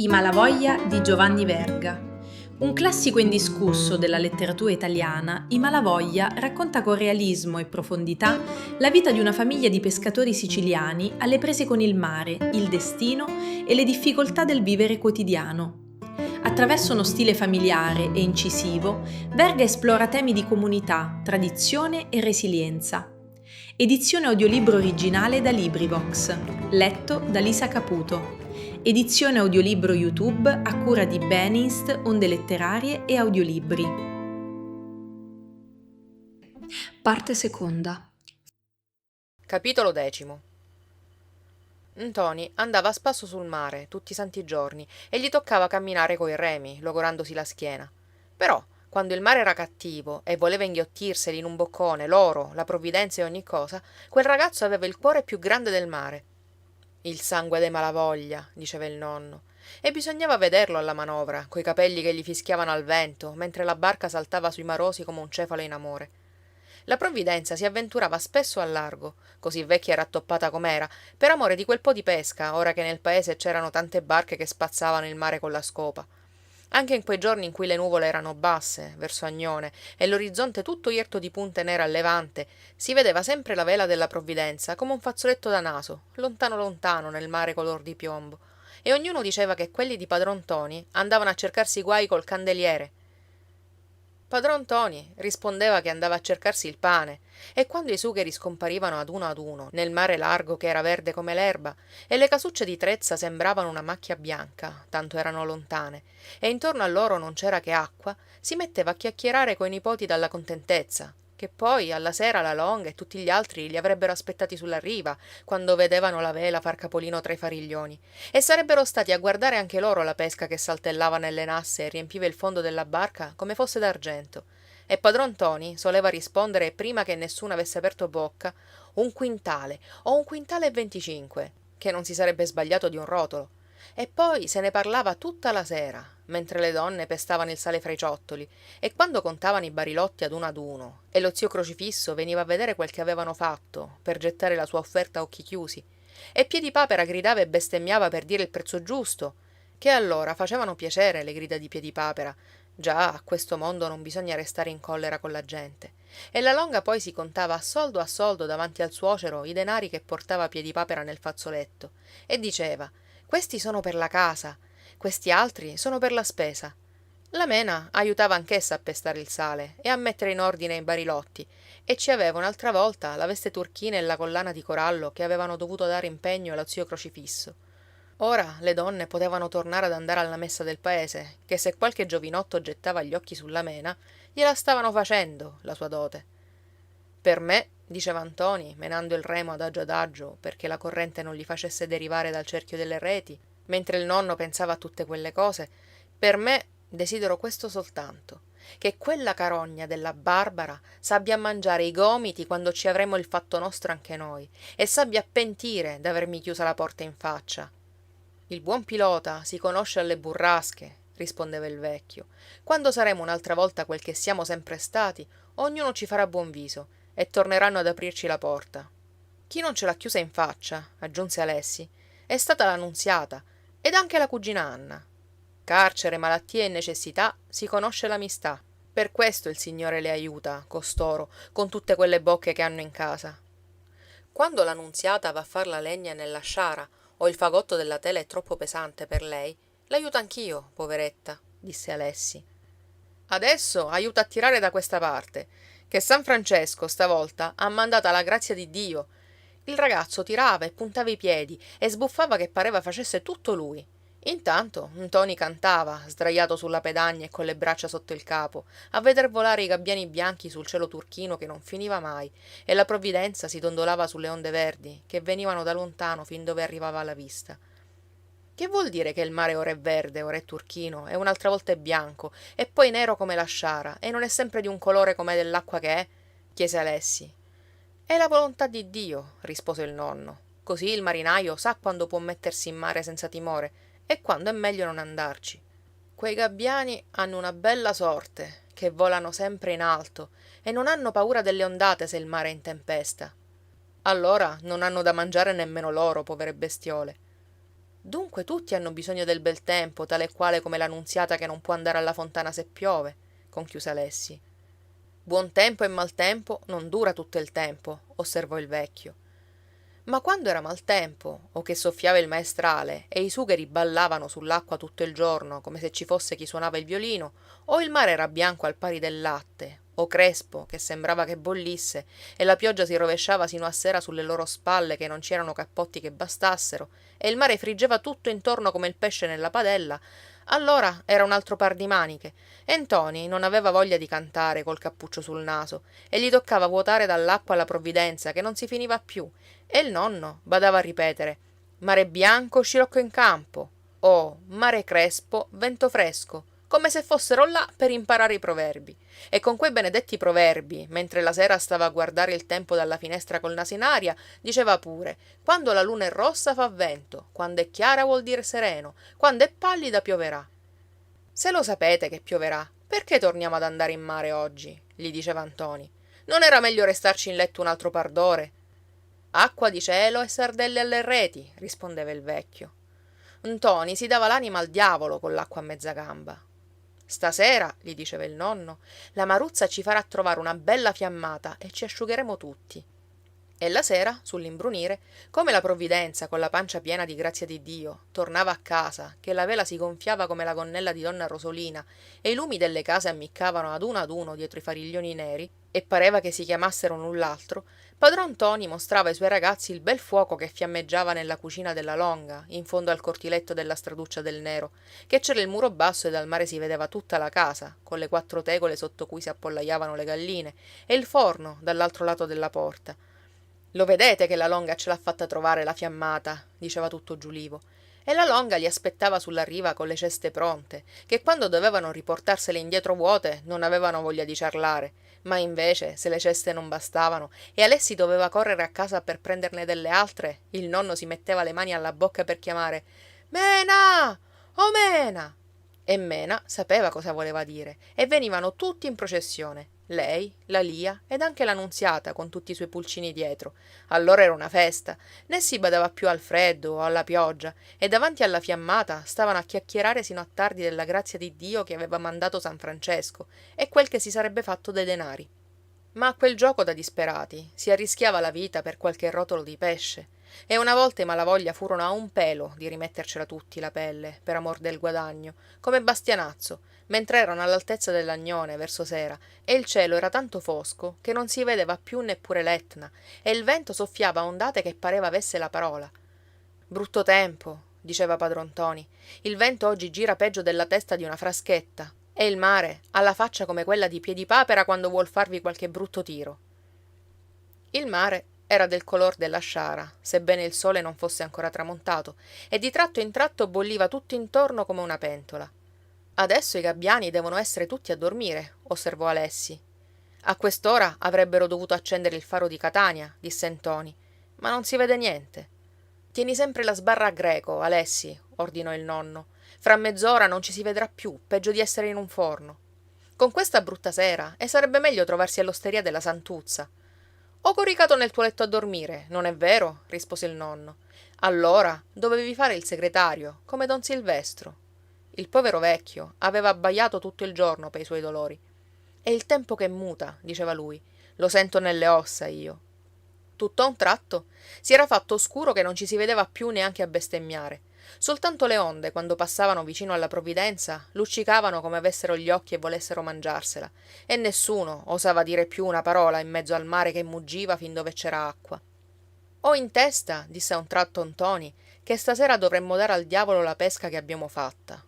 I Malavoglia di Giovanni Verga. Un classico indiscusso della letteratura italiana, I Malavoglia racconta con realismo e profondità la vita di una famiglia di pescatori siciliani alle prese con il mare, il destino e le difficoltà del vivere quotidiano. Attraverso uno stile familiare e incisivo, Verga esplora temi di comunità, tradizione e resilienza. Edizione audiolibro originale da Librivox, letto da Lisa Caputo. Edizione audiolibro YouTube a cura di Benist, Onde Letterarie e Audiolibri. Parte seconda. Capitolo 10. Ntoni andava a spasso sul mare tutti i santi giorni e gli toccava camminare coi remi, logorandosi la schiena. Però, quando il mare era cattivo e voleva inghiottirseli in un boccone l'oro, la provvidenza e ogni cosa, quel ragazzo aveva il cuore più grande del mare. Il sangue dei Malavoglia, diceva il nonno, e bisognava vederlo alla manovra, coi capelli che gli fischiavano al vento, mentre la barca saltava sui marosi come un cefalo in amore. La provvidenza si avventurava spesso al largo, così vecchia e rattoppata com'era, per amore di quel po' di pesca, ora che nel paese c'erano tante barche che spazzavano il mare con la scopa. Anche in quei giorni in cui le nuvole erano basse, verso Agnone, e l'orizzonte tutto irto di punte nere a levante, si vedeva sempre la vela della provvidenza come un fazzoletto da naso, lontano lontano nel mare color di piombo, e ognuno diceva che quelli di padron Ntoni andavano a cercarsi guai col candeliere. Padron Ntoni rispondeva che andava a cercarsi il pane, e quando i sugheri scomparivano ad uno nel mare largo che era verde come l'erba, e le casucce di Trezza sembravano una macchia bianca, tanto erano lontane, e intorno a loro non c'era che acqua, si metteva a chiacchierare coi nipoti dalla contentezza, che poi alla sera la Longa e tutti gli altri li avrebbero aspettati sulla riva, quando vedevano la vela far capolino tra i fariglioni, e sarebbero stati a guardare anche loro la pesca che saltellava nelle nasse e riempiva il fondo della barca come fosse d'argento. E padron Ntoni soleva rispondere prima che nessuno avesse aperto bocca: un quintale o un quintale e 25, che non si sarebbe sbagliato di un rotolo. E poi se ne parlava tutta la sera, mentre le donne pestavano il sale fra i ciottoli, e quando contavano i barilotti ad uno, e lo zio Crocifisso veniva a vedere quel che avevano fatto, per gettare la sua offerta a occhi chiusi, e Piedipapera gridava e bestemmiava per dire il prezzo giusto, che allora facevano piacere le grida di Piedipapera. Già a questo mondo non bisogna restare in collera con la gente. E la Longa poi si contava a soldo davanti al suocero i denari che portava Piedipapera nel fazzoletto, e diceva: questi sono per la casa, questi altri sono per la spesa. La Mena aiutava anch'essa a pestare il sale e a mettere in ordine i barilotti, e ci aveva un'altra volta la veste turchina e la collana di corallo che avevano dovuto dare in pegno allo zio Crocifisso. Ora le donne potevano tornare ad andare alla messa del paese, che se qualche giovinotto gettava gli occhi sulla Mena, gliela stavano facendo, la sua dote. Per me, diceva Ntoni, menando il remo adagio perché la corrente non gli facesse derivare dal cerchio delle reti, mentre il nonno pensava a tutte quelle cose, per me desidero questo soltanto, che quella carogna della Barbara sappia mangiare i gomiti quando ci avremo il fatto nostro anche noi, e sappia pentire d'avermi chiusa la porta in faccia. Il buon pilota si conosce alle burrasche, rispondeva il vecchio. Quando saremo un'altra volta quel che siamo sempre stati, ognuno ci farà buon viso e torneranno ad aprirci la porta. Chi non ce l'ha chiusa in faccia, aggiunse Alessi, è stata la Nunziata ed anche la cugina Anna. Carcere, malattie e necessità si conosce l'amistà. Per questo il Signore le aiuta, costoro, con tutte quelle bocche che hanno in casa. Quando la Nunziata va a far la legna nella sciara o il fagotto della tela è troppo pesante per lei, l'aiuto anch'io, poveretta, disse Alessi. Adesso aiuta a tirare da questa parte, che San Francesco stavolta ha mandata la grazia di Dio. Il ragazzo tirava e puntava i piedi e sbuffava che pareva facesse tutto lui. Intanto Ntoni cantava, sdraiato sulla pedagna e con le braccia sotto il capo, a veder volare i gabbiani bianchi sul cielo turchino che non finiva mai, e la provvidenza si dondolava sulle onde verdi, che venivano da lontano fin dove arrivava la vista. Che vuol dire che il mare ora è verde, ora è turchino, e un'altra volta è bianco, e poi nero come la sciara, e non è sempre di un colore come dell'acqua che è? Chiese Alessi. È la volontà di Dio, rispose il nonno. Così il marinaio sa quando può mettersi in mare senza timore e quando è meglio non andarci. Quei gabbiani hanno una bella sorte, che volano sempre in alto e non hanno paura delle ondate se il mare è in tempesta. Allora non hanno da mangiare nemmeno loro, povere bestiole. dunque tutti hanno bisogno del bel tempo, tale e quale come la Nunziata che non può andare alla fontana se piove, conchiuse Alessi. Buon tempo e maltempo non dura tutto il tempo, osservò il vecchio. Ma quando era maltempo, o che soffiava il maestrale e i sugheri ballavano sull'acqua tutto il giorno come se ci fosse chi suonava il violino, o il mare era bianco al pari del latte, o crespo che sembrava che bollisse, e la pioggia si rovesciava sino a sera sulle loro spalle che non c'erano cappotti che bastassero, e il mare friggeva tutto intorno come il pesce nella padella, allora era un altro par di maniche, e Ntoni non aveva voglia di cantare col cappuccio sul naso, e gli toccava vuotare dall'acqua la provvidenza che non si finiva più, e il nonno badava a ripetere: mare bianco, scirocco in campo, o mare crespo, vento fresco, come se fossero là per imparare i proverbi. E con quei benedetti proverbi, mentre la sera stava a guardare il tempo dalla finestra col naso in aria, diceva pure: quando la luna è rossa fa vento, quando è chiara vuol dire sereno, quando è pallida pioverà. Se lo sapete che pioverà, perché torniamo ad andare in mare oggi? Gli diceva Ntoni. Non era meglio restarci in letto un altro par d'ore? Acqua di cielo e sardelle alle reti, rispondeva il vecchio. Ntoni si dava l'anima al diavolo con l'acqua a mezza gamba. Stasera, gli diceva il nonno, la Maruzza ci farà trovare una bella fiammata e ci asciugheremo tutti. E la sera, sull'imbrunire, come la provvidenza, con la pancia piena di grazia di Dio, tornava a casa, che la vela si gonfiava come la gonnella di donna Rosolina, e i lumi delle case ammiccavano ad uno dietro i fariglioni neri, e pareva che si chiamassero null'altro, padron Ntoni mostrava ai suoi ragazzi il bel fuoco che fiammeggiava nella cucina della Longa, in fondo al cortiletto della straduccia del Nero, che c'era il muro basso e dal mare si vedeva tutta la casa, con le 4 tegole sotto cui si appollaiavano le galline, e il forno dall'altro lato della porta. Lo vedete che la Longa ce l'ha fatta trovare la fiammata, diceva tutto Giulivo. E la Longa li aspettava sulla riva con le ceste pronte, che quando dovevano riportarsele indietro vuote non avevano voglia di ciarlare, ma invece, se le ceste non bastavano e Alessi doveva correre a casa per prenderne delle altre, il nonno si metteva le mani alla bocca per chiamare: Mena! Oh Mena! E Mena sapeva cosa voleva dire, e venivano tutti in processione. Lei, la Lia ed anche la Nunziata con tutti i suoi pulcini dietro. Allora era una festa, né si badava più al freddo o alla pioggia, e davanti alla fiammata stavano a chiacchierare sino a tardi della grazia di Dio che aveva mandato San Francesco e quel che si sarebbe fatto dei denari. Ma a quel gioco da disperati si arrischiava la vita per qualche rotolo di pesce, e una volta i Malavoglia furono a un pelo di rimettercela tutti la pelle, per amor del guadagno, come Bastianazzo, mentre erano all'altezza dell'Agnone verso sera, e il cielo era tanto fosco che non si vedeva più neppure l'Etna, e il vento soffiava a ondate che pareva avesse la parola. Brutto tempo, diceva padron Ntoni, il vento oggi gira peggio della testa di una fraschetta, e il mare ha la faccia come quella di Piedipapera quando vuol farvi qualche brutto tiro. Il mare era del color della sciara, sebbene il sole non fosse ancora tramontato, e di tratto in tratto bolliva tutto intorno come una pentola. Adesso i gabbiani devono essere tutti a dormire, osservò Alessi. A quest'ora avrebbero dovuto accendere il faro di Catania, disse Ntoni, ma non si vede niente. Tieni sempre la sbarra a greco, Alessi, ordinò il nonno. Fra mezz'ora non ci si vedrà più, peggio di essere in un forno. Con questa brutta sera, e sarebbe meglio trovarsi all'osteria della Santuzza. Ho coricato nel tuo letto a dormire, non è vero? Rispose il nonno. Allora dovevi fare il segretario, come don Silvestro. Il povero vecchio aveva abbaiato tutto il giorno per i suoi dolori. È il tempo che muta, diceva lui. Lo sento nelle ossa io. Tutto a un tratto si era fatto oscuro che non ci si vedeva più neanche a bestemmiare. Soltanto le onde, quando passavano vicino alla provvidenza, luccicavano come avessero gli occhi e volessero mangiarsela, e nessuno osava dire più una parola in mezzo al mare che muggiva fin dove c'era acqua. Ho in testa, disse a un tratto Ntoni, che stasera dovremmo dare al diavolo la pesca che abbiamo fatta.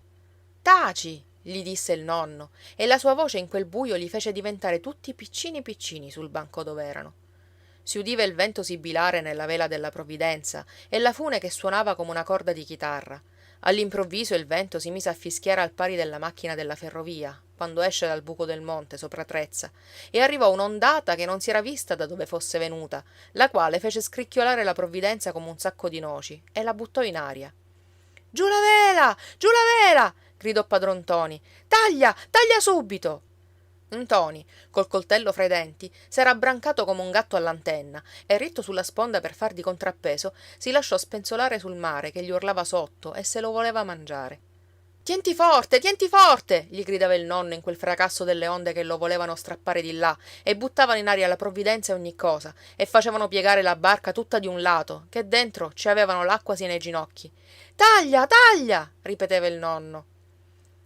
Taci! Gli disse il nonno, e la sua voce in quel buio li fece diventare tutti piccini piccini sul banco dove erano. Si udiva il vento sibilare nella vela della provvidenza e la fune che suonava come una corda di chitarra. All'improvviso il vento si mise a fischiare al pari della macchina della ferrovia, quando esce dal buco del monte sopra Trezza, e arrivò un'ondata che non si era vista da dove fosse venuta, la quale fece scricchiolare la provvidenza come un sacco di noci e la buttò in aria. Giù la vela! Giù la vela! Gridò padron Ntoni. Taglia! Taglia subito! Ntoni, col coltello fra i denti, s'era abbrancato come un gatto all'antenna e ritto sulla sponda per far di contrappeso si lasciò spenzolare sul mare che gli urlava sotto e se lo voleva mangiare. Tienti forte! Gli gridava il nonno in quel fracasso delle onde che lo volevano strappare di là e buttavano in aria la provvidenza e ogni cosa e facevano piegare la barca tutta di un lato, che dentro ci avevano l'acqua sino ai ginocchi. Taglia, taglia! Ripeteva il nonno.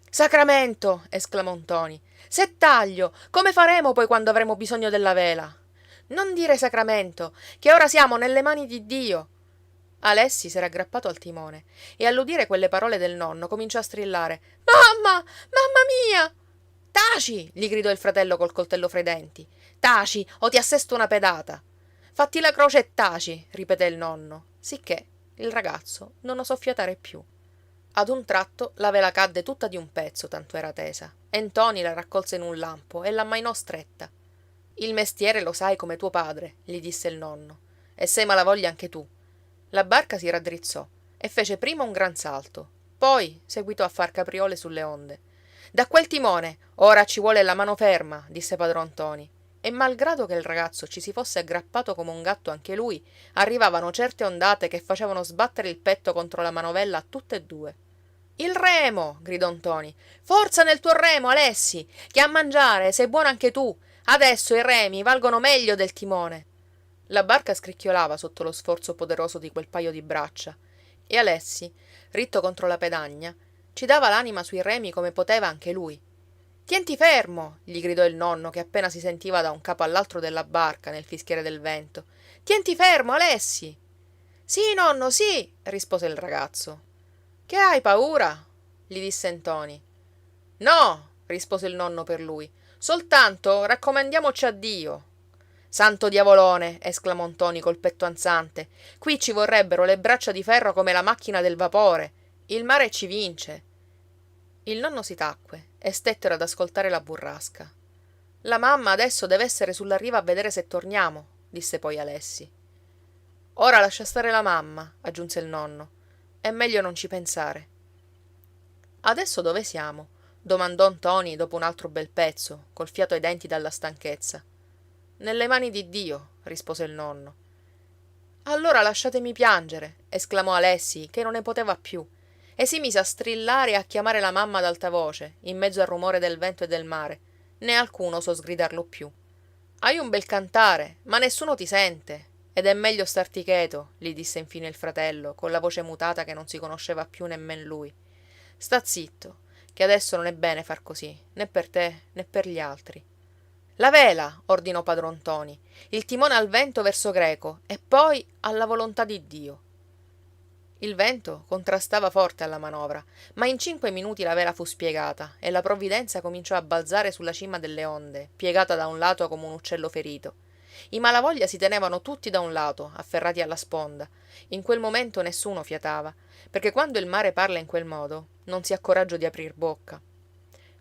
Sacramento! Esclamò Ntoni. Se taglio, come faremo poi quando avremo bisogno della vela? Non dire sacramento, che ora siamo nelle mani di Dio. Alessi s'era aggrappato al timone e all'udire quelle parole del nonno cominciò a strillare: Mamma! Mamma mia! Taci! Gli gridò il fratello col coltello fra i denti. Taci, o ti assesto una pedata. Fatti la croce e taci, ripeté il nonno, sicché il ragazzo non osò fiatare più. Ad un tratto la vela cadde tutta di un pezzo, tanto era tesa, e Ntoni la raccolse in un lampo e l'ammainò stretta. Il mestiere lo sai come tuo padre, gli disse il nonno, e sei malavoglia anche tu. La barca si raddrizzò e fece prima un gran salto, poi seguitò a far capriole sulle onde. Da quel timone, ora ci vuole la mano ferma, disse padron Ntoni, e malgrado che il ragazzo ci si fosse aggrappato come un gatto anche lui, arrivavano certe ondate che facevano sbattere il petto contro la manovella a tutte e due. Il remo! Gridò Ntoni. Forza nel tuo remo, Alessi, che a mangiare sei buono anche tu. Adesso i remi valgono meglio del timone. La barca scricchiolava sotto lo sforzo poderoso di quel paio di braccia, e Alessi, ritto contro la pedagna, ci dava l'anima sui remi come poteva anche lui. Tienti fermo! Gli gridò il nonno, che appena si sentiva da un capo all'altro della barca nel fischiare del vento. Tienti fermo, Alessi! Sì, nonno, sì! rispose il ragazzo. Che hai paura? Gli disse Ntoni. No, rispose il nonno per lui. Soltanto raccomandiamoci a Dio. Santo diavolone, esclamò Ntoni col petto ansante. Qui ci vorrebbero le braccia di ferro come la macchina del vapore. Il mare ci vince. Il nonno si tacque e stettero ad ascoltare la burrasca. La mamma adesso deve essere sulla riva a vedere se torniamo, disse poi Alessi. Ora lascia stare la mamma, aggiunse il nonno. È meglio non ci pensare. Adesso dove siamo? Domandò Ntoni dopo un altro bel pezzo, col fiato ai denti dalla stanchezza. Nelle mani di Dio, rispose il nonno. Allora lasciatemi piangere, esclamò Alessi, che non ne poteva più, e si mise a strillare e a chiamare la mamma ad alta voce, in mezzo al rumore del vento e del mare. Né alcuno osò sgridarlo più. Hai un bel cantare, ma nessuno ti sente. Ed è meglio starti cheto, gli disse infine il fratello, con la voce mutata che non si conosceva più nemmen lui. Sta zitto, che adesso non è bene far così, né per te né per gli altri. La vela, ordinò padron Ntoni, il timone al vento verso greco e poi alla volontà di Dio. Il vento contrastava forte alla manovra, ma in 5 minuti la vela fu spiegata e la provvidenza cominciò a balzare sulla cima delle onde, piegata da un lato come un uccello ferito. I malavoglia si tenevano tutti da un lato, afferrati alla sponda. In quel momento nessuno fiatava, perché quando il mare parla in quel modo non si ha coraggio di aprir bocca.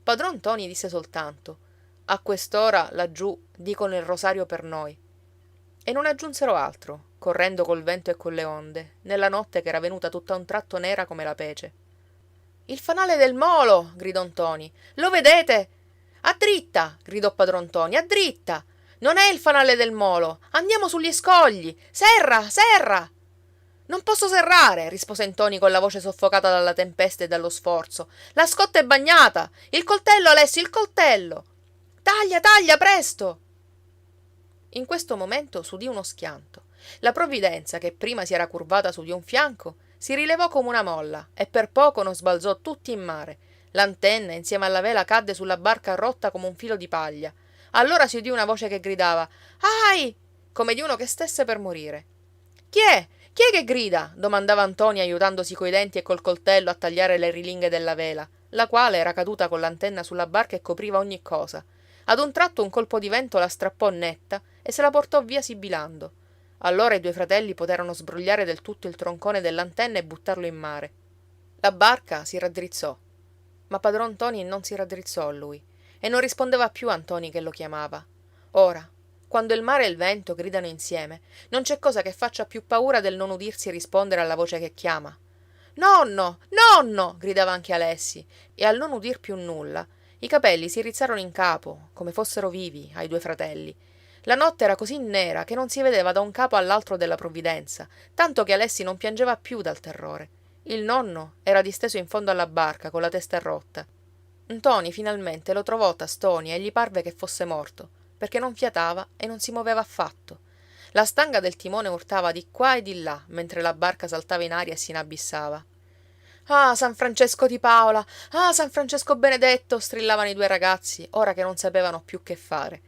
Padron Ntoni disse soltanto: a quest'ora laggiù dicono il rosario per noi. E non aggiunsero altro, correndo col vento e con le onde, nella notte che era venuta tutta a un tratto nera come la pece. Il fanale del molo! Gridò Ntoni. Lo vedete? A dritta! Gridò padron Ntoni. A dritta! Non è il fanale del molo! Andiamo sugli scogli! Serra! Serra! Non posso serrare, rispose Ntoni con la voce soffocata dalla tempesta e dallo sforzo. La scotta è bagnata! Il coltello, Alessio, il coltello! Taglia, taglia, presto! In questo momento s'udì uno schianto. La provvidenza, che prima si era curvata su di un fianco, si rilevò come una molla e per poco non sbalzò tutti in mare. L'antenna, insieme alla vela, cadde sulla barca rotta come un filo di paglia. Allora si udì una voce che gridava «Ahi!» come di uno che stesse per morire. «Chi è? Chi è che grida?» domandava Ntoni aiutandosi coi denti e col coltello a tagliare le rilinghe della vela, la quale era caduta con l'antenna sulla barca e copriva ogni cosa. Ad un tratto un colpo di vento la strappò netta e se la portò via sibilando. Allora i due fratelli poterono sbrogliare del tutto il troncone dell'antenna e buttarlo in mare. La barca si raddrizzò, ma padron Ntoni non si raddrizzò lui, e non rispondeva più a Ntoni che lo chiamava. Ora, quando il mare e il vento gridano insieme, non c'è cosa che faccia più paura del non udirsi rispondere alla voce che chiama. Nonno! Nonno! gridava anche Alessi, e al non udir più nulla, I capelli si rizzarono in capo, come fossero vivi, ai due fratelli. La notte era così nera che non si vedeva da un capo all'altro della provvidenza, tanto che Alessi non piangeva più dal terrore. Il nonno era disteso in fondo alla barca, con la testa rotta. Ntoni finalmente lo trovò tastoni e gli parve che fosse morto, perché non fiatava e non si muoveva affatto. La stanga del timone urtava di qua e di là, mentre la barca saltava in aria e si inabissava. Ah, San Francesco di Paola! Ah, San Francesco benedetto! Strillavano i due ragazzi, ora che non sapevano più che fare.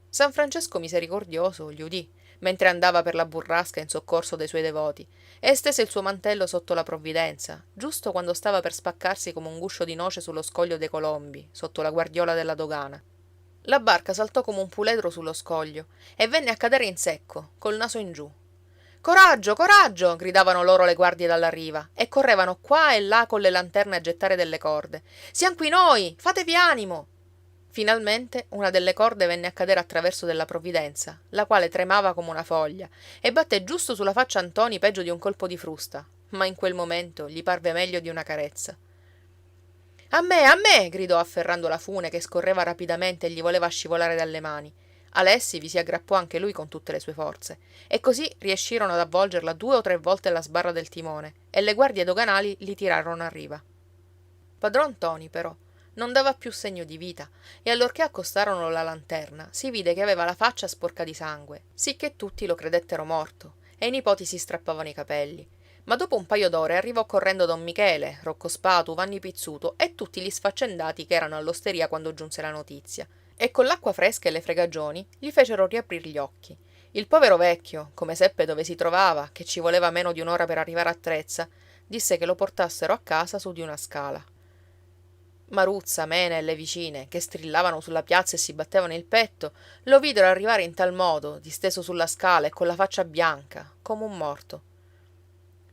San Francesco misericordioso li udì, mentre andava per la burrasca in soccorso dei suoi devoti, e stese il suo mantello sotto la provvidenza, giusto quando stava per spaccarsi come un guscio di noce sullo scoglio dei Colombi, sotto la guardiola della dogana. La barca saltò come un puledro sullo scoglio e venne a cadere in secco, col naso in giù. Coraggio, coraggio! Gridavano loro le guardie dalla riva e correvano qua e là con le lanterne a gettare delle corde. Siam qui noi! Fatevi animo! Finalmente una delle corde venne a cadere a traverso della provvidenza, la quale tremava come una foglia, e batté giusto sulla faccia a Ntoni peggio di un colpo di frusta, ma in quel momento gli parve meglio di una carezza. A me! Gridò afferrando la fune che scorreva rapidamente e gli voleva scivolare dalle mani. Alessi vi si aggrappò anche lui con tutte le sue forze, e così riescirono ad avvolgerla 2 o 3 volte alla sbarra del timone, e le guardie doganali li tirarono a riva. Padron Ntoni, però, non dava più segno di vita, e allorché accostarono la lanterna si vide che aveva la faccia sporca di sangue, sicché tutti lo credettero morto, e i nipoti si strappavano i capelli. Ma dopo un paio d'ore arrivò correndo don Michele, Rocco Spatu, Vanni Pizzuto e tutti gli sfaccendati che erano all'osteria quando giunse la notizia, e con l'acqua fresca e le fregagioni gli fecero riaprir gli occhi. Il povero vecchio, come seppe dove si trovava, che ci voleva meno di un'ora per arrivare a Trezza, disse che lo portassero a casa su di una scala. Maruzza, Mena e le vicine, che strillavano sulla piazza e si battevano il petto, lo videro arrivare in tal modo, disteso sulla scala e con la faccia bianca, come un morto.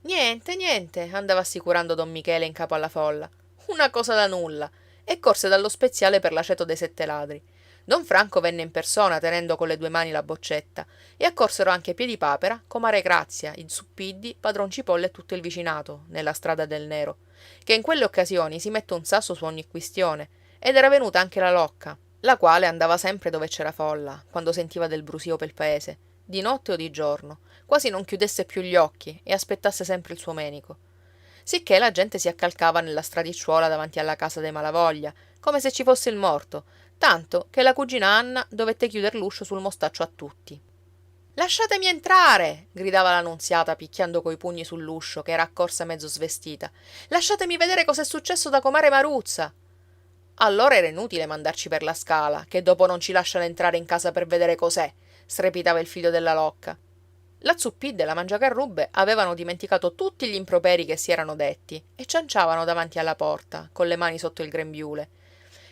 Niente, niente, andava assicurando don Michele in capo alla folla. Una cosa da nulla. E corse dallo speziale per l'aceto dei 7 ladri. Don Franco venne in persona tenendo con le 2 mani la boccetta, e accorsero anche Piedipapera, comare Grazia, i Zuppiddi, padron Cipolla e tutto il vicinato, nella strada del Nero, che in quelle occasioni si mette un sasso su ogni quistione, ed era venuta anche la Locca, la quale andava sempre dove c'era folla, quando sentiva del brusio pel paese, di notte o di giorno, quasi non chiudesse più gli occhi e aspettasse sempre il suo menico. Sicché la gente si accalcava nella stradicciuola davanti alla casa dei Malavoglia, come se ci fosse il morto, tanto che la cugina Anna dovette chiuder l'uscio sul mostaccio a tutti. Lasciatemi entrare! Gridava la nunziata picchiando coi pugni sull'uscio, che era accorsa mezzo svestita. Lasciatemi vedere cos'è successo da comare Maruzza! Allora era inutile mandarci per la scala, che dopo non ci lasciano entrare in casa per vedere cos'è, strepitava il figlio della Locca. La Zuppidda e la Mangiacarrubbe avevano dimenticato tutti gli improperi che si erano detti e cianciavano davanti alla porta, con le mani sotto il grembiule.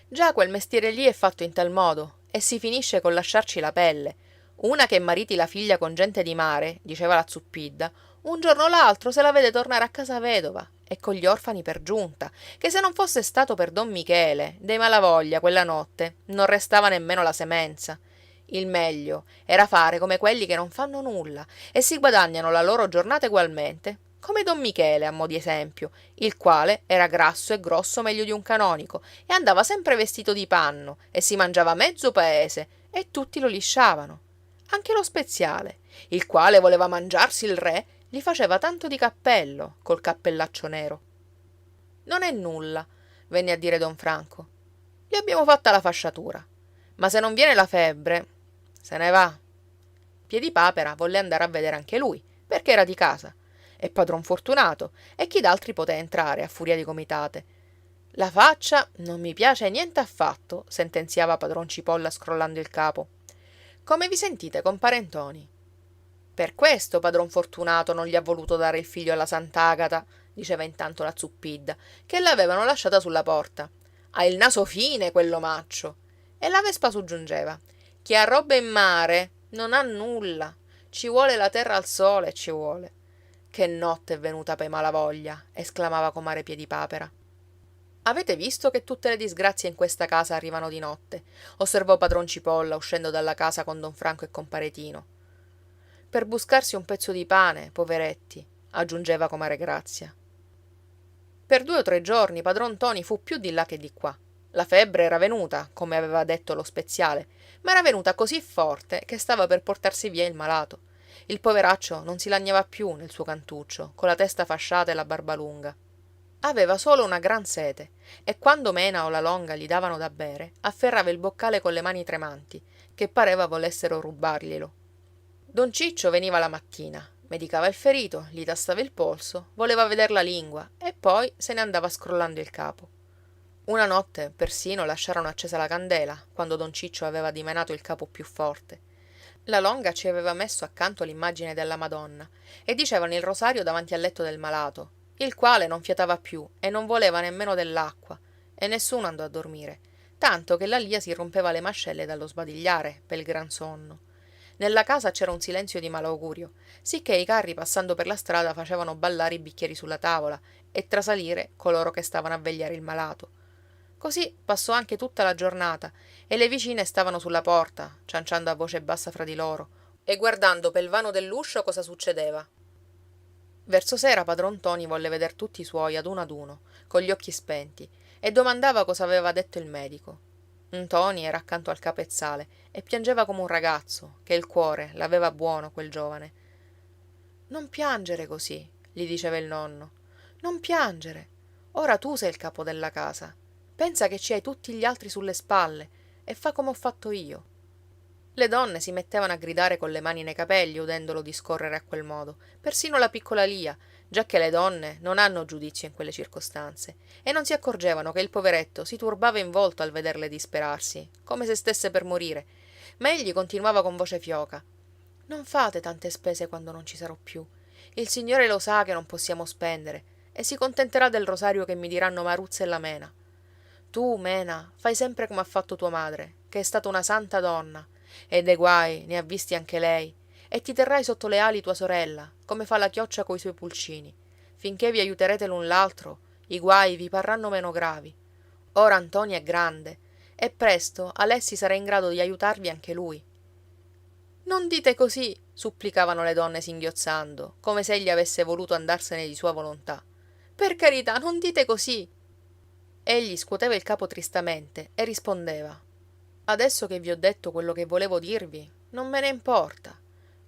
Già quel mestiere lì è fatto in tal modo, e si finisce col lasciarci la pelle. Una che mariti la figlia con gente di mare, diceva la Zuppidda, un giorno o l'altro se la vede tornare a casa vedova, e con gli orfani per giunta, che se non fosse stato per don Michele, dei Malavoglia, quella notte, non restava nemmeno la semenza. Il meglio era fare come quelli che non fanno nulla e si guadagnano la loro giornata egualmente, come don Michele, a mo' di esempio, il quale era grasso e grosso meglio di un canonico e andava sempre vestito di panno e si mangiava mezzo paese e tutti lo lisciavano. Anche lo speziale, il quale voleva mangiarsi il re, gli faceva tanto di cappello col cappellaccio nero. Non è nulla, venne a dire don Franco. Gli abbiamo fatta la fasciatura. Ma se non viene la febbre, se ne va. Piedipapera volle andare a vedere anche lui, perché era di casa, e padron Fortunato, e chi d'altri poté entrare a furia di gomitate. La faccia non mi piace niente affatto, sentenziava padron Cipolla scrollando il capo. Come vi sentite, compare Ntoni? Per questo padron Fortunato non gli ha voluto dare il figlio alla Sant'Agata, diceva intanto la Zuppidda, che l'avevano lasciata sulla porta. Ha il naso fine, quell'omaccio. E la Vespa soggiungeva: chi ha roba in mare non ha nulla. Ci vuole la terra al sole, ci vuole. Che notte è venuta pei Malavoglia, esclamava comare Piedipapera. Avete visto che tutte le disgrazie in questa casa arrivano di notte? Osservò padron Cipolla uscendo dalla casa con don Franco e compare Tino. Per buscarsi un pezzo di pane, poveretti, aggiungeva comare Grazia. Per 2 o 3 giorni padron Ntoni fu più di là che di qua. La febbre era venuta, come aveva detto lo speziale, ma era venuta così forte che stava per portarsi via il malato. Il poveraccio non si lagnava più nel suo cantuccio, con la testa fasciata e la barba lunga. Aveva solo una gran sete, e quando Mena o la Longa gli davano da bere, afferrava il boccale con le mani tremanti, che pareva volessero rubarglielo. Don Ciccio veniva la mattina, medicava il ferito, gli tastava il polso, voleva veder la lingua e poi se ne andava scrollando il capo. Una notte persino lasciarono accesa la candela, quando don Ciccio aveva dimenato il capo più forte. La Longa ci aveva messo accanto l'immagine della Madonna e dicevano il rosario davanti al letto del malato, il quale non fiatava più e non voleva nemmeno dell'acqua, e nessuno andò a dormire, tanto che la lia si rompeva le mascelle dallo sbadigliare pel gran sonno. Nella casa c'era un silenzio di malaugurio, sicché i carri passando per la strada facevano ballare i bicchieri sulla tavola e trasalire coloro che stavano a vegliare il malato. Così passò anche tutta la giornata e le vicine stavano sulla porta, cianciando a voce bassa fra di loro e guardando pel vano dell'uscio cosa succedeva. Verso sera padron Ntoni volle veder tutti i suoi ad uno, con gli occhi spenti, e domandava cosa aveva detto il medico. Ntoni era accanto al capezzale e piangeva come un ragazzo, che il cuore l'aveva buono quel giovane. Non piangere così, gli diceva il nonno. Non piangere. Ora tu sei il capo della casa. Pensa che ci hai tutti gli altri sulle spalle e fa come ho fatto io. Le donne si mettevano a gridare con le mani nei capelli udendolo discorrere a quel modo, persino la piccola Lia, giacché le donne non hanno giudizio in quelle circostanze, e non si accorgevano che il poveretto si turbava in volto al vederle disperarsi, come se stesse per morire, ma egli continuava con voce fioca. Non fate tante spese quando non ci sarò più. Il Signore lo sa che non possiamo spendere, e si contenterà del rosario che mi diranno Maruzza e la Mena. Tu, Mena, fai sempre come ha fatto tua madre, che è stata una santa donna, e dei guai ne ha visti anche lei, e ti terrai sotto le ali tua sorella, come fa la chioccia coi suoi pulcini. Finché vi aiuterete l'un l'altro, i guai vi parranno meno gravi. Ora Ntoni è grande, e presto Alessi sarà in grado di aiutarvi anche lui. Non dite così, supplicavano le donne singhiozzando, come se egli avesse voluto andarsene di sua volontà. Per carità, non dite così. Egli scuoteva il capo tristamente e rispondeva: Adesso che vi ho detto quello che volevo dirvi, non me ne importa.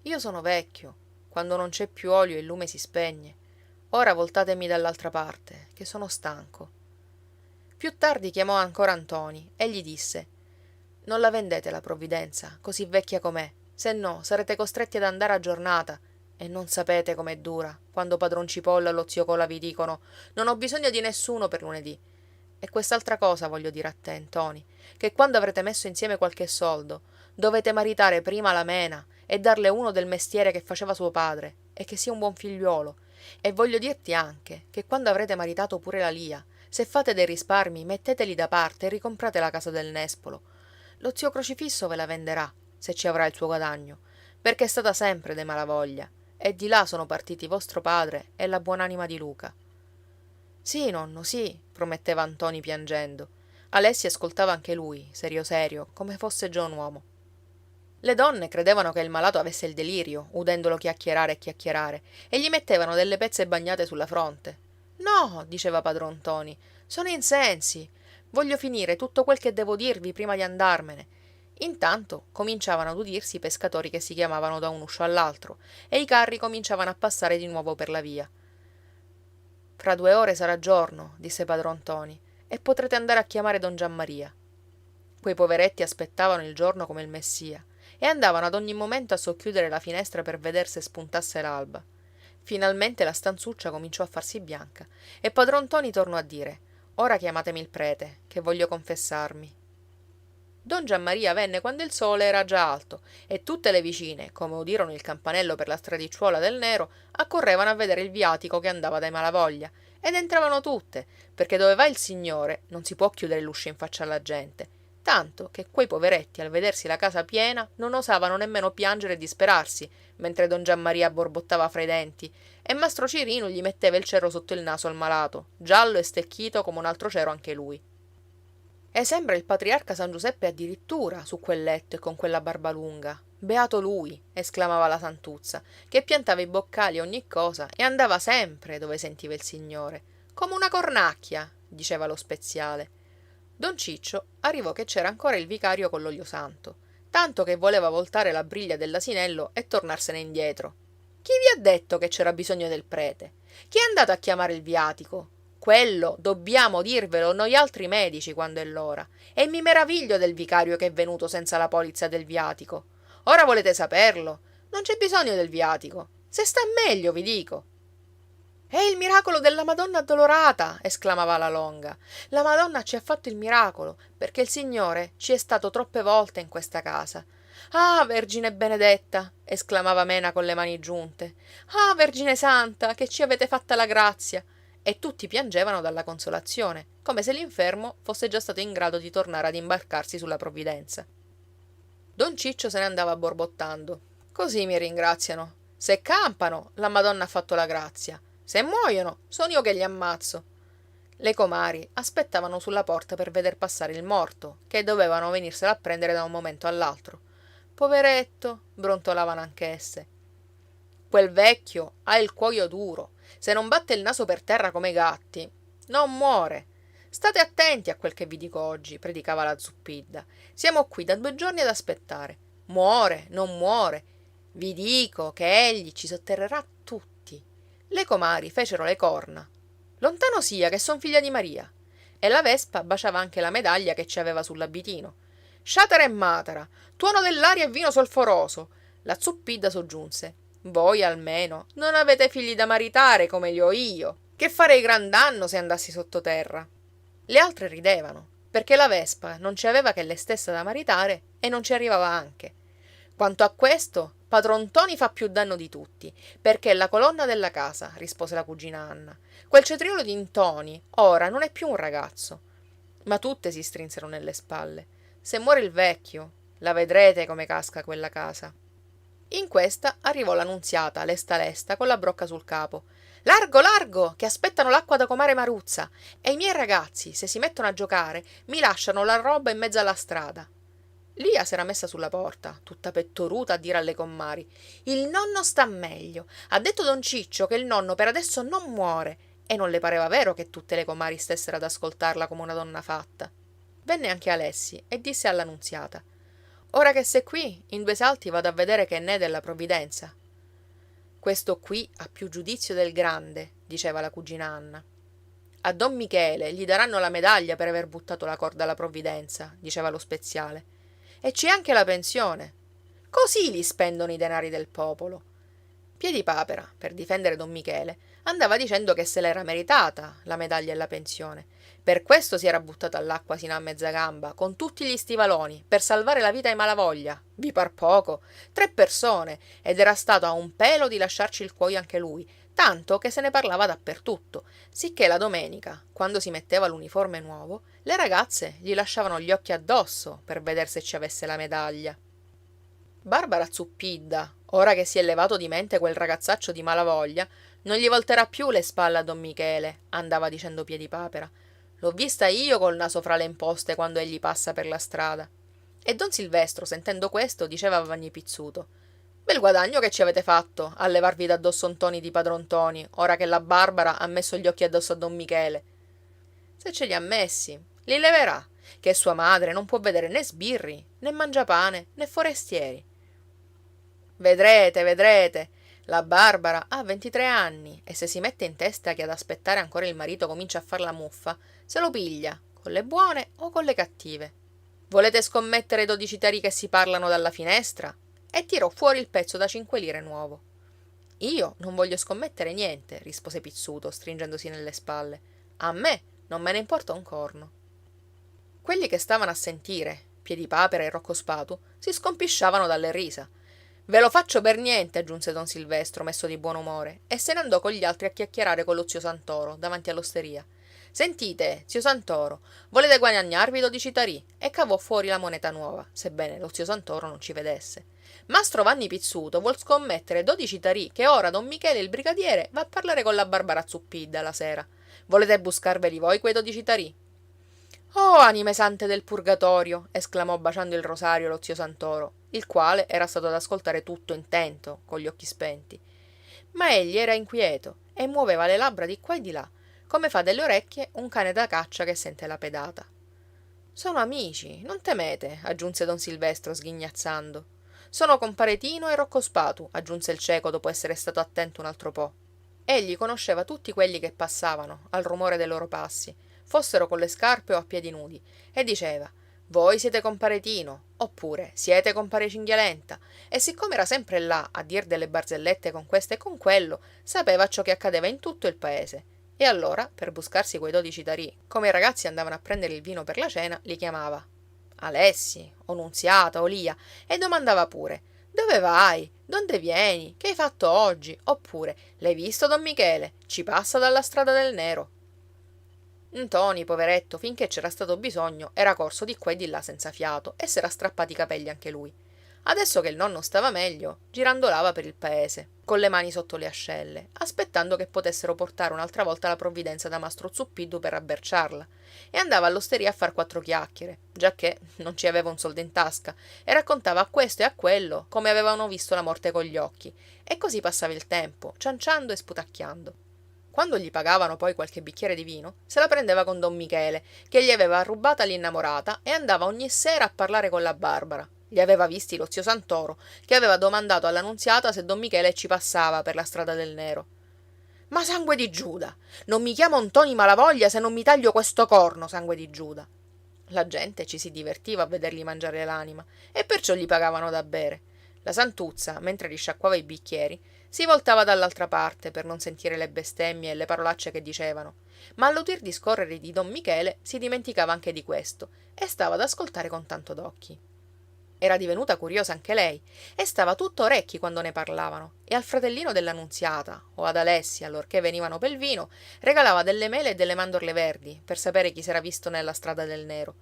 Io sono vecchio. Quando non c'è più olio il lume si spegne. Ora voltatemi dall'altra parte, che sono stanco. Più tardi chiamò ancora Ntoni e gli disse: Non la vendete la provvidenza, così vecchia com'è, se no sarete costretti ad andare a giornata, e non sapete com'è dura, quando padron Cipolla o lo zio Cola vi dicono: Non ho bisogno di nessuno per lunedì. E quest'altra cosa voglio dire a te, Ntoni, che quando avrete messo insieme qualche soldo, dovete maritare prima la Mena e darle uno del mestiere che faceva suo padre, e che sia un buon figliuolo. E voglio dirti anche che quando avrete maritato pure la Lia, se fate dei risparmi, metteteli da parte e ricomprate la casa del Nespolo. Lo zio Crocifisso ve la venderà, se ci avrà il suo guadagno, perché è stata sempre dei Malavoglia, e di là sono partiti vostro padre e la buonanima di Luca. Sì, nonno, sì, prometteva Ntoni piangendo. Alessi ascoltava anche lui, serio serio, come fosse già un uomo. Le donne credevano che il malato avesse il delirio, udendolo chiacchierare e chiacchierare, e gli mettevano delle pezze bagnate sulla fronte. No, diceva padron Ntoni, sono in sensi. Voglio finire tutto quel che devo dirvi prima di andarmene. Intanto cominciavano ad udirsi i pescatori che si chiamavano da un uscio all'altro, e i carri cominciavano a passare di nuovo per la via. Fra 2 ore sarà giorno, disse padron Ntoni, e potrete andare a chiamare don Giammaria. Quei poveretti aspettavano il giorno come il Messia e andavano ad ogni momento a socchiudere la finestra per veder se spuntasse l'alba. Finalmente la stanzuccia cominciò a farsi bianca e padron Ntoni tornò a dire: Ora chiamatemi il prete, che voglio confessarmi. Don Giammaria venne quando il sole era già alto e tutte le vicine, come udirono il campanello per la stradicciuola del nero, accorrevano a vedere il viatico che andava dai Malavoglia, ed entravano tutte, perché dove va il Signore non si può chiudere l'uscio in faccia alla gente, tanto che quei poveretti al vedersi la casa piena non osavano nemmeno piangere e disperarsi, mentre don Giammaria borbottava fra i denti, e mastro Cirino gli metteva il cero sotto il naso al malato, giallo e stecchito come un altro cero anche lui. E sembra il patriarca San Giuseppe addirittura su quel letto e con quella barba lunga. Beato lui, esclamava la santuzza, che piantava i boccali e ogni cosa e andava sempre dove sentiva il Signore. Come una cornacchia, diceva lo speziale. Don Ciccio arrivò che c'era ancora il vicario con l'olio santo, tanto che voleva voltare la briglia dell'asinello e tornarsene indietro. Chi vi ha detto che c'era bisogno del prete? Chi è andato a chiamare il viatico? Quello dobbiamo dirvelo noi altri medici quando è l'ora. E mi meraviglio del vicario che è venuto senza la polizza del viatico. Ora volete saperlo? Non c'è bisogno del viatico. Se sta meglio, vi dico. È il miracolo della Madonna Addolorata! Esclamava la Longa. La Madonna ci ha fatto il miracolo, perché il Signore ci è stato troppe volte in questa casa. Ah, Vergine benedetta! Esclamava Mena con le mani giunte. Ah, Vergine Santa, che ci avete fatta la grazia! E tutti piangevano dalla consolazione, come se l'infermo fosse già stato in grado di tornare ad imbarcarsi sulla provvidenza. Don Ciccio se ne andava borbottando. Così mi ringraziano. Se campano, la Madonna ha fatto la grazia. Se muoiono, sono io che li ammazzo. Le comari aspettavano sulla porta per veder passare il morto, che dovevano venirselo a prendere da un momento all'altro. Poveretto, brontolavano anch'esse. Quel vecchio ha il cuoio duro. Se non batte il naso per terra come i gatti, non muore. State attenti a quel che vi dico oggi, predicava la Zuppidda. Siamo qui da 2 giorni ad aspettare. Muore, non muore. Vi dico che egli ci sotterrerà tutti. Le comari fecero le corna. Lontano sia, che son figlia di Maria. E la Vespa baciava anche la medaglia che ci aveva sull'abitino. Sciatara e matara, tuono dell'aria e vino solforoso. La Zuppidda soggiunse. Voi almeno non avete figli da maritare come li ho io, che farei gran danno se andassi sottoterra. Le altre ridevano, perché la Vespa non ci aveva che lei stessa da maritare e non ci arrivava anche. Quanto a questo, padron Ntoni fa più danno di tutti, perché è la colonna della casa, rispose la cugina Anna. Quel cetriolo di Ntoni ora non è più un ragazzo. Ma tutte si strinsero nelle spalle. Se muore il vecchio, la vedrete come casca quella casa. In questa arrivò la nunziata, lesta lesta, con la brocca sul capo. Largo, largo, che aspettano l'acqua da comare Maruzza. E i miei ragazzi, se si mettono a giocare, mi lasciano la roba in mezzo alla strada. Lia s'era messa sulla porta, tutta pettoruta, a dire alle comari: il nonno sta meglio. Ha detto don Ciccio che il nonno per adesso non muore. E non le pareva vero che tutte le comari stessero ad ascoltarla come una donna fatta. Venne anche Alessi e disse alla nunziata: ora che sei qui, in 2 salti vado a vedere che n'è della provvidenza. Questo qui ha più giudizio del grande, diceva la cugina Anna. A don Michele gli daranno la medaglia per aver buttato la corda alla provvidenza, diceva lo speziale. E c'è anche la pensione. Così li spendono i denari del popolo. Piedipapera, per difendere don Michele, andava dicendo che se l'era meritata la medaglia e la pensione. Per questo si era buttato all'acqua sino a mezza gamba, con tutti gli stivaloni, per salvare la vita ai Malavoglia. Vi par poco? 3 persone, ed era stato a un pelo di lasciarci il cuoio anche lui, tanto che se ne parlava dappertutto, sicché la domenica, quando si metteva l'uniforme nuovo, le ragazze gli lasciavano gli occhi addosso per veder se ci avesse la medaglia. Barbara Zuppidda, ora che si è levato di mente quel ragazzaccio di Malavoglia, non gli volterà più le spalle a don Michele, andava dicendo Piedipapera. L'ho vista io col naso fra le imposte quando egli passa per la strada. E don Silvestro, sentendo questo, diceva a Vanni Pizzuto: bel guadagno che ci avete fatto a levarvi d'addosso Ntoni di padron Ntoni, ora che la Barbara ha messo gli occhi addosso a don Michele. Se ce li ha messi, li leverà, che sua madre non può vedere né sbirri, né mangiapane, né forestieri. Vedrete, vedrete. La Barbara ha 23 anni e se si mette in testa che ad aspettare ancora il marito comincia a far la muffa, se lo piglia, con le buone o con le cattive. Volete scommettere 12 tarì che si parlano dalla finestra? E tirò fuori il pezzo da 5 lire nuovo. Io non voglio scommettere niente, rispose Pizzuto, stringendosi nelle spalle. A me non me ne importa un corno. Quelli che stavano a sentire, Piedipapera e Rocco Spatu, si scompisciavano dalle risa. Ve lo faccio per niente, aggiunse don Silvestro, messo di buon umore, e se ne andò con gli altri a chiacchierare con lo zio Santoro, davanti all'osteria. Sentite, zio Santoro, volete guadagnarvi 12 tarì? E cavò fuori la moneta nuova, sebbene lo zio Santoro non ci vedesse. Mastro Vanni Pizzuto vuol scommettere 12 tarì che ora don Michele il brigadiere va a parlare con la Barbara Zuppidda la sera. Volete buscarveli voi quei 12 tarì? Oh, anime sante del purgatorio! Esclamò baciando il rosario lo zio Santoro, il quale era stato ad ascoltare tutto intento, con gli occhi spenti. Ma egli era inquieto e muoveva le labbra di qua e di là, come fa delle orecchie un cane da caccia che sente la pedata. Sono amici, non temete, aggiunse don Silvestro sghignazzando. Sono compare Tino e Rocco Spatu, aggiunse il cieco dopo essere stato attento un altro po'. Egli conosceva tutti quelli che passavano, al rumore dei loro passi, fossero con le scarpe o a piedi nudi, e diceva: Voi siete compare Tino, oppure siete compare Cinghialenta, e siccome era sempre là a dir delle barzellette con questo e con quello, sapeva ciò che accadeva in tutto il paese. E allora, per buscarsi quei 12 tarì, come i ragazzi andavano a prendere il vino per la cena, li chiamava Alessi, o Nunziata, o Lia, e domandava pure: Dove vai? Donde vieni? Che hai fatto oggi? Oppure: L'hai visto Don Michele? Ci passa dalla strada del Nero. Ntoni, poveretto, finché c'era stato bisogno, era corso di qua e di là senza fiato e s'era strappati i capelli anche lui. Adesso che il nonno stava meglio, girandolava per il paese, con le mani sotto le ascelle, aspettando che potessero portare un'altra volta la provvidenza da mastro Zuppiddu per rabberciarla, e andava all'osteria a far quattro chiacchiere, giacché non ci aveva un soldo in tasca, e raccontava a questo e a quello come avevano visto la morte con gli occhi, e così passava il tempo, cianciando e sputacchiando. Quando gli pagavano poi qualche bicchiere di vino, se la prendeva con don Michele, che gli aveva rubata l'innamorata e andava ogni sera a parlare con la Barbara. Li aveva visti lo zio Santoro, che aveva domandato alla Nunziata se don Michele ci passava per la strada del Nero. Ma sangue di Giuda! Non mi chiamo Ntoni Malavoglia se non mi taglio questo corno, sangue di Giuda! La gente ci si divertiva a vedergli mangiare l'anima, e perciò gli pagavano da bere. La Santuzza, mentre risciacquava i bicchieri, si voltava dall'altra parte per non sentire le bestemmie e le parolacce che dicevano, ma all'udir discorrere di don Michele si dimenticava anche di questo e stava ad ascoltare con tanto d'occhi. Era divenuta curiosa anche lei e stava tutto orecchi quando ne parlavano, e al fratellino della Nunziata o ad Alessia, allorché venivano pel vino, regalava delle mele e delle mandorle verdi per sapere chi s'era visto nella strada del Nero.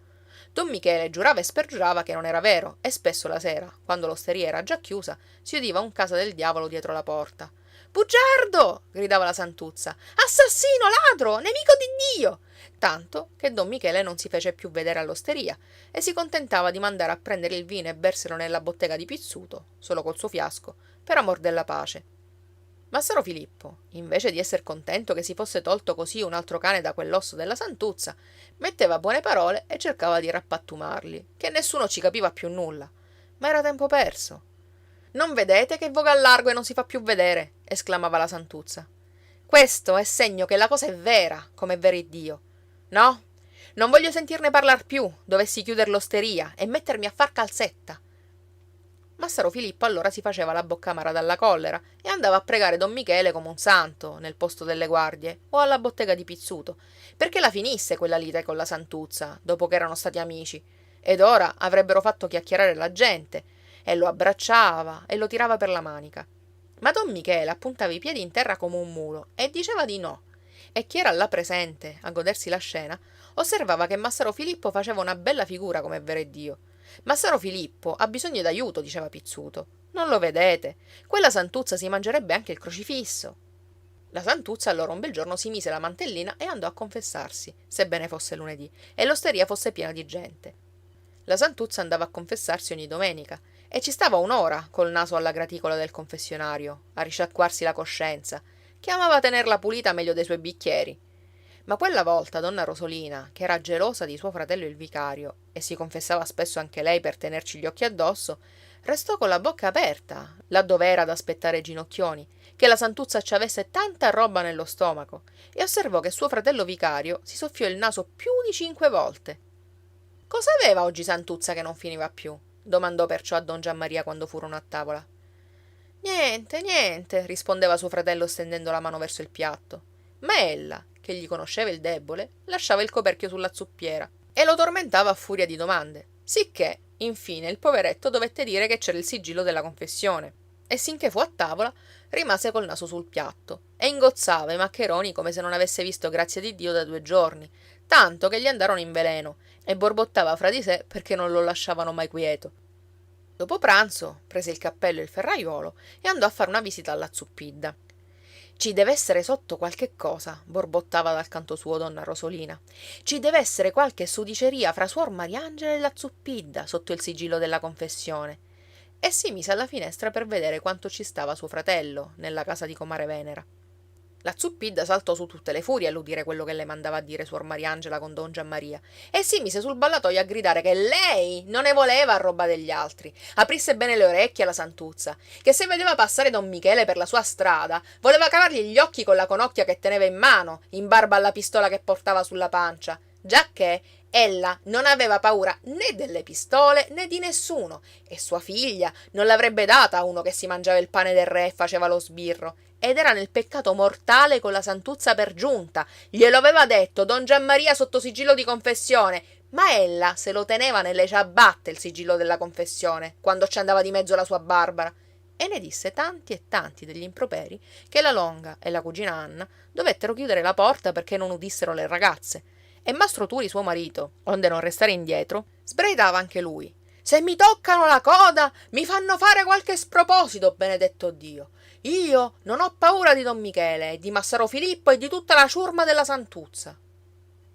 Don Michele giurava e spergiurava che non era vero, e spesso la sera, quando l'osteria era già chiusa, si udiva un casa del diavolo dietro la porta. Bugiardo! Gridava la Santuzza. Assassino, ladro, nemico di Dio! Tanto che don Michele non si fece più vedere all'osteria e si contentava di mandare a prendere il vino e berselo nella bottega di Pizzuto, solo col suo fiasco, per amor della pace. Massaro Filippo, invece di esser contento che si fosse tolto così un altro cane da quell'osso della Santuzza, metteva buone parole e cercava di rappattumarli, che nessuno ci capiva più nulla. Ma era tempo perso. Non vedete che voga al largo e non si fa più vedere, esclamava la Santuzza. Questo è segno che la cosa è vera, come è vero Iddio. No, non voglio sentirne parlar più, dovessi chiuder l'osteria e mettermi a far calzetta. Massaro Filippo allora si faceva la bocca amara dalla collera e andava a pregare don Michele come un santo nel posto delle guardie o alla bottega di Pizzuto, perché la finisse quella lite con la Santuzza, dopo che erano stati amici, ed ora avrebbero fatto chiacchierare la gente, e lo abbracciava e lo tirava per la manica. Ma don Michele appuntava i piedi in terra come un mulo e diceva di no, e chi era là presente a godersi la scena osservava che Massaro Filippo faceva una bella figura come è vero Dio. Massaro Filippo ha bisogno d'aiuto, diceva Pizzuto. Non lo vedete? Quella Santuzza si mangerebbe anche il crocifisso. La Santuzza allora un bel giorno si mise la mantellina e andò a confessarsi, sebbene fosse lunedì, e l'osteria fosse piena di gente. La Santuzza andava a confessarsi ogni domenica, e ci stava un'ora col naso alla graticola del confessionario, a risciacquarsi la coscienza, che amava tenerla pulita meglio dei suoi bicchieri. Ma quella volta donna Rosolina, che era gelosa di suo fratello il vicario, e si confessava spesso anche lei per tenerci gli occhi addosso, restò con la bocca aperta, là dove era ad aspettare Ginocchioni, che la Santuzza ci avesse tanta roba nello stomaco, e osservò che suo fratello vicario si soffiò il naso più di 5 volte. Cosa aveva oggi Santuzza che non finiva più? Domandò perciò a don Giammaria quando furono a tavola. Niente, niente, rispondeva suo fratello stendendo la mano verso il piatto. Ma ella, che gli conosceva il debole, lasciava il coperchio sulla zuppiera e lo tormentava a furia di domande, sicché, infine, il poveretto dovette dire che c'era il sigillo della confessione, e sinché fu a tavola, rimase col naso sul piatto e ingozzava i maccheroni come se non avesse visto grazia di Dio da 2 giorni, tanto che gli andarono in veleno, e borbottava fra di sé perché non lo lasciavano mai quieto. Dopo pranzo prese il cappello e il ferraiuolo e andò a fare una visita alla Zuppidda. Ci deve essere sotto qualche cosa, borbottava dal canto suo donna Rosolina. Ci deve essere qualche sudiceria fra suor Mariangela e la Zuppidda sotto il sigillo della confessione. E si mise alla finestra per vedere quanto ci stava suo fratello nella casa di comare Venera. La Zuppidda saltò su tutte le furie all'udire quello che le mandava a dire suor Mariangela con don Giammaria e si mise sul ballatoio a gridare che lei non ne voleva roba degli altri. Aprisse bene le orecchie alla Santuzza, che se vedeva passare don Michele per la sua strada, voleva cavargli gli occhi con la conocchia che teneva in mano, in barba alla pistola che portava sulla pancia, giacché ella non aveva paura né delle pistole né di nessuno, e sua figlia non l'avrebbe data a uno che si mangiava il pane del re e faceva lo sbirro, ed era nel peccato mortale con la Santuzza per giunta. Glielo aveva detto don Giammaria sotto sigillo di confessione, ma ella se lo teneva nelle ciabatte il sigillo della confessione, quando ci andava di mezzo la sua Barbara. E ne disse tanti e tanti degli improperi che la Longa e la cugina Anna dovettero chiudere la porta perché non udissero le ragazze. E mastro Turi, suo marito, onde non restare indietro, sbraitava anche lui. Se mi toccano la coda, mi fanno fare qualche sproposito, benedetto Dio. Io non ho paura di don Michele e di Massaro Filippo e di tutta la ciurma della Santuzza.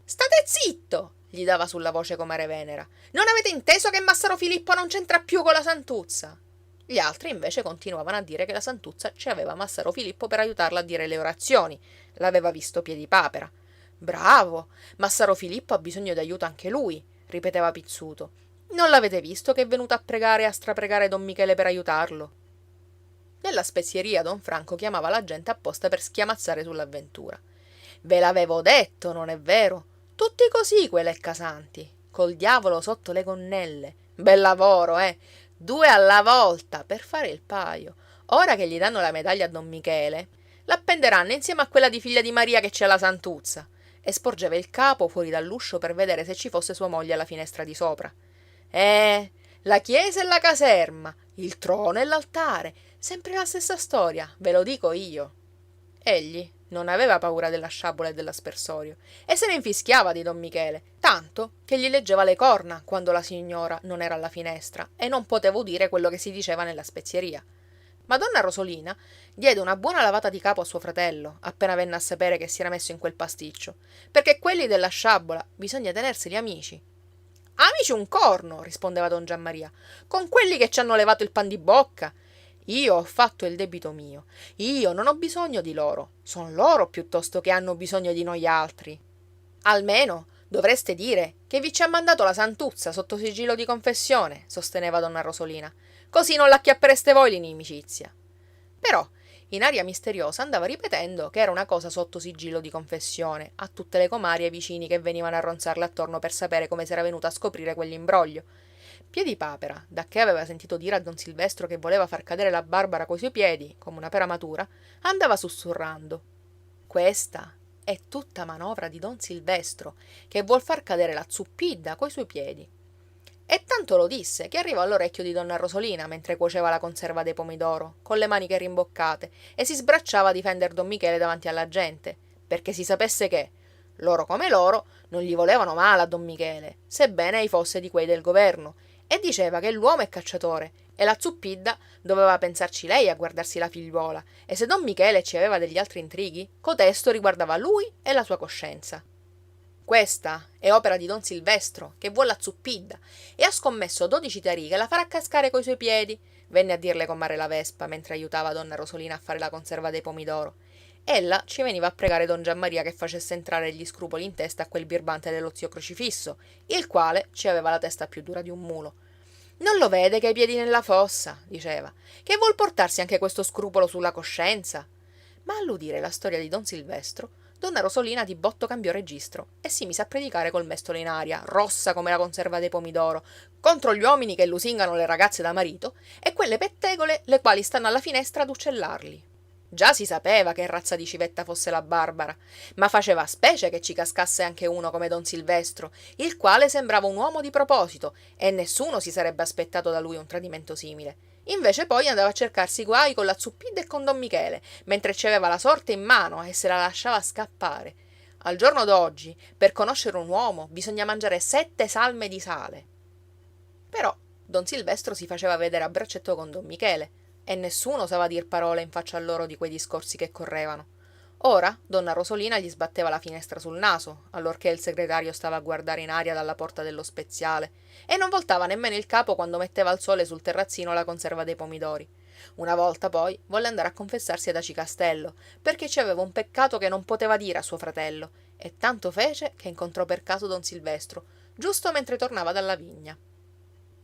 State zitto, gli dava sulla voce comare Venera. Non avete inteso che Massaro Filippo non c'entra più con la Santuzza? Gli altri invece continuavano a dire che la Santuzza ci aveva Massaro Filippo per aiutarla a dire le orazioni. L'aveva visto Piedipapera. Bravo! Massaro Filippo ha bisogno d'aiuto anche lui, ripeteva Pizzuto. Non l'avete visto che è venuto a pregare e a strapregare don Michele per aiutarlo? Nella spezieria don Franco chiamava la gente apposta per schiamazzare sull'avventura. Ve l'avevo detto, non è vero? Tutti così quei leccasanti, col diavolo sotto le gonnelle. Bel lavoro, eh? 2 alla volta, per fare il paio. Ora che gli danno la medaglia a don Michele, l'appenderanno insieme a quella di figlia di Maria che c'è alla Santuzza. E sporgeva il capo fuori dall'uscio per vedere se ci fosse sua moglie alla finestra di sopra. La chiesa e la caserma, il trono e l'altare, sempre la stessa storia, ve lo dico io. Egli non aveva paura della sciabola e dell'aspersorio e se ne infischiava di don Michele, tanto che gli leggeva le corna quando la signora non era alla finestra e non poteva udire quello che si diceva nella spezieria. Madonna Rosolina diede una buona lavata di capo a suo fratello, appena venne a sapere che si era messo in quel pasticcio, perché quelli della sciabola bisogna tenerseli amici. Amici un corno, rispondeva don Giammaria, con quelli che ci hanno levato il pan di bocca. Io ho fatto il debito mio. Io non ho bisogno di loro. Son loro piuttosto che hanno bisogno di noi altri. Almeno dovreste dire che vi ci ha mandato la Santuzza sotto sigillo di confessione, sosteneva donna Rosolina. Così non l'acchiappereste voi l'inimicizia. Però in aria misteriosa andava ripetendo che era una cosa sotto sigillo di confessione a tutte le comari e i vicini che venivano a ronzarle attorno per sapere come s'era venuta a scoprire quell'imbroglio. Piedipapera, dacché aveva sentito dire a don Silvestro che voleva far cadere la Barbara coi suoi piedi, come una pera matura, andava sussurrando. Questa è tutta manovra di don Silvestro, che vuol far cadere la Zuppidda coi suoi piedi. E tanto lo disse che arrivò all'orecchio di donna Rosolina mentre cuoceva la conserva dei pomidoro, con le maniche rimboccate, e si sbracciava a difendere don Michele davanti alla gente, perché si sapesse che, loro come loro, non gli volevano male a don Michele, sebbene ei fosse di quei del governo, e diceva che l'uomo è cacciatore e la Zuppidda doveva pensarci lei a guardarsi la figliuola, e se don Michele ci aveva degli altri intrighi, cotesto riguardava lui e la sua coscienza. Questa è opera di don Silvestro, che vuole la Zuppidda, e ha scommesso 12 tarì che la farà cascare coi suoi piedi, venne a dirle comare la Vespa mentre aiutava donna Rosolina a fare la conserva dei pomidoro. Ella ci veniva a pregare don Giammaria che facesse entrare gli scrupoli in testa a quel birbante dello zio Crocifisso, il quale ci aveva la testa più dura di un mulo. Non lo vede che ha i piedi nella fossa, diceva, che vuol portarsi anche questo scrupolo sulla coscienza. Ma all'udire la storia di don Silvestro, donna Rosolina di botto cambiò registro e si mise a predicare col mestolo in aria, rossa come la conserva dei pomidoro, contro gli uomini che lusingano le ragazze da marito e quelle pettegole le quali stanno alla finestra ad uccellarli. Già si sapeva che razza di civetta fosse la Barbara, ma faceva specie che ci cascasse anche uno come don Silvestro, il quale sembrava un uomo di proposito, e nessuno si sarebbe aspettato da lui un tradimento simile. Invece poi andava a cercarsi guai con la Zuppidda e con don Michele, mentre ci aveva la sorte in mano e se la lasciava scappare. Al giorno d'oggi, per conoscere un uomo, bisogna mangiare 7 salme di sale. Però don Silvestro si faceva vedere a braccetto con don Michele, e nessuno osava dir parole in faccia a loro di quei discorsi che correvano. Ora donna Rosolina gli sbatteva la finestra sul naso, allorché il segretario stava a guardare in aria dalla porta dello speziale, e non voltava nemmeno il capo quando metteva al sole sul terrazzino la conserva dei pomidori. Una volta poi volle andare a confessarsi ad Aci Castello, perché ci aveva un peccato che non poteva dire a suo fratello, e tanto fece che incontrò per caso don Silvestro, giusto mentre tornava dalla vigna.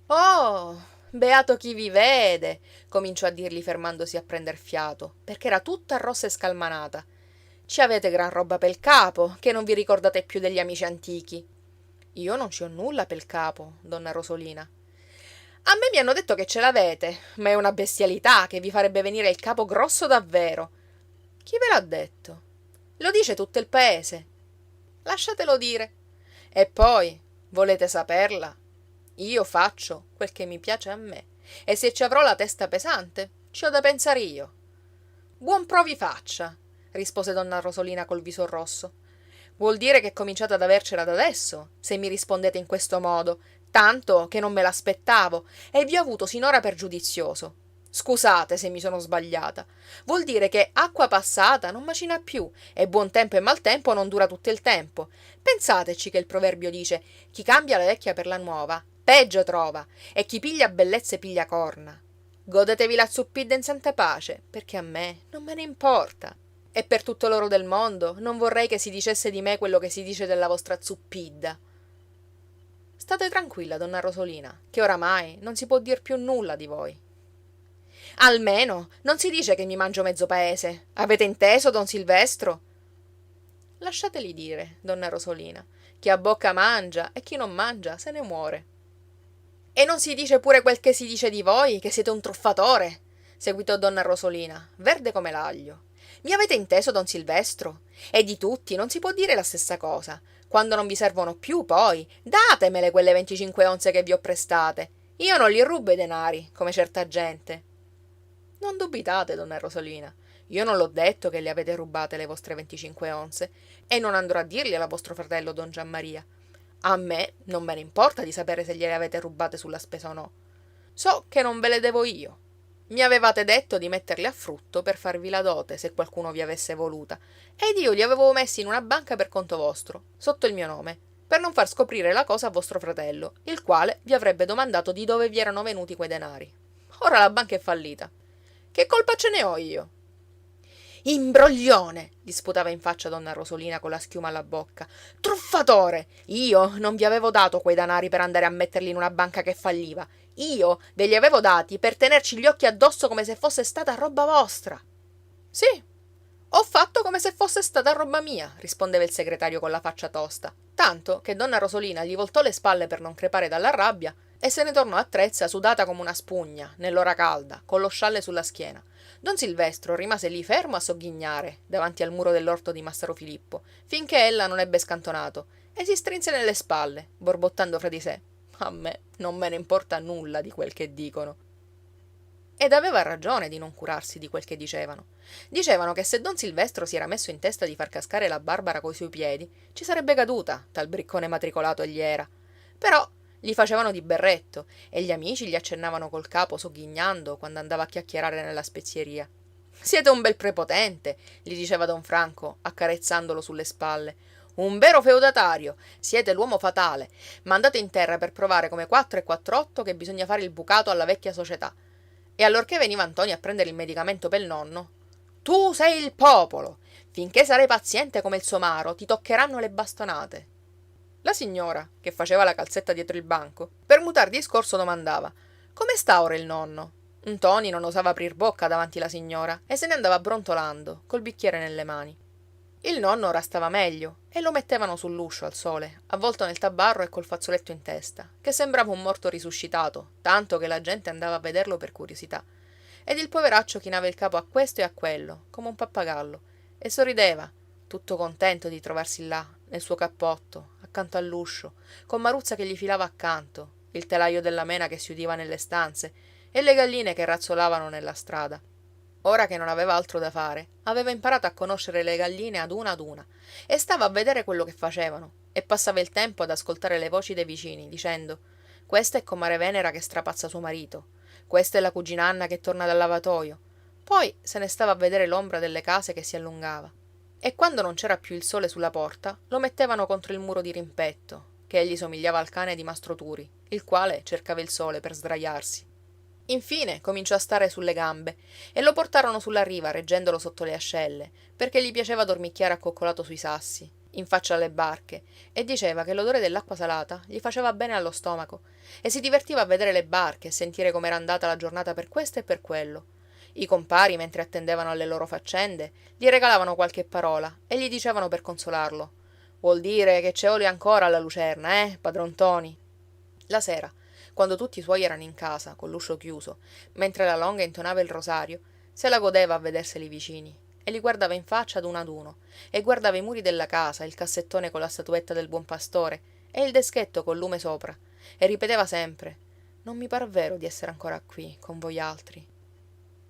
Oh, beato chi vi vede, cominciò a dirgli fermandosi a prender fiato, perché era tutta rossa e scalmanata. Ci avete gran roba pel capo, che non vi ricordate più degli amici antichi. Io non ci ho nulla pel capo, donna Rosolina. A me mi hanno detto che ce l'avete, ma è una bestialità che vi farebbe venire il capo grosso davvero. Chi ve l'ha detto? Lo dice tutto il paese. Lasciatelo dire. E poi, volete saperla? Io faccio quel che mi piace a me, e se ci avrò la testa pesante, ci ho da pensare io. Buon provi faccia, rispose donna Rosolina col viso rosso. Vuol dire che cominciate ad avercela da adesso, se mi rispondete in questo modo, tanto che non me l'aspettavo e vi ho avuto sinora per giudizioso. Scusate se mi sono sbagliata. Vuol dire che acqua passata non macina più e buon tempo e maltempo non dura tutto il tempo. Pensateci che il proverbio dice: chi cambia la vecchia per la nuova, peggio trova, e chi piglia bellezze piglia corna. Godetevi la zuppidda in santa pace, perché a me non me ne importa. E per tutto l'oro del mondo non vorrei che si dicesse di me quello che si dice della vostra zuppidda. State tranquilla, donna Rosolina, che oramai non si può dir più nulla di voi. Almeno non si dice che mi mangio mezzo paese. Avete inteso, don Silvestro? Lasciateli dire, donna Rosolina. Chi ha bocca mangia e chi non mangia se ne muore. E non si dice pure quel che si dice di voi, che siete un truffatore? Seguitò donna Rosolina, verde come l'aglio. Mi avete inteso, don Silvestro? E di tutti non si può dire la stessa cosa. Quando non vi servono più, poi, datemele quelle 25 onze che vi ho prestate. Io non li rubo i denari, come certa gente. Non dubitate, donna Rosolina. Io non l'ho detto che le avete rubate le vostre 25 onze, e non andrò a dirglielo a vostro fratello don Giammaria. A me non me ne importa di sapere se gliele avete rubate sulla spesa o no. So che non ve le devo io. Mi avevate detto di metterle a frutto per farvi la dote se qualcuno vi avesse voluta, ed io li avevo messi in una banca per conto vostro, sotto il mio nome, per non far scoprire la cosa a vostro fratello, il quale vi avrebbe domandato di dove vi erano venuti quei denari. Ora la banca è fallita. Che colpa ce ne ho io? Imbroglione! Gli sputava in faccia donna Rosolina con la schiuma alla bocca. Truffatore! Io non vi avevo dato quei denari per andare a metterli in una banca che falliva. Io ve li avevo dati per tenerci gli occhi addosso come se fosse stata roba vostra. Sì, ho fatto come se fosse stata roba mia, rispondeva il segretario con la faccia tosta, tanto che donna Rosolina gli voltò le spalle per non crepare dalla rabbia e se ne tornò a Trezza sudata come una spugna, nell'ora calda, con lo scialle sulla schiena. Don Silvestro rimase lì fermo a sogghignare, davanti al muro dell'orto di Massaro Filippo, finché ella non ebbe scantonato, e si strinse nelle spalle, borbottando fra di sé. A me non me ne importa nulla di quel che dicono. Ed aveva ragione di non curarsi di quel che dicevano. Dicevano che se don Silvestro si era messo in testa di far cascare la Barbara coi suoi piedi, ci sarebbe caduta, tal briccone matricolato egli era. Però gli facevano di berretto e gli amici gli accennavano col capo sogghignando quando andava a chiacchierare nella spezieria. Siete un bel prepotente, gli diceva don Franco, accarezzandolo sulle spalle. Un vero feudatario, siete l'uomo fatale, mandato in terra per provare come 4 e 48 che bisogna fare il bucato alla vecchia società. E allorché veniva Ntoni a prendere il medicamento pel nonno, tu sei il popolo, finché sarai paziente come il somaro ti toccheranno le bastonate. La signora, che faceva la calzetta dietro il banco, per mutar discorso domandava: come sta ora il nonno? Ntoni non osava aprir bocca davanti la signora e se ne andava brontolando, col bicchiere nelle mani. Il nonno ora stava meglio e lo mettevano sull'uscio al sole, avvolto nel tabarro e col fazzoletto in testa, che sembrava un morto risuscitato, tanto che la gente andava a vederlo per curiosità. Ed il poveraccio chinava il capo a questo e a quello, come un pappagallo, e sorrideva, tutto contento di trovarsi là, nel suo cappotto, accanto all'uscio, con Maruzza che gli filava accanto, il telaio della mena che si udiva nelle stanze e le galline che razzolavano nella strada. Ora che non aveva altro da fare, aveva imparato a conoscere le galline ad una e stava a vedere quello che facevano e passava il tempo ad ascoltare le voci dei vicini, dicendo: questa è comare Venera che strapazza suo marito, questa è la cugina Anna che torna dal lavatoio. Poi se ne stava a vedere l'ombra delle case che si allungava. E quando non c'era più il sole sulla porta, lo mettevano contro il muro di rimpetto, che egli somigliava al cane di Mastro Turi, il quale cercava il sole per sdraiarsi. Infine cominciò a stare sulle gambe e lo portarono sulla riva reggendolo sotto le ascelle, perché gli piaceva dormicchiare accoccolato sui sassi, in faccia alle barche, e diceva che l'odore dell'acqua salata gli faceva bene allo stomaco, e si divertiva a vedere le barche e sentire com'era andata la giornata per questo e per quello. I compari, mentre attendevano alle loro faccende, gli regalavano qualche parola e gli dicevano per consolarlo: «Vuol dire che c'è olio ancora alla lucerna, padron Ntoni?» La sera, quando tutti i suoi erano in casa, con l'uscio chiuso, mentre la Longa intonava il rosario, se la godeva a vederseli vicini, e li guardava in faccia ad uno, e guardava i muri della casa, il cassettone con la statuetta del buon pastore, e il deschetto col lume sopra, e ripeteva sempre: «Non mi par vero di essere ancora qui, con voi altri».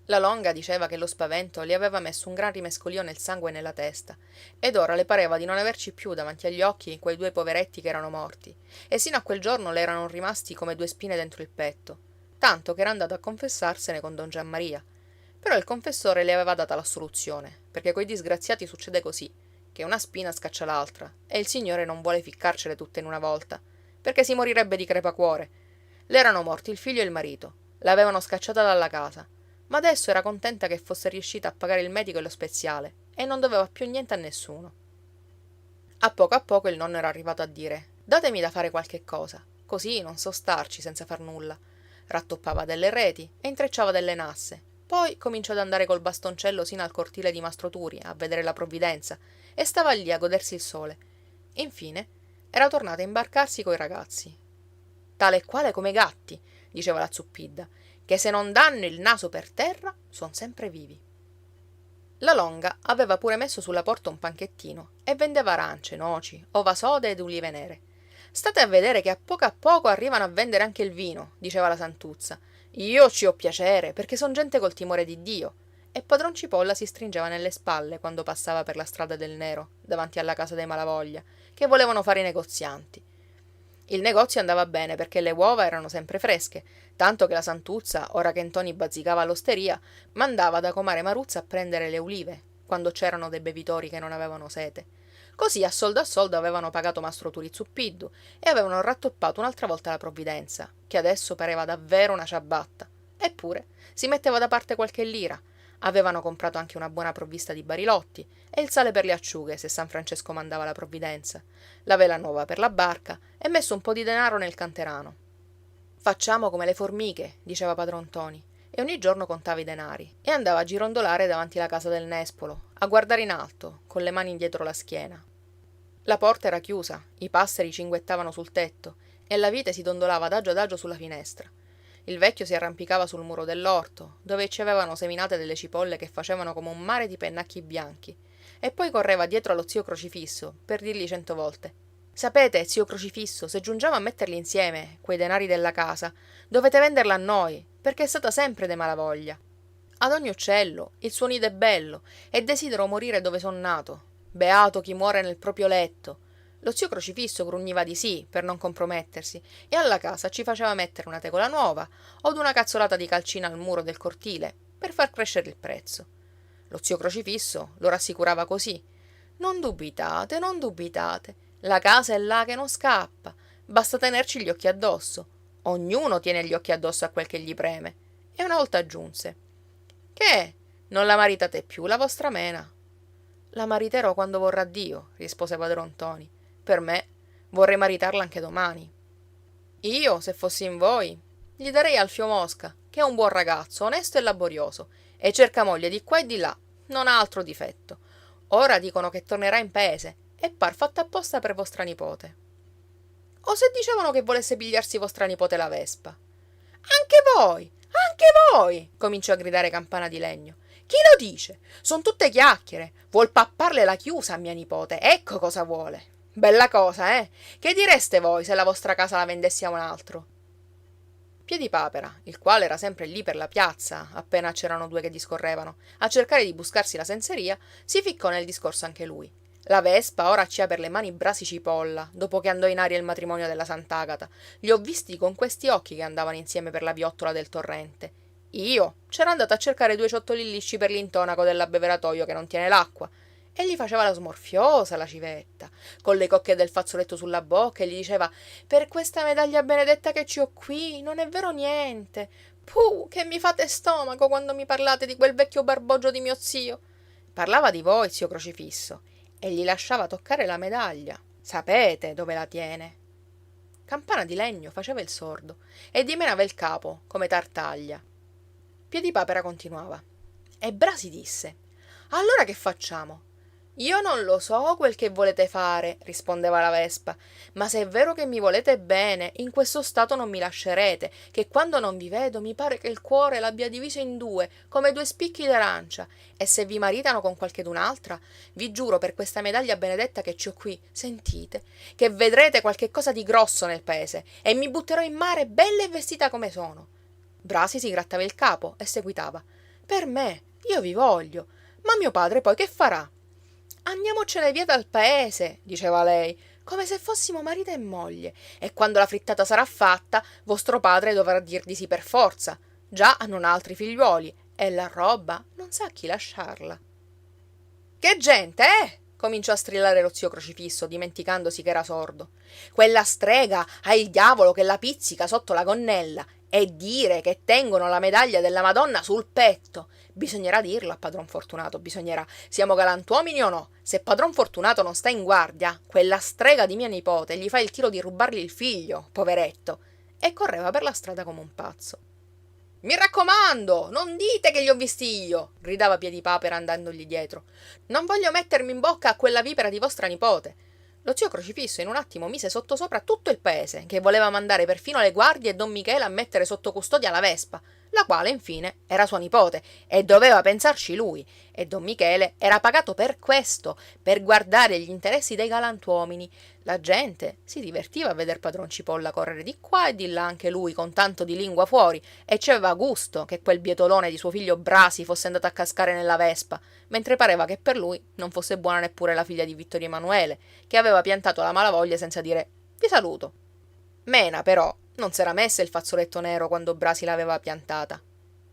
La Longa diceva che lo spavento le aveva messo un gran rimescolio nel sangue e nella testa, ed ora le pareva di non averci più davanti agli occhi quei due poveretti che erano morti, e sino a quel giorno le erano rimasti come due spine dentro il petto, tanto che era andato a confessarsene con don Giammaria. Però il confessore le aveva data l'assoluzione, perché coi disgraziati succede così, che una spina scaccia l'altra, e il Signore non vuole ficcarcele tutte in una volta, perché si morirebbe di crepacuore. Le erano morti il figlio e il marito, l'avevano scacciata dalla casa, ma adesso era contenta che fosse riuscita a pagare il medico e lo speziale, e non doveva più niente a nessuno. A poco il nonno era arrivato a dire: «Datemi da fare qualche cosa, così non so starci senza far nulla». Rattoppava delle reti e intrecciava delle nasse. Poi cominciò ad andare col bastoncello sino al cortile di Mastro Turi a vedere la provvidenza, e stava lì a godersi il sole. Infine era tornata a imbarcarsi coi ragazzi. «Tale e quale come i gatti», diceva la Zuppidda, «che se non danno il naso per terra son sempre vivi». La Longa aveva pure messo sulla porta un panchettino e vendeva arance, noci, ova sode ed ulive nere. «State a vedere che a poco arrivano a vendere anche il vino», diceva la Santuzza. «Io ci ho piacere, perché son gente col timore di Dio». E padron Cipolla si stringeva nelle spalle quando passava per la strada del Nero, davanti alla casa dei Malavoglia, che volevano fare i negozianti. Il negozio andava bene perché le uova erano sempre fresche, tanto che la Santuzza, ora che Ntoni bazzicava all'osteria, mandava da comare Maruzza a prendere le ulive, quando c'erano dei bevitori che non avevano sete. Così a soldo avevano pagato Mastro Turi Zuppiddu e avevano rattoppato un'altra volta la provvidenza, che adesso pareva davvero una ciabatta. Eppure si metteva da parte qualche lira. Avevano comprato anche una buona provvista di barilotti e il sale per le acciughe, se San Francesco mandava la provvidenza, la vela nuova per la barca e messo un po' di denaro nel canterano. «Facciamo come le formiche», diceva padron Ntoni, e ogni giorno contava i denari e andava a girondolare davanti la casa del nespolo, a guardare in alto, con le mani dietro la schiena. La porta era chiusa, i passeri cinguettavano sul tetto e la vite si dondolava adagio sulla finestra. Il vecchio si arrampicava sul muro dell'orto, dove ci avevano seminate delle cipolle che facevano come un mare di pennacchi bianchi, e poi correva dietro allo zio Crocifisso per dirgli 100 volte: «Sapete, zio Crocifisso, se giungiamo a metterli insieme, quei denari della casa, dovete venderla a noi, perché è stata sempre de malavoglia. Ad ogni uccello il suo nido è bello, e desidero morire dove son nato. Beato chi muore nel proprio letto». Lo zio Crocifisso grugniva di sì, per non compromettersi, e alla casa ci faceva mettere una tegola nuova od una cazzolata di calcina al muro del cortile, per far crescere il prezzo. Lo zio Crocifisso lo rassicurava così: «Non dubitate, non dubitate, la casa è là che non scappa, basta tenerci gli occhi addosso. Ognuno tiene gli occhi addosso a quel che gli preme». E una volta aggiunse: «Che? Non la maritate più la vostra mena?» «La mariterò quando vorrà Dio», rispose padron Ntoni. «Per me vorrei maritarla anche domani». «Io, se fossi in voi, gli darei Alfio Mosca, che è un buon ragazzo, onesto e laborioso, e cerca moglie di qua e di là, non ha altro difetto. Ora dicono che tornerà in paese e par fatta apposta per vostra nipote». «O se dicevano che volesse pigliarsi vostra nipote la Vespa». «Anche voi, anche voi!» cominciò a gridare Campana di Legno. «Chi lo dice? Son tutte chiacchiere. Vuol papparle la chiusa a mia nipote, ecco cosa vuole. Bella cosa, eh? Che direste voi se la vostra casa la vendessi a un altro?» Piedipapera, il quale era sempre lì per la piazza, appena c'erano due che discorrevano, a cercare di buscarsi la senseria, si ficcò nel discorso anche lui. La Vespa ora ci ha per le mani Brasi Cipolla, dopo che andò in aria il matrimonio della Sant'Agata. Li ho visti con questi occhi che andavano insieme per la viottola del torrente. Io c'ero andata a cercare due ciottoli lisci per l'intonaco dell'abbeveratoio che non tiene l'acqua. E gli faceva la smorfiosa, la civetta, con le cocche del fazzoletto sulla bocca, e gli diceva: «Per questa medaglia benedetta che ci ho qui, non è vero niente. Puh, che mi fate stomaco quando mi parlate di quel vecchio barbogio di mio zio. Parlava di voi, zio Crocifisso, e gli lasciava toccare la medaglia. Sapete dove la tiene? Campana di Legno faceva il sordo e dimenava il capo, come Tartaglia. Piedipapera continuava. E Brasi disse: Allora che facciamo? Io non lo so quel che volete fare, rispondeva la Vespa, ma se è vero che mi volete bene, in questo stato non mi lascerete, che quando non vi vedo mi pare che il cuore l'abbia diviso in due, come due spicchi d'arancia, e se vi maritano con qualchedun'altra, vi giuro per questa medaglia benedetta che ci ho qui, sentite, che vedrete qualche cosa di grosso nel paese, e mi butterò in mare bella e vestita come sono. Brasi si grattava il capo e seguitava. Per me, io vi voglio, ma mio padre poi che farà? Andiamocene via dal paese, diceva lei, come se fossimo marito e moglie, e quando la frittata sarà fatta, vostro padre dovrà dir di sì per forza. Già non ha altri figliuoli, e la roba non sa a chi lasciarla. Che gente, eh? Cominciò a strillare lo zio Crocifisso, dimenticandosi che era sordo. Quella strega ha il diavolo che la pizzica sotto la gonnella e dire che tengono la medaglia della Madonna sul petto. Bisognerà dirlo a padron Fortunato, bisognerà. Siamo galantuomini o no? Se padron Fortunato non sta in guardia, quella strega di mia nipote gli fa il tiro di rubargli il figlio, poveretto. E correva per la strada come un pazzo. Mi raccomando, non dite che li ho visti io, gridava Piedipapera andandogli dietro. Non voglio mettermi in bocca a quella vipera di vostra nipote. Lo zio Crocifisso in un attimo mise sottosopra tutto il paese, che voleva mandare perfino le guardie e don Michele a mettere sotto custodia la Vespa, la quale infine era sua nipote e doveva pensarci lui, e don Michele era pagato per questo, per guardare gli interessi dei galantuomini. La gente si divertiva a veder padron Cipolla correre di qua e di là anche lui con tanto di lingua fuori, e ci aveva gusto che quel bietolone di suo figlio Brasi fosse andato a cascare nella Vespa, mentre pareva che per lui non fosse buona neppure la figlia di Vittorio Emanuele, che aveva piantato la malavoglia senza dire vi saluto. Mena, però, non s'era messa il fazzoletto nero quando Brasi l'aveva piantata.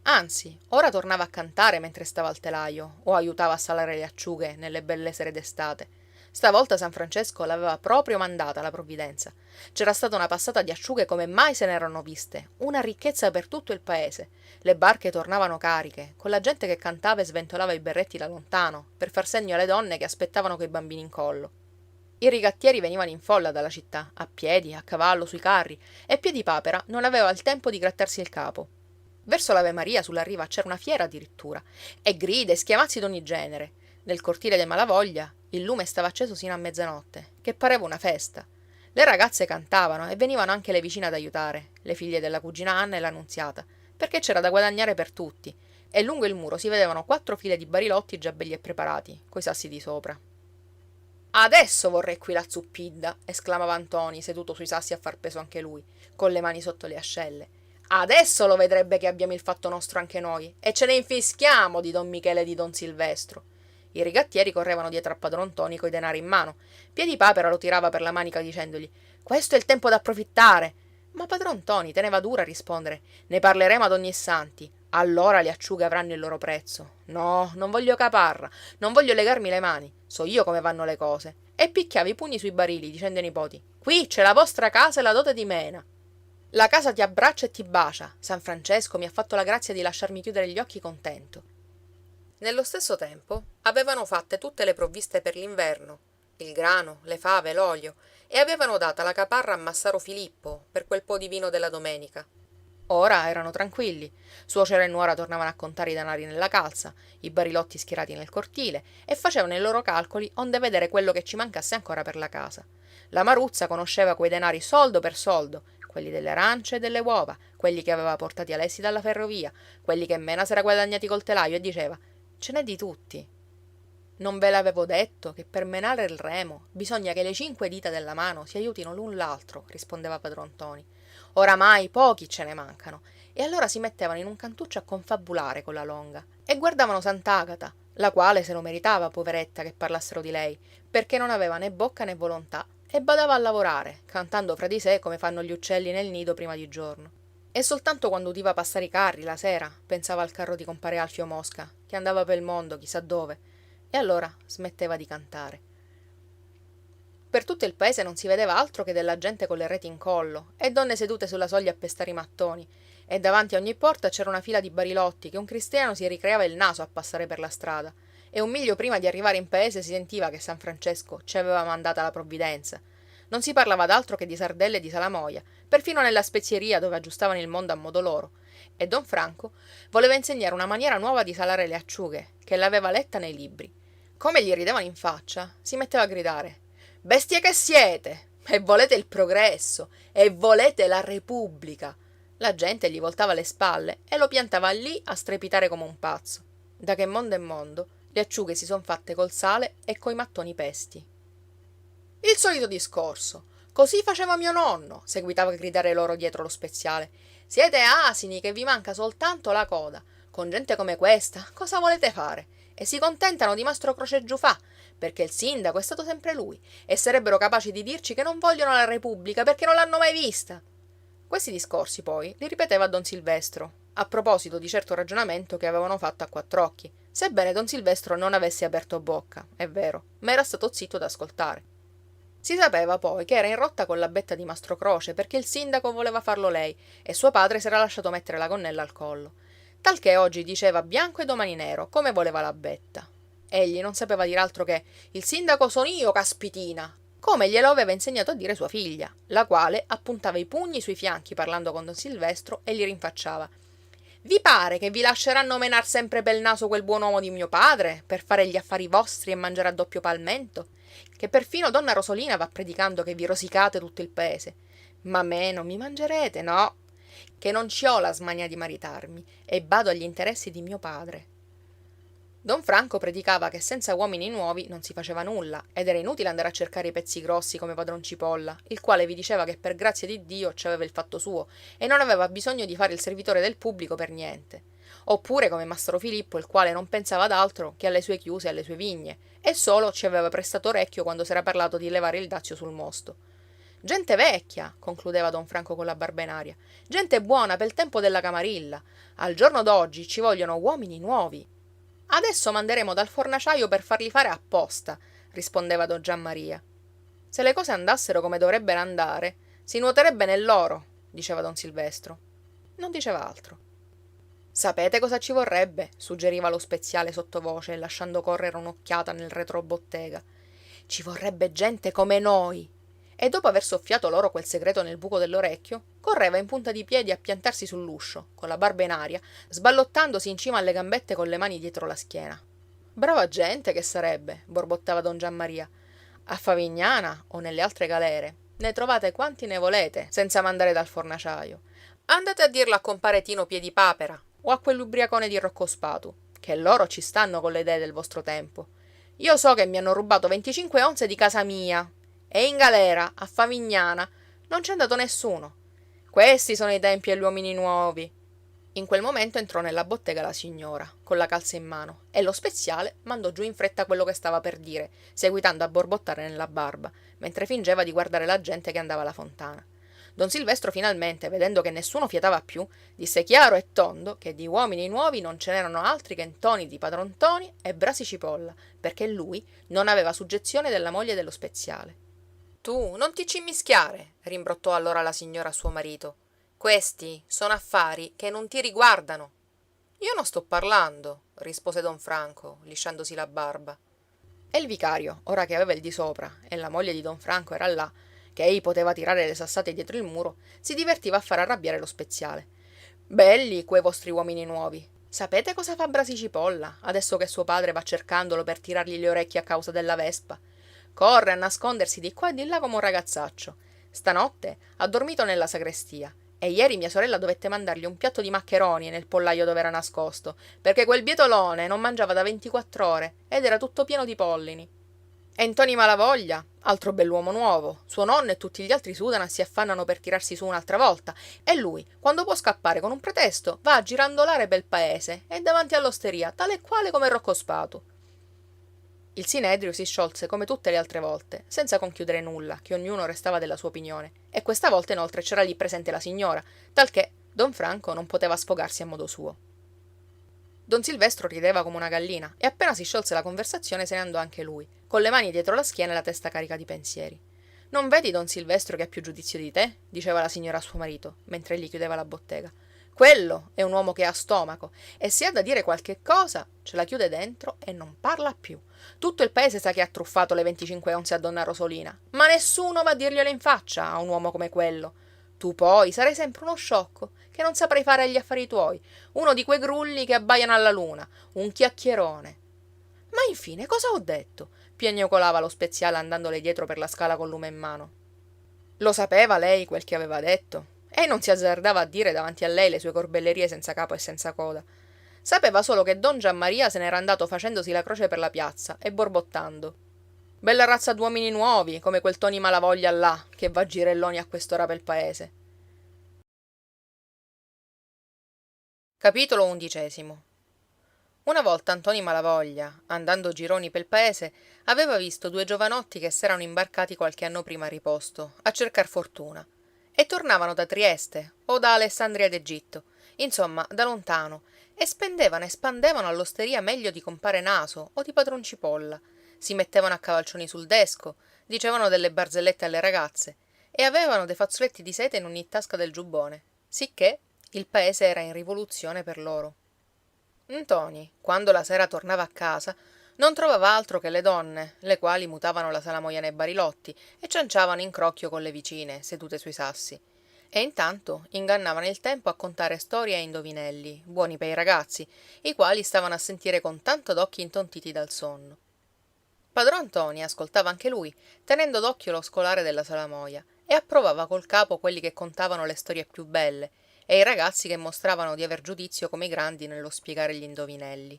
Anzi, ora tornava a cantare mentre stava al telaio o aiutava a salare le acciughe nelle belle sere d'estate. Stavolta San Francesco l'aveva proprio mandata la provvidenza. C'era stata una passata di acciughe come mai se n'erano viste, una ricchezza per tutto il paese. Le barche tornavano cariche, con la gente che cantava e sventolava i berretti da lontano, per far segno alle donne che aspettavano coi bambini in collo. I rigattieri venivano in folla dalla città, a piedi, a cavallo, sui carri, e Piedipapera non aveva il tempo di grattarsi il capo. Verso l'Ave Maria sulla riva c'era una fiera addirittura, e grida e schiamazzi d'ogni genere. Nel cortile dei Malavoglia il lume stava acceso sino a mezzanotte, che pareva una festa. Le ragazze cantavano e venivano anche le vicine ad aiutare, le figlie della cugina Anna e la Nunziata, perché c'era da guadagnare per tutti, e lungo il muro si vedevano 4 file di barilotti già belli e preparati, coi sassi di sopra. Adesso vorrei qui la zuppidda, esclamava Ntoni, seduto sui sassi a far peso anche lui, con le mani sotto le ascelle. Adesso lo vedrebbe che abbiamo il fatto nostro anche noi, e ce ne infischiamo di don Michele e di don Silvestro. I rigattieri correvano dietro a padron Ntoni coi denari in mano. Piedipapera lo tirava per la manica dicendogli questo è il tempo d'approfittare. Ma padron Ntoni teneva dura a rispondere ne parleremo ad ogni santi. Allora le acciughe avranno il loro prezzo. No, non voglio caparra, non voglio legarmi le mani. So io come vanno le cose. E picchiava i pugni sui barili, dicendo ai nipoti qui c'è la vostra casa e la dote di Mena. La casa ti abbraccia e ti bacia. San Francesco mi ha fatto la grazia di lasciarmi chiudere gli occhi contento. Nello stesso tempo avevano fatte tutte le provviste per l'inverno, il grano, le fave, l'olio, e avevano data la caparra a Massaro Filippo per quel po' di vino della domenica. Ora erano tranquilli. Suocera e nuora tornavano a contare i denari nella calza, i barilotti schierati nel cortile, e facevano i loro calcoli onde vedere quello che ci mancasse ancora per la casa. La Maruzza conosceva quei denari soldo per soldo, quelli delle arance e delle uova, quelli che aveva portati Alessi dalla ferrovia, quelli che Mena s'era guadagnati col telaio, e diceva ce n'è di tutti. Non ve l'avevo detto che per menare il remo bisogna che le 5 dita della mano si aiutino l'un l'altro, rispondeva padron Ntoni. Oramai pochi ce ne mancano, e allora si mettevano in un cantuccio a confabulare con la longa e guardavano Sant'Agata, la quale se lo meritava, poveretta, che parlassero di lei, perché non aveva né bocca né volontà, e badava a lavorare, cantando fra di sé come fanno gli uccelli nel nido prima di giorno. E soltanto quando udiva passare i carri la sera pensava al carro di compare Alfio Mosca, che andava pel mondo chissà dove, e allora smetteva di cantare. Per tutto il paese non si vedeva altro che della gente con le reti in collo e donne sedute sulla soglia a pestare i mattoni, e davanti a ogni porta c'era una fila di barilotti che un cristiano si ricreava il naso a passare per la strada, e un miglio prima di arrivare in paese si sentiva che San Francesco ci aveva mandata la provvidenza. Non si parlava d'altro che di sardelle e di salamoia, perfino nella spezieria dove aggiustavano il mondo a modo loro, e don Franco voleva insegnare una maniera nuova di salare le acciughe, che l'aveva letta nei libri. Come gli ridevano in faccia, si metteva a gridare: «Bestie che siete! E volete il progresso! E volete la Repubblica!» La gente gli voltava le spalle e lo piantava lì a strepitare come un pazzo. Da che mondo è mondo, le acciughe si son fatte col sale e coi mattoni pesti. Il solito discorso. Così faceva mio nonno, seguitava a gridare loro dietro lo speziale. Siete asini che vi manca soltanto la coda. Con gente come questa, cosa volete fare? E si contentano di Mastro Croce Giufà, perché il sindaco è stato sempre lui, e sarebbero capaci di dirci che non vogliono la Repubblica perché non l'hanno mai vista. Questi discorsi poi li ripeteva don Silvestro, a proposito di certo ragionamento che avevano fatto a Quattr'Occhi, sebbene don Silvestro non avesse aperto bocca, è vero, ma era stato zitto ad ascoltare. Si sapeva poi che era in rotta con la betta di Mastro Croce perché il sindaco voleva farlo lei e suo padre s'era lasciato mettere la gonnella al collo. Talché oggi diceva bianco e domani nero, come voleva la betta. Egli non sapeva dir altro che «Il sindaco sono io, caspitina!», come glielo aveva insegnato a dire sua figlia, la quale appuntava i pugni sui fianchi parlando con don Silvestro e gli rinfacciava: «Vi pare che vi lasceranno menar sempre pel naso quel buon uomo di mio padre, per fare gli affari vostri e mangiare a doppio palmento? Che perfino donna Rosolina va predicando che vi rosicate tutto il paese. Ma me non mi mangerete, no, che non ci ho la smania di maritarmi e bado agli interessi di mio padre». Don Franco predicava che senza uomini nuovi non si faceva nulla, ed era inutile andare a cercare i pezzi grossi come padron Cipolla, il quale vi diceva che per grazia di Dio ci aveva il fatto suo e non aveva bisogno di fare il servitore del pubblico per niente. Oppure come Mastro Filippo, il quale non pensava ad altro che alle sue chiuse e alle sue vigne, e solo ci aveva prestato orecchio quando s'era parlato di levare il dazio sul mosto. Gente vecchia, concludeva don Franco con la barba in aria, gente buona pel tempo della Camarilla. Al giorno d'oggi ci vogliono uomini nuovi. Adesso manderemo dal fornaciaio per farli fare apposta, rispondeva don Giammaria. Se le cose andassero come dovrebbero andare, si nuoterebbe nell'oro, diceva don Silvestro. Non diceva altro. Sapete cosa ci vorrebbe? Suggeriva lo speziale sottovoce, lasciando correre un'occhiata nel retrobottega. Ci vorrebbe gente come noi. E dopo aver soffiato loro quel segreto nel buco dell'orecchio, correva in punta di piedi a piantarsi sull'uscio, con la barba in aria, sballottandosi in cima alle gambette con le mani dietro la schiena. Brava gente che sarebbe, borbottava don Giammaria. A Favignana o nelle altre galere ne trovate quanti ne volete, senza mandare dal fornaciaio. Andate a dirlo a compare Tino Piedipapera o a quell'ubriacone di Rocco Spatu, che loro ci stanno con le idee del vostro tempo. Io so che mi hanno rubato 25 onze di casa mia, e in galera, a Favignana, non c'è andato nessuno. Questi sono i tempi e gli uomini nuovi. In quel momento entrò nella bottega la signora, con la calza in mano, e lo speziale mandò giù in fretta quello che stava per dire, seguitando a borbottare nella barba, mentre fingeva di guardare la gente che andava alla fontana. Don Silvestro finalmente, vedendo che nessuno fiatava più, disse chiaro e tondo che di uomini nuovi non ce n'erano altri che Ntoni di padron Ntoni e Brasi Cipolla, perché lui non aveva suggezione della moglie dello speziale. «Tu non ti ci mischiare», rimbrottò allora la signora a suo marito. «Questi sono affari che non ti riguardano». «Io non sto parlando», rispose don Franco, lisciandosi la barba. E il vicario, ora che aveva il di sopra e la moglie di don Franco era là, che ei poteva tirare le sassate dietro il muro, si divertiva a far arrabbiare lo speziale. «Belli quei vostri uomini nuovi. Sapete cosa fa Brasi Cipolla, adesso che suo padre va cercandolo per tirargli le orecchie a causa della vespa? Corre a nascondersi di qua e di là come un ragazzaccio. Stanotte ha dormito nella sagrestia e ieri mia sorella dovette mandargli un piatto di maccheroni nel pollaio dove era nascosto, perché quel bietolone non mangiava da 24 ore ed era tutto pieno di pollini. E Ntoni Malavoglia, altro bell'uomo nuovo, suo nonno e tutti gli altri sudano e si affannano per tirarsi su un'altra volta, e lui, quando può scappare con un pretesto, va a girandolare pel paese e davanti all'osteria, tale e quale come Rocco Spatu. Il sinedrio si sciolse come tutte le altre volte, senza conchiudere nulla, che ognuno restava della sua opinione, e questa volta inoltre c'era lì presente la signora, talché don Franco non poteva sfogarsi a modo suo. Don Silvestro rideva come una gallina, e appena si sciolse la conversazione se ne andò anche lui, con le mani dietro la schiena e la testa carica di pensieri. «Non vedi don Silvestro che ha più giudizio di te?» diceva la signora a suo marito, mentre egli chiudeva la bottega. Quello è un uomo che ha stomaco e se ha da dire qualche cosa ce la chiude dentro e non parla più. Tutto il paese sa che ha truffato le 25 onze a donna Rosolina, ma nessuno va a dirglielo in faccia a un uomo come quello. Tu poi sarai sempre uno sciocco, che non saprai fare gli affari tuoi, uno di quei grulli che abbaiano alla luna, un chiacchierone. Ma infine cosa ho detto? Piagnucolava lo speziale andandole dietro per la scala col lume in mano. Lo sapeva lei quel che aveva detto? E non si azzardava a dire davanti a lei le sue corbellerie senza capo e senza coda. Sapeva solo che don Giammaria se n'era andato facendosi la croce per la piazza e borbottando. Bella razza d'uomini nuovi, come quel Toni Malavoglia là, che va a girelloni a quest'ora pel paese. Capitolo 11. Una volta Ntoni Malavoglia, andando gironi pel paese, aveva visto due giovanotti che s'erano imbarcati qualche anno prima a riposto, a cercar fortuna. E tornavano da Trieste o da Alessandria d'Egitto, insomma, da lontano, e spendevano e spandevano all'osteria meglio di compare Naso o di padron Cipolla. Si mettevano a cavalcioni sul desco, dicevano delle barzellette alle ragazze, e avevano dei fazzoletti di seta in ogni tasca del giubbone, sicché il paese era in rivoluzione per loro. Ntoni, quando la sera tornava a casa, non trovava altro che le donne, le quali mutavano la salamoia nei barilotti e cianciavano in crocchio con le vicine, sedute sui sassi. E intanto ingannavano il tempo a contare storie e indovinelli, buoni per i ragazzi, i quali stavano a sentire con tanto d'occhi intontiti dal sonno. Padron Ntoni ascoltava anche lui, tenendo d'occhio lo scolare della salamoia, e approvava col capo quelli che contavano le storie più belle, e i ragazzi che mostravano di aver giudizio come i grandi nello spiegare gli indovinelli.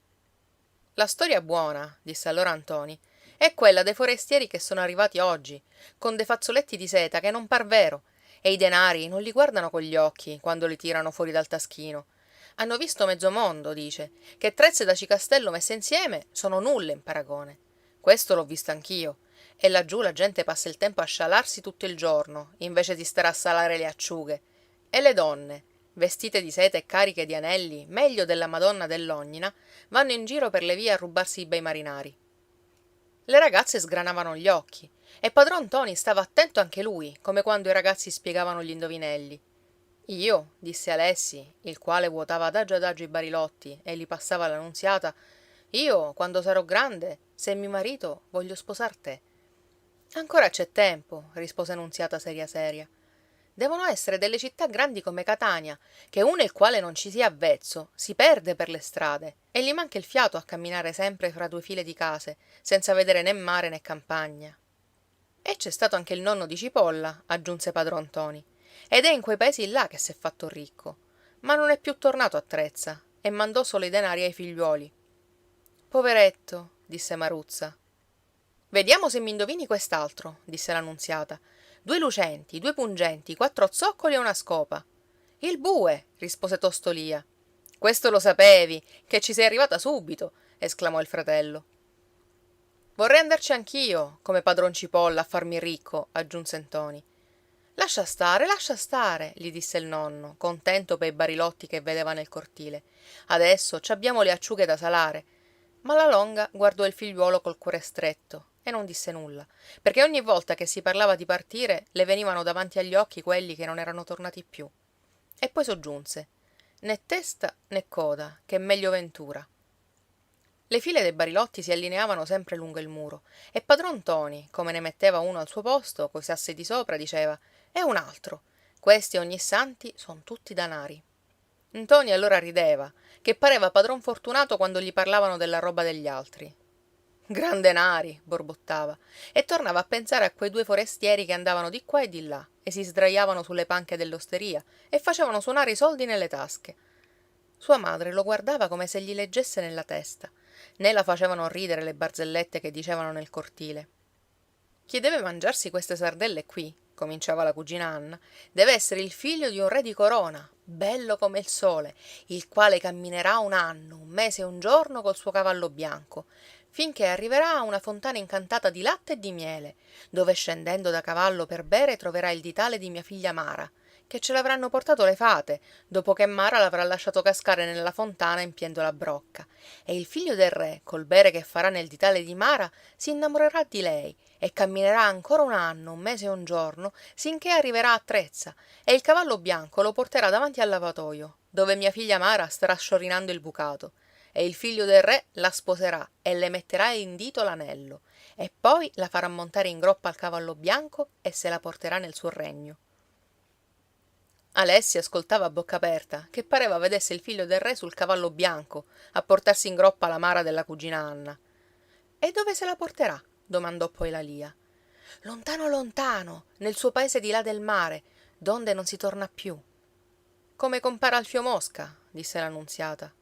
La storia buona, disse allora Ntoni, è quella dei forestieri che sono arrivati oggi, con dei fazzoletti di seta che non par vero, e i denari non li guardano con gli occhi quando li tirano fuori dal taschino. Hanno visto mezzo mondo, dice, che trezze da cicastello messe insieme sono nulle in paragone. Questo l'ho visto anch'io. E laggiù la gente passa il tempo a scialarsi tutto il giorno, invece di stare a salare le acciughe. E le donne, vestite di seta e cariche di anelli, meglio della Madonna dell'Ognina, vanno in giro per le vie a rubarsi i bei marinari. Le ragazze sgranavano gli occhi, e padron Ntoni stava attento anche lui, come quando i ragazzi spiegavano gli indovinelli. Io, disse Alessi, il quale vuotava adagio i barilotti e li passava la nunziata, io, quando sarò grande, se mi marito, voglio sposar te. Ancora c'è tempo, rispose Nunziata seria seria. Devono essere delle città grandi come Catania, che uno il quale non ci sia avvezzo si perde per le strade e gli manca il fiato a camminare sempre fra due file di case, senza vedere né mare né campagna. E c'è stato anche il nonno di Cipolla, aggiunse padron Ntoni, ed è in quei paesi là che s'è fatto ricco. Ma non è più tornato a Trezza e mandò solo i denari ai figliuoli. Poveretto, disse Maruzza. Vediamo se mi indovini quest'altro, disse la Nunziata. 2 lucenti, 2 pungenti, 4 zoccoli e una scopa. Il bue, rispose Tostolia. Questo lo sapevi, che ci sei arrivata subito, esclamò il fratello. Vorrei andarci anch'io, come padron Cipolla, a farmi ricco, aggiunse Ntoni. Lascia stare, gli disse il nonno, contento per i barilotti che vedeva nel cortile. Adesso ci abbiamo le acciughe da salare. Ma la Longa guardò il figliuolo col cuore stretto e non disse nulla, perché ogni volta che si parlava di partire le venivano davanti agli occhi quelli che non erano tornati più. E poi soggiunse: né testa né coda, che è meglio ventura. Le file dei barilotti si allineavano sempre lungo il muro, e padron Ntoni, come ne metteva uno al suo posto, coi sassi di sopra, diceva: e un altro. Questi ognissanti son tutti danari. Ntoni allora rideva, che pareva padron Fortunato quando gli parlavano della roba degli altri. Gran denari, borbottava, e tornava a pensare a quei 2 forestieri che andavano di qua e di là, e si sdraiavano sulle panche dell'osteria e facevano suonare i soldi nelle tasche. Sua madre lo guardava come se gli leggesse nella testa, né la facevano ridere le barzellette che dicevano nel cortile. Chi deve mangiarsi queste sardelle qui, cominciava la cugina Anna, deve essere il figlio di un re di corona, bello come il sole, il quale camminerà 1 anno, 1 mese e 1 giorno col suo cavallo bianco, finché arriverà a una fontana incantata di latte e di miele, dove scendendo da cavallo per bere troverà il ditale di mia figlia Mara, che ce l'avranno portato le fate, dopo che Mara l'avrà lasciato cascare nella fontana empiendo la brocca. E il figlio del re, col bere che farà nel ditale di Mara, si innamorerà di lei e camminerà ancora 1 anno, 1 mese e 1 giorno, sinché arriverà a Trezza, e il cavallo bianco lo porterà davanti al lavatoio, dove mia figlia Mara starà sciorinando il bucato, e il figlio del re la sposerà e le metterà in dito l'anello, e poi la farà montare in groppa al cavallo bianco e se la porterà nel suo regno. Alessi ascoltava a bocca aperta, che pareva vedesse il figlio del re sul cavallo bianco, a portarsi in groppa la Mara della cugina Anna. E dove se la porterà? Domandò poi la Lia. Lontano lontano, nel suo paese di là del mare, donde non si torna più. Come compare Alfio Mosca, disse la Nunziata.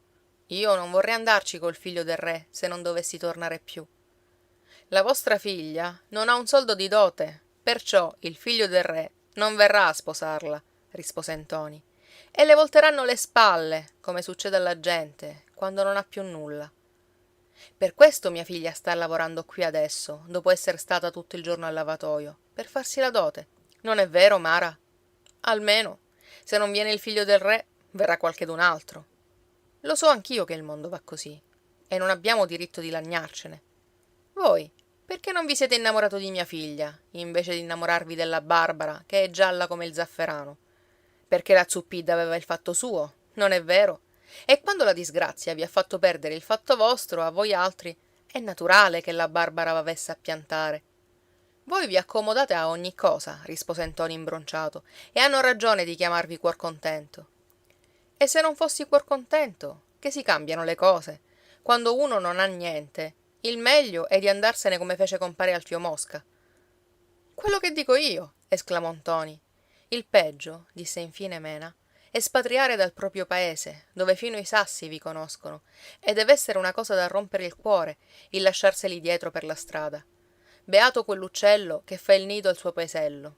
Io non vorrei andarci col figlio del re, se non dovessi tornare più. La vostra figlia non ha un soldo di dote, perciò il figlio del re non verrà a sposarla, rispose Ntoni. E le volteranno le spalle, come succede alla gente, quando non ha più nulla. Per questo mia figlia sta lavorando qui adesso, dopo essere stata tutto il giorno al lavatoio, per farsi la dote. Non è vero, Mara? Almeno, se non viene il figlio del re, verrà qualchedun altro. Lo so anch'io che il mondo va così, e non abbiamo diritto di lagnarcene. Voi, perché non vi siete innamorato di mia figlia, invece di innamorarvi della Barbara, che è gialla come il zafferano? Perché la Zuppidda aveva il fatto suo, non è vero? E quando la disgrazia vi ha fatto perdere il fatto vostro, a voi altri, è naturale che la Barbara v'avesse a piantare. Voi vi accomodate a ogni cosa, rispose Ntoni imbronciato, e hanno ragione di chiamarvi cuor contento. E se non fossi cuor contento, che si cambiano le cose. Quando uno non ha niente, il meglio è di andarsene come fece compare Alfio Mosca. Quello che dico io, esclamò Ntoni. Il peggio, disse infine Mena, è spatriare dal proprio paese, dove fino i sassi vi conoscono, e deve essere una cosa da rompere il cuore, il lasciarseli dietro per la strada. Beato quell'uccello che fa il nido al suo paesello.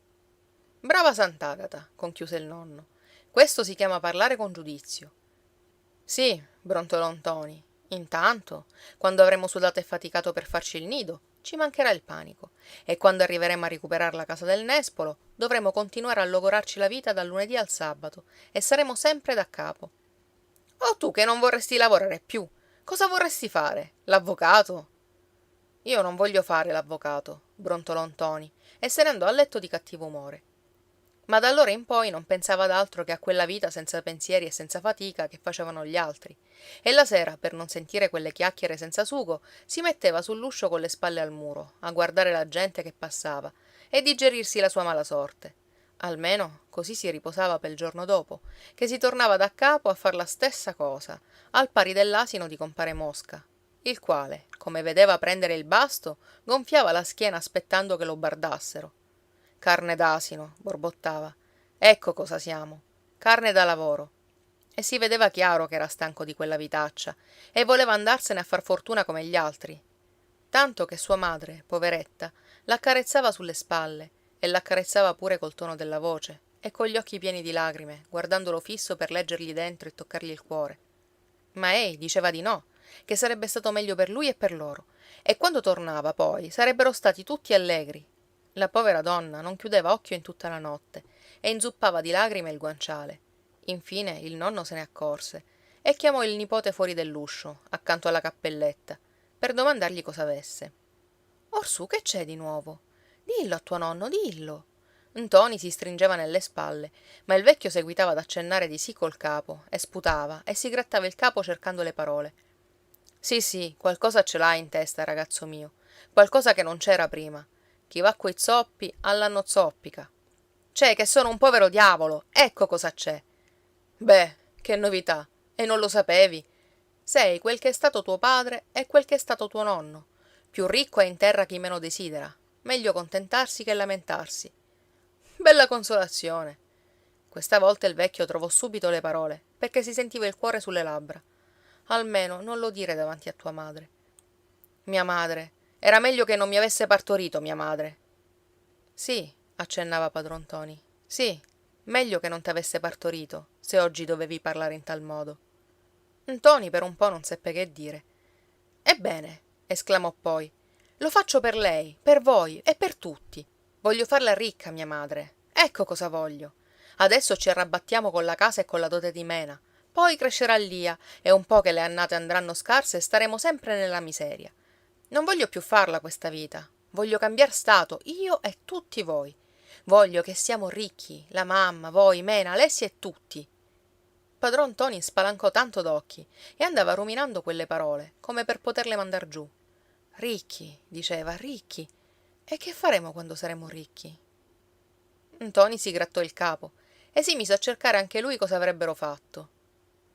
Brava Sant'Agata, conchiuse il nonno. Questo si chiama parlare con giudizio. Sì, brontolò Ntoni. Intanto, quando avremo sudato e faticato per farci il nido, ci mancherà il panico. E quando arriveremo a recuperar la casa del nespolo, dovremo continuare a logorarci la vita dal lunedì al sabato e saremo sempre da capo. Oh, tu che non vorresti lavorare più, cosa vorresti fare? L'avvocato? Io non voglio fare l'avvocato, brontolò Ntoni e se ne andò a letto di cattivo umore. Ma da allora in poi non pensava ad altro che a quella vita senza pensieri e senza fatica che facevano gli altri. E la sera, per non sentire quelle chiacchiere senza sugo, si metteva sull'uscio con le spalle al muro, a guardare la gente che passava e digerirsi la sua mala sorte. Almeno così si riposava per il giorno dopo, che si tornava da capo a far la stessa cosa, al pari dell'asino di compare Mosca, il quale, come vedeva prendere il basto, gonfiava la schiena aspettando che lo bardassero. Carne d'asino, borbottava. Ecco cosa siamo. Carne da lavoro. E si vedeva chiaro che era stanco di quella vitaccia e voleva andarsene a far fortuna come gli altri. Tanto che sua madre, poveretta, l'accarezzava sulle spalle e l'accarezzava pure col tono della voce e con gli occhi pieni di lagrime, guardandolo fisso per leggergli dentro e toccargli il cuore. Ma ei diceva di no, che sarebbe stato meglio per lui e per loro, e quando tornava poi sarebbero stati tutti allegri. La povera donna non chiudeva occhio in tutta la notte e inzuppava di lagrime il guanciale. Infine il nonno se ne accorse e chiamò il nipote fuori dell'uscio, accanto alla cappelletta, per domandargli cosa avesse. Orsù, che c'è di nuovo? Dillo a tuo nonno, dillo. Ntoni si stringeva nelle spalle, ma il vecchio seguitava ad accennare di sì col capo, e sputava, e si grattava il capo cercando le parole. Sì, sì, qualcosa ce l'hai in testa, ragazzo mio, qualcosa che non c'era prima. Chi va coi zoppi, all'anno zoppica. C'è che sono un povero diavolo, ecco cosa c'è. Beh, che novità, e non lo sapevi? Sei quel che è stato tuo padre e quel che è stato tuo nonno. Più ricco è in terra chi meno desidera. Meglio contentarsi che lamentarsi. Bella consolazione. Questa volta il vecchio trovò subito le parole, perché si sentiva il cuore sulle labbra. Almeno non lo dire davanti a tua madre. Mia madre. Era meglio che non mi avesse partorito mia madre. Sì, accennava padron Ntoni. Sì, meglio che non t'avesse partorito, se oggi dovevi parlare in tal modo. Ntoni per un po' non seppe che dire. Ebbene, esclamò poi, lo faccio per lei, per voi e per tutti. Voglio farla ricca, mia madre. Ecco cosa voglio. Adesso ci arrabattiamo con la casa e con la dote di Mena. Poi crescerà Lia e un po' che le annate andranno scarse staremo sempre nella miseria. Non voglio più farla questa vita. Voglio cambiar stato, io e tutti voi. Voglio che siamo ricchi, la mamma, voi, Mena, Alessia e tutti. padron ntoni spalancò tanto d'occhi e andava ruminando quelle parole come per poterle mandar giù. Ricchi, diceva, ricchi. E che faremo quando saremo ricchi? Ntoni si grattò il capo e si mise a cercare anche lui cosa avrebbero fatto.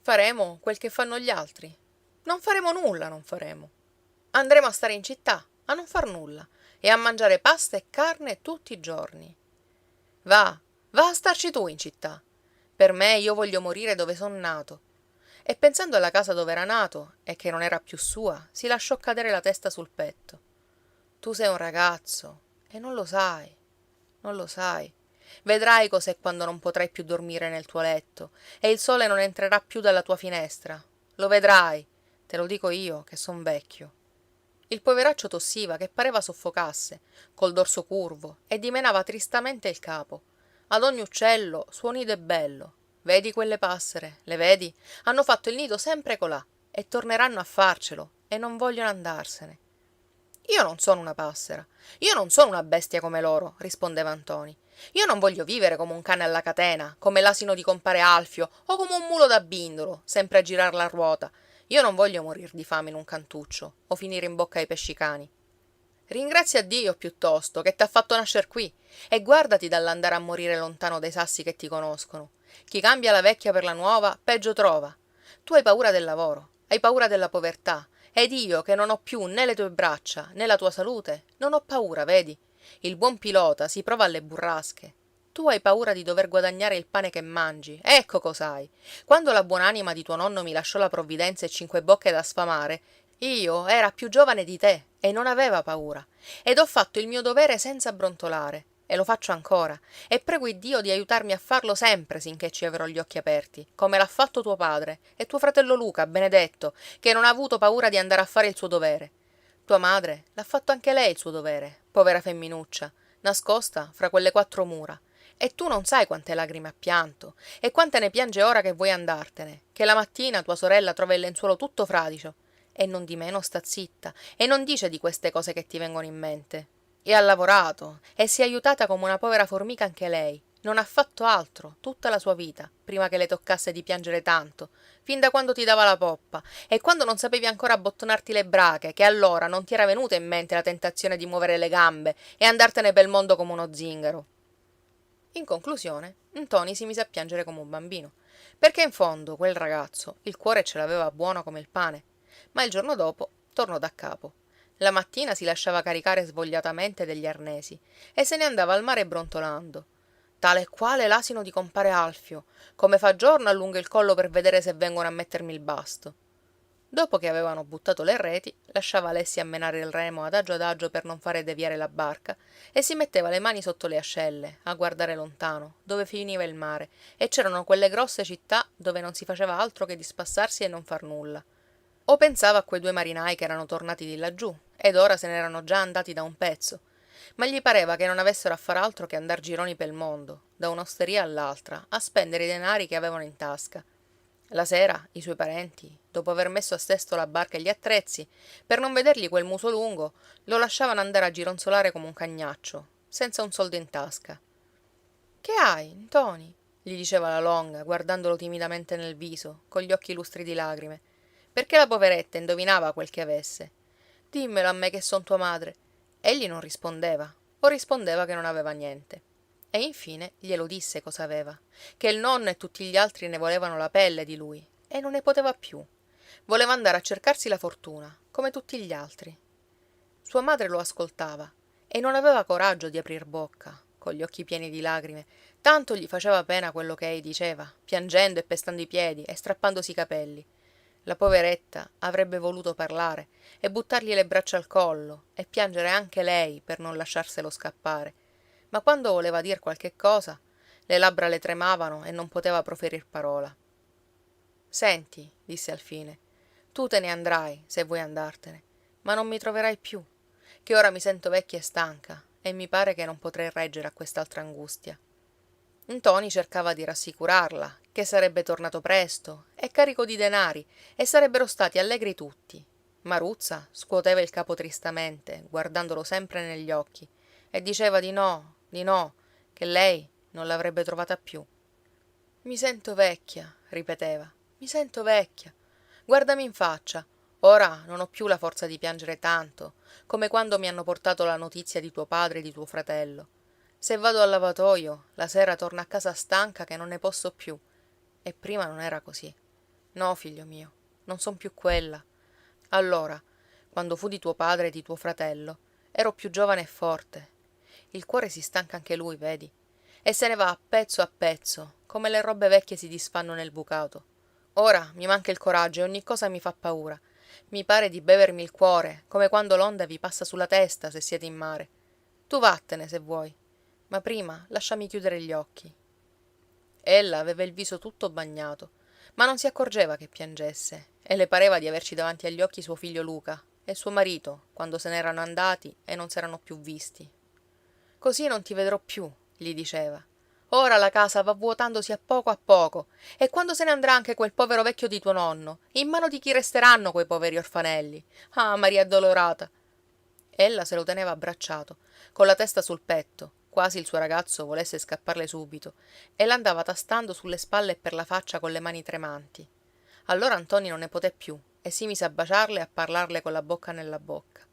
Faremo quel che fanno gli altri. Non faremo nulla, non faremo. Andremo a stare in città, a non far nulla, e a mangiare pasta e carne tutti i giorni. Va, va a starci tu in città. Per me io voglio morire dove son nato. E pensando alla casa dove era nato e che non era più sua, si lasciò cadere la testa sul petto. Tu sei un ragazzo e non lo sai, non lo sai. Vedrai cos'è quando non potrai più dormire nel tuo letto e il sole non entrerà più dalla tua finestra. Lo vedrai, te lo dico io, che son vecchio. Il poveraccio tossiva che pareva soffocasse, col dorso curvo, e dimenava tristamente il capo. Ad ogni uccello suo nido è bello. Vedi quelle passere, le vedi? Hanno fatto il nido sempre colà e torneranno a farcelo e non vogliono andarsene. Io non sono una passera, io non sono una bestia come loro, rispondeva Ntoni. Io non voglio vivere come un cane alla catena, come l'asino di compare Alfio o come un mulo da bindolo, sempre a girar la ruota. Io non voglio morir di fame in un cantuccio o finire in bocca ai pescicani. Ringrazia Dio piuttosto che t'ha fatto nascer qui e guardati dall'andare a morire lontano dai sassi che ti conoscono. Chi cambia la vecchia per la nuova, peggio trova. Tu hai paura del lavoro, hai paura della povertà, ed io che non ho più né le tue braccia né la tua salute, non ho paura, vedi? Il buon pilota si prova alle burrasche. Tu hai paura di dover guadagnare il pane che mangi. Ecco cos'hai. Quando la buonanima di tuo nonno mi lasciò la provvidenza e 5 bocche da sfamare, io era più giovane di te e non aveva paura. Ed ho fatto il mio dovere senza brontolare. E lo faccio ancora. E prego Iddio di aiutarmi a farlo sempre sinché ci avrò gli occhi aperti, come l'ha fatto tuo padre e tuo fratello Luca, benedetto, che non ha avuto paura di andare a fare il suo dovere. Tua madre l'ha fatto anche lei il suo dovere, povera femminuccia, nascosta fra quelle 4 mura. E tu non sai quante lagrime ha pianto, e quante ne piange ora che vuoi andartene, che la mattina tua sorella trova il lenzuolo tutto fradicio. E non di meno sta zitta, e non dice di queste cose che ti vengono in mente. E ha lavorato, e si è aiutata come una povera formica anche lei. Non ha fatto altro, tutta la sua vita, prima che le toccasse di piangere tanto, fin da quando ti dava la poppa, e quando non sapevi ancora abbottonarti le brache, che allora non ti era venuta in mente la tentazione di muovere le gambe e andartene pel mondo come uno zingaro. In conclusione, Ntoni si mise a piangere come un bambino, perché in fondo quel ragazzo il cuore ce l'aveva buono come il pane, ma il giorno dopo tornò da capo. La mattina si lasciava caricare svogliatamente degli arnesi e se ne andava al mare brontolando. Tale e quale l'asino di compare Alfio, come fa giorno allungo il collo per vedere se vengono a mettermi il basto. Dopo che avevano buttato le reti, lasciava Alessi a menare il remo adagio per non fare deviare la barca, e si metteva le mani sotto le ascelle, a guardare lontano, dove finiva il mare, e c'erano quelle grosse città dove non si faceva altro che di spassarsi e non far nulla. O pensava a quei 2 marinai che erano tornati di laggiù, ed ora se n'erano già andati da un pezzo, ma gli pareva che non avessero a far altro che andar gironi pel mondo, da un'osteria all'altra, a spendere i denari che avevano in tasca. La sera i suoi parenti, dopo aver messo a sesto la barca e gli attrezzi, per non vedergli quel muso lungo, lo lasciavano andare a gironzolare come un cagnaccio, senza un soldo in tasca. Che hai, Ntoni? Gli diceva la longa, guardandolo timidamente nel viso, con gli occhi lustri di lagrime, perché la poveretta indovinava quel che avesse. Dimmelo a me che son tua madre. Egli non rispondeva, o rispondeva che non aveva niente. E infine glielo disse cosa aveva, che il nonno e tutti gli altri ne volevano la pelle di lui, e non ne poteva più. Voleva andare a cercarsi la fortuna, come tutti gli altri. Sua madre lo ascoltava, e non aveva coraggio di aprir bocca, con gli occhi pieni di lagrime, tanto gli faceva pena quello che ei diceva, piangendo e pestando i piedi e strappandosi i capelli. La poveretta avrebbe voluto parlare e buttargli le braccia al collo e piangere anche lei per non lasciarselo scappare, ma quando voleva dir qualche cosa, le labbra le tremavano e non poteva proferir parola. Senti, disse alfine, tu te ne andrai, se vuoi andartene, ma non mi troverai più, che ora mi sento vecchia e stanca e mi pare che non potrei reggere a quest'altra angustia. Ntoni cercava di rassicurarla, che sarebbe tornato presto e carico di denari, e sarebbero stati allegri tutti. Maruzza scuoteva il capo tristamente, guardandolo sempre negli occhi, e diceva di no, che lei non l'avrebbe trovata più. Mi sento vecchia, ripeteva. Mi sento vecchia. Guardami in faccia. Ora non ho più la forza di piangere tanto, come quando mi hanno portato la notizia di tuo padre e di tuo fratello. Se vado al lavatoio, la sera torno a casa stanca che non ne posso più. E prima non era così. No, figlio mio, non son più quella. Allora, quando fu di tuo padre e di tuo fratello, ero più giovane e forte. Il cuore si stanca anche lui, vedi? E se ne va a pezzo, come le robe vecchie si disfanno nel bucato. Ora mi manca il coraggio e ogni cosa mi fa paura. Mi pare di bevermi il cuore, come quando l'onda vi passa sulla testa se siete in mare. Tu vattene se vuoi, ma prima lasciami chiudere gli occhi. Ella aveva il viso tutto bagnato, ma non si accorgeva che piangesse, e le pareva di averci davanti agli occhi suo figlio Luca e suo marito, quando se n'erano andati e non s'erano più visti. Così non ti vedrò più, gli diceva. Ora la casa va vuotandosi a poco, e quando se ne andrà anche quel povero vecchio di tuo nonno, in mano di chi resteranno quei poveri orfanelli? Ah, Maria Addolorata! Ella se lo teneva abbracciato, con la testa sul petto, quasi il suo ragazzo volesse scapparle subito, e l'andava tastando sulle spalle e per la faccia con le mani tremanti. Allora Ntoni non ne poté più e si mise a baciarle e a parlarle con la bocca nella bocca.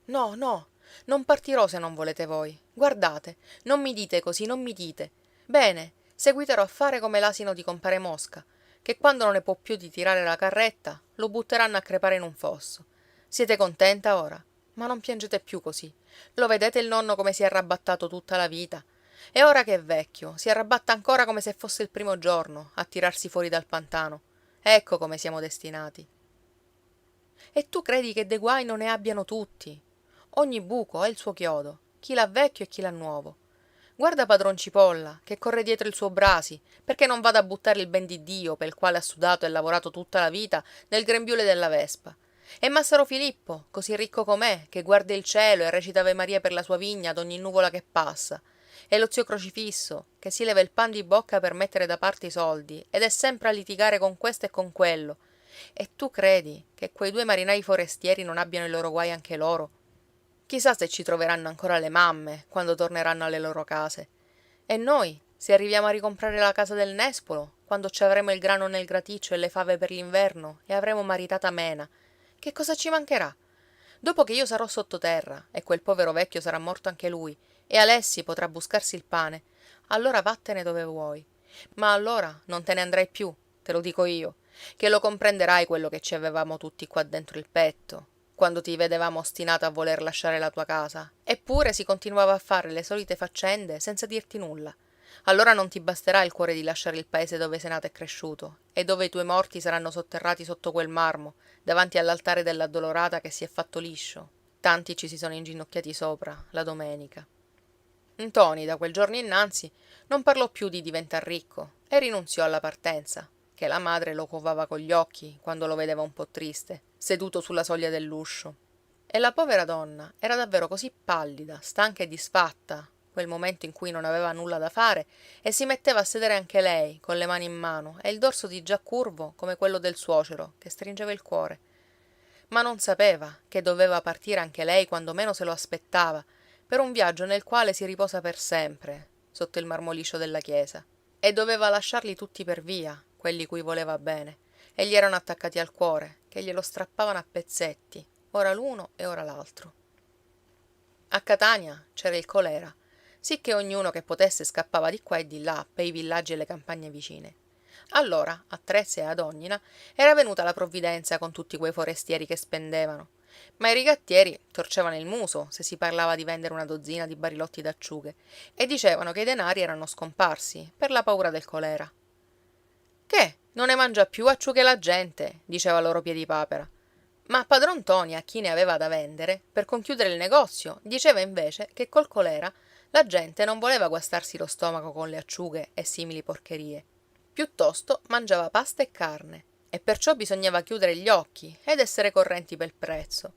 No, no, non partirò se non volete voi. Guardate, non mi dite così, non mi dite. Bene, seguiterò a fare come l'asino di compare Mosca, che quando non ne può più di tirare la carretta, lo butteranno a crepare in un fosso. Siete contenta ora? Ma non piangete più così. Lo vedete il nonno come si è arrabattato tutta la vita? E ora che è vecchio, si arrabatta ancora come se fosse il primo giorno, a tirarsi fuori dal pantano. Ecco come siamo destinati. E tu credi che dei guai non ne abbiano tutti? Ogni buco ha il suo chiodo, chi l'ha vecchio e chi l'ha nuovo. Guarda padron Cipolla, che corre dietro il suo Brasi, perché non vada a buttare il ben di Dio, pel quale ha sudato e lavorato tutta la vita, nel grembiule della Vespa. E Massaro Filippo, così ricco com'è, che guarda il cielo e recita Ave Maria per la sua vigna ad ogni nuvola che passa. E lo zio Crocifisso, che si leva il pan di bocca per mettere da parte i soldi, ed è sempre a litigare con questo e con quello. E tu credi che quei due marinai forestieri non abbiano i loro guai anche loro? Chissà se ci troveranno ancora le mamme quando torneranno alle loro case. E noi, se arriviamo a ricomprare la casa del nespolo, quando ci avremo il grano nel graticcio e le fave per l'inverno e avremo maritata Mena, che cosa ci mancherà? Dopo che io sarò sottoterra e quel povero vecchio sarà morto anche lui e Alessi potrà buscarsi il pane, allora vattene dove vuoi. Ma allora non te ne andrai più, te lo dico io, che lo comprenderai quello che ci avevamo tutti qua dentro il petto, quando ti vedevamo ostinata a voler lasciare la tua casa. Eppure si continuava a fare le solite faccende senza dirti nulla. Allora non ti basterà il cuore di lasciare il paese dove sei nato e cresciuto, e dove i tuoi morti saranno sotterrati sotto quel marmo, davanti all'altare dell'Addolorata che si è fatto liscio. Tanti ci si sono inginocchiati sopra, la domenica. Ntoni, da quel giorno innanzi, non parlò più di diventar ricco e rinunziò alla partenza, che la madre lo covava con gli occhi quando lo vedeva un po' triste, seduto sulla soglia dell'uscio. E la povera donna era davvero così pallida, stanca e disfatta, quel momento in cui non aveva nulla da fare, e si metteva a sedere anche lei, con le mani in mano, e il dorso di già curvo come quello del suocero, che stringeva il cuore. Ma non sapeva che doveva partire anche lei quando meno se lo aspettava, per un viaggio nel quale si riposa per sempre, sotto il marmo liscio della chiesa. E doveva lasciarli tutti per via, quelli cui voleva bene, e gli erano attaccati al cuore, che glielo strappavano a pezzetti, ora l'uno e ora l'altro. A Catania c'era il colera, sicché ognuno che potesse scappava di qua e di là, per i villaggi e le campagne vicine. Allora, a Trezza e ad Ognina era venuta la provvidenza con tutti quei forestieri che spendevano, ma i rigattieri torcevano il muso se si parlava di vendere una dozzina di barilotti d'acciughe e dicevano che i denari erano scomparsi per la paura del colera. Che? Non ne mangia più acciughe la gente, diceva loro Piedipapera. Ma padron Ntoni a chi ne aveva da vendere, per conchiudere il negozio, diceva invece che col colera la gente non voleva guastarsi lo stomaco con le acciughe e simili porcherie. Piuttosto mangiava pasta e carne, e perciò bisognava chiudere gli occhi ed essere correnti pel prezzo.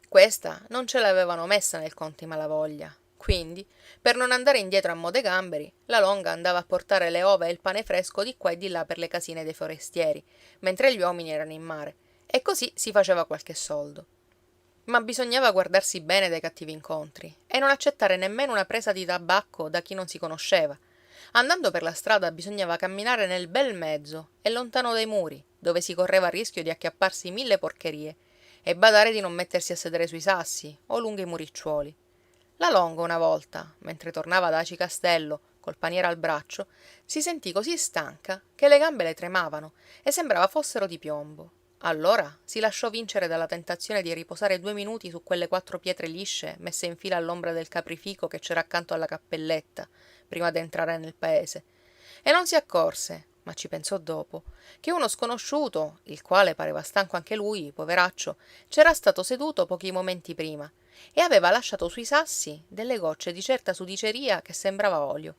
Questa non ce l'avevano messa nel conto i Malavoglia. Quindi, per non andare indietro a mo' de gamberi, la Longa andava a portare le ova e il pane fresco di qua e di là per le casine dei forestieri, mentre gli uomini erano in mare, e così si faceva qualche soldo. Ma bisognava guardarsi bene dai cattivi incontri e non accettare nemmeno una presa di tabacco da chi non si conosceva, Andando per la strada bisognava camminare nel bel mezzo e lontano dai muri, dove si correva il rischio di acchiapparsi mille porcherie, e badare di non mettersi a sedere sui sassi o lungo i muricciuoli. La Longa una volta, mentre tornava da Aci Castello, col paniere al braccio, si sentì così stanca che le gambe le tremavano e sembrava fossero di piombo. Allora si lasciò vincere dalla tentazione di riposare 2 minuti su quelle 4 pietre lisce messe in fila all'ombra del caprifico che c'era accanto alla cappelletta, prima d'entrare nel paese. E non si accorse, ma ci pensò dopo, che uno sconosciuto, il quale pareva stanco anche lui, poveraccio, c'era stato seduto pochi momenti prima e aveva lasciato sui sassi delle gocce di certa sudiceria che sembrava olio.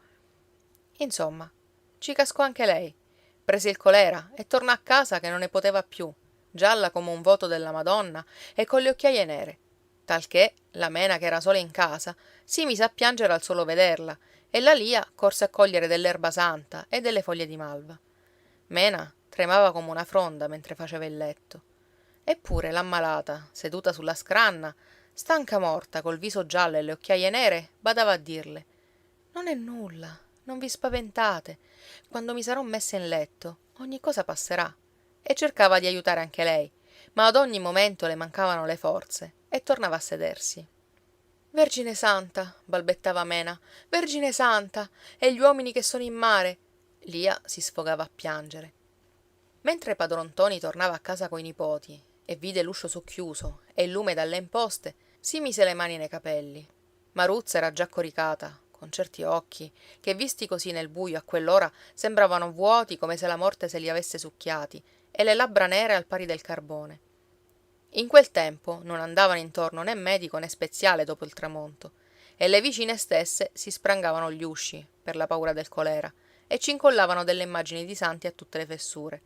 Insomma, ci cascò anche lei. Prese il colera e tornò a casa che non ne poteva più, gialla come un voto della Madonna e con le occhiaie nere. Talché la Mena, che era sola in casa, si mise a piangere al solo vederla, e la Lia corse a cogliere dell'erba santa e delle foglie di malva. Mena tremava come una fronda mentre faceva il letto. Eppure l'ammalata, seduta sulla scranna, stanca morta, col viso giallo e le occhiaie nere, badava a dirle: non è nulla, non vi spaventate. Quando mi sarò messa in letto, ogni cosa passerà. E cercava di aiutare anche lei, ma ad ogni momento le mancavano le forze e tornava a sedersi. Vergine Santa, balbettava Mena, Vergine Santa, e gli uomini che sono in mare. Lia si sfogava a piangere. Mentre padron Ntoni tornava a casa coi nipoti e vide l'uscio socchiuso e il lume dalle imposte, si mise le mani nei capelli. Maruzza era già coricata, con certi occhi, che visti così nel buio a quell'ora sembravano vuoti come se la morte se li avesse succhiati, e le labbra nere al pari del carbone. In quel tempo non andavano intorno né medico né speziale dopo il tramonto, e le vicine stesse si sprangavano gli usci per la paura del colera e ci incollavano delle immagini di santi a tutte le fessure.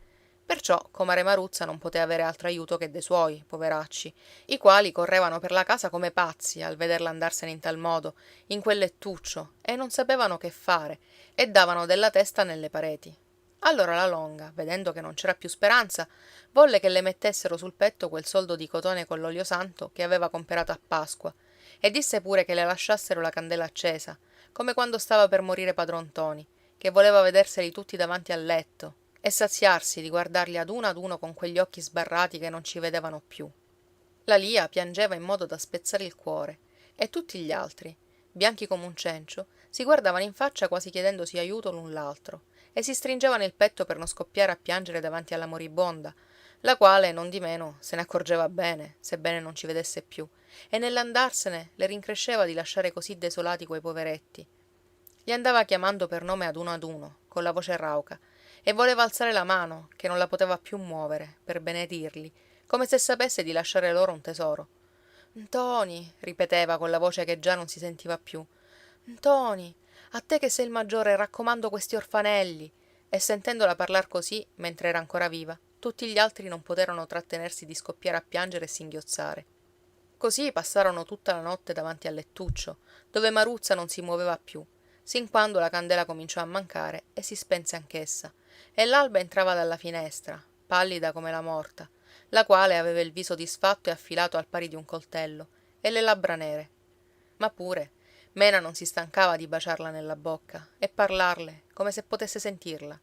Perciò comare Maruzza non poteva avere altro aiuto che dei suoi, poveracci, i quali correvano per la casa come pazzi al vederla andarsene in tal modo, in quel lettuccio, e non sapevano che fare, e davano della testa nelle pareti. Allora la Longa, vedendo che non c'era più speranza, volle che le mettessero sul petto quel soldo di cotone con l'olio santo che aveva comperato a Pasqua, e disse pure che le lasciassero la candela accesa, come quando stava per morire padron Ntoni, che voleva vederseli tutti davanti al letto, e saziarsi di guardarli ad uno con quegli occhi sbarrati che non ci vedevano più. La Lia piangeva in modo da spezzare il cuore, e tutti gli altri, bianchi come un cencio, si guardavano in faccia quasi chiedendosi aiuto l'un l'altro, e si stringevano il petto per non scoppiare a piangere davanti alla moribonda, la quale, non di meno, se ne accorgeva bene, sebbene non ci vedesse più, e nell'andarsene le rincresceva di lasciare così desolati quei poveretti. Li andava chiamando per nome ad uno, con la voce rauca, e voleva alzare la mano, che non la poteva più muovere, per benedirli, come se sapesse di lasciare loro un tesoro. Ntoni, ripeteva con la voce che già non si sentiva più. Ntoni, a te che sei il maggiore raccomando questi orfanelli. E sentendola parlar così, mentre era ancora viva, tutti gli altri non poterono trattenersi di scoppiare a piangere e singhiozzare. Così passarono tutta la notte davanti al lettuccio, dove Maruzza non si muoveva più, sin quando la candela cominciò a mancare e si spense anch'essa, e l'alba entrava dalla finestra, pallida come la morta, la quale aveva il viso disfatto e affilato al pari di un coltello, e le labbra nere. Ma pure Mena non si stancava di baciarla nella bocca e parlarle come se potesse sentirla.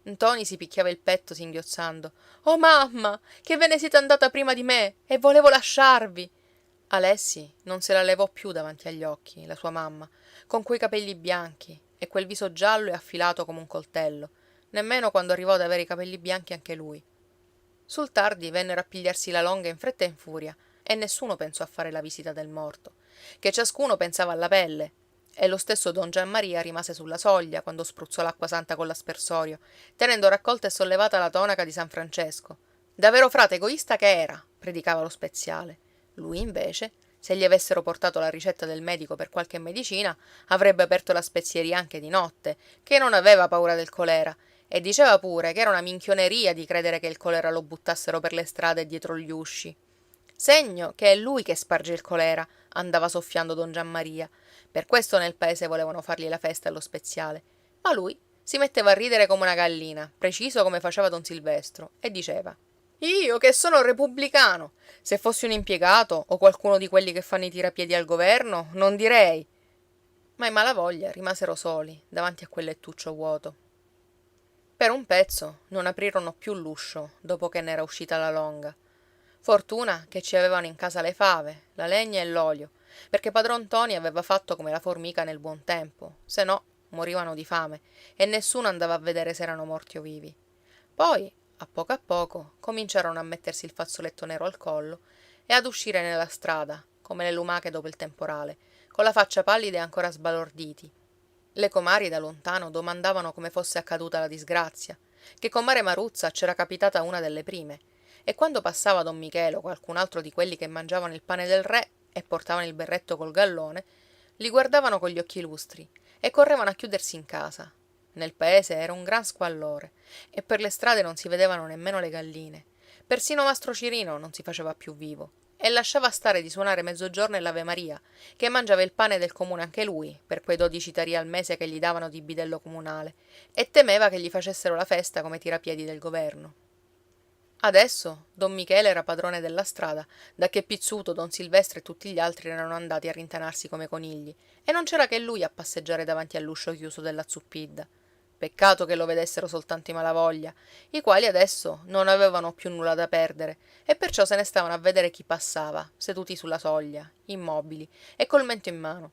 Ntoni si picchiava il petto singhiozzando: oh mamma, che ve ne siete andata prima di me e volevo lasciarvi. Alessi non se la levò più davanti agli occhi, la sua mamma, con quei capelli bianchi e quel viso giallo e affilato come un coltello, nemmeno quando arrivò ad avere i capelli bianchi anche lui. Sul tardi vennero a pigliarsi la Longa in fretta e in furia, e nessuno pensò a fare la visita del morto, che ciascuno pensava alla pelle, e lo stesso don Giammaria rimase sulla soglia quando spruzzò l'acqua santa con l'aspersorio, tenendo raccolta e sollevata la tonaca di San Francesco. Da vero frate egoista che era, predicava lo speziale. Lui invece, se gli avessero portato la ricetta del medico per qualche medicina, avrebbe aperto la spezieria anche di notte, che non aveva paura del colera, e diceva pure che era una minchioneria di credere che il colera lo buttassero per le strade e dietro gli usci. Segno che è lui che sparge il colera, andava soffiando don Giammaria. Per questo nel paese volevano fargli la festa allo speziale. Ma lui si metteva a ridere come una gallina, preciso come faceva don Silvestro, e diceva: io che sono repubblicano. Se fossi un impiegato o qualcuno di quelli che fanno i tirapiedi al governo, non direi. Ma i Malavoglia rimasero soli davanti a quel lettuccio vuoto. Per un pezzo non aprirono più l'uscio dopo che n'era uscita la longa. Fortuna che ci avevano in casa le fave, la legna e l'olio, perché padron ntoni aveva fatto come la formica nel buon tempo, se no morivano di fame e nessuno andava a vedere se erano morti o vivi. Poi, a poco, cominciarono a mettersi il fazzoletto nero al collo e ad uscire nella strada, come le lumache dopo il temporale, con la faccia pallida e ancora sbalorditi. Le comari da lontano domandavano come fosse accaduta la disgrazia, che comare Maruzza c'era capitata una delle prime, e quando passava don Michele o qualcun altro di quelli che mangiavano il pane del re e portavano il berretto col gallone, li guardavano con gli occhi lustri e correvano a chiudersi in casa. Nel paese era un gran squallore e per le strade non si vedevano nemmeno le galline. Persino Mastro Cirino non si faceva più vivo e lasciava stare di suonare mezzogiorno e l'Avemaria, che mangiava il pane del comune anche lui, per quei 12 tarì al mese che gli davano di bidello comunale, e temeva che gli facessero la festa come tirapiedi del governo. Adesso don Michele era padrone della strada, dacché Pizzuto, don Silvestro e tutti gli altri erano andati a rintanarsi come conigli, e non c'era che lui a passeggiare davanti all'uscio chiuso della Zuppidda. Peccato che lo vedessero soltanto i Malavoglia, i quali adesso non avevano più nulla da perdere, e perciò se ne stavano a vedere chi passava, seduti sulla soglia, immobili, e col mento in mano.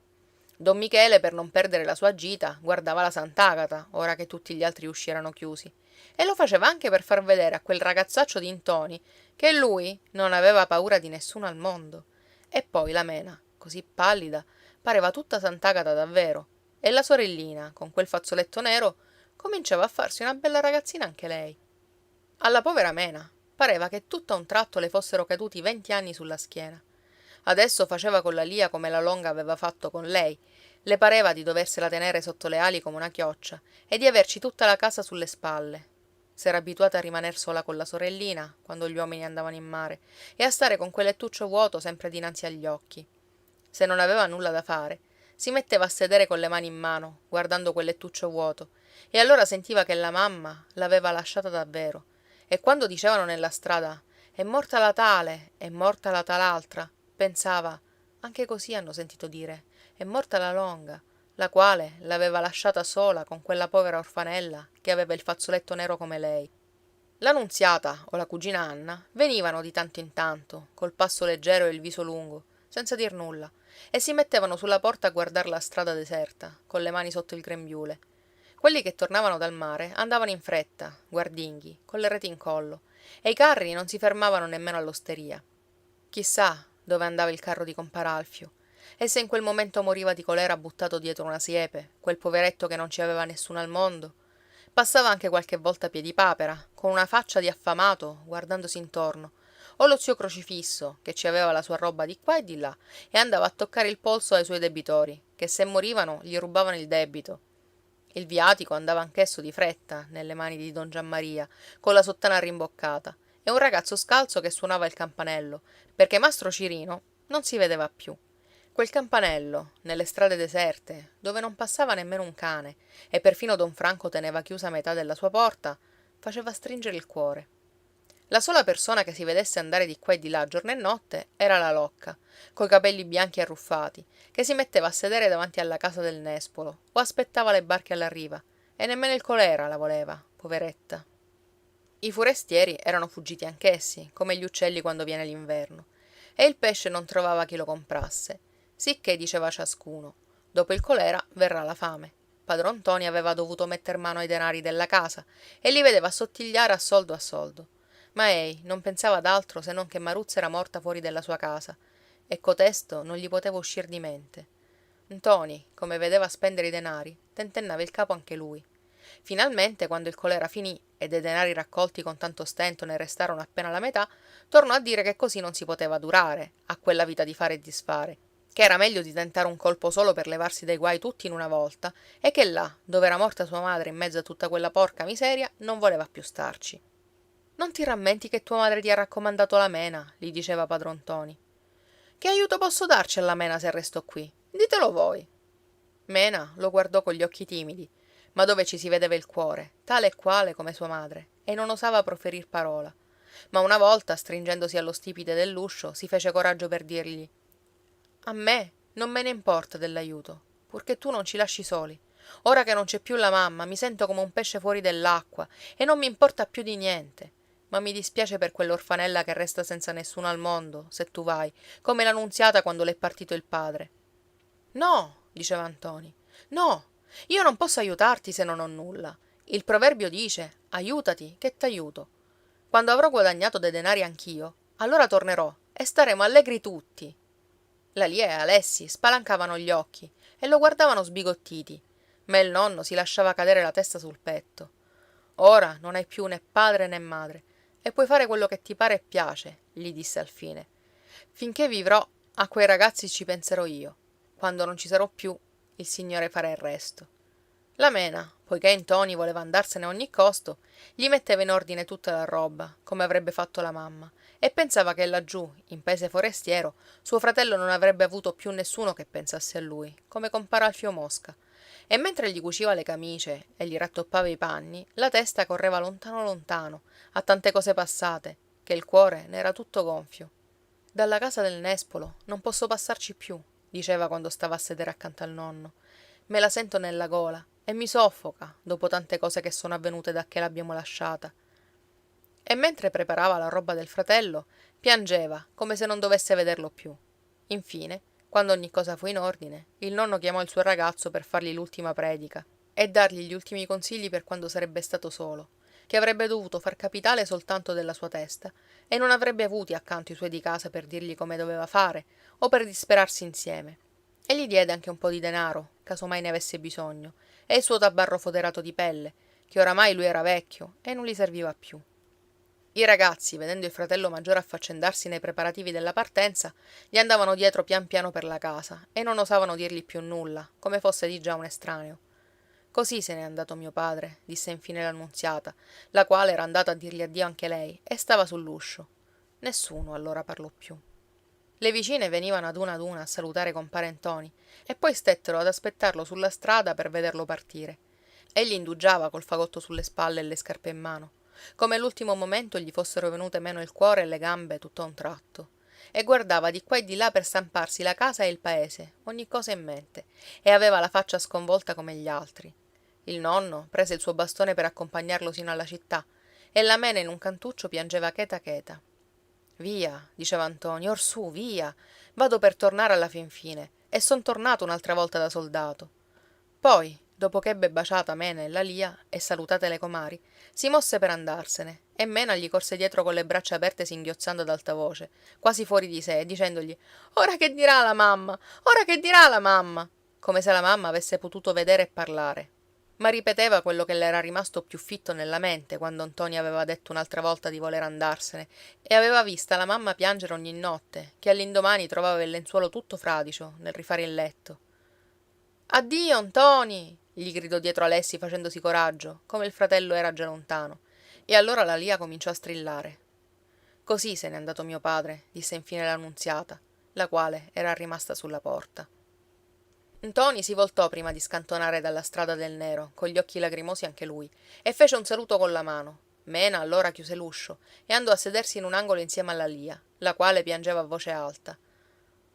Don Michele, per non perdere la sua gita, guardava la Sant'Agata, ora che tutti gli altri usci erano chiusi, e lo faceva anche per far vedere a quel ragazzaccio di ntoni che lui non aveva paura di nessuno al mondo. E poi la Mena, così pallida, pareva tutta Sant'Agata davvero, e la sorellina, con quel fazzoletto nero, cominciava a farsi una bella ragazzina anche lei. Alla povera Mena pareva che tutto a un tratto le fossero caduti 20 anni sulla schiena. Adesso faceva con la Lia come la Longa aveva fatto con lei. Le pareva di doversela tenere sotto le ali come una chioccia e di averci tutta la casa sulle spalle. S'era abituata a rimaner sola con la sorellina quando gli uomini andavano in mare e a stare con quel lettuccio vuoto sempre dinanzi agli occhi. Se non aveva nulla da fare, si metteva a sedere con le mani in mano, guardando quel lettuccio vuoto, e allora sentiva che la mamma l'aveva lasciata davvero. E quando dicevano nella strada è morta la tale, è morta la tal'altra, pensava, anche così hanno sentito dire, è morta la Longa, la quale l'aveva lasciata sola con quella povera orfanella che aveva il fazzoletto nero come lei. La Nunziata o la cugina Anna venivano di tanto in tanto, col passo leggero e il viso lungo, senza dir nulla, e si mettevano sulla porta a guardar la strada deserta, con le mani sotto il grembiule. Quelli che tornavano dal mare andavano in fretta, guardinghi, con le reti in collo, e i carri non si fermavano nemmeno all'osteria. Chissà dove andava il carro di compar Alfio, e se in quel momento moriva di colera buttato dietro una siepe, quel poveretto che non ci aveva nessuno al mondo. Passava anche qualche volta Piedipapera, con una faccia di affamato, guardandosi intorno, o lo zio Crocifisso, che ci aveva la sua roba di qua e di là, e andava a toccare il polso ai suoi debitori, che se morivano gli rubavano il debito. Il viatico andava anch'esso di fretta, nelle mani di don Giammaria, con la sottana rimboccata, e un ragazzo scalzo che suonava il campanello, perché mastro Cirino non si vedeva più. Quel campanello, nelle strade deserte, dove non passava nemmeno un cane, e perfino don Franco teneva chiusa metà della sua porta, faceva stringere il cuore. La sola persona che si vedesse andare di qua e di là giorno e notte era la Locca, coi capelli bianchi e arruffati, che si metteva a sedere davanti alla casa del nespolo o aspettava le barche alla riva, e nemmeno il colera la voleva, poveretta. I forestieri erano fuggiti anch'essi, come gli uccelli quando viene l'inverno, e il pesce non trovava chi lo comprasse, sicché diceva ciascuno: dopo il colera verrà la fame. Padron Ntoni aveva dovuto metter mano ai denari della casa e li vedeva assottigliare a soldo. Ma ei non pensava ad altro se non che Maruzza era morta fuori della sua casa, e cotesto non gli poteva uscir di mente. Ntoni, come vedeva spendere i denari, tentennava il capo anche lui. Finalmente, quando il colera finì e dei denari raccolti con tanto stento ne restarono appena la metà, tornò a dire che così non si poteva durare, a quella vita di fare e disfare, che era meglio di tentare un colpo solo per levarsi dai guai tutti in una volta, e che là, dove era morta sua madre in mezzo a tutta quella porca miseria, non voleva più starci. Non ti rammenti che tua madre ti ha raccomandato la Mena, gli diceva padron Ntoni. Che aiuto posso darci alla Mena se resto qui? Ditelo voi. Mena lo guardò con gli occhi timidi, ma dove ci si vedeva il cuore, tale e quale come sua madre, e non osava proferir parola. Ma una volta, stringendosi allo stipite dell'uscio, si fece coraggio per dirgli: a me non me ne importa dell'aiuto. purché tu non ci lasci soli. Ora che non c'è più la mamma, mi sento come un pesce fuori dell'acqua e non mi importa più di niente. Ma mi dispiace per quell'orfanella che resta senza nessuno al mondo, se tu vai, come la Nunziata quando l'è partito il padre. No, diceva Ntoni, no, io non posso aiutarti se non ho nulla. Il proverbio dice, aiutati, che t'aiuto. Quando avrò guadagnato dei denari anch'io, allora tornerò e staremo allegri tutti. La Lia e Alessi spalancavano gli occhi e lo guardavano sbigottiti, ma il nonno si lasciava cadere la testa sul petto. Ora non hai più né padre né madre e puoi fare quello che ti pare e piace, gli disse alfine. Finché vivrò, a quei ragazzi ci penserò io. Quando non ci sarò più, il Signore farà il resto. La Mena, poiché Ntoni voleva andarsene a ogni costo, gli metteva in ordine tutta la roba, come avrebbe fatto la mamma, e pensava che laggiù, in paese forestiero, suo fratello non avrebbe avuto più nessuno che pensasse a lui, come compare Alfio Mosca. E mentre gli cuciva le camicie e gli rattoppava i panni, la testa correva lontano lontano, a tante cose passate, che il cuore ne era tutto gonfio. Dalla casa del nespolo non posso passarci più, diceva quando stava a sedere accanto al nonno. Me la sento nella gola e mi soffoca dopo tante cose che sono avvenute da che l'abbiamo lasciata. E mentre preparava la roba del fratello, piangeva come se non dovesse vederlo più. Infine, quando ogni cosa fu in ordine, il nonno chiamò il suo ragazzo per fargli l'ultima predica e dargli gli ultimi consigli per quando sarebbe stato solo, che avrebbe dovuto far capitale soltanto della sua testa e non avrebbe avuti accanto i suoi di casa per dirgli come doveva fare o per disperarsi insieme. E gli diede anche un po' di denaro, caso mai ne avesse bisogno, e il suo tabarro foderato di pelle, che oramai lui era vecchio e non gli serviva più. I ragazzi, vedendo il fratello maggiore affaccendarsi nei preparativi della partenza, gli andavano dietro pian piano per la casa e non osavano dirgli più nulla, come fosse di già un estraneo. Così se n'è andato mio padre, disse infine la Nunziata, la quale era andata a dirgli addio anche lei e stava sull'uscio. Nessuno allora parlò più. Le vicine venivano ad una a salutare compare Ntoni e poi stettero ad aspettarlo sulla strada per vederlo partire. Egli indugiava col fagotto sulle spalle e le scarpe in mano, come all'ultimo momento gli fossero venute meno il cuore e le gambe tutto a un tratto, e guardava di qua e di là per stamparsi la casa e il paese, ogni cosa in mente, e aveva la faccia sconvolta come gli altri. Il nonno prese il suo bastone per accompagnarlo sino alla città, e la Mena in un cantuccio piangeva cheta cheta. Via, diceva Ntoni, orsù, via. Vado per tornare alla fin fine, e son tornato un'altra volta da soldato. Poi, dopo che ebbe baciata Mena e la Lia e salutate le comari, si mosse per andarsene, e Mena gli corse dietro con le braccia aperte singhiozzando ad alta voce, quasi fuori di sé, dicendogli ora che dirà la mamma? Ora che dirà la mamma? Come se la mamma avesse potuto vedere e parlare. Ma ripeteva quello che le era rimasto più fitto nella mente quando Ntoni aveva detto un'altra volta di voler andarsene, e aveva vista la mamma piangere ogni notte, che all'indomani trovava il lenzuolo tutto fradicio nel rifare il letto. Addio, Ntoni! Gli gridò dietro Alessi facendosi coraggio, come il fratello era già lontano, e allora la Lia cominciò a strillare. Così se n'è andato mio padre, disse infine la Nunziata, la quale era rimasta sulla porta. Ntoni si voltò prima di scantonare dalla strada del nero, con gli occhi lagrimosi anche lui, e fece un saluto con la mano. Mena allora chiuse l'uscio e andò a sedersi in un angolo insieme alla Lia, la quale piangeva a voce alta.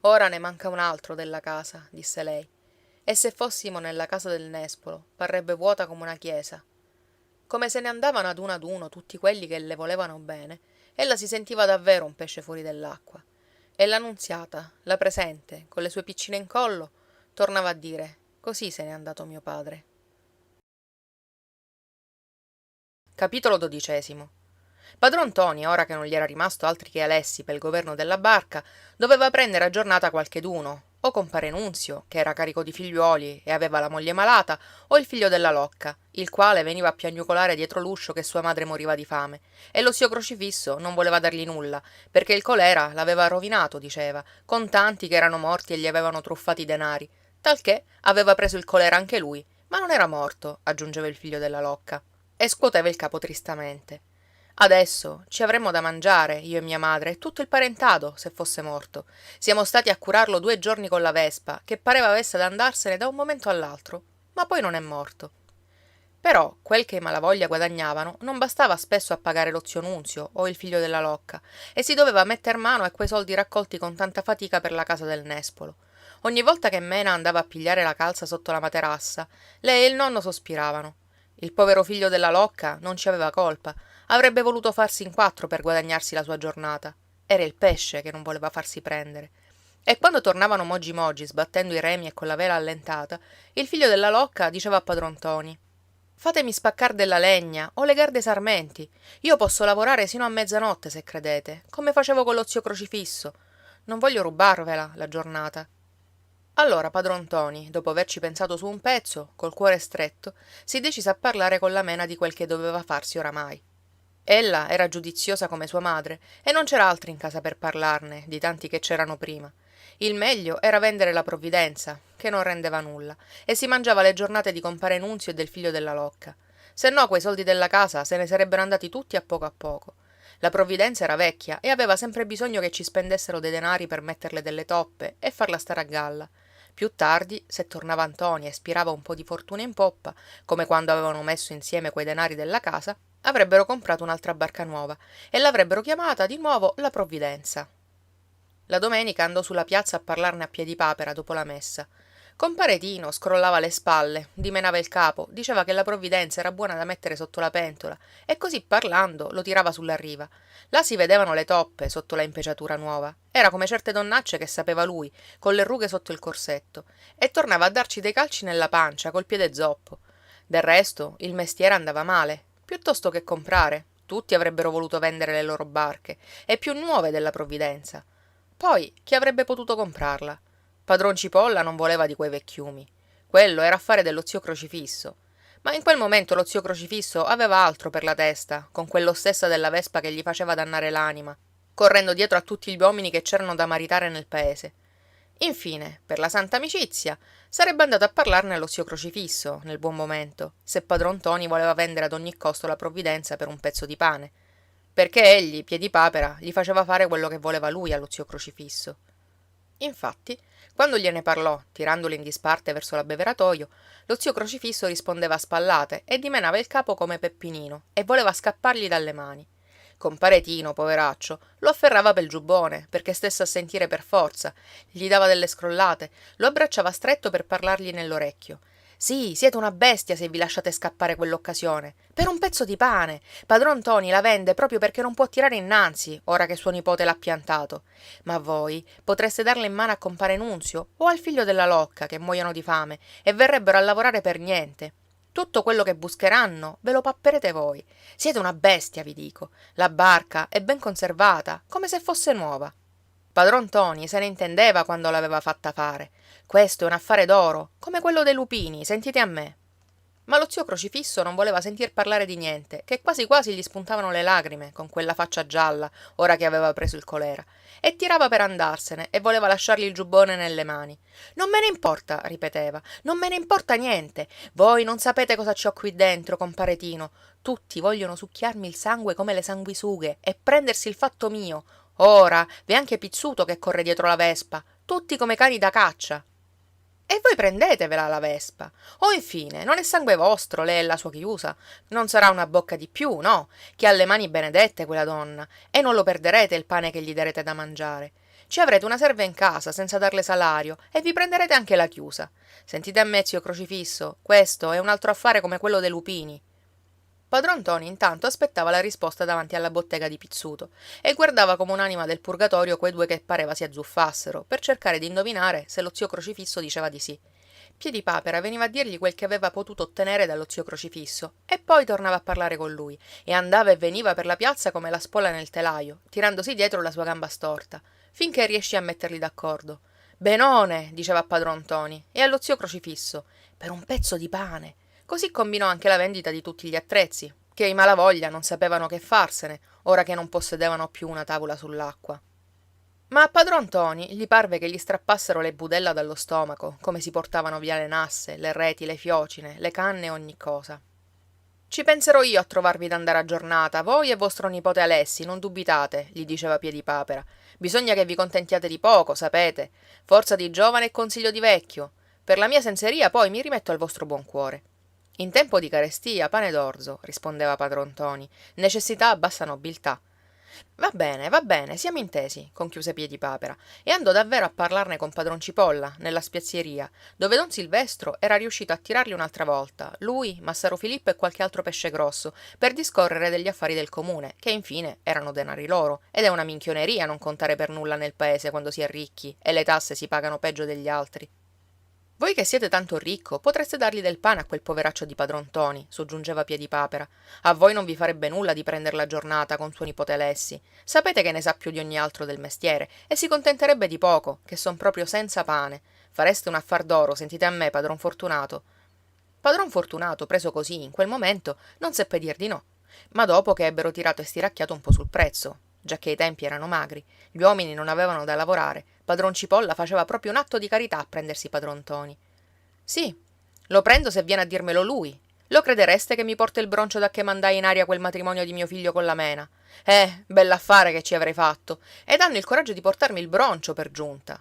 Ora ne manca un altro della casa, disse lei. E se fossimo nella casa del nespolo, parrebbe vuota come una chiesa. Come se ne andavano ad uno tutti quelli che le volevano bene, ella si sentiva davvero un pesce fuori dell'acqua. E la Nunziata, la presente, con le sue piccine in collo, tornava a dire: così se n'è andato mio padre. Capitolo 12. Padron Ntoni, ora che non gli era rimasto altri che Alessi pel governo della barca, doveva prendere a giornata qualcheduno, o compare Nunzio, che era carico di figliuoli e aveva la moglie malata, o il figlio della Locca, il quale veniva a piagnucolare dietro l'uscio che sua madre moriva di fame, e lo zio Crocifisso non voleva dargli nulla, perché il colera l'aveva rovinato, diceva, con tanti che erano morti e gli avevano truffati i denari, talché aveva preso il colera anche lui, ma non era morto, aggiungeva il figlio della Locca, e scuoteva il capo tristamente. Adesso ci avremmo da mangiare, io e mia madre, e tutto il parentado, se fosse morto. Siamo stati a curarlo 2 giorni con la vespa, che pareva avesse ad andarsene da un momento all'altro, ma poi non è morto. Però quel che i malavoglia guadagnavano non bastava spesso a pagare lo zio Nunzio o il figlio della Locca, e si doveva metter mano a quei soldi raccolti con tanta fatica per la casa del nespolo. Ogni volta che Mena andava a pigliare la calza sotto la materassa, lei e il nonno sospiravano. Il povero figlio della Locca non ci aveva colpa, avrebbe voluto farsi in quattro per guadagnarsi la sua giornata. Era il pesce che non voleva farsi prendere. E quando tornavano mogi mogi, sbattendo i remi e con la vela allentata, il figlio della Locca diceva a padron Ntoni: fatemi spaccar della legna o legar dei sarmenti. Io posso lavorare sino a mezzanotte, se credete, come facevo con lo zio Crocifisso. Non voglio rubarvela la giornata. Allora padron Ntoni, dopo averci pensato su un pezzo, col cuore stretto, si decise a parlare con la Mena di quel che doveva farsi oramai. Ella era giudiziosa come sua madre e non c'era altri in casa per parlarne, di tanti che c'erano prima. Il meglio era vendere la provvidenza, che non rendeva nulla, e si mangiava le giornate di compare Nunzio e del figlio della Locca. Se no, quei soldi della casa se ne sarebbero andati tutti a poco a poco. La provvidenza era vecchia e aveva sempre bisogno che ci spendessero dei denari per metterle delle toppe e farla stare a galla. Più tardi, se tornava Ntoni e spirava un po' di fortuna in poppa, come quando avevano messo insieme quei denari della casa, avrebbero comprato un'altra barca nuova e l'avrebbero chiamata di nuovo la Provvidenza. La domenica andò sulla piazza a parlarne a Piedipapera dopo la messa. Compare Tino scrollava le spalle, dimenava il capo, diceva che la provvidenza era buona da mettere sotto la pentola e così parlando lo tirava sulla riva. Là si vedevano le toppe sotto la impeciatura nuova. Era come certe donnacce che sapeva lui, con le rughe sotto il corsetto, e tornava a darci dei calci nella pancia col piede zoppo. Del resto il mestiere andava male. Piuttosto che comprare, tutti avrebbero voluto vendere le loro barche, e più nuove della provvidenza. Poi chi avrebbe potuto comprarla? Padron Cipolla non voleva di quei vecchiumi. Quello era affare dello zio Crocifisso. Ma in quel momento lo zio Crocifisso aveva altro per la testa, con quell'ossessa della Vespa che gli faceva dannare l'anima, correndo dietro a tutti gli uomini che c'erano da maritare nel paese. Infine, per la santa amicizia, sarebbe andato a parlarne allo zio Crocifisso, nel buon momento, se padron Ntoni voleva vendere ad ogni costo la provvidenza per un pezzo di pane. Perché egli, Piedipapera, gli faceva fare quello che voleva lui allo zio Crocifisso. Infatti, quando gliene parlò, tirandolo in disparte verso l'abbeveratoio, lo zio Crocifisso rispondeva a spallate e dimenava il capo come Peppinino e voleva scappargli dalle mani. Compare Tino, poveraccio, lo afferrava pel giubbone perché stesse a sentire per forza, gli dava delle scrollate, lo abbracciava stretto per parlargli nell'orecchio. Sì, siete una bestia se vi lasciate scappare quell'occasione. Per un pezzo di pane. Padron Ntoni la vende proprio perché non può tirare innanzi, ora che suo nipote l'ha piantato. Ma voi potreste darle in mano a compare Nunzio o al figlio della Locca che muoiono di fame e verrebbero a lavorare per niente. Tutto quello che buscheranno ve lo papperete voi. Siete una bestia, vi dico. La barca è ben conservata, come se fosse nuova. Padron Ntoni se ne intendeva quando l'aveva fatta fare. Questo è un affare d'oro, come quello dei lupini, sentite a me. Ma lo zio Crocifisso non voleva sentir parlare di niente, che quasi quasi gli spuntavano le lagrime con quella faccia gialla, ora che aveva preso il colera, e tirava per andarsene e voleva lasciargli il giubbone nelle mani. Non me ne importa, ripeteva, non me ne importa niente. Voi non sapete cosa c'ho qui dentro, compare Tino. Tutti vogliono succhiarmi il sangue come le sanguisughe e prendersi il fatto mio. Ora v'è anche Pizzuto che corre dietro la Vespa, tutti come cani da caccia. E voi prendetevela la Vespa. O infine, non è sangue vostro, lei è la sua chiusa. Non sarà una bocca di più, no, che ha le mani benedette quella donna, e non lo perderete il pane che gli darete da mangiare. Ci avrete una serva in casa senza darle salario e vi prenderete anche la chiusa. Sentite a me, zio Crocifisso, questo è un altro affare come quello dei lupini. Padron Ntoni intanto aspettava la risposta davanti alla bottega di Pizzuto e guardava come un'anima del purgatorio quei due che pareva si azzuffassero per cercare di indovinare se lo zio Crocifisso diceva di sì. Piedipapera veniva a dirgli quel che aveva potuto ottenere dallo zio Crocifisso e poi tornava a parlare con lui e andava e veniva per la piazza come la spola nel telaio, tirandosi dietro la sua gamba storta, finché riesci a metterli d'accordo. Benone, diceva a padron Ntoni, e allo zio Crocifisso, per un pezzo di pane. Così combinò anche la vendita di tutti gli attrezzi, che i malavoglia non sapevano che farsene, ora che non possedevano più una tavola sull'acqua. Ma a padron Ntoni gli parve che gli strappassero le budella dallo stomaco, come si portavano via le nasse, le reti, le fiocine, le canne e ogni cosa. Ci penserò io a trovarvi d'andare a giornata, voi e vostro nipote Alessi, non dubitate, gli diceva Piedipapera. Bisogna che vi contentiate di poco, sapete. Forza di giovane e consiglio di vecchio. Per la mia senseria poi mi rimetto al vostro buon cuore. In tempo di carestia, pane d'orzo, rispondeva padron Ntoni. Necessità abbassa nobiltà. Va bene, siamo intesi, conchiuse Piedipapera, e andò davvero a parlarne con padron Cipolla, nella spiazzeria, dove don Silvestro era riuscito a tirarli un'altra volta, lui, Massaro Filippo e qualche altro pesce grosso, per discorrere degli affari del comune, che infine erano denari loro, ed è una minchioneria non contare per nulla nel paese quando si è ricchi e le tasse si pagano peggio degli altri. Voi che siete tanto ricco, potreste dargli del pane a quel poveraccio di padron Ntoni, soggiungeva Piedipapera. A voi non vi farebbe nulla di prender la giornata con suo nipote Alessi. Sapete che ne sa più di ogni altro del mestiere e si contenterebbe di poco, che son proprio senza pane. Fareste un affar d'oro, sentite a me, padron Fortunato. Padron Fortunato, preso così, in quel momento, non seppe dir di no. Ma dopo che ebbero tirato e stiracchiato un po' sul prezzo, giacché i tempi erano magri, gli uomini non avevano da lavorare, padron Cipolla faceva proprio un atto di carità a prendersi padron Ntoni. Sì, lo prendo se viene a dirmelo lui. Lo credereste che mi porta il broncio da che mandai in aria quel matrimonio di mio figlio con la Mena? Bell'affare che ci avrei fatto. Ed hanno il coraggio di portarmi il broncio per giunta.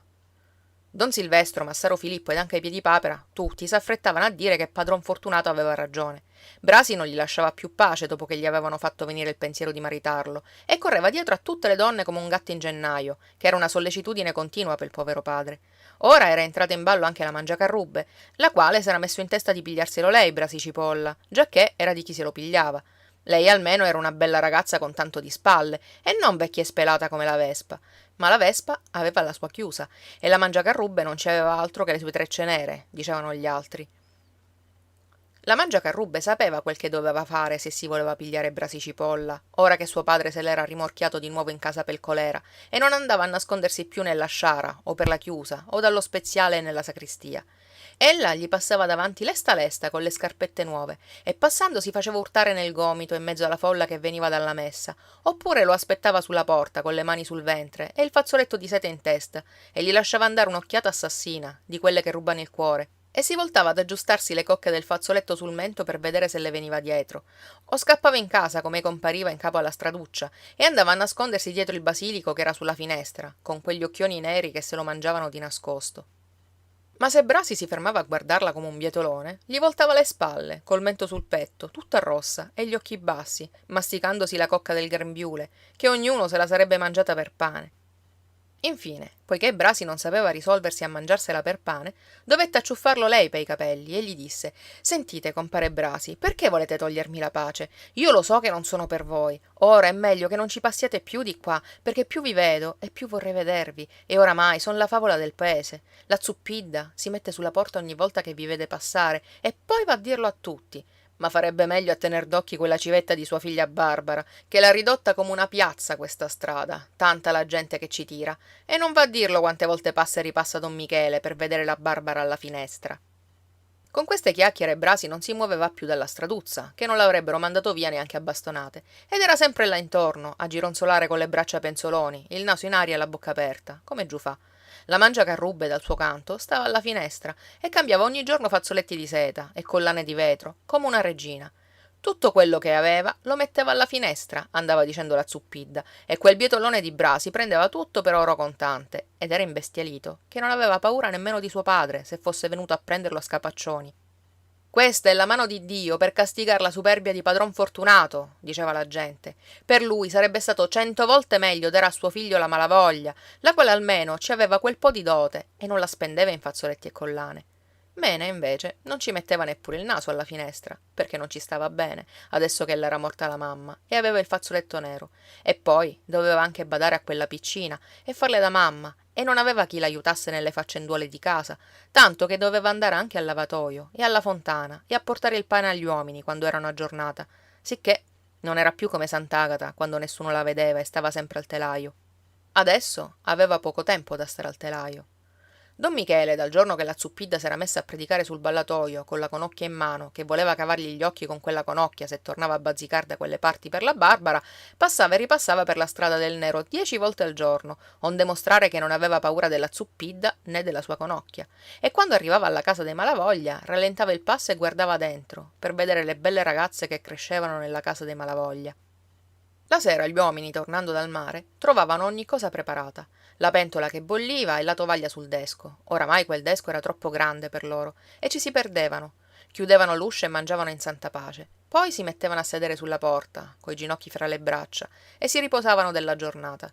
Don Silvestro, Massaro Filippo ed anche Piedipapera, tutti s'affrettavano a dire che padron Fortunato aveva ragione. Brasi non gli lasciava più pace dopo che gli avevano fatto venire il pensiero di maritarlo, e correva dietro a tutte le donne come un gatto in gennaio, che era una sollecitudine continua per il povero padre. Ora era entrata in ballo anche la Mangiacarrubbe, la quale s'era messo in testa di pigliarselo lei, Brasi Cipolla, giacché era di chi se lo pigliava. Lei almeno era una bella ragazza con tanto di spalle, e non vecchia e spelata come la Vespa. Ma la Vespa aveva la sua chiusa, e la Mangiacarrubbe non ci aveva altro che le sue trecce nere, dicevano gli altri. La Mangiacarrubbe sapeva quel che doveva fare se si voleva pigliare Brasi Cipolla, ora che suo padre se l'era rimorchiato di nuovo in casa pel colera, e non andava a nascondersi più nella sciara, o per la chiusa, o dallo speziale nella sacristia. Ella gli passava davanti lesta lesta con le scarpette nuove, e passando si faceva urtare nel gomito in mezzo alla folla che veniva dalla messa, oppure lo aspettava sulla porta con le mani sul ventre e il fazzoletto di seta in testa, e gli lasciava andare un'occhiata assassina, di quelle che rubano il cuore, e si voltava ad aggiustarsi le cocche del fazzoletto sul mento per vedere se le veniva dietro. O scappava in casa come compariva in capo alla straduccia, e andava a nascondersi dietro il basilico che era sulla finestra, con quegli occhioni neri che se lo mangiavano di nascosto. Ma se Brasi si fermava a guardarla come un bietolone, gli voltava le spalle, col mento sul petto, tutta rossa, e gli occhi bassi, masticandosi la cocca del grembiule, che ognuno se la sarebbe mangiata per pane. Infine, poiché Brasi non sapeva risolversi a mangiarsela per pane, dovette acciuffarlo lei pei capelli e gli disse: Sentite, compare Brasi, perché volete togliermi la pace? Io lo so che non sono per voi. Ora è meglio che non ci passiate più di qua, perché più vi vedo e più vorrei vedervi, e oramai son la favola del paese. La Zuppidda si mette sulla porta ogni volta che vi vede passare, e poi va a dirlo a tutti. Ma farebbe meglio a tener d'occhi quella civetta di sua figlia Barbara, che l'ha ridotta come una piazza questa strada, tanta la gente che ci tira, e non va a dirlo quante volte passa e ripassa don Michele per vedere la Barbara alla finestra. Con queste chiacchiere Brasi non si muoveva più dalla straduzza, che non l'avrebbero mandato via neanche a bastonate, ed era sempre là intorno, a gironzolare con le braccia penzoloni, il naso in aria e la bocca aperta, come Giufà. La Mangiacarrubbe, dal suo canto, stava alla finestra e cambiava ogni giorno fazzoletti di seta e collane di vetro, come una regina. Tutto quello che aveva lo metteva alla finestra, andava dicendo la Zuppidda, e quel bietolone di Brasi prendeva tutto per oro contante, ed era imbestialito, che non aveva paura nemmeno di suo padre, se fosse venuto a prenderlo a scapaccioni. Questa è la mano di Dio per castigar la superbia di padron Fortunato, diceva la gente. Per lui sarebbe stato 100 volte meglio dare a suo figlio la malavoglia, la quale almeno ci aveva quel po' di dote e non la spendeva in fazzoletti e collane. Mena, invece, non ci metteva neppure il naso alla finestra, perché non ci stava bene, adesso che l'era morta la mamma, e aveva il fazzoletto nero. E poi doveva anche badare a quella piccina e farle da mamma, e non aveva chi l'aiutasse nelle faccenduole di casa, tanto che doveva andare anche al lavatoio e alla fontana e a portare il pane agli uomini quando erano a giornata, sicché non era più come Sant'Agata quando nessuno la vedeva e stava sempre al telaio. Adesso aveva poco tempo da stare al telaio. Don Michele, dal giorno che la Zuppidda s'era messa a predicare sul ballatoio con la conocchia in mano, che voleva cavargli gli occhi con quella conocchia se tornava a bazzicar da quelle parti per la Barbara, passava e ripassava per la strada del Nero 10 volte al giorno, onde mostrare che non aveva paura della Zuppidda né della sua conocchia. E quando arrivava alla casa dei Malavoglia, rallentava il passo e guardava dentro, per vedere le belle ragazze che crescevano nella casa dei Malavoglia. La sera gli uomini, tornando dal mare, trovavano ogni cosa preparata, la pentola che bolliva e la tovaglia sul desco. Oramai quel desco era troppo grande per loro, e ci si perdevano. Chiudevano l'uscio e mangiavano in santa pace. Poi si mettevano a sedere sulla porta, coi ginocchi fra le braccia, e si riposavano della giornata.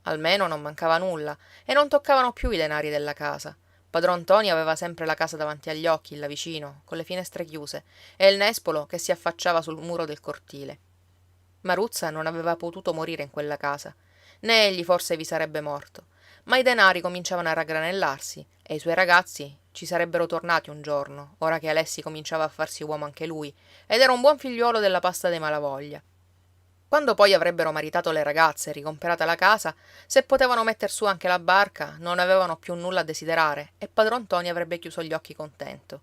Almeno non mancava nulla, e non toccavano più i denari della casa. Padron Ntoni aveva sempre la casa davanti agli occhi, là vicino, con le finestre chiuse, e il nespolo che si affacciava sul muro del cortile. Maruzza non aveva potuto morire in quella casa, né egli forse vi sarebbe morto, ma i denari cominciavano a raggranellarsi, e i suoi ragazzi ci sarebbero tornati un giorno, ora che Alessi cominciava a farsi uomo anche lui, ed era un buon figliuolo della pasta dei Malavoglia. Quando poi avrebbero maritato le ragazze e ricomperata la casa, se potevano metter su anche la barca, non avevano più nulla a desiderare, e padron Ntoni avrebbe chiuso gli occhi contento.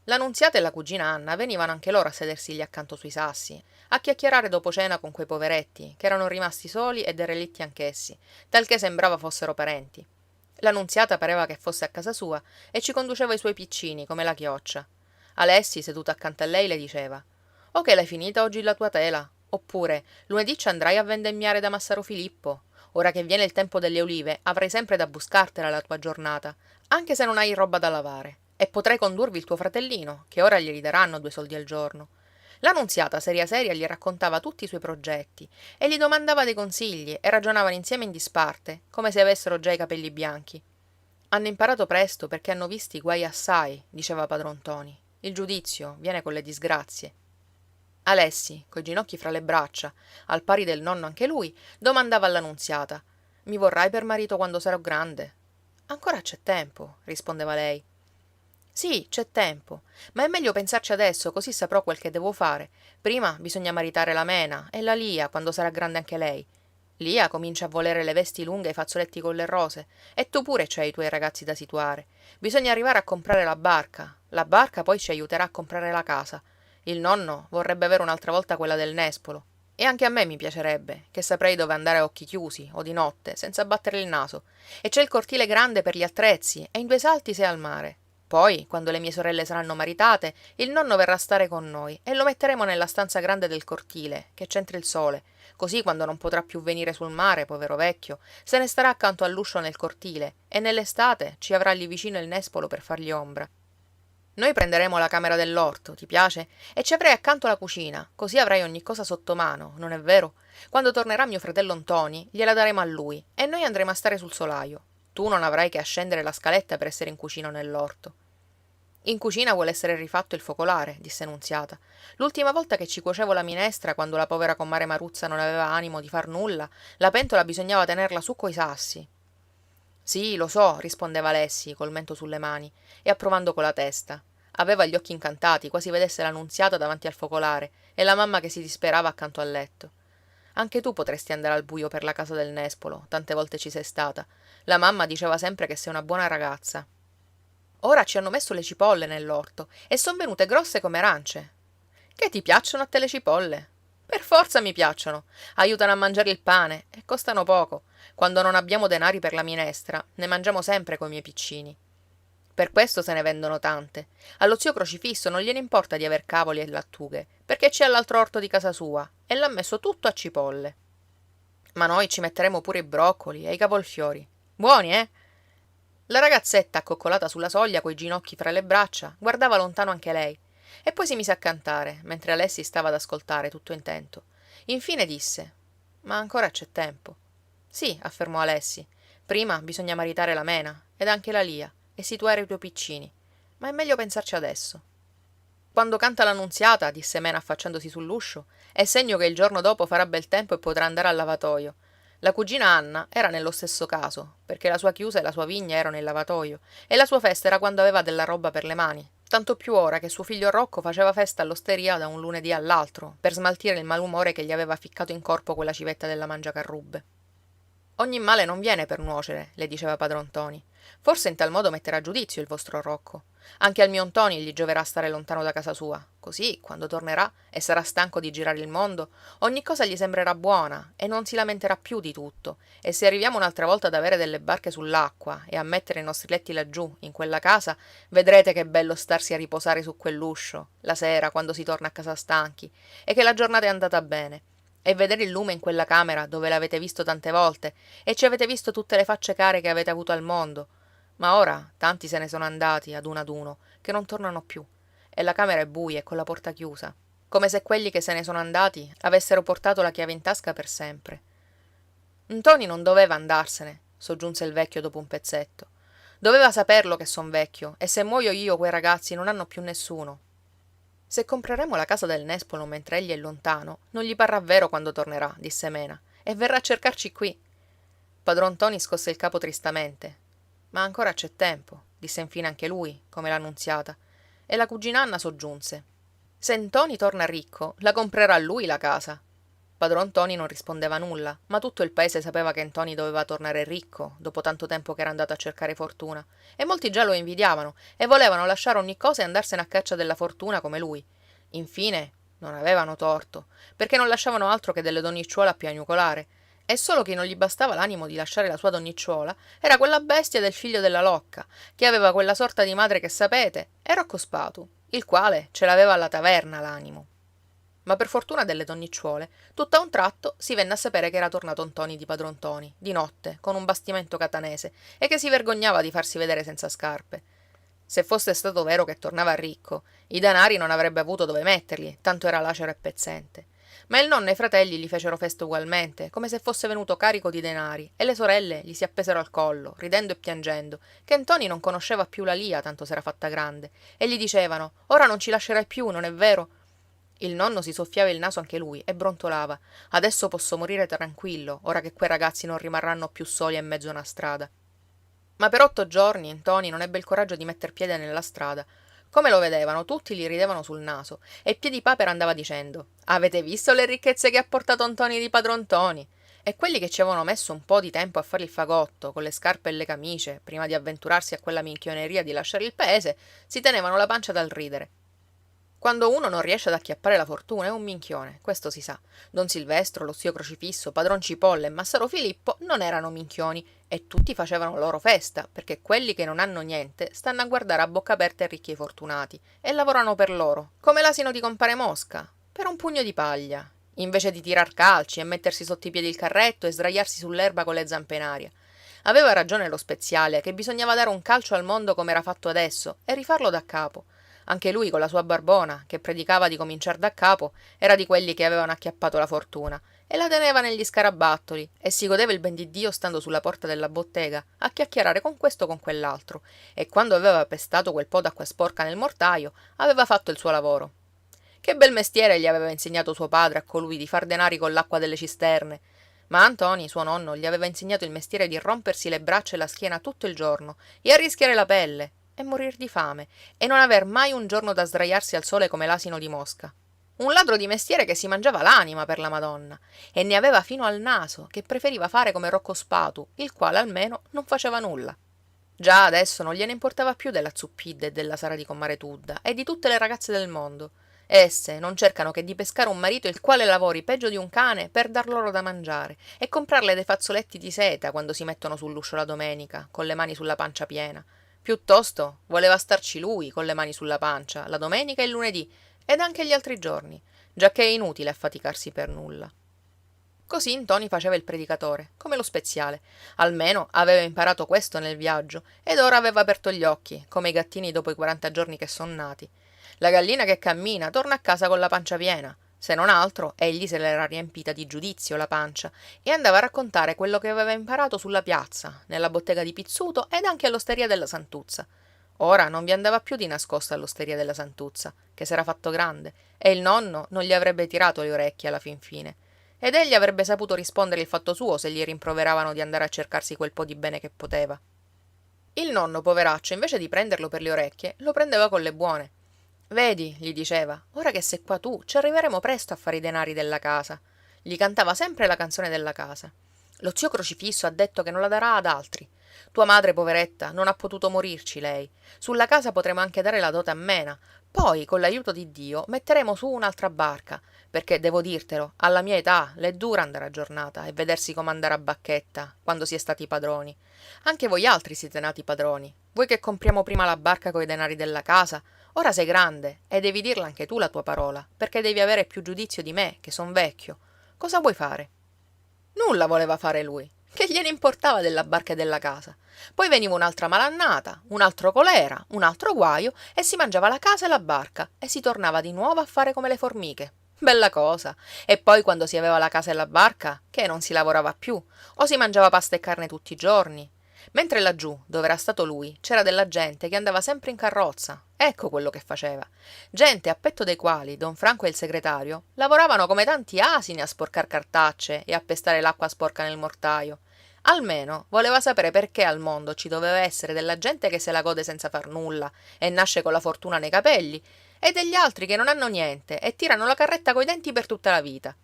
La Nunziata e la cugina Anna venivano anche loro a sedersi lì accanto sui sassi, a chiacchierare dopo cena con quei poveretti, che erano rimasti soli e derelitti anch'essi, talché sembrava fossero parenti. La Nunziata pareva che fosse a casa sua e ci conduceva i suoi piccini, come la chioccia. Alessi, seduto accanto a lei, le diceva: «O che l'hai finita oggi la tua tela?» Oppure: «Lunedì ci andrai a vendemmiare da Massaro Filippo? Ora che viene il tempo delle ulive, avrai sempre da buscartela la tua giornata, anche se non hai roba da lavare. E potrai condurvi il tuo fratellino, che ora glieli daranno 2 soldi al giorno». La Nunziata, seria seria, gli raccontava tutti i suoi progetti e gli domandava dei consigli e ragionavano insieme in disparte, come se avessero già i capelli bianchi. «Hanno imparato presto perché hanno visti guai assai», diceva padron Ntoni. «Il giudizio viene con le disgrazie». Alessi, coi ginocchi fra le braccia, al pari del nonno anche lui, domandava alla Nunziata: «Mi vorrai per marito quando sarò grande?» «Ancora c'è tempo», rispondeva lei. «Sì, c'è tempo, ma è meglio pensarci adesso, così saprò quel che devo fare. Prima bisogna maritare la Mena e la Lia, quando sarà grande anche lei. Lia comincia a volere le vesti lunghe e i fazzoletti con le rose, e tu pure c'hai i tuoi ragazzi da situare. Bisogna arrivare a comprare la barca poi ci aiuterà a comprare la casa. Il nonno vorrebbe avere un'altra volta quella del nespolo. E anche a me mi piacerebbe, che saprei dove andare a occhi chiusi o di notte, senza battere il naso. E c'è il cortile grande per gli attrezzi, e in 2 salti sei al mare. Poi, quando le mie sorelle saranno maritate, il nonno verrà a stare con noi e lo metteremo nella stanza grande del cortile, che c'entra il sole. Così, quando non potrà più venire sul mare, povero vecchio, se ne starà accanto all'uscio nel cortile, e nell'estate ci avrà lì vicino il nespolo per fargli ombra. Noi prenderemo la camera dell'orto, ti piace? E ci avrai accanto la cucina, così avrai ogni cosa sotto mano, non è vero? Quando tornerà mio fratello Ntoni, gliela daremo a lui, e noi andremo a stare sul solaio. Tu non avrai che a scendere la scaletta per essere in cucina o nell'orto». «In cucina vuole essere rifatto il focolare», disse Nunziata. «L'ultima volta che ci cuocevo la minestra, quando la povera comare Maruzza non aveva animo di far nulla, la pentola bisognava tenerla su coi sassi». «Sì, lo so», rispondeva Alessi, col mento sulle mani, e approvando con la testa. Aveva gli occhi incantati, quasi vedesse la Nunziata davanti al focolare, e la mamma che si disperava accanto al letto. «Anche tu potresti andare al buio per la casa del nespolo, tante volte ci sei stata. La mamma diceva sempre che sei una buona ragazza». «Ora ci hanno messo le cipolle nell'orto e son venute grosse come arance». «Che ti piacciono a te le cipolle?» «Per forza mi piacciono. Aiutano a mangiare il pane e costano poco. Quando non abbiamo denari per la minestra, ne mangiamo sempre coi miei piccini. Per questo se ne vendono tante. Allo zio Crocifisso non gliene importa di aver cavoli e lattughe, perché c'è all'altro orto di casa sua e l'ha messo tutto a cipolle. Ma noi ci metteremo pure i broccoli e i cavolfiori. Buoni, eh?» La ragazzetta, accoccolata sulla soglia coi ginocchi fra le braccia, guardava lontano anche lei, e poi si mise a cantare, mentre Alessi stava ad ascoltare tutto intento. Infine disse: «Ma ancora c'è tempo». «Sì», affermò Alessi, «prima bisogna maritare la Mena ed anche la Lia e situare i tuoi piccini, ma è meglio pensarci adesso». «Quando canta la Nunziata», disse Mena affacciandosi sull'uscio, «è segno che il giorno dopo farà bel tempo e potrà andare al lavatoio». La cugina Anna era nello stesso caso, perché la sua chiusa e la sua vigna erano il lavatoio, e la sua festa era quando aveva della roba per le mani, tanto più ora che suo figlio Rocco faceva festa all'osteria da un lunedì all'altro, per smaltire il malumore che gli aveva ficcato in corpo quella civetta della Mangiacarrubbe. «Ogni male non viene per nuocere», le diceva padron Ntoni. «Forse in tal modo metterà a giudizio il vostro Rocco. Anche al mio Ntoni gli gioverà stare lontano da casa sua. Così, quando tornerà e sarà stanco di girare il mondo, ogni cosa gli sembrerà buona e non si lamenterà più di tutto. E se arriviamo un'altra volta ad avere delle barche sull'acqua e a mettere i nostri letti laggiù, in quella casa, vedrete che bello starsi a riposare su quell'uscio, la sera, quando si torna a casa stanchi, e che la giornata è andata bene. E vedere il lume in quella camera dove l'avete visto tante volte e ci avete visto tutte le facce care che avete avuto al mondo. Ma ora tanti se ne sono andati ad uno, che non tornano più, e la camera è buia e con la porta chiusa. come se quelli che se ne sono andati avessero portato la chiave in tasca per sempre. Ntoni non doveva andarsene, soggiunse il vecchio dopo un pezzetto. Doveva saperlo che son vecchio, e se muoio io quei ragazzi non hanno più nessuno. Se compreremo la casa del nespolo mentre egli è lontano, non gli parrà vero quando tornerà, disse Mena, e verrà a cercarci qui. Padron Ntoni scosse il capo tristamente. Ma ancora c'è tempo, disse infine anche lui, come la nunziata, e la cugina Anna soggiunse. Se Ntoni torna ricco, la comprerà lui la casa. Padron Ntoni non rispondeva nulla, ma tutto il paese sapeva che Ntoni doveva tornare ricco, dopo tanto tempo che era andato a cercare fortuna, e molti già lo invidiavano e volevano lasciare ogni cosa e andarsene a caccia della fortuna come lui. Infine, non avevano torto, perché non lasciavano altro che delle donnicciuole a piagnucolare, e solo che non gli bastava l'animo di lasciare la sua donnicciuola era quella bestia del figlio della Locca, che aveva quella sorta di madre che sapete, e Rocco Spatu, il quale ce l'aveva alla taverna l'animo. Ma per fortuna delle donnicciuole, tutt'a un tratto si venne a sapere che era tornato Ntoni di padron Ntoni, di notte, con un bastimento catanese, e che si vergognava di farsi vedere senza scarpe. Se fosse stato vero che tornava ricco, i danari non avrebbe avuto dove metterli, tanto era lacero e pezzente. Ma il nonno e i fratelli gli fecero festa ugualmente, come se fosse venuto carico di denari, e le sorelle gli si appesero al collo, ridendo e piangendo, che Ntoni non conosceva più la Lia, tanto s'era fatta grande, e gli dicevano: ora non ci lascerai più, non è vero? Il nonno si soffiava il naso anche lui e brontolava. Adesso posso morire tranquillo, ora che quei ragazzi non rimarranno più soli in mezzo a una strada. Ma per 8 giorni Ntoni non ebbe il coraggio di metter piede nella strada. Come lo vedevano, tutti gli ridevano sul naso, e Piedipapera andava dicendo: avete visto le ricchezze che ha portato Ntoni di padron Ntoni? E quelli che ci avevano messo un po' di tempo a fare il fagotto, con le scarpe e le camicie, prima di avventurarsi a quella minchioneria di lasciare il paese, si tenevano la pancia dal ridere. Quando uno non riesce ad acchiappare la fortuna è un minchione, questo si sa. Don Silvestro, lo zio Crocifisso, padron Cipolla e Massaro Filippo non erano minchioni, e tutti facevano loro festa, perché quelli che non hanno niente stanno a guardare a bocca aperta i ricchi e i fortunati, e lavorano per loro, come l'asino di compare Mosca, per un pugno di paglia, invece di tirar calci e mettersi sotto i piedi il carretto e sdraiarsi sull'erba con le zampe in aria. Aveva ragione lo speziale, che bisognava dare un calcio al mondo come era fatto adesso, e rifarlo da capo. Anche lui, con la sua barbona, che predicava di cominciar da capo, era di quelli che avevano acchiappato la fortuna, e la teneva negli scarabattoli, e si godeva il ben di Dio stando sulla porta della bottega, a chiacchierare con questo o con quell'altro, e quando aveva pestato quel po' d'acqua sporca nel mortaio, aveva fatto il suo lavoro. Che bel mestiere gli aveva insegnato suo padre a colui di far denari con l'acqua delle cisterne. Ma a Ntoni, suo nonno, gli aveva insegnato il mestiere di rompersi le braccia e la schiena tutto il giorno, e a rischiare la pelle, e morir di fame, e non aver mai un giorno da sdraiarsi al sole come l'asino di Mosca. Un ladro di mestiere che si mangiava l'anima per la Madonna, e ne aveva fino al naso, che preferiva fare come Rocco Spatu, il quale almeno non faceva nulla. Già adesso non gliene importava più della Zuppidda e della Sara di comare Tudda, e di tutte le ragazze del mondo. Esse non cercano che di pescare un marito il quale lavori peggio di un cane per dar loro da mangiare, e comprarle dei fazzoletti di seta quando si mettono sull'uscio la domenica, con le mani sulla pancia piena. Piuttosto voleva starci lui con le mani sulla pancia, la domenica e il lunedì, ed anche gli altri giorni, giacché è inutile affaticarsi per nulla. Così Ntoni faceva il predicatore, come lo speziale. Almeno aveva imparato questo nel viaggio, ed ora aveva aperto gli occhi, come i gattini dopo i 40 giorni che son nati. La gallina che cammina torna a casa con la pancia piena. Se non altro, egli se l'era riempita di giudizio la pancia, e andava a raccontare quello che aveva imparato sulla piazza, nella bottega di Pizzuto ed anche all'osteria della Santuzza. Ora non vi andava più di nascosto all'osteria della Santuzza, che s'era fatto grande, e il nonno non gli avrebbe tirato le orecchie alla fin fine. Ed egli avrebbe saputo rispondere il fatto suo se gli rimproveravano di andare a cercarsi quel po' di bene che poteva. Il nonno, poveraccio, invece di prenderlo per le orecchie, lo prendeva con le buone. Vedi, gli diceva, ora che sei qua tu, ci arriveremo presto a fare i denari della casa. Gli cantava sempre la canzone della casa. Lo zio Crocifisso ha detto che non la darà ad altri. Tua madre, poveretta, non ha potuto morirci lei. Sulla casa potremo anche dare la dote a Mena. Poi, con l'aiuto di Dio, metteremo su un'altra barca, perché devo dirtelo, alla mia età l'è dura andare a giornata e vedersi comandare a bacchetta, quando si è stati padroni. Anche voi altri siete nati padroni. Voi che compriamo prima la barca coi denari della casa, ora sei grande e devi dirla anche tu la tua parola, perché devi avere più giudizio di me, che son vecchio. Cosa vuoi fare? Nulla voleva fare lui. Che gliene importava della barca e della casa? Poi veniva un'altra malannata, un altro colera, un altro guaio e si mangiava la casa e la barca e si tornava di nuovo a fare come le formiche. Bella cosa. E poi quando si aveva la casa e la barca, che non si lavorava più, o si mangiava pasta e carne tutti i giorni. Mentre laggiù, dove era stato lui, c'era della gente che andava sempre in carrozza. Ecco quello che faceva. Gente a petto dei quali don Franco e il segretario lavoravano come tanti asini a sporcar cartacce e a pestare l'acqua sporca nel mortaio. Almeno voleva sapere perché al mondo ci doveva essere della gente che se la gode senza far nulla e nasce con la fortuna nei capelli, e degli altri che non hanno niente e tirano la carretta coi denti per tutta la vita.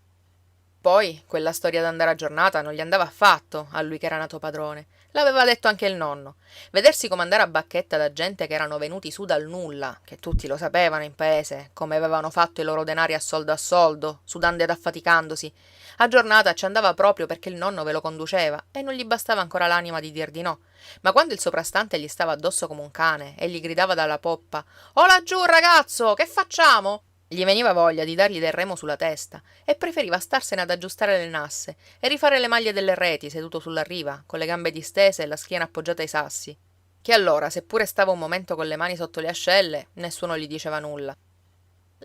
Poi quella storia d'andare a giornata non gli andava affatto, a lui che era nato padrone. L'aveva detto anche il nonno. Vedersi comandare a bacchetta da gente che erano venuti su dal nulla, che tutti lo sapevano in paese, come avevano fatto i loro denari a soldo, sudando ed affaticandosi. A giornata ci andava proprio perché il nonno ve lo conduceva e non gli bastava ancora l'anima di dir di no. Ma quando il soprastante gli stava addosso come un cane e gli gridava dalla poppa: «Oh laggiù, ragazzo, che facciamo?» Gli veniva voglia di dargli del remo sulla testa e preferiva starsene ad aggiustare le nasse e rifare le maglie delle reti seduto sulla riva, con le gambe distese e la schiena appoggiata ai sassi. Che allora, seppure stava un momento con le mani sotto le ascelle, nessuno gli diceva nulla.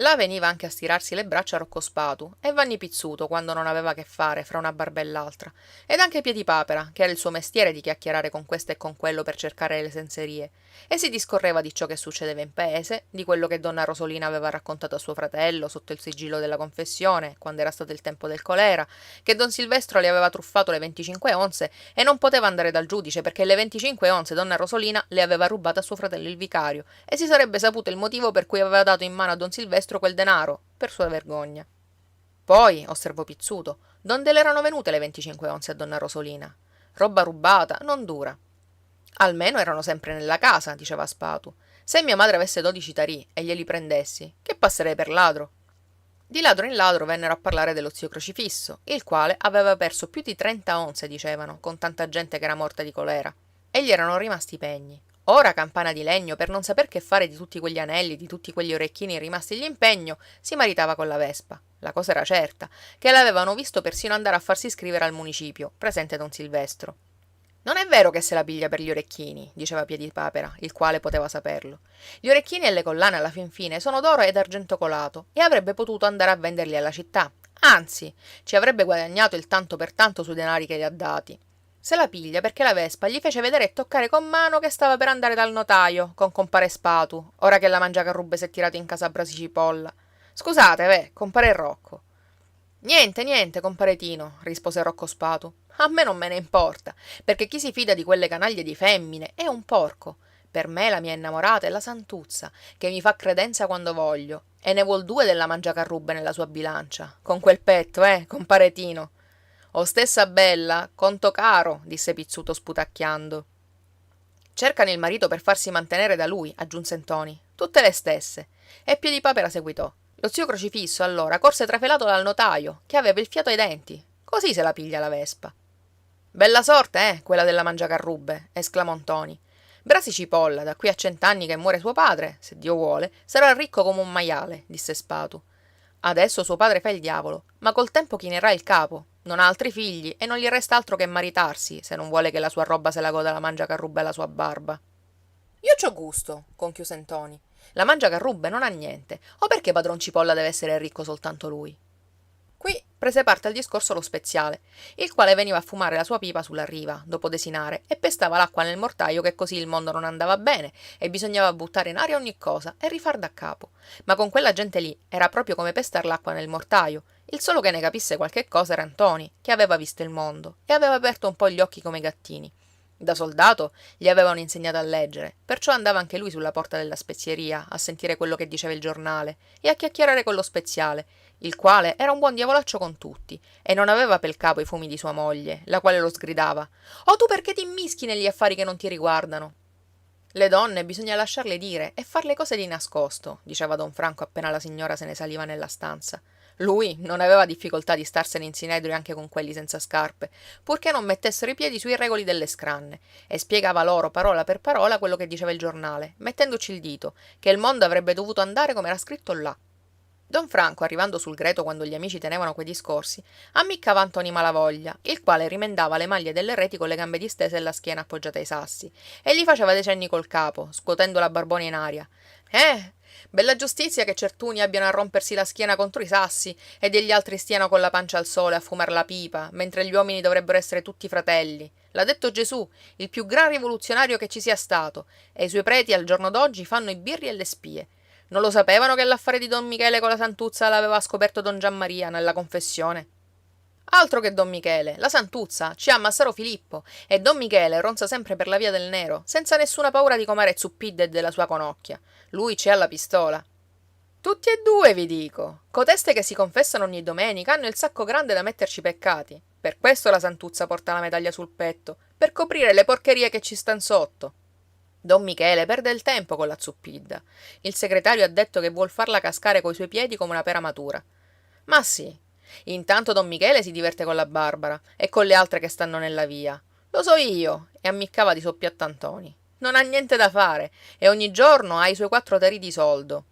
Là veniva anche a stirarsi le braccia Rocco Spatu e Vanni Pizzuto quando non aveva che fare fra una barba e l'altra, ed anche Piedipapera, che era il suo mestiere di chiacchierare con questo e con quello per cercare le senserie, e si discorreva di ciò che succedeva in paese, di quello che donna Rosolina aveva raccontato a suo fratello sotto il sigillo della confessione, quando era stato il tempo del colera, che don Silvestro le aveva truffato le 25 onze e non poteva andare dal giudice perché le 25 onze donna Rosolina le aveva rubate a suo fratello il vicario, e si sarebbe saputo il motivo per cui aveva dato in mano a don Silvestro quel denaro, per sua vergogna. Poi, osservò Pizzuto, donde le erano venute le 25 onze a donna Rosolina? Roba rubata non dura. Almeno erano sempre nella casa, diceva Spatu. Se mia madre avesse 12 tarì e glieli prendessi, che passerei per ladro? Di ladro in ladro vennero a parlare dello zio Crocifisso, il quale aveva perso più di 30 onze, dicevano, con tanta gente che era morta di colera. E gli erano rimasti i pegni. Ora Campana di Legno, per non saper che fare di tutti quegli anelli, di tutti quegli orecchini rimasti in impegno, si maritava con la Vespa. La cosa era certa, che l'avevano visto persino andare a farsi scrivere al municipio, presente don Silvestro. Non è vero che se la piglia per gli orecchini, diceva Piedipapera, il quale poteva saperlo. Gli orecchini e le collane alla fin fine sono d'oro ed argento colato e avrebbe potuto andare a venderli alla città. Anzi, ci avrebbe guadagnato il tanto per tanto sui denari che gli ha dati. Se la piglia perché la Vespa gli fece vedere e toccare con mano che stava per andare dal notaio con compare Spatu, ora che la Mangiacarrubbe s'è tirato in casa a Brasi Cipolla. Scusate, compare Rocco. Niente, compare Tino, rispose Rocco Spatu. A me non me ne importa, perché chi si fida di quelle canaglie di femmine è un porco. Per me la mia innamorata è la Santuzza, che mi fa credenza quando voglio, e ne vuol due della Mangiacarrubbe nella sua bilancia. Con quel petto, compare Tino. O stessa bella, conto caro, disse Pizzuto sputacchiando. Cercano il marito per farsi mantenere da lui, aggiunse Ntoni. Tutte le stesse. E Piedipapera seguitò. Lo zio Crocifisso allora corse trafelato dal notaio, che aveva il fiato ai denti. Così se la piglia la Vespa. Bella sorte, quella della Mangiacarrubbe, esclamò Ntoni. Brasi Cipolla, da qui a 100 anni che muore suo padre, se Dio vuole, sarà ricco come un maiale, disse Spatu. Adesso suo padre fa il diavolo, ma col tempo chinerà il capo. Non ha altri figli e non gli resta altro che maritarsi, se non vuole che la sua roba se la goda la Mangiacarrubbe e la sua barba. Io c'ho gusto, conchiuse Ntoni. La Mangiacarrubbe non ha niente, o perché padron Cipolla deve essere ricco soltanto lui? Qui prese parte al discorso lo speziale, il quale veniva a fumare la sua pipa sulla riva, dopo desinare, e pestava l'acqua nel mortaio che così il mondo non andava bene e bisognava buttare in aria ogni cosa e rifar da capo. Ma con quella gente lì era proprio come pestar l'acqua nel mortaio. Il solo che ne capisse qualche cosa era Ntoni, che aveva visto il mondo e aveva aperto un po' gli occhi come i gattini. Da soldato gli avevano insegnato a leggere, perciò andava anche lui sulla porta della spezieria a sentire quello che diceva il giornale e a chiacchierare con lo speziale, il quale era un buon diavolaccio con tutti e non aveva pel capo i fumi di sua moglie, la quale lo sgridava: «Oh, tu perché ti immischi negli affari che non ti riguardano?» Le donne bisogna lasciarle dire e far le cose di nascosto, diceva don Franco appena la signora se ne saliva nella stanza. Lui non aveva difficoltà di starsene in sinedrio anche con quelli senza scarpe, purché non mettessero i piedi sui regoli delle scranne, e spiegava loro parola per parola quello che diceva il giornale, mettendoci il dito, che il mondo avrebbe dovuto andare come era scritto là. Don Franco, arrivando sul greto quando gli amici tenevano quei discorsi, ammiccava a Ntoni Malavoglia, il quale rimendava le maglie delle reti con le gambe distese e la schiena appoggiata ai sassi, e gli faceva dei cenni col capo, scuotendo la barbona in aria. Bella giustizia che certuni abbiano a rompersi la schiena contro i sassi e degli altri stiano con la pancia al sole a fumar la pipa, mentre gli uomini dovrebbero essere tutti fratelli. L'ha detto Gesù, il più gran rivoluzionario che ci sia stato, e i suoi preti al giorno d'oggi fanno i birri e le spie. Non lo sapevano che l'affare di Don Michele con la Santuzza l'aveva scoperto Don Giammaria nella confessione? Altro che Don Michele, la Santuzza ci ha Massaro Filippo e Don Michele ronza sempre per la via del nero, senza nessuna paura di comare Zuppidda e della sua conocchia. Lui ci ha la pistola. Tutti e due, vi dico. Coteste che si confessano ogni domenica hanno il sacco grande da metterci i peccati. Per questo la Santuzza porta la medaglia sul petto, per coprire le porcherie che ci stan sotto. Don Michele perde il tempo con la Zuppidda. Il segretario ha detto che vuol farla cascare coi suoi piedi come una pera matura. Ma sì. Intanto Don Michele si diverte con la Barbara e con le altre che stanno nella via. Lo so io, e ammiccava di soppiatto a Ntoni. Non ha niente da fare e ogni giorno ha i suoi 4 tarì di soldo.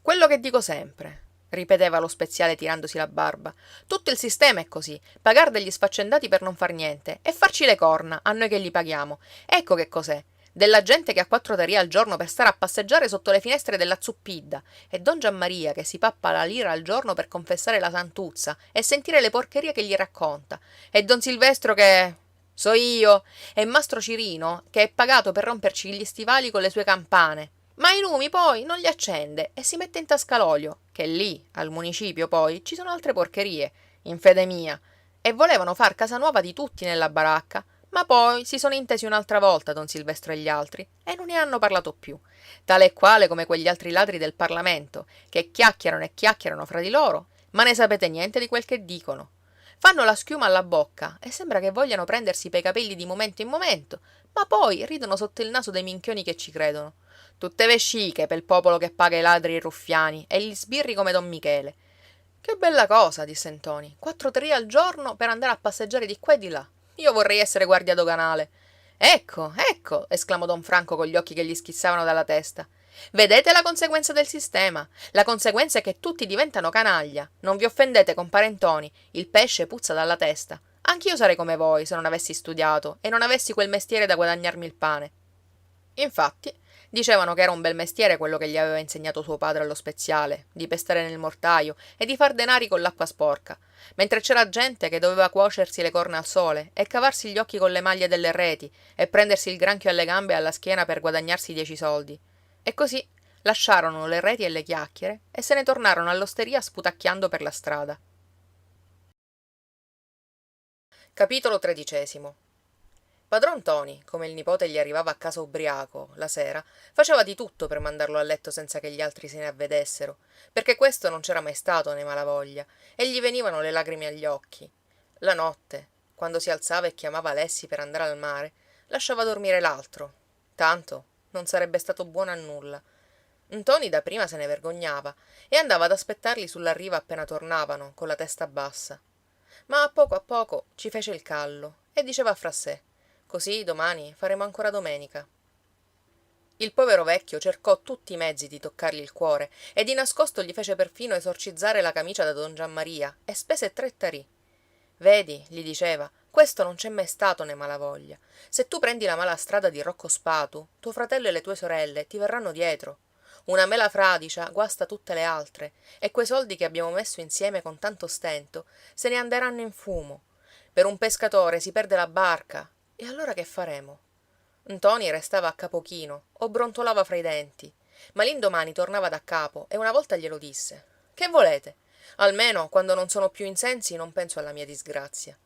Quello che dico sempre, ripeteva lo speziale tirandosi la barba. Tutto il sistema è così, pagar degli sfaccendati per non far niente e farci le corna, a noi che li paghiamo. Ecco che cos'è. Della gente che ha 4 tarì al giorno per stare a passeggiare sotto le finestre della Zuppidda e Don Giammaria che si pappa la lira al giorno per confessare la Santuzza e sentire le porcherie che gli racconta. E Don Silvestro che... so io. E Mastro Cirino che è pagato per romperci gli stivali con le sue campane. Ma i lumi poi non li accende e si mette in tasca l'olio, che lì, al municipio poi, ci sono altre porcherie, in fede mia. E volevano far casa nuova di tutti nella baracca, ma poi si sono intesi un'altra volta don Silvestro e gli altri e non ne hanno parlato più, tale e quale come quegli altri ladri del Parlamento, che chiacchierano e chiacchierano fra di loro, ma ne sapete niente di quel che dicono. Fanno la schiuma alla bocca e sembra che vogliano prendersi per i capelli di momento in momento, ma poi ridono sotto il naso dei minchioni che ci credono. Tutte vesciche pel popolo che paga i ladri e i ruffiani e gli sbirri come don Michele. Che bella cosa, disse Ntoni. 4 tarì al giorno per andare a passeggiare di qua e di là. Io vorrei essere guardia doganale. Ecco, ecco, esclamò don Franco con gli occhi che gli schizzavano dalla testa. Vedete la conseguenza del sistema? La conseguenza è che tutti diventano canaglia. Non vi offendete, compare Ntoni, il pesce puzza dalla testa. Anch'io sarei come voi se non avessi studiato e non avessi quel mestiere da guadagnarmi il pane. Infatti, dicevano che era un bel mestiere quello che gli aveva insegnato suo padre allo speziale, di pestare nel mortaio e di far denari con l'acqua sporca, mentre c'era gente che doveva cuocersi le corna al sole e cavarsi gli occhi con le maglie delle reti e prendersi il granchio alle gambe e alla schiena per guadagnarsi 10 soldi. E così lasciarono le reti e le chiacchiere e se ne tornarono all'osteria sputacchiando per la strada. Capitolo 13. Padron Ntoni, come il nipote gli arrivava a casa ubriaco, la sera, faceva di tutto per mandarlo a letto senza che gli altri se ne avvedessero, perché questo non c'era mai stato nei Malavoglia, e gli venivano le lagrime agli occhi. La notte, quando si alzava e chiamava Alessi per andare al mare, lasciava dormire l'altro. Tanto non sarebbe stato buono a nulla. Ntoni dapprima se ne vergognava e andava ad aspettarli sulla riva appena tornavano, con la testa bassa. Ma a poco ci fece il callo e diceva fra sé: così domani faremo ancora domenica. Il povero vecchio cercò tutti i mezzi di toccargli il cuore e di nascosto gli fece perfino esorcizzare la camicia da don Giammaria e spese 3 tarì. Vedi, gli diceva, questo non c'è mai stato nei Malavoglia. Se tu prendi la mala strada di Rocco Spatu, tuo fratello e le tue sorelle ti verranno dietro. Una mela fradicia guasta tutte le altre, e quei soldi che abbiamo messo insieme con tanto stento se ne anderanno in fumo. Per un pescatore si perde la barca, e allora che faremo? Ntoni restava a capo chino o brontolava fra i denti, ma l'indomani tornava da capo e una volta glielo disse: che volete? Almeno quando non sono più in sensi non penso alla mia disgrazia.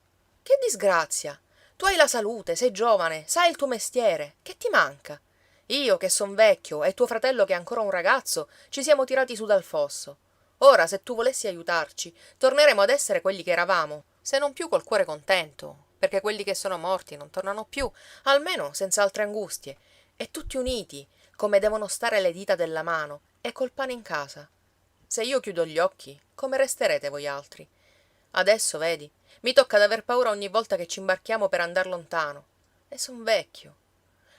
Che disgrazia? Tu hai la salute, sei giovane, sai il tuo mestiere, che ti manca? Io che son vecchio e tuo fratello che è ancora un ragazzo ci siamo tirati su dal fosso. Ora se tu volessi aiutarci torneremo ad essere quelli che eravamo, se non più col cuore contento, perché quelli che sono morti non tornano più, almeno senza altre angustie, e tutti uniti, come devono stare le dita della mano, e col pane in casa. Se io chiudo gli occhi, come resterete voi altri? Adesso, vedi, mi tocca d'aver paura ogni volta che ci imbarchiamo per andar lontano. E son vecchio.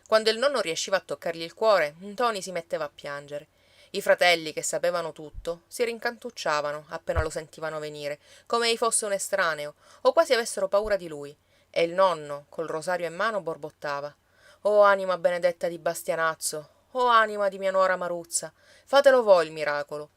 Quando il nonno riesciva a toccargli il cuore, Ntoni si metteva a piangere. I fratelli, che sapevano tutto, si rincantucciavano appena lo sentivano venire, come ei fosse un estraneo, o quasi avessero paura di lui, e il nonno, col rosario in mano, borbottava: «O anima benedetta di Bastianazzo, o anima di mia nuora Maruzza, fatelo voi il miracolo».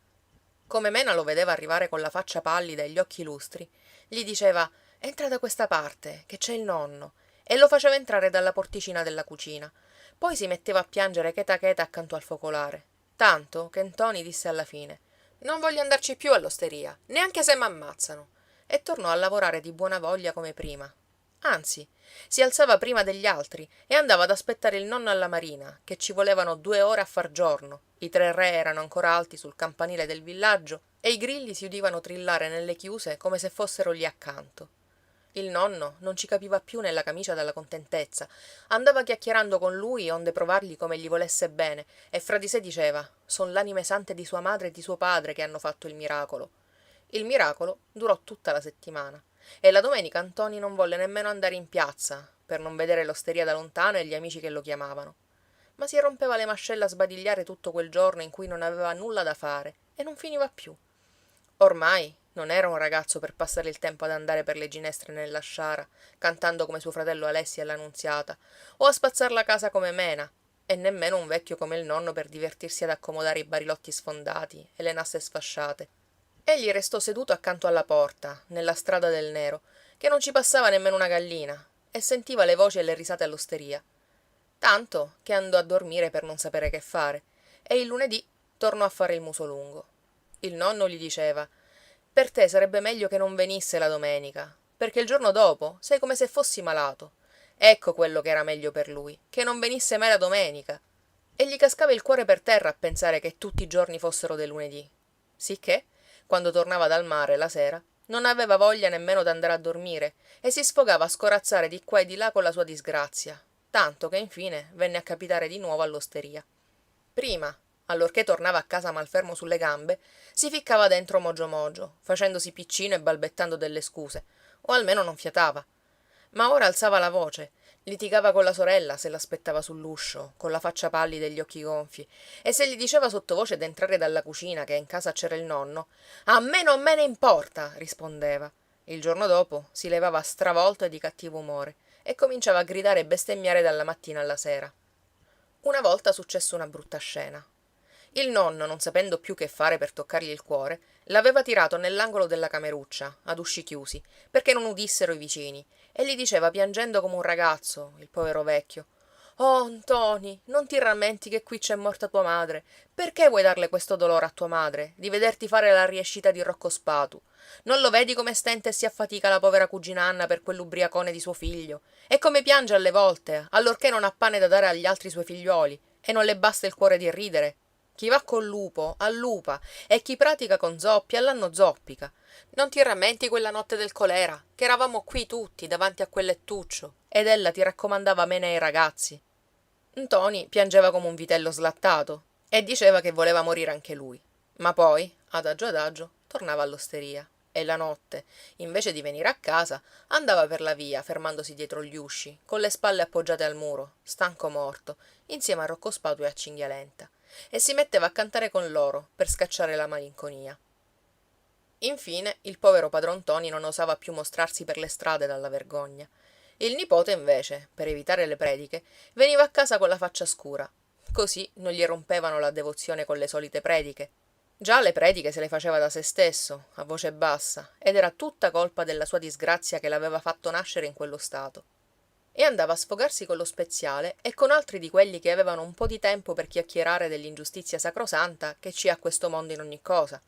Come Mena lo vedeva arrivare con la faccia pallida e gli occhi lustri, gli diceva: «Entra da questa parte, che c'è il nonno», e lo faceva entrare dalla porticina della cucina. Poi si metteva a piangere cheta cheta accanto al focolare, tanto che ntoni disse alla fine: «Non voglio andarci più all'osteria, neanche se m'ammazzano», e tornò a lavorare di buona voglia come prima. Anzi, si alzava prima degli altri e andava ad aspettare il nonno alla marina, che ci volevano 2 ore a far giorno. I 3 re erano ancora alti sul campanile del villaggio e i grilli si udivano trillare nelle chiuse come se fossero lì accanto. Il nonno non ci capiva più nella camicia dalla contentezza. Andava chiacchierando con lui onde provargli come gli volesse bene, e fra di sé diceva: «Son l'anime sante di sua madre e di suo padre che hanno fatto il miracolo». Il miracolo durò tutta la settimana, e la domenica Ntoni non volle nemmeno andare in piazza, per non vedere l'osteria da lontano e gli amici che lo chiamavano. Ma si rompeva le mascelle a sbadigliare tutto quel giorno in cui non aveva nulla da fare, e non finiva più. Ormai non era un ragazzo per passare il tempo ad andare per le ginestre nella sciara, cantando come suo fratello Alessi alla Nunziata, o a spazzar la casa come Mena, e nemmeno un vecchio come il nonno per divertirsi ad accomodare i barilotti sfondati e le nasse sfasciate. Egli restò seduto accanto alla porta, nella strada del nero, che non ci passava nemmeno una gallina, e sentiva le voci e le risate all'osteria. Tanto che andò a dormire per non sapere che fare, e il lunedì tornò a fare il muso lungo. Il nonno gli diceva: «Per te sarebbe meglio che non venisse la domenica, perché il giorno dopo sei come se fossi malato». Ecco quello che era meglio per lui, che non venisse mai la domenica. E gli cascava il cuore per terra a pensare che tutti i giorni fossero dei lunedì. Sicché, quando tornava dal mare la sera, non aveva voglia nemmeno d'andare a dormire e si sfogava a scorazzare di qua e di là con la sua disgrazia, tanto che infine venne a capitare di nuovo all'osteria. Prima, allorché tornava a casa malfermo sulle gambe, si ficcava dentro mogio mogio, facendosi piccino e balbettando delle scuse, o almeno non fiatava. Ma ora alzava la voce, litigava con la sorella se l'aspettava sull'uscio, con la faccia pallida e gli occhi gonfi, e se gli diceva sottovoce d'entrare dalla cucina che in casa c'era il nonno, «A me non me ne importa», rispondeva. Il giorno dopo si levava stravolto e di cattivo umore e cominciava a gridare e bestemmiare dalla mattina alla sera. Una volta successe una brutta scena. Il nonno, non sapendo più che fare per toccargli il cuore, l'aveva tirato nell'angolo della cameruccia, ad usci chiusi, perché non udissero i vicini, e gli diceva piangendo come un ragazzo, il povero vecchio: «Oh, Ntoni, non ti rammenti che qui c'è morta tua madre? Perché vuoi darle questo dolore a tua madre, di vederti fare la riescita di Rocco Spatu? Non lo vedi come stenta e si affatica la povera cugina Anna per quell'ubriacone di suo figlio? E come piange alle volte, allorché non ha pane da dare agli altri suoi figliuoli, e non le basta il cuore di ridere? Chi va col lupo, allupa, e chi pratica con zoppi, all'anno zoppica. Non ti rammenti quella notte del colera, che eravamo qui tutti, davanti a quel lettuccio, ed ella ti raccomandava Mena ai ragazzi?» Ntoni piangeva come un vitello slattato e diceva che voleva morire anche lui. Ma poi, adagio, tornava all'osteria. E la notte, invece di venire a casa, andava per la via, fermandosi dietro gli usci, con le spalle appoggiate al muro, stanco morto, insieme a Rocco Spatu e a Cinghialenta, e si metteva a cantare con loro per scacciare la malinconia. Infine il povero padron Ntoni non osava più mostrarsi per le strade dalla vergogna. Il nipote, invece, per evitare le prediche, veniva a casa con la faccia scura. Così non gli rompevano la devozione con le solite prediche. Già le prediche se le faceva da se stesso, a voce bassa, ed era tutta colpa della sua disgrazia che l'aveva fatto nascere in quello stato. E andava a sfogarsi con lo speziale e con altri di quelli che avevano un po' di tempo per chiacchierare dell'ingiustizia sacrosanta che ci ha questo mondo in ogni cosa.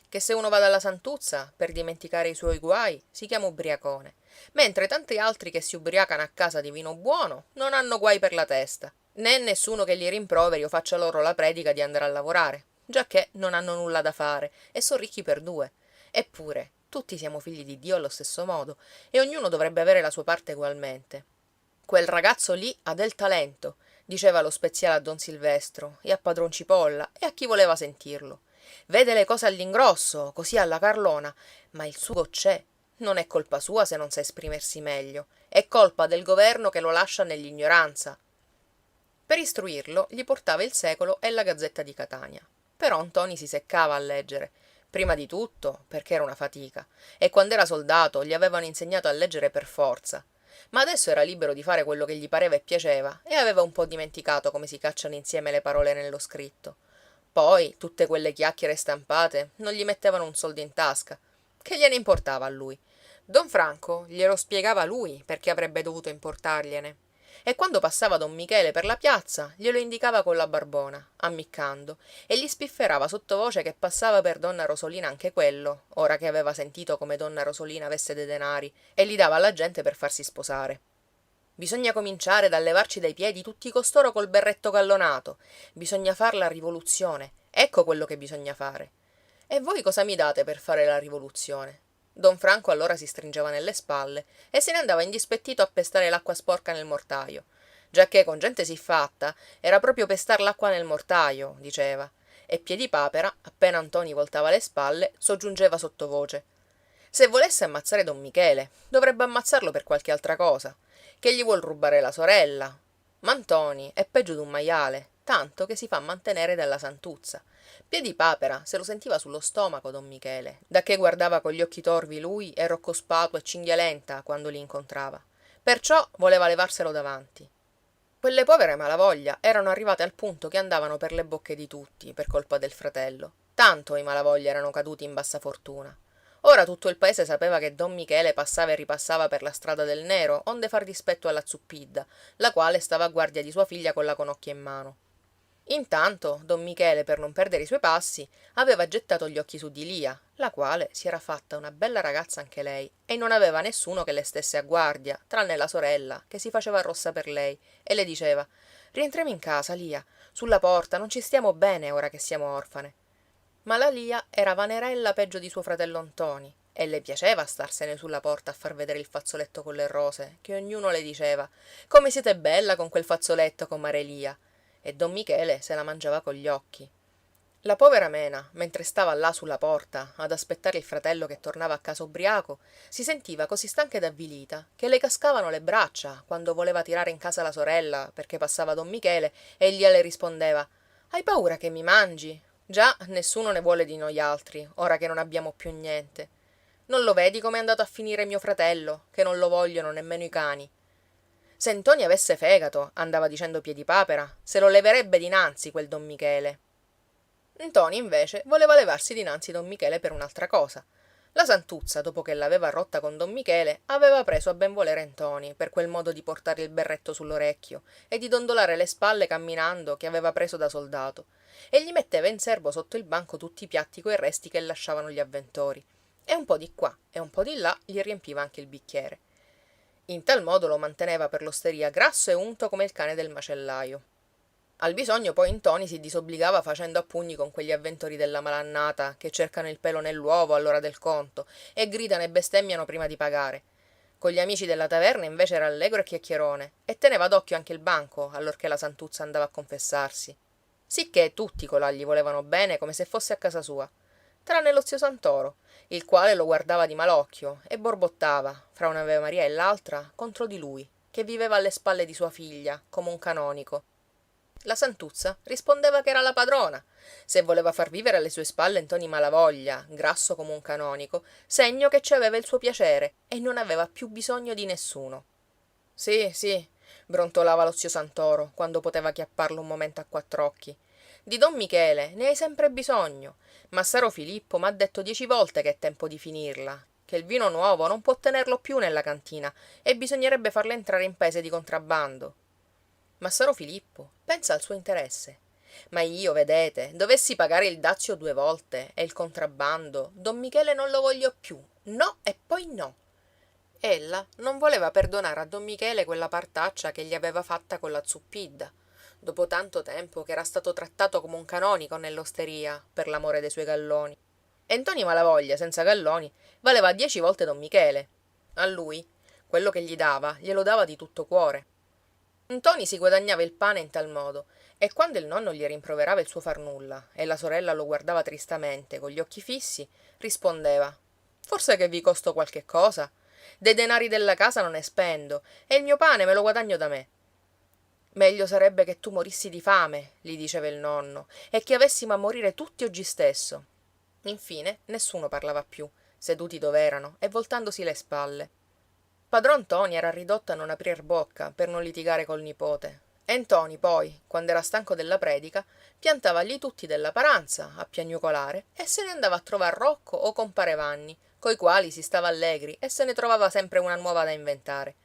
Che se uno va dalla santuzza, per dimenticare i suoi guai, si chiama ubriacone, mentre tanti altri che si ubriacano a casa di vino buono non hanno guai per la testa, né nessuno che li rimproveri o faccia loro la predica di andare a lavorare, giacché non hanno nulla da fare e son ricchi per due. Eppure tutti siamo figli di Dio allo stesso modo e ognuno dovrebbe avere la sua parte ugualmente. Quel ragazzo lì ha del talento, diceva lo speziale a don Silvestro e a padron Cipolla e a chi voleva sentirlo. Vede le cose all'ingrosso, così alla Carlona, ma il sugo c'è. Non è colpa sua se non sa esprimersi meglio, è colpa del governo che lo lascia nell'ignoranza. Per istruirlo gli portava il Secolo e la Gazzetta di Catania. Però ntoni si seccava a leggere, prima di tutto perché era una fatica, e quando era soldato gli avevano insegnato a leggere per forza. Ma adesso era libero di fare quello che gli pareva e piaceva, e aveva un po' dimenticato come si cacciano insieme le parole nello scritto. Poi tutte quelle chiacchiere stampate non gli mettevano un soldo in tasca. Che gliene importava a lui? Don Franco glielo spiegava lui perché avrebbe dovuto importargliene. E quando passava don Michele per la piazza, glielo indicava con la barbona, ammiccando, e gli spifferava sottovoce che passava per donna Rosolina anche quello, ora che aveva sentito come donna Rosolina avesse dei denari, e li dava alla gente per farsi sposare. Bisogna cominciare dal levarci dai piedi tutti costoro col berretto gallonato. Bisogna far la rivoluzione. Ecco quello che bisogna fare. E voi cosa mi date per fare la rivoluzione? Don Franco allora si stringeva nelle spalle e se ne andava indispettito a pestare l'acqua sporca nel mortaio. Giacché con gente siffatta era proprio pestar l'acqua nel mortaio, diceva. E Piedipapera, appena Ntoni voltava le spalle, soggiungeva sottovoce. Se volesse ammazzare don Michele, dovrebbe ammazzarlo per qualche altra cosa. Che gli vuol rubare la sorella? Ma Ntoni è peggio d'un maiale, tanto che si fa mantenere dalla santuzza. Piedipapera se lo sentiva sullo stomaco don Michele, dacché guardava con gli occhi torvi lui e Rocco Spatu e Cinghialenta quando li incontrava. Perciò voleva levarselo davanti. Quelle povere malavoglia erano arrivate al punto che andavano per le bocche di tutti per colpa del fratello. Tanto i malavoglia erano caduti in bassa fortuna. Ora tutto il paese sapeva che don Michele passava e ripassava per la strada del nero, onde far dispetto alla Zuppidda, la quale stava a guardia di sua figlia con la conocchia in mano. Intanto don Michele, per non perdere i suoi passi, aveva gettato gli occhi su di Lia, la quale si era fatta una bella ragazza anche lei, e non aveva nessuno che le stesse a guardia, tranne la sorella, che si faceva rossa per lei, e le diceva: rientriamo in casa, Lia, sulla porta, non ci stiamo bene ora che siamo orfane. Ma la Lia era vanerella peggio di suo fratello Ntoni, e le piaceva starsene sulla porta a far vedere il fazzoletto con le rose, che ognuno le diceva: come siete bella con quel fazzoletto, comare Lia. E don Michele se la mangiava con gli occhi. La povera Mena, mentre stava là sulla porta ad aspettare il fratello che tornava a casa ubriaco, si sentiva così stanca ed avvilita che le cascavano le braccia quando voleva tirare in casa la sorella perché passava don Michele e egli le rispondeva: hai paura che mi mangi? Già nessuno ne vuole di noi altri, ora che non abbiamo più niente. Non lo vedi come è andato a finire mio fratello, che non lo vogliono nemmeno i cani? Se Ntoni avesse fegato, andava dicendo Piedipapera, se lo leverebbe dinanzi quel don Michele. Ntoni invece voleva levarsi dinanzi don Michele per un'altra cosa. La santuzza, dopo che l'aveva rotta con don Michele, aveva preso a ben volere Ntoni per quel modo di portare il berretto sull'orecchio e di dondolare le spalle camminando che aveva preso da soldato, e gli metteva in serbo sotto il banco tutti i piatti coi resti che lasciavano gli avventori, e un po' di qua e un po' di là gli riempiva anche il bicchiere. In tal modo lo manteneva per l'osteria grasso e unto come il cane del macellaio. Al bisogno poi Ntoni si disobbligava facendo a pugni con quegli avventori della malannata che cercano il pelo nell'uovo all'ora del conto e gridano e bestemmiano prima di pagare. Con gli amici della taverna invece era allegro e chiacchierone e teneva d'occhio anche il banco allorché la santuzza andava a confessarsi. Sicché tutti colà gli volevano bene come se fosse a casa sua, tranne lo zio Santoro, il quale lo guardava di malocchio e borbottava, fra un'Ave Maria e l'altra, contro di lui, che viveva alle spalle di sua figlia, come un canonico. La santuzza rispondeva che era la padrona. Se voleva far vivere alle sue spalle Ntoni Malavoglia, grasso come un canonico, segno che ci aveva il suo piacere e non aveva più bisogno di nessuno. Sì, sì, brontolava lo zio Santoro, quando poteva chiapparlo un momento a quattro occhi. Di don Michele ne hai sempre bisogno. Massaro Filippo m'ha detto 10 volte che è tempo di finirla, che il vino nuovo non può tenerlo più nella cantina e bisognerebbe farlo entrare in paese di contrabbando. Massaro Filippo pensa al suo interesse. Ma io, vedete, dovessi pagare il dazio 2 volte e il contrabbando, don Michele non lo voglio più. No e poi no. Ella non voleva perdonare a don Michele quella partaccia che gli aveva fatta con la Zuppidda, dopo tanto tempo che era stato trattato come un canonico nell'osteria, per l'amore dei suoi galloni. E Ntoni Malavoglia, senza galloni, valeva 10 volte don Michele. A lui, quello che gli dava, glielo dava di tutto cuore. Ntoni si guadagnava il pane in tal modo, e quando il nonno gli rimproverava il suo far nulla e la sorella lo guardava tristamente con gli occhi fissi, rispondeva: forse che vi costo qualche cosa? Dei denari della casa non ne spendo, e il mio pane me lo guadagno da me. Meglio sarebbe che tu morissi di fame, gli diceva il nonno, e che avessimo a morire tutti oggi stesso. Infine nessuno parlava più, seduti dove erano e voltandosi le spalle. Padron Ntoni era ridotto a non aprir bocca per non litigare col nipote. E Ntoni poi, quando era stanco della predica, piantava lì tutti della paranza a piagnucolare e se ne andava a trovar Rocco o compare Vanni, coi quali si stava allegri e se ne trovava sempre una nuova da inventare.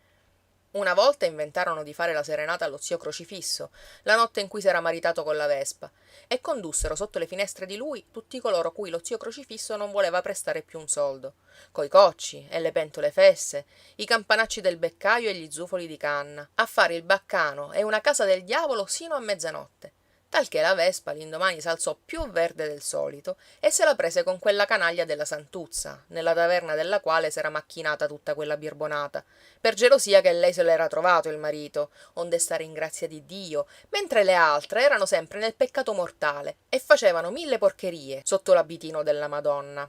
Una volta inventarono di fare la serenata allo zio Crocifisso, la notte in cui s'era maritato con la Vespa, e condussero sotto le finestre di lui tutti coloro cui lo zio Crocifisso non voleva prestare più un soldo, coi cocci e le pentole fesse, i campanacci del beccaio e gli zufoli di canna, a fare il baccano e una casa del diavolo sino a mezzanotte. Talché la Vespa l'indomani s'alzò più verde del solito e se la prese con quella canaglia della Santuzza, nella taverna della quale s'era macchinata tutta quella birbonata, per gelosia che lei se l'era trovato il marito, onde stare in grazia di Dio, mentre le altre erano sempre nel peccato mortale e facevano mille porcherie sotto l'abitino della Madonna.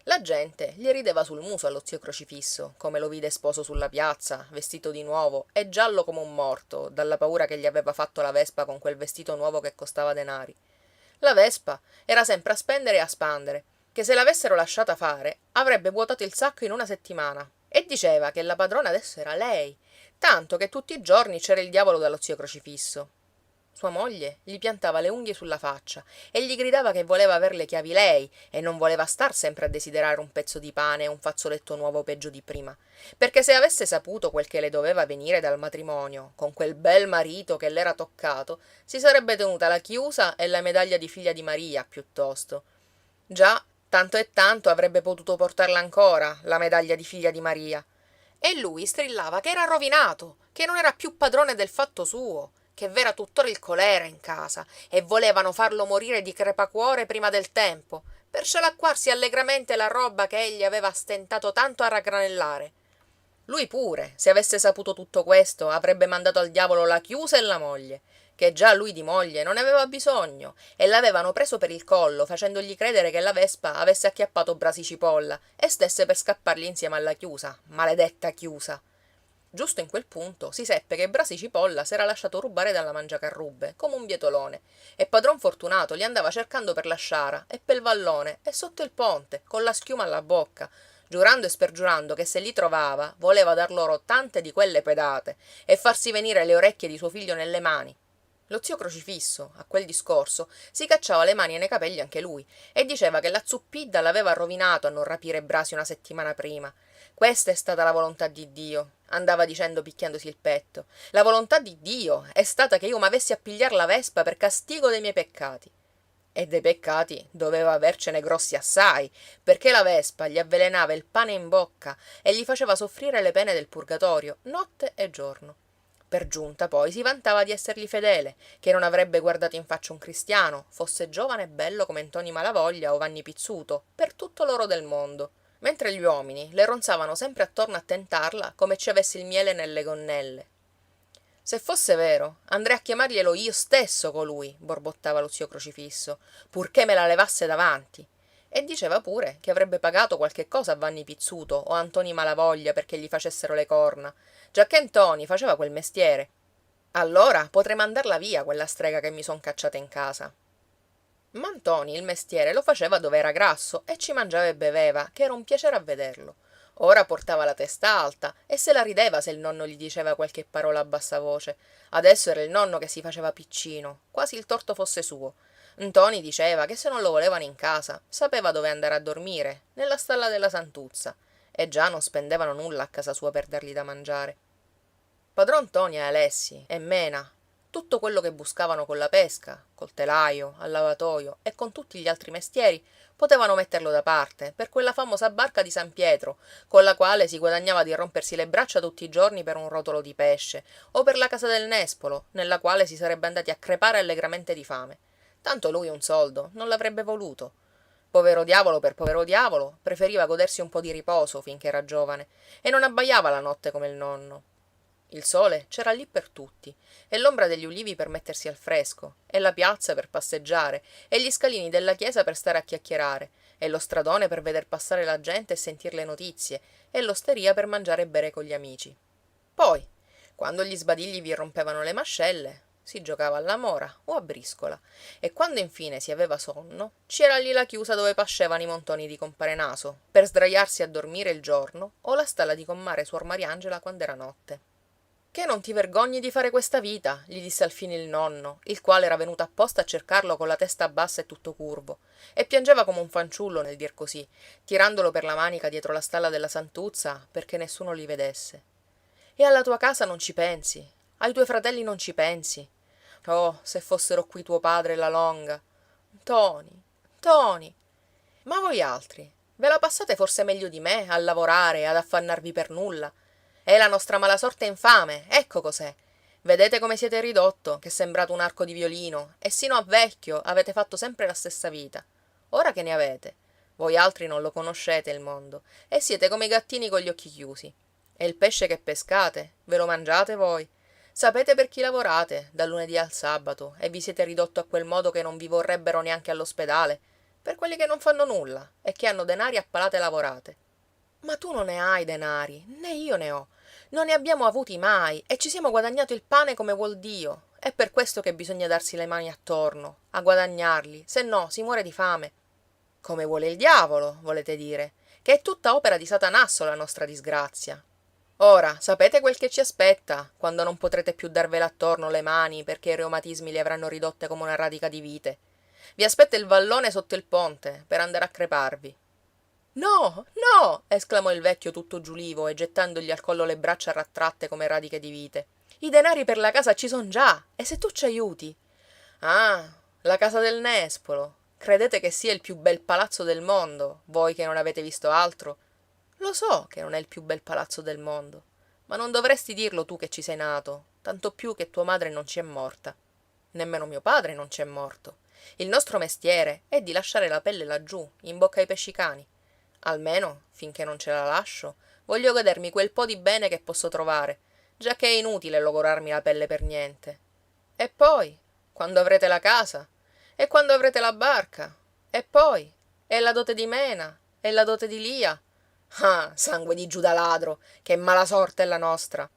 La gente gli rideva sul muso allo zio Crocifisso, come lo vide sposo sulla piazza, vestito di nuovo e giallo come un morto, dalla paura che gli aveva fatto la Vespa con quel vestito nuovo che costava denari. La Vespa era sempre a spendere e a spandere, che se l'avessero lasciata fare avrebbe vuotato il sacco in una settimana. E diceva che la padrona adesso era lei, tanto che tutti i giorni c'era il diavolo dallo zio Crocifisso. Sua moglie gli piantava le unghie sulla faccia e gli gridava che voleva aver le chiavi lei e non voleva star sempre a desiderare un pezzo di pane e un fazzoletto nuovo peggio di prima, perché se avesse saputo quel che le doveva venire dal matrimonio, con quel bel marito che l'era toccato, si sarebbe tenuta la chiusa e la medaglia di figlia di Maria, piuttosto. Già, tanto e tanto avrebbe potuto portarla ancora, la medaglia di figlia di Maria. E lui strillava che era rovinato, che non era più padrone del fatto suo, che v'era tuttora il colera in casa e volevano farlo morire di crepacuore prima del tempo, per scialacquarsi allegramente la roba che egli aveva stentato tanto a raggranellare. Lui pure, se avesse saputo tutto questo, avrebbe mandato al diavolo la chiusa e la moglie, che già lui di moglie non ne aveva bisogno, e l'avevano preso per il collo, facendogli credere che la Vespa avesse acchiappato Brasi Cipolla e stesse per scappargli insieme alla chiusa, maledetta chiusa. Giusto in quel punto si seppe che Brasi Cipolla s'era lasciato rubare dalla Mangiacarrubbe, come un bietolone, e padron Fortunato li andava cercando per la sciara e pel vallone e sotto il ponte, con la schiuma alla bocca, giurando e spergiurando che se li trovava voleva dar loro tante di quelle pedate e farsi venire le orecchie di suo figlio nelle mani. Lo zio Crocifisso, a quel discorso, si cacciava le mani nei capelli anche lui e diceva che la Zuppidda l'aveva rovinato a non rapire Brasi una settimana prima. Questa è stata la volontà di Dio, andava dicendo picchiandosi il petto. La volontà di Dio è stata che io m'avessi a pigliar la Vespa per castigo dei miei peccati. E dei peccati doveva avercene grossi assai, perché la Vespa gli avvelenava il pane in bocca e gli faceva soffrire le pene del purgatorio notte e giorno. Per giunta poi si vantava di essergli fedele, che non avrebbe guardato in faccia un cristiano, fosse giovane e bello come Ntoni Malavoglia o Vanni Pizzuto, per tutto l'oro del mondo, mentre gli uomini le ronzavano sempre attorno a tentarla come ci avesse il miele nelle gonnelle. Se fosse vero, andrei a chiamarglielo io stesso colui, borbottava lo zio Crocifisso, purché me la levasse davanti. E diceva pure che avrebbe pagato qualche cosa a Vanni Pizzuto o a Ntoni Malavoglia perché gli facessero le corna, giacché Ntoni faceva quel mestiere. Allora potrei mandarla via quella strega che mi son cacciata in casa. Ma Ntoni il mestiere lo faceva dove era grasso e ci mangiava e beveva, che era un piacere a vederlo. Ora portava la testa alta e se la rideva se il nonno gli diceva qualche parola a bassa voce. Adesso era il nonno che si faceva piccino, quasi il torto fosse suo. Ntoni diceva che se non lo volevano in casa, sapeva dove andare a dormire, nella stalla della Santuzza, e già non spendevano nulla a casa sua per dargli da mangiare. Padron Ntoni e Alessi e Mena, tutto quello che buscavano con la pesca, col telaio, al lavatoio e con tutti gli altri mestieri, potevano metterlo da parte per quella famosa barca di San Pietro, con la quale si guadagnava di rompersi le braccia tutti i giorni per un rotolo di pesce, o per la casa del Nespolo, nella quale si sarebbe andati a crepare allegramente di fame. Tanto lui un soldo non l'avrebbe voluto. Povero diavolo per povero diavolo, preferiva godersi un po' di riposo finché era giovane, e non abbaiava la notte come il nonno. Il sole c'era lì per tutti, e l'ombra degli ulivi per mettersi al fresco, e la piazza per passeggiare, e gli scalini della chiesa per stare a chiacchierare, e lo stradone per veder passare la gente e sentir le notizie, e l'osteria per mangiare e bere con gli amici. Poi, Quando gli sbadigli vi rompevano le mascelle, si giocava alla mora o a briscola, e quando infine si aveva sonno, ci era lì la chiusa dove pascevano i montoni di compare Naso, per sdraiarsi a dormire il giorno, o la stalla di comare suor Mariangela quando era notte. Che non ti vergogni di fare questa vita, gli disse alfine il nonno, il quale era venuto apposta a cercarlo con la testa bassa e tutto curvo, e piangeva come un fanciullo nel dir così, tirandolo per la manica dietro la stalla della Santuzza perché nessuno li vedesse. E alla tua casa non ci pensi, ai tuoi fratelli non ci pensi. Oh, se fossero qui tuo padre e la Longa. Ntoni, Ntoni. Ma voi altri, ve la passate forse meglio di me a lavorare e ad affannarvi per nulla? È la nostra mala sorte infame, ecco cos'è. Vedete come siete ridotto, che sembrate un arco di violino, e sino a vecchio avete fatto sempre la stessa vita. Ora che ne avete? Voi altri non lo conoscete il mondo, e siete come i gattini con gli occhi chiusi. E il pesce che pescate, ve lo mangiate voi? Sapete per chi lavorate, dal lunedì al sabato, e vi siete ridotto a quel modo che non vi vorrebbero neanche all'ospedale? Per quelli che non fanno nulla, e che hanno denari a palate lavorate. Ma tu non ne hai denari, né io ne ho. Non ne abbiamo avuti mai e ci siamo guadagnato il pane come vuol Dio. È per questo che bisogna darsi le mani attorno, a guadagnarli, se no si muore di fame. Come vuole il diavolo, volete dire, che è tutta opera di Satanasso la nostra disgrazia. Ora, sapete quel che ci aspetta, quando non potrete più darvele attorno le mani perché i reumatismi li avranno ridotte come una radica di vite. Vi aspetta il vallone sotto il ponte per andare a creparvi. No, no! Esclamò il vecchio tutto giulivo e gettandogli al collo le braccia rattratte come radiche di vite. I denari per la casa ci son già, e se tu ci aiuti? Ah, la casa del Nespolo. Credete che sia il più bel palazzo del mondo, voi che non avete visto altro? Lo so che non è il più bel palazzo del mondo, ma non dovresti dirlo tu che ci sei nato, tanto più che tua madre non ci è morta. Nemmeno mio padre non ci è morto. Il nostro mestiere è di lasciare la pelle laggiù, in bocca ai pescicani. Almeno, finché non ce la lascio, voglio godermi quel po' di bene che posso trovare, giacché è inutile logorarmi la pelle per niente. E poi, quando avrete la casa, e quando avrete la barca, e poi, e la dote di Mena, e la dote di Lia. Ah, sangue di Giuda ladro, che mala sorte è la nostra.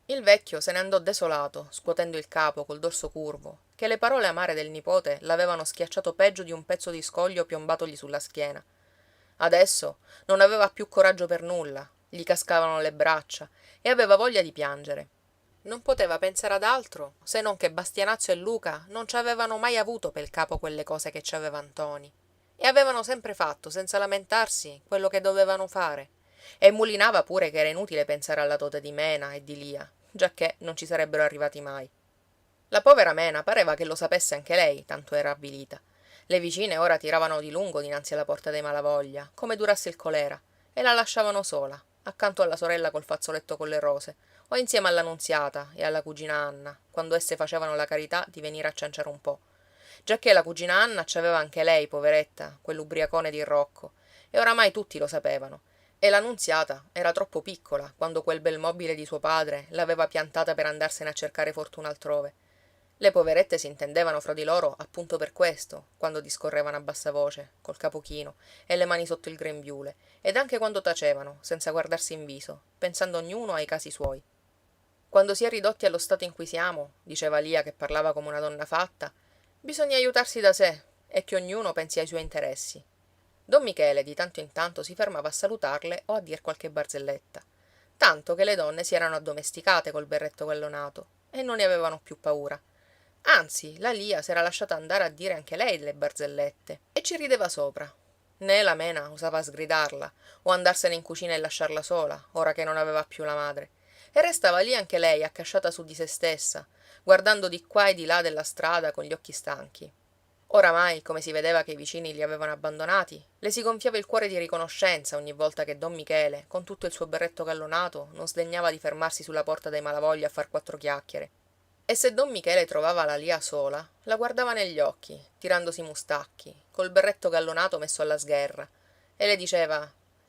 Il vecchio se ne andò desolato, scuotendo il capo col dorso curvo, che le parole amare del nipote l'avevano schiacciato peggio di un pezzo di scoglio piombatogli sulla schiena. Adesso non aveva più coraggio per nulla, gli cascavano le braccia e aveva voglia di piangere. Non poteva pensare ad altro se non che Bastianazzo e Luca non ci avevano mai avuto pel capo quelle cose che ci aveva Ntoni, e avevano sempre fatto, senza lamentarsi, quello che dovevano fare. E mulinava pure che era inutile pensare alla dote di Mena e di Lia, giacché non ci sarebbero arrivati mai. La povera Mena pareva che lo sapesse anche lei, tanto era avvilita. Le vicine ora tiravano di lungo dinanzi alla porta dei Malavoglia, come durasse il colera, e la lasciavano sola, accanto alla sorella col fazzoletto con le rose, o insieme alla Nunziata e alla cugina Anna, quando esse facevano la carità di venire a cianciare un po'. Giacché la cugina Anna ci aveva anche lei, poveretta, quell'ubriacone di Rocco, e oramai tutti lo sapevano. E la Nunziata era troppo piccola quando quel bel mobile di suo padre l'aveva piantata per andarsene a cercare fortuna altrove. Le poverette si intendevano fra di loro appunto per questo, quando discorrevano a bassa voce, col capo chino e le mani sotto il grembiule, ed anche quando tacevano, senza guardarsi in viso, pensando ognuno ai casi suoi. Quando si è ridotti allo stato in cui siamo, diceva Lia che parlava come una donna fatta, bisogna aiutarsi da sé e che ognuno pensi ai suoi interessi. Don Michele di tanto in tanto si fermava a salutarle o a dir qualche barzelletta, tanto che le donne si erano addomesticate col berretto gallonato e non ne avevano più paura. Anzi, la Lia s'era lasciata andare a dire anche lei delle barzellette e ci rideva sopra. Né la Mena osava sgridarla o andarsene in cucina e lasciarla sola, ora che non aveva più la madre. E restava lì anche lei, accasciata su di se stessa, guardando di qua e di là della strada con gli occhi stanchi. Oramai, come si vedeva che i vicini li avevano abbandonati, le si gonfiava il cuore di riconoscenza ogni volta che don Michele, con tutto il suo berretto gallonato, non sdegnava di fermarsi sulla porta dei Malavoglia a far quattro chiacchiere. E se don Michele trovava la Lia sola, la guardava negli occhi, tirandosi i mustacchi, col berretto gallonato messo alla sgherra, e le diceva: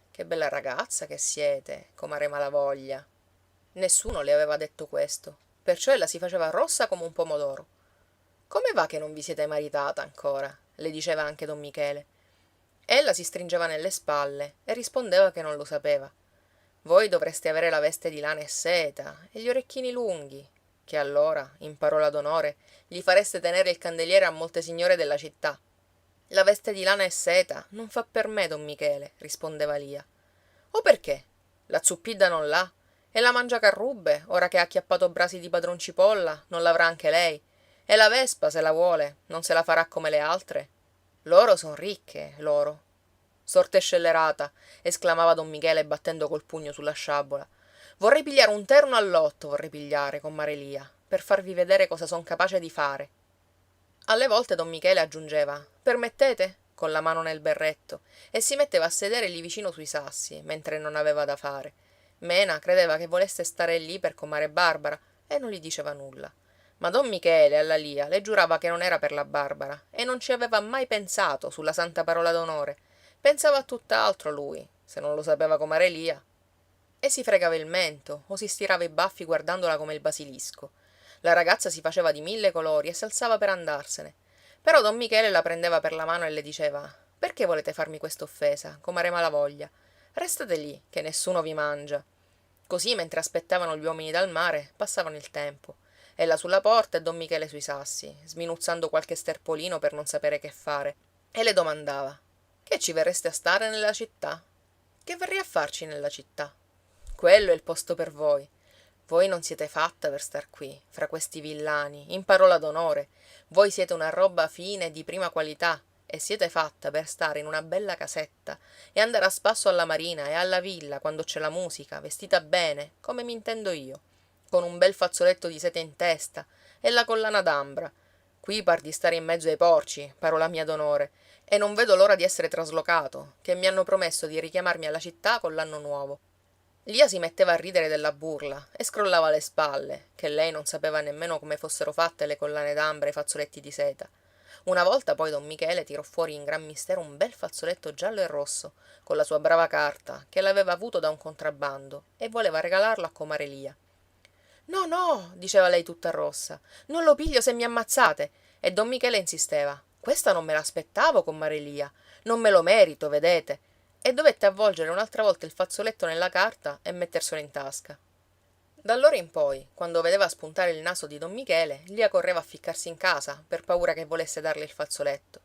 «Che bella ragazza che siete, comare Malavoglia». Nessuno le aveva detto questo, perciò ella si faceva rossa come un pomodoro. «Come va che non vi siete maritata ancora?» le diceva anche don Michele. Ella si stringeva nelle spalle e rispondeva che non lo sapeva. Voi dovreste avere la veste di lana e seta e gli orecchini lunghi, che allora, in parola d'onore, gli fareste tenere il candeliere a molte signore della città. La veste di lana e seta non fa per me, don Michele, rispondeva Lia. O perché? La zuppidda non l'ha? E la mangiacarrubbe, ora che ha acchiappato Brasi di padron Cipolla, non l'avrà anche lei? E la Vespa, se la vuole, non se la farà come le altre? Loro son ricche, loro. Sorte scellerata, esclamava don Michele battendo col pugno sulla sciabola. Vorrei pigliare un terno all'otto, vorrei pigliare, comare Lia, per farvi vedere cosa son capace di fare. Alle volte don Michele aggiungeva permettete con la mano nel berretto e si metteva a sedere lì vicino sui sassi mentre non aveva da fare. Mena credeva che volesse stare lì per comare Barbara e non gli diceva nulla. Ma don Michele alla Lia le giurava che non era per la Barbara e non ci aveva mai pensato sulla santa parola d'onore. Pensava a tutt'altro lui, se non lo sapeva comare Lia. E si fregava il mento o si stirava i baffi guardandola come il basilisco. La ragazza si faceva di mille colori e s'alzava per andarsene. Però don Michele la prendeva per la mano e le diceva perché volete farmi questa offesa, comare Malavoglia? Restate lì, che nessuno vi mangia. Così, mentre aspettavano gli uomini dal mare, passavano il tempo. Ella sulla porta e don Michele sui sassi, sminuzzando qualche sterpolino per non sapere che fare. E le domandava che ci verreste a stare nella città? Che verrei a farci nella città? Quello è il posto per voi. Voi non siete fatta per star qui, fra questi villani, in parola d'onore. Voi siete una roba fine e di prima qualità e siete fatta per stare in una bella casetta e andare a spasso alla marina e alla villa quando c'è la musica, vestita bene, come mi intendo io, con un bel fazzoletto di seta in testa e la collana d'ambra. Qui par di stare in mezzo ai porci, parola mia d'onore, e non vedo l'ora di essere traslocato, che mi hanno promesso di richiamarmi alla città con l'anno nuovo. Lia si metteva a ridere della burla e scrollava le spalle, che lei non sapeva nemmeno come fossero fatte le collane d'ambra e i fazzoletti di seta. Una volta poi don Michele tirò fuori in gran mistero un bel fazzoletto giallo e rosso, con la sua brava carta, che l'aveva avuto da un contrabbando, e voleva regalarlo a comare Lia. No, no, diceva lei tutta rossa, non lo piglio se mi ammazzate. E don Michele insisteva. Questa non me l'aspettavo, comare Lia. Non me lo merito, vedete. E dovette avvolgere un'altra volta il fazzoletto nella carta e metterselo in tasca. D'allora in poi, quando vedeva spuntare il naso di don Michele, Lia correva a ficcarsi in casa per paura che volesse darle il fazzoletto.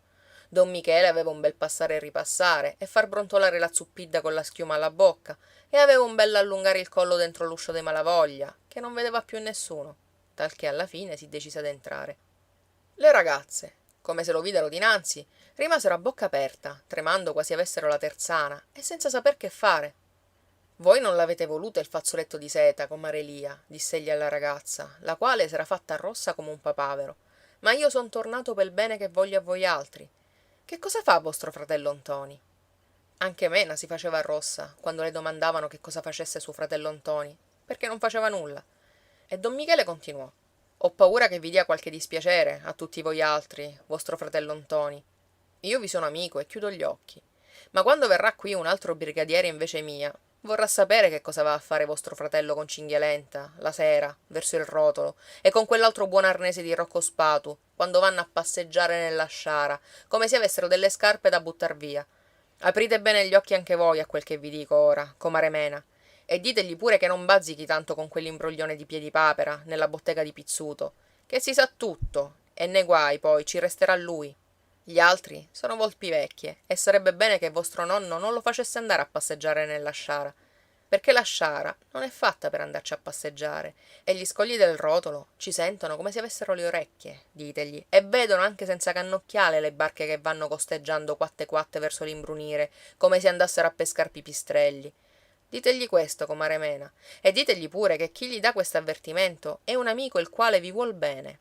Don Michele aveva un bel passare e ripassare e far brontolare la zuppidda con la schiuma alla bocca e aveva un bel allungare il collo dentro l'uscio dei Malavoglia, che non vedeva più nessuno, talché alla fine si decise ad entrare. Le ragazze, come se lo videro dinanzi, rimasero a bocca aperta, tremando quasi avessero la terzana e senza saper che fare. Voi non l'avete voluto il fazzoletto di seta, comare Lia, diss'egli alla ragazza, la quale s'era fatta rossa come un papavero. Ma io son tornato pel bene che voglio a voi altri. Che cosa fa vostro fratello Ntoni? Anche Mena si faceva rossa quando le domandavano che cosa facesse suo fratello Ntoni, perché non faceva nulla. E don Michele continuò. Ho paura che vi dia qualche dispiacere a tutti voi altri, vostro fratello Ntoni. Io vi sono amico e chiudo gli occhi. Ma quando verrà qui un altro brigadiere invece mia, vorrà sapere che cosa va a fare vostro fratello con Cinghialenta, la sera, verso il rotolo, e con quell'altro buon arnese di Rocco Spatu, quando vanno a passeggiare nella sciara, come se avessero delle scarpe da buttar via. Aprite bene gli occhi anche voi a quel che vi dico ora, comare Mena, e ditegli pure che non bazzichi tanto con quell'imbroglione di Piedipapera nella bottega di Pizzuto, che si sa tutto, e nei guai poi ci resterà lui. Gli altri sono volpi vecchie e sarebbe bene che vostro nonno non lo facesse andare a passeggiare nella sciara, perché la sciara non è fatta per andarci a passeggiare e gli scogli del rotolo ci sentono come se avessero le orecchie, ditegli, e vedono anche senza cannocchiale le barche che vanno costeggiando quatte quatte verso l'imbrunire, come se andassero a pescar pipistrelli. Ditegli questo, comare Mena, e ditegli pure che chi gli dà questo avvertimento è un amico il quale vi vuol bene.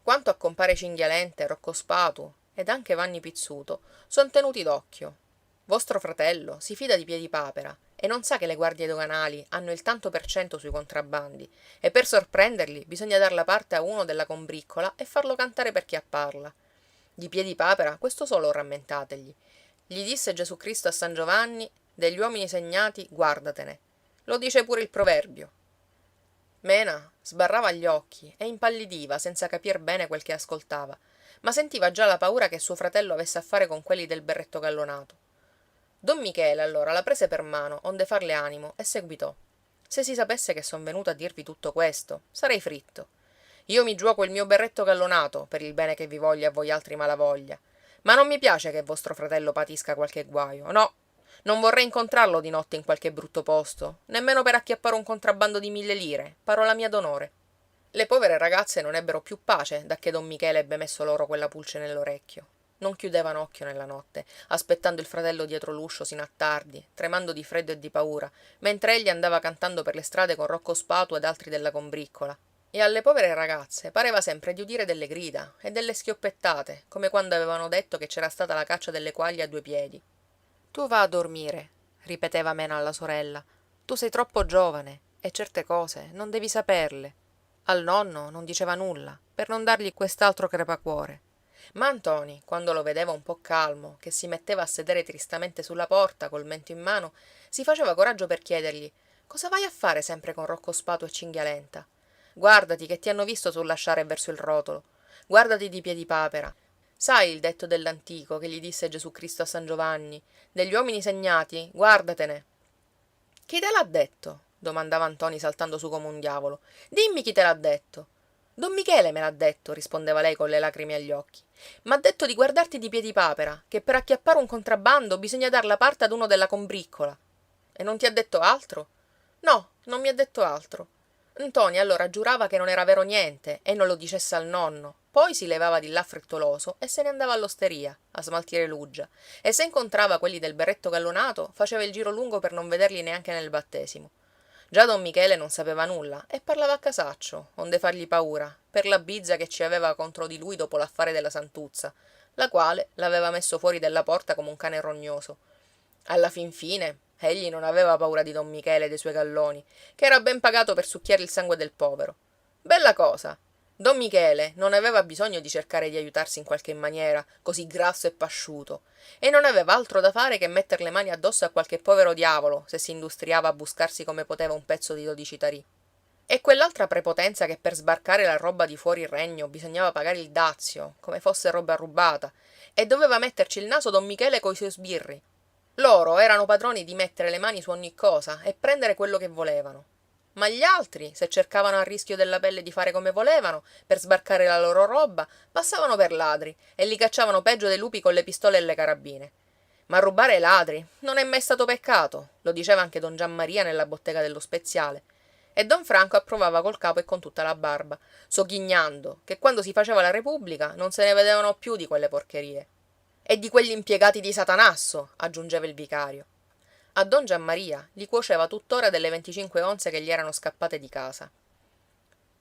Quanto a compare Cinghialenta, Rocco Spatu ed anche Vanni Pizzuto, son tenuti d'occhio. Vostro fratello si fida di Piedipapera e non sa che le guardie doganali hanno il tanto per cento sui contrabbandi e per sorprenderli bisogna dar la parte a uno della combriccola e farlo cantare per chi parla. Di Piedipapera questo solo rammentategli. Gli disse Gesù Cristo a San Giovanni, degli uomini segnati guardatene. Lo dice pure il proverbio. Mena sbarrava gli occhi e impallidiva senza capir bene quel che ascoltava, ma sentiva già la paura che suo fratello avesse a fare con quelli del berretto gallonato. Don Michele allora la prese per mano, onde farle animo, e seguitò. Se si sapesse che son venuto a dirvi tutto questo, sarei fritto. Io mi giuoco il mio berretto gallonato per il bene che vi voglio a voi altri malavoglia. Ma non mi piace che vostro fratello patisca qualche guaio. No, non vorrei incontrarlo di notte in qualche brutto posto, nemmeno per acchiappare un contrabbando di 1.000 lire, parola mia d'onore. Le povere ragazze non ebbero più pace dacché don Michele ebbe messo loro quella pulce nell'orecchio. Non chiudevano occhio nella notte, aspettando il fratello dietro l'uscio sino a tardi, tremando di freddo e di paura, mentre egli andava cantando per le strade con Rocco Spatu ed altri della combriccola. E alle povere ragazze pareva sempre di udire delle grida e delle schioppettate, come quando avevano detto che c'era stata la caccia delle quaglie a 2 piedi. Tu va a dormire, ripeteva Mena alla sorella. Tu sei troppo giovane e certe cose non devi saperle. Al nonno non diceva nulla, per non dargli quest'altro crepacuore. Ma Ntoni, quando lo vedeva un po' calmo, che si metteva a sedere tristamente sulla porta col mento in mano, si faceva coraggio per chiedergli: cosa vai a fare sempre con Rocco Spatu e Cinghialenta? Guardati che ti hanno visto sullasciare verso il rotolo. Guardati di Piedipapera. Sai il detto dell'antico che gli disse Gesù Cristo a San Giovanni: degli uomini segnati, guardatene. Chi te l'ha detto? Domandava Ntoni saltando su come un diavolo. Dimmi chi te l'ha detto. Don Michele me l'ha detto, rispondeva lei con le lacrime agli occhi. M'ha detto di guardarti di Piedipapera, che per acchiappare un contrabbando bisogna dar la parte ad uno della combriccola. E non ti ha detto altro? No, non mi ha detto altro. Ntoni allora giurava che non era vero niente e non lo dicesse al nonno. Poi si levava di là frettoloso e se ne andava all'osteria a smaltire l'uggia, e se incontrava quelli del berretto gallonato faceva il giro lungo per non vederli neanche nel battesimo. Già don Michele non sapeva nulla e parlava a casaccio, onde fargli paura, per la bizza che ci aveva contro di lui dopo l'affare della Santuzza, la quale l'aveva messo fuori della porta come un cane rognoso. Alla fin fine, egli non aveva paura di don Michele e dei suoi galloni, che era ben pagato per succhiare il sangue del povero. Bella cosa! Don Michele non aveva bisogno di cercare di aiutarsi in qualche maniera, così grasso e pasciuto, e non aveva altro da fare che metter le mani addosso a qualche povero diavolo, se si industriava a buscarsi come poteva un pezzo di 12 tarì. E quell'altra prepotenza che per sbarcare la roba di fuori il regno bisognava pagare il dazio, come fosse roba rubata, e doveva metterci il naso don Michele coi suoi sbirri. Loro erano padroni di mettere le mani su ogni cosa e prendere quello che volevano. Ma gli altri, se cercavano a rischio della pelle di fare come volevano, per sbarcare la loro roba, passavano per ladri e li cacciavano peggio dei lupi con le pistole e le carabine. Ma rubare ai ladri non è mai stato peccato, lo diceva anche don Giammaria nella bottega dello Speziale. E don Franco approvava col capo e con tutta la barba, sogghignando che quando si faceva la Repubblica non se ne vedevano più di quelle porcherie. E di quegli impiegati di Satanasso, aggiungeva il vicario. A don Giammaria gli cuoceva tuttora delle 25 onze che gli erano scappate di casa.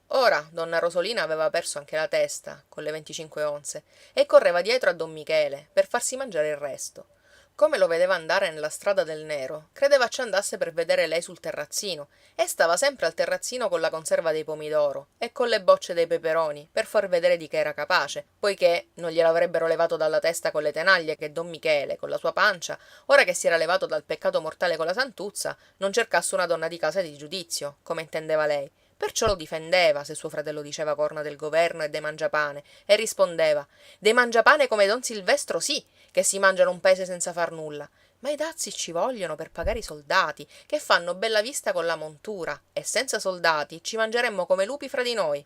Ora donna Rosolina aveva perso anche la testa, con le 25 onze, e correva dietro a don Michele per farsi mangiare il resto. Come lo vedeva andare nella strada del nero, credeva ci andasse per vedere lei sul terrazzino, e stava sempre al terrazzino con la conserva dei pomidoro e con le bocce dei peperoni, per far vedere di che era capace, poiché non gliel'avrebbero levato dalla testa con le tenaglie che don Michele, con la sua pancia, ora che si era levato dal peccato mortale con la santuzza, non cercasse una donna di casa e di giudizio, come intendeva lei. Perciò lo difendeva se suo fratello diceva corna del governo e dei mangiapane, e rispondeva: dei mangiapane come don Silvestro sì, che si mangiano un paese senza far nulla, ma i dazi ci vogliono per pagare i soldati, che fanno bella vista con la montura, e senza soldati ci mangeremmo come lupi fra di noi.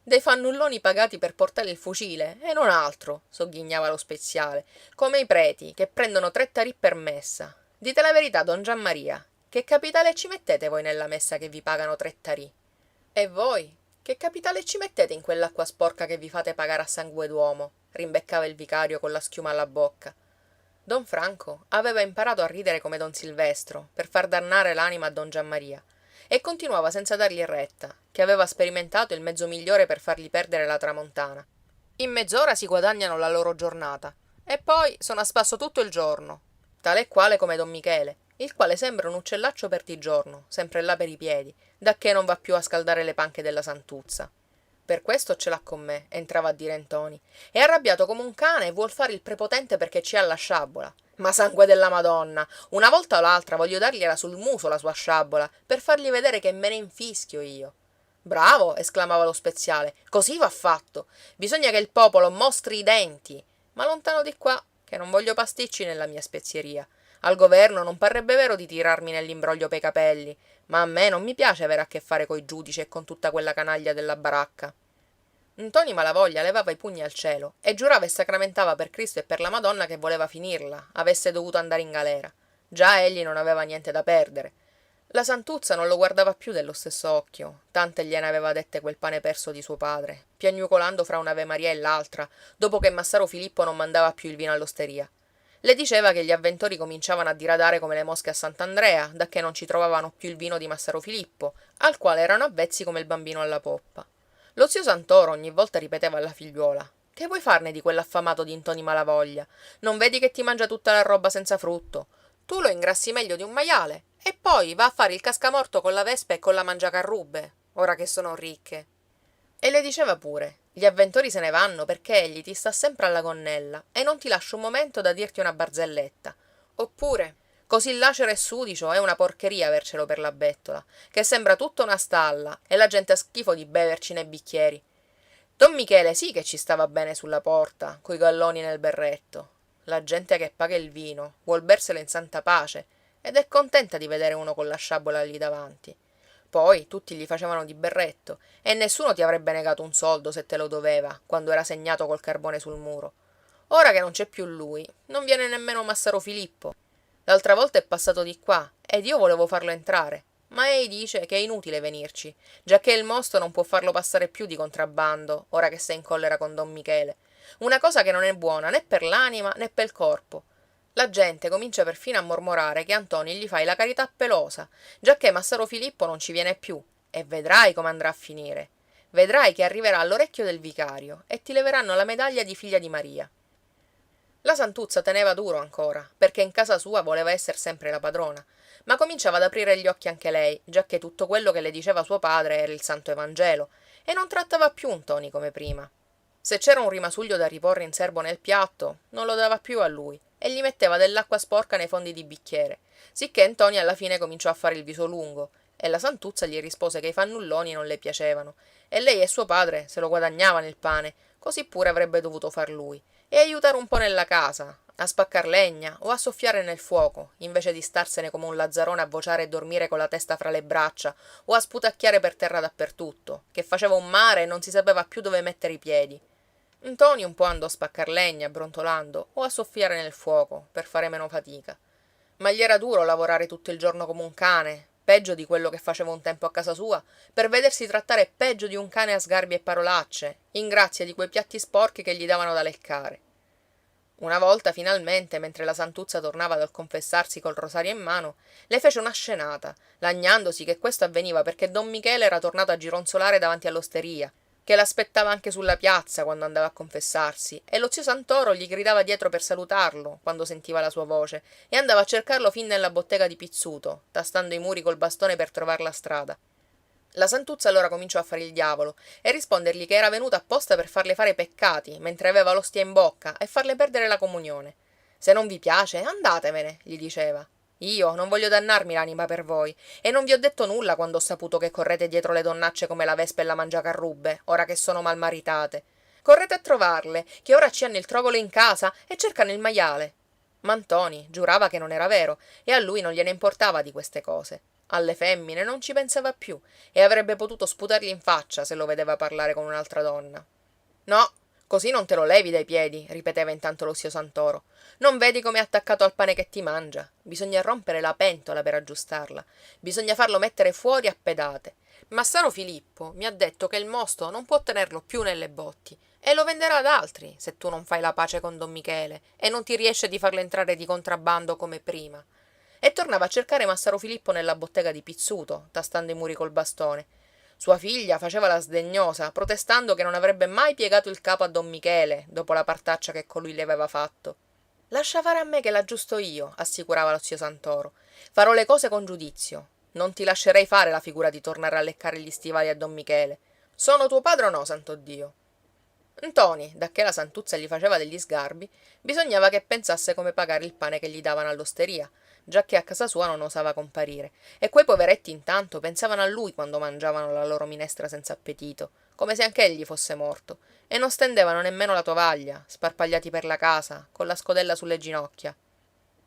Dei fannulloni pagati per portare il fucile, e non altro, sogghignava lo speziale, come i preti, che prendono 3 tarì per messa. Dite la verità, don Giammaria, che capitale ci mettete voi nella messa che vi pagano 3 tarì? E voi? Che capitale ci mettete in quell'acqua sporca che vi fate pagare a sangue d'uomo? Rimbeccava il vicario con la schiuma alla bocca. Don Franco aveva imparato a ridere come don Silvestro per far dannare l'anima a don Giammaria, e continuava senza dargli retta, che aveva sperimentato il mezzo migliore per fargli perdere la tramontana. In mezz'ora si guadagnano la loro giornata, e poi sono a spasso tutto il giorno, tale e quale come don Michele, il quale sembra un uccellaccio per di giorno, sempre là per i piedi, dacché non va più a scaldare le panche della Santuzza. Per questo ce l'ha con me, entrava a dire Ntoni. È arrabbiato come un cane e vuol fare il prepotente perché ci ha la sciabola. Ma sangue della Madonna! Una volta o l'altra voglio dargliela sul muso la sua sciabola, per fargli vedere che me ne infischio io. Bravo! Esclamava lo speziale. Così va fatto. Bisogna che il popolo mostri i denti. Ma lontano di qua, che non voglio pasticci nella mia spezieria. Al governo non parrebbe vero di tirarmi nell'imbroglio pei capelli, ma a me non mi piace avere a che fare coi giudici e con tutta quella canaglia della baracca. Ntoni Malavoglia levava i pugni al cielo e giurava e sacramentava per Cristo e per la Madonna che voleva finirla, avesse dovuto andare in galera. Già egli non aveva niente da perdere. La Santuzza non lo guardava più dello stesso occhio, tante gliene aveva dette quel pane perso di suo padre, piagnucolando fra un'Avemaria e l'altra, dopo che Massaro Filippo non mandava più il vino all'osteria. Le diceva che gli avventori cominciavano a diradare come le mosche a Sant'Andrea, dacché non ci trovavano più il vino di Massaro Filippo, al quale erano avvezzi come il bambino alla poppa. Lo zio Santoro ogni volta ripeteva alla figliuola: che vuoi farne di quell'affamato di Ntoni Malavoglia? Non vedi che ti mangia tutta la roba senza frutto? Tu lo ingrassi meglio di un maiale e poi va a fare il cascamorto con la vespa e con la mangiacarrubbe, ora che sono ricche. E le diceva pure: gli avventori se ne vanno perché egli ti sta sempre alla gonnella e non ti lascia un momento da dirti una barzelletta. Oppure: così lacero e sudicio è una porcheria avercelo per la bettola, che sembra tutta una stalla e la gente ha schifo di beverci nei bicchieri. Don Michele sì che ci stava bene sulla porta, coi galloni nel berretto. La gente che paga il vino vuol berselo in santa pace ed è contenta di vedere uno con la sciabola lì davanti. Poi tutti gli facevano di berretto e nessuno ti avrebbe negato un soldo se te lo doveva, quando era segnato col carbone sul muro. Ora che non c'è più lui, non viene nemmeno Massaro Filippo. L'altra volta è passato di qua ed io volevo farlo entrare, ma ei dice che è inutile venirci, giacché il mosto non può farlo passare più di contrabbando, ora che sei in collera con Don Michele. Una cosa che non è buona né per l'anima né per il corpo. La gente comincia perfino a mormorare che Antoni gli fai la carità pelosa, giacché Massaro Filippo non ci viene più, e vedrai come andrà a finire. Vedrai che arriverà all'orecchio del vicario e ti leveranno la medaglia di figlia di Maria. La Santuzza teneva duro ancora, perché in casa sua voleva esser sempre la padrona, ma cominciava ad aprire gli occhi anche lei, giacché tutto quello che le diceva suo padre era il Santo Evangelo, e non trattava più Ntoni come prima. Se c'era un rimasuglio da riporre in serbo nel piatto, non lo dava più a lui, e gli metteva dell'acqua sporca nei fondi di bicchiere, sicché Ntoni alla fine cominciò a fare il viso lungo, e la Santuzza gli rispose che i fannulloni non le piacevano, e lei e suo padre se lo guadagnavano il pane, così pure avrebbe dovuto far lui, e aiutare un po' nella casa, a spaccar legna o a soffiare nel fuoco, invece di starsene come un lazzarone a vociare e dormire con la testa fra le braccia o a sputacchiare per terra dappertutto, che faceva un mare e non si sapeva più dove mettere i piedi. Ntoni un po' andò a spaccar legna, brontolando, o a soffiare nel fuoco, per fare meno fatica. Ma gli era duro lavorare tutto il giorno come un cane, peggio di quello che faceva un tempo a casa sua, per vedersi trattare peggio di un cane a sgarbi e parolacce, in grazia di quei piatti sporchi che gli davano da leccare. Una volta, finalmente, mentre la Santuzza tornava dal confessarsi col rosario in mano, le fece una scenata, lagnandosi che questo avveniva perché don Michele era tornato a gironzolare davanti all'osteria, che l'aspettava anche sulla piazza quando andava a confessarsi, e lo zio Santoro gli gridava dietro per salutarlo, quando sentiva la sua voce, e andava a cercarlo fin nella bottega di Pizzuto, tastando i muri col bastone per trovar la strada. La Santuzza allora cominciò a fare il diavolo e rispondergli che era venuta apposta per farle fare i peccati, mentre aveva l'ostia in bocca, e farle perdere la comunione. Se non vi piace, andatevene, gli diceva. Io non voglio dannarmi l'anima per voi, e non vi ho detto nulla quando ho saputo che correte dietro le donnacce come la vespa e la mangiacarrubbe, ora che sono malmaritate. Correte a trovarle, che ora ci hanno il trovolo in casa e cercano il maiale. Ma Ntoni giurava che non era vero, e a lui non gliene importava di queste cose. Alle femmine non ci pensava più, e avrebbe potuto sputargli in faccia se lo vedeva parlare con un'altra donna. No, così non te lo levi dai piedi, ripeteva intanto lo zio Santoro. Non vedi come è attaccato al pane che ti mangia? Bisogna rompere la pentola per aggiustarla. Bisogna farlo mettere fuori a pedate. Massaro Filippo mi ha detto che il mosto non può tenerlo più nelle botti e lo venderà ad altri se tu non fai la pace con don Michele e non ti riesce di farlo entrare di contrabbando come prima. E tornava a cercare Massaro Filippo nella bottega di Pizzuto, tastando i muri col bastone. Sua figlia faceva la sdegnosa, protestando che non avrebbe mai piegato il capo a don Michele, dopo la partaccia che colui le aveva fatto. Lascia fare a me che l'aggiusto io, assicurava lo zio Santoro. Farò le cose con giudizio. Non ti lascerei fare la figura di tornare a leccare gli stivali a don Michele. Sono tuo padre o no, santo Dio? Ntoni, dacché la Santuzza gli faceva degli sgarbi, bisognava che pensasse come pagare il pane che gli davano all'osteria, giacché a casa sua non osava comparire, e quei poveretti intanto pensavano a lui quando mangiavano la loro minestra senza appetito, come se anch'egli fosse morto, e non stendevano nemmeno la tovaglia, sparpagliati per la casa, con la scodella sulle ginocchia.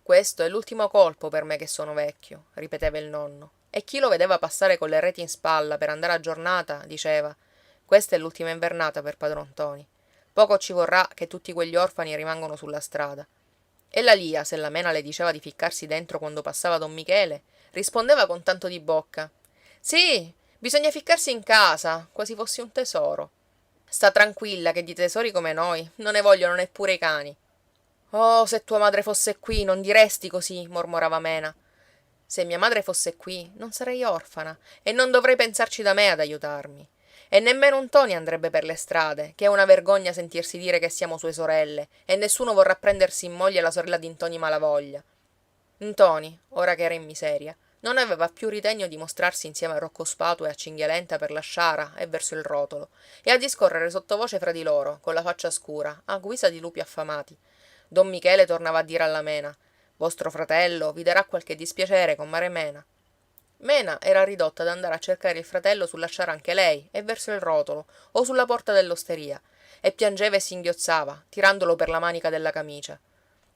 Questo è l'ultimo colpo per me che sono vecchio, ripeteva il nonno. E chi lo vedeva passare con le reti in spalla per andare a giornata diceva: questa è l'ultima invernata per padron Ntoni. Poco ci vorrà che tutti quegli orfani rimangono sulla strada. E la Lia, se la Mena le diceva di ficcarsi dentro quando passava don Michele, rispondeva con tanto di bocca: sì, bisogna ficcarsi in casa, quasi fossi un tesoro. Sta tranquilla che di tesori come noi non ne vogliono neppure i cani. Oh, se tua madre fosse qui, non diresti così, mormorava Mena. Se mia madre fosse qui, non sarei orfana e non dovrei pensarci da me ad aiutarmi. E nemmeno Ntoni andrebbe per le strade, che è una vergogna sentirsi dire che siamo sue sorelle, e nessuno vorrà prendersi in moglie la sorella di Ntoni Malavoglia. Ntoni, ora che era in miseria, non aveva più ritegno di mostrarsi insieme a Rocco Spatu e a Cinghialenta per la sciara e verso il rotolo, e a discorrere sottovoce fra di loro, con la faccia scura, a guisa di lupi affamati. Don Michele tornava a dire alla Mena: vostro fratello vi darà qualche dispiacere con mare Mena. Mena era ridotta ad andare a cercare il fratello sulla sciara anche lei, e verso il rotolo, o sulla porta dell'osteria, e piangeva e singhiozzava, tirandolo per la manica della camicia.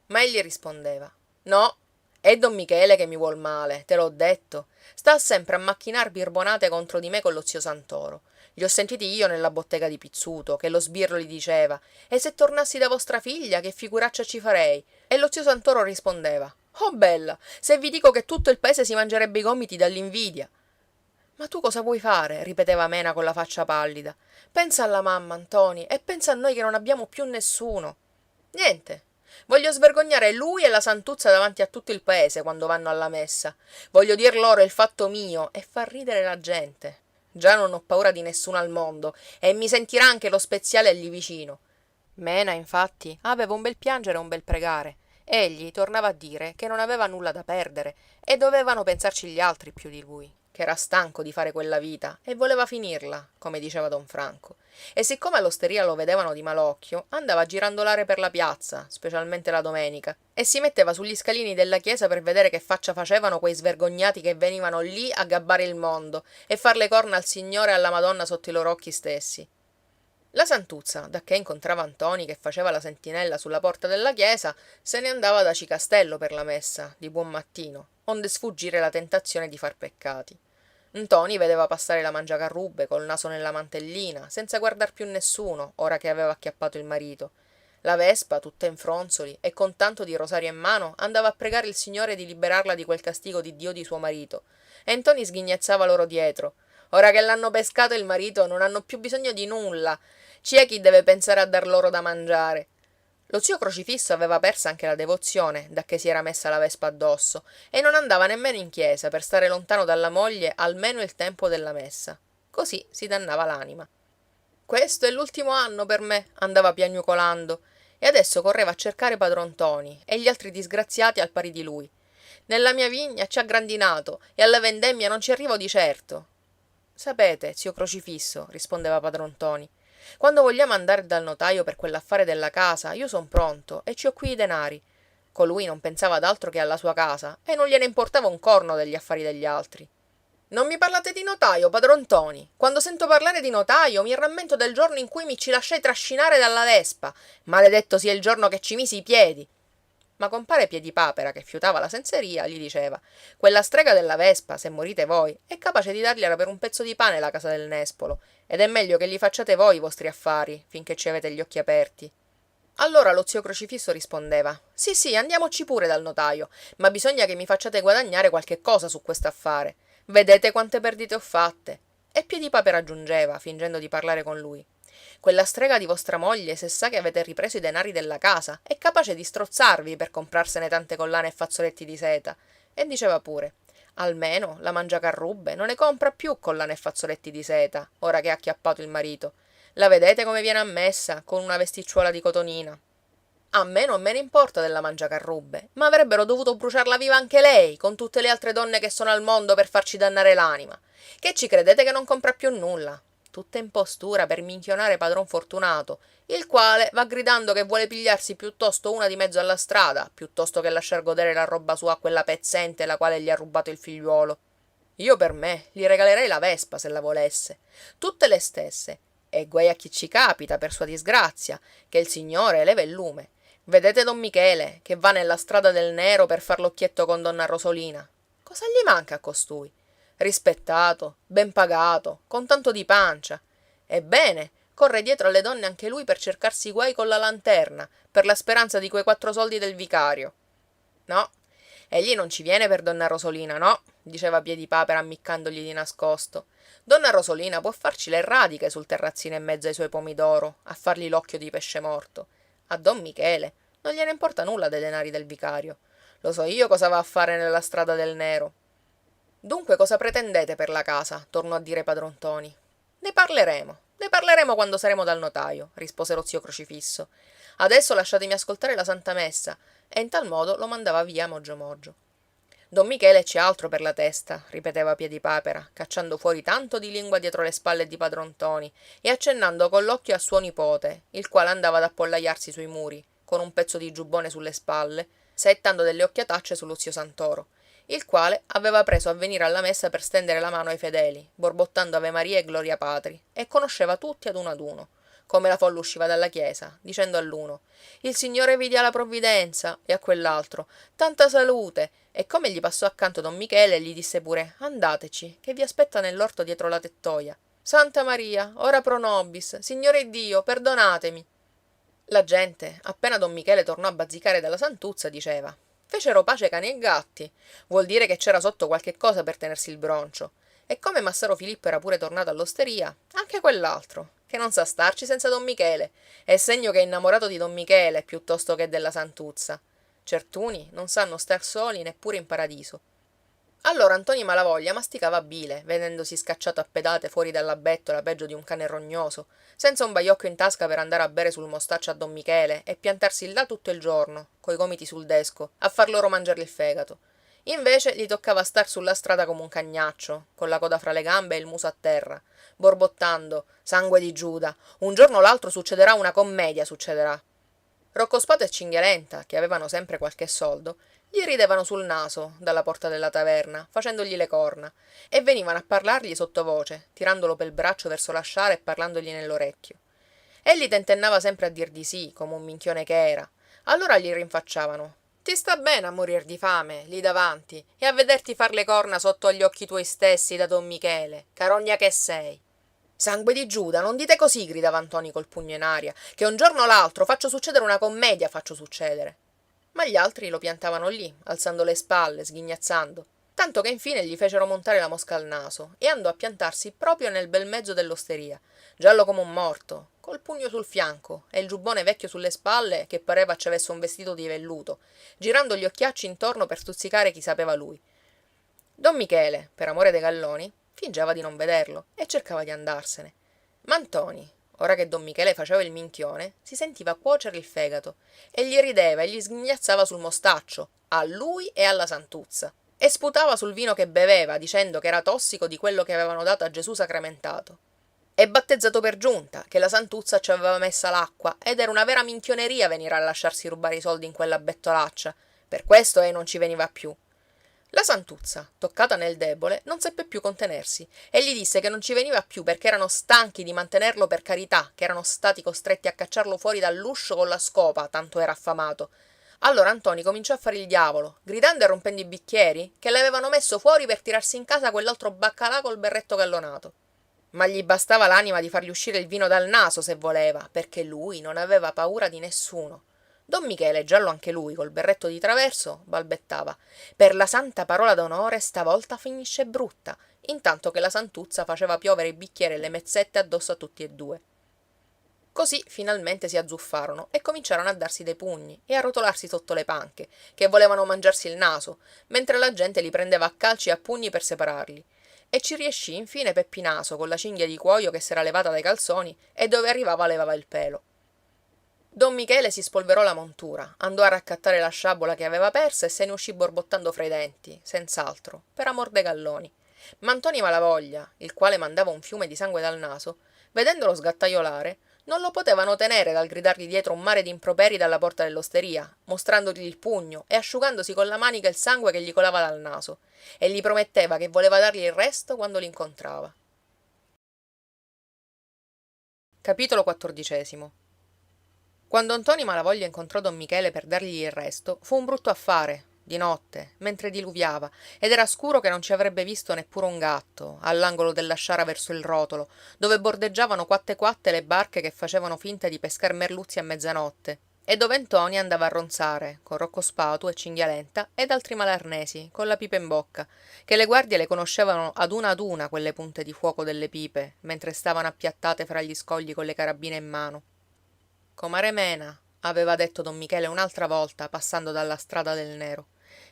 Ma egli rispondeva: no, è don Michele che mi vuol male, te l'ho detto. Sta sempre a macchinar birbonate contro di me con lo zio Santoro. Li ho sentiti io nella bottega di Pizzuto, che lo sbirro gli diceva: e se tornassi da vostra figlia, che figuraccia ci farei? E lo zio Santoro rispondeva: oh bella, se vi dico che tutto il paese si mangerebbe i gomiti dall'invidia. Ma tu cosa vuoi fare? Ripeteva Mena con la faccia pallida. Pensa alla mamma, Ntoni, e pensa a noi che non abbiamo più nessuno. Niente. Voglio svergognare lui e la Santuzza davanti a tutto il paese quando vanno alla messa. Voglio dir loro il fatto mio e far ridere la gente. Già non ho paura di nessuno al mondo e mi sentirà anche lo speziale lì vicino. Mena, infatti, aveva un bel piangere e un bel pregare. Egli tornava a dire che non aveva nulla da perdere e dovevano pensarci gli altri più di lui, che era stanco di fare quella vita e voleva finirla, come diceva don Franco. E siccome all'osteria lo vedevano di malocchio, andava a girandolare per la piazza, specialmente la domenica, e si metteva sugli scalini della chiesa per vedere che faccia facevano quei svergognati che venivano lì a gabbare il mondo e far le corna al Signore e alla Madonna sotto i loro occhi stessi. La Santuzza, dacché incontrava Ntoni che faceva la sentinella sulla porta della chiesa, se ne andava da Cicastello per la messa, di buon mattino, onde sfuggire la tentazione di far peccati. Ntoni vedeva passare la mangiacarrubbe col naso nella mantellina, senza guardar più nessuno, ora che aveva acchiappato il marito. La Vespa, tutta in fronzoli e con tanto di rosario in mano, andava a pregare il Signore di liberarla di quel castigo di Dio di suo marito. E Ntoni sghignazzava loro dietro: ora che l'hanno pescato il marito non hanno più bisogno di nulla. Ci è chi deve pensare a dar loro da mangiare. Lo zio Crocifisso aveva persa anche la devozione, dacché si era messa la vespa addosso, e non andava nemmeno in chiesa per stare lontano dalla moglie almeno il tempo della messa. Così si dannava l'anima. Questo è l'ultimo anno per me, andava piagnucolando, e adesso correva a cercare padron Ntoni e gli altri disgraziati al pari di lui. Nella mia vigna ci ha grandinato e alla vendemmia non ci arrivo di certo. Sapete, zio Crocifisso, rispondeva padron Ntoni, quando vogliamo andare dal notaio per quell'affare della casa, io son pronto e ci ho qui i denari. Colui non pensava ad altro che alla sua casa e non gliene importava un corno degli affari degli altri. Non mi parlate di notaio, padron Ntoni. Quando sento parlare di notaio mi rammento del giorno in cui mi ci lasciai trascinare dalla Vespa. Maledetto sia il giorno che ci misi i piedi. Ma compare Piedipapera, che fiutava la senseria, gli diceva: quella strega della Vespa, se morite voi, è capace di dargliela per un pezzo di pane la casa del nespolo, ed è meglio che gli facciate voi i vostri affari, finché ci avete gli occhi aperti. Allora lo zio Crocifisso rispondeva: sì, sì, andiamoci pure dal notaio, ma bisogna che mi facciate guadagnare qualche cosa su quest'affare. Vedete quante perdite ho fatte. E Piedipapera aggiungeva, fingendo di parlare con lui: quella strega di vostra moglie, se sa che avete ripreso i denari della casa, è capace di strozzarvi per comprarsene tante collane e fazzoletti di seta. E diceva pure: almeno la mangiacarrubbe non ne compra più collane e fazzoletti di seta, ora che ha acchiappato il marito. La vedete come viene a messa, con una vesticciuola di cotonina. A me non me ne importa della mangiacarrubbe, ma avrebbero dovuto bruciarla viva anche lei, con tutte le altre donne che sono al mondo per farci dannare l'anima. Che ci credete che non compra più nulla? Tutta impostura per minchionare padron Fortunato, il quale va gridando che vuole pigliarsi piuttosto una di mezzo alla strada, piuttosto che lasciar godere la roba sua a quella pezzente la quale gli ha rubato il figliuolo. Io per me gli regalerei la Vespa se la volesse, tutte le stesse, e guai a chi ci capita per sua disgrazia, che il Signore leva il lume. Vedete don Michele, che va nella strada del nero per far l'occhietto con donna Rosolina? Cosa gli manca a costui? Rispettato, ben pagato, con tanto di pancia. Ebbene, corre dietro alle donne anche lui per cercarsi guai con la lanterna, per la speranza di quei 4 soldi del vicario. No, egli non ci viene per donna Rosolina, no, diceva Piedipapera ammiccandogli di nascosto. Donna Rosolina può farci le radiche sul terrazzino in mezzo ai suoi pomidoro, a fargli l'occhio di pesce morto. A don Michele non gliene importa nulla dei denari del vicario. Lo so io cosa va a fare nella strada del nero. Dunque cosa pretendete per la casa? Tornò a dire padron Ntoni. Ne parleremo quando saremo dal notaio, rispose lo zio Crocifisso. Adesso lasciatemi ascoltare la Santa Messa, e in tal modo lo mandava via mogio mogio. Don Michele c'è altro per la testa, ripeteva Piedipapera, cacciando fuori tanto di lingua dietro le spalle di padron Ntoni e accennando con l'occhio a suo nipote, il quale andava ad appollaiarsi sui muri, con un pezzo di giubbone sulle spalle, settando delle occhiatacce sullo zio Santoro, il quale aveva preso a venire alla messa per stendere la mano ai fedeli, borbottando Ave Maria e Gloria Patri, e conosceva tutti ad uno, come la folla usciva dalla chiesa, dicendo all'uno: il Signore vi dia la provvidenza, e a quell'altro: tanta salute, e come gli passò accanto don Michele gli disse pure: andateci, che vi aspetta nell'orto dietro la tettoia. Santa Maria, ora pro nobis, Signore Dio, perdonatemi. La gente, appena don Michele tornò a bazzicare dalla santuzza, diceva: fecero pace cani e gatti. Vuol dire che c'era sotto qualche cosa per tenersi il broncio. E come Massaro Filippo era pure tornato all'osteria, anche quell'altro, che non sa starci senza don Michele, è segno che è innamorato di don Michele piuttosto che della santuzza. Certuni non sanno star soli neppure in paradiso. Allora Ntoni Malavoglia masticava bile, vedendosi scacciato a pedate fuori dalla bettola peggio di un cane rognoso, senza un baiocco in tasca per andare a bere sul mostaccio a don Michele e piantarsi là tutto il giorno, coi gomiti sul desco, a far loro mangiare il fegato. Invece gli toccava star sulla strada come un cagnaccio, con la coda fra le gambe e il muso a terra, borbottando: sangue di Giuda, un giorno o l'altro succederà una commedia, succederà. Rocco Spatu e Cinghialenta, che avevano sempre qualche soldo, gli ridevano sul naso dalla porta della taverna, facendogli le corna, e venivano a parlargli sottovoce, tirandolo pel braccio verso la sciara e parlandogli nell'orecchio. Egli tentennava sempre a dir di sì, come un minchione che era. Allora gli rinfacciavano: ti sta bene a morir di fame, lì davanti, e a vederti far le corna sotto agli occhi tuoi stessi da don Michele, carogna che sei. Sangue di Giuda, non dite così, gridava Ntoni col pugno in aria, che un giorno o l'altro faccio succedere una commedia, faccio succedere. Ma gli altri lo piantavano lì, alzando le spalle, sghignazzando, tanto che infine gli fecero montare la mosca al naso e andò a piantarsi proprio nel bel mezzo dell'osteria, giallo come un morto, col pugno sul fianco e il giubbone vecchio sulle spalle che pareva ci avesse un vestito di velluto, girando gli occhiacci intorno per stuzzicare chi sapeva lui. Don Michele, per amore dei galloni, fingeva di non vederlo e cercava di andarsene. Ma Ntoni, ora che don Michele faceva il minchione, si sentiva cuocere il fegato e gli rideva e gli sghignazzava sul mostaccio, a lui e alla santuzza, e sputava sul vino che beveva, dicendo che era tossico di quello che avevano dato a Gesù sacramentato. E battezzato per giunta, che la santuzza ci aveva messa l'acqua ed era una vera minchioneria venire a lasciarsi rubare i soldi in quella bettolaccia. Per questo non ci veniva più. La santuzza, toccata nel debole, non seppe più contenersi e gli disse che non ci veniva più perché erano stanchi di mantenerlo per carità, che erano stati costretti a cacciarlo fuori dall'uscio con la scopa, tanto era affamato. Allora Ntoni cominciò a fare il diavolo, gridando e rompendo i bicchieri, che l'avevano messo fuori per tirarsi in casa quell'altro baccalà col berretto gallonato. Ma gli bastava l'anima di fargli uscire il vino dal naso se voleva, perché lui non aveva paura di nessuno. Don Michele, giallo anche lui, col berretto di traverso, balbettava: per la santa parola d'onore stavolta finisce brutta, intanto che la santuzza faceva piovere i bicchieri e le mezzette addosso a tutti e due. Così finalmente si azzuffarono e cominciarono a darsi dei pugni e a rotolarsi sotto le panche, che volevano mangiarsi il naso, mentre la gente li prendeva a calci e a pugni per separarli. E ci riescì infine Peppinaso con la cinghia di cuoio che s'era levata dai calzoni e dove arrivava levava il pelo. Don Michele si spolverò la montura, andò a raccattare la sciabola che aveva persa e se ne uscì borbottando fra i denti, senz'altro, per amor dei galloni. Ma Ntoni Malavoglia, il quale mandava un fiume di sangue dal naso, vedendolo sgattaiolare, non lo potevano tenere dal gridargli dietro un mare di improperi dalla porta dell'osteria, mostrandogli il pugno e asciugandosi con la manica il sangue che gli colava dal naso, e gli prometteva che voleva dargli il resto quando l'incontrava. Capitolo 14. Quando ntoni Malavoglia incontrò don Michele per dargli il resto, fu un brutto affare, di notte, mentre diluviava, ed era scuro che non ci avrebbe visto neppure un gatto, all'angolo della sciara verso il rotolo, dove bordeggiavano quatte quatte le barche che facevano finta di pescar merluzzi a mezzanotte, e dove Ntoni andava a ronzare, con Rocco Spatu e Cinghialenta ed altri malarnesi, con la pipa in bocca, che le guardie le conoscevano ad una quelle punte di fuoco delle pipe, mentre stavano appiattate fra gli scogli con le carabine in mano. Comare Mena, aveva detto don Michele un'altra volta, passando dalla strada del nero,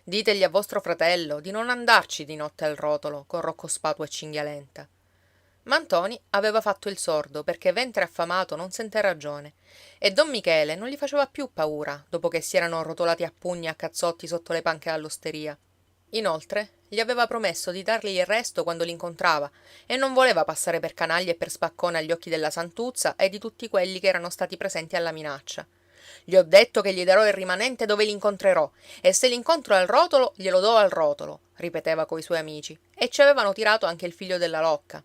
ditegli a vostro fratello di non andarci di notte al rotolo con Rocco Spatu e Cinghialenta. Ma Ntoni aveva fatto il sordo perché ventre affamato non sente ragione, e don Michele non gli faceva più paura dopo che si erano rotolati a pugni e a cazzotti sotto le panche all'osteria. Inoltre gli aveva promesso di dargli il resto quando l'incontrava e non voleva passare per canaglia e per spaccone agli occhi della Santuzza e di tutti quelli che erano stati presenti alla minaccia. Gli ho detto che gli darò il rimanente dove l'incontrerò, e se l'incontro al rotolo glielo do al rotolo, ripeteva coi suoi amici, e ci avevano tirato anche il figlio della Locca.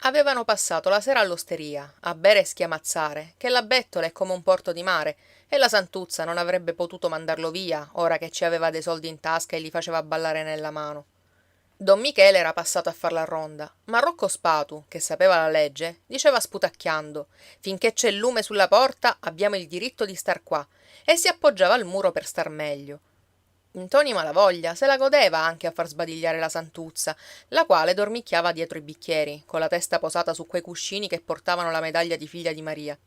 Avevano passato la sera all'osteria, a bere e schiamazzare, che la bettola è come un porto di mare, e la Santuzza non avrebbe potuto mandarlo via, ora che ci aveva dei soldi in tasca e li faceva ballare nella mano. Don Michele era passato a far la ronda, ma Rocco Spatu, che sapeva la legge, diceva sputacchiando: finché c'è il lume sulla porta abbiamo il diritto di star qua, e si appoggiava al muro per star meglio. Ntoni Malavoglia se la godeva anche a far sbadigliare la Santuzza, la quale dormicchiava dietro i bicchieri, con la testa posata su quei cuscini che portavano la medaglia di figlia di Maria.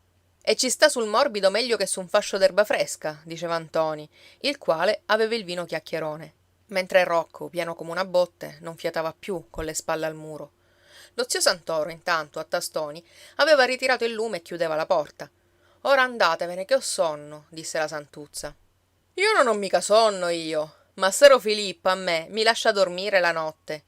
E ci sta sul morbido meglio che su un fascio d'erba fresca, diceva Ntoni, il quale aveva il vino chiacchierone, mentre Rocco, pieno come una botte, non fiatava più, con le spalle al muro. Lo zio Santoro, intanto, a tastoni, aveva ritirato il lume e chiudeva la porta. Ora andatevene, che ho sonno, disse la Santuzza. Io non ho mica sonno, io. Massaro Filippo a me mi lascia dormire la notte.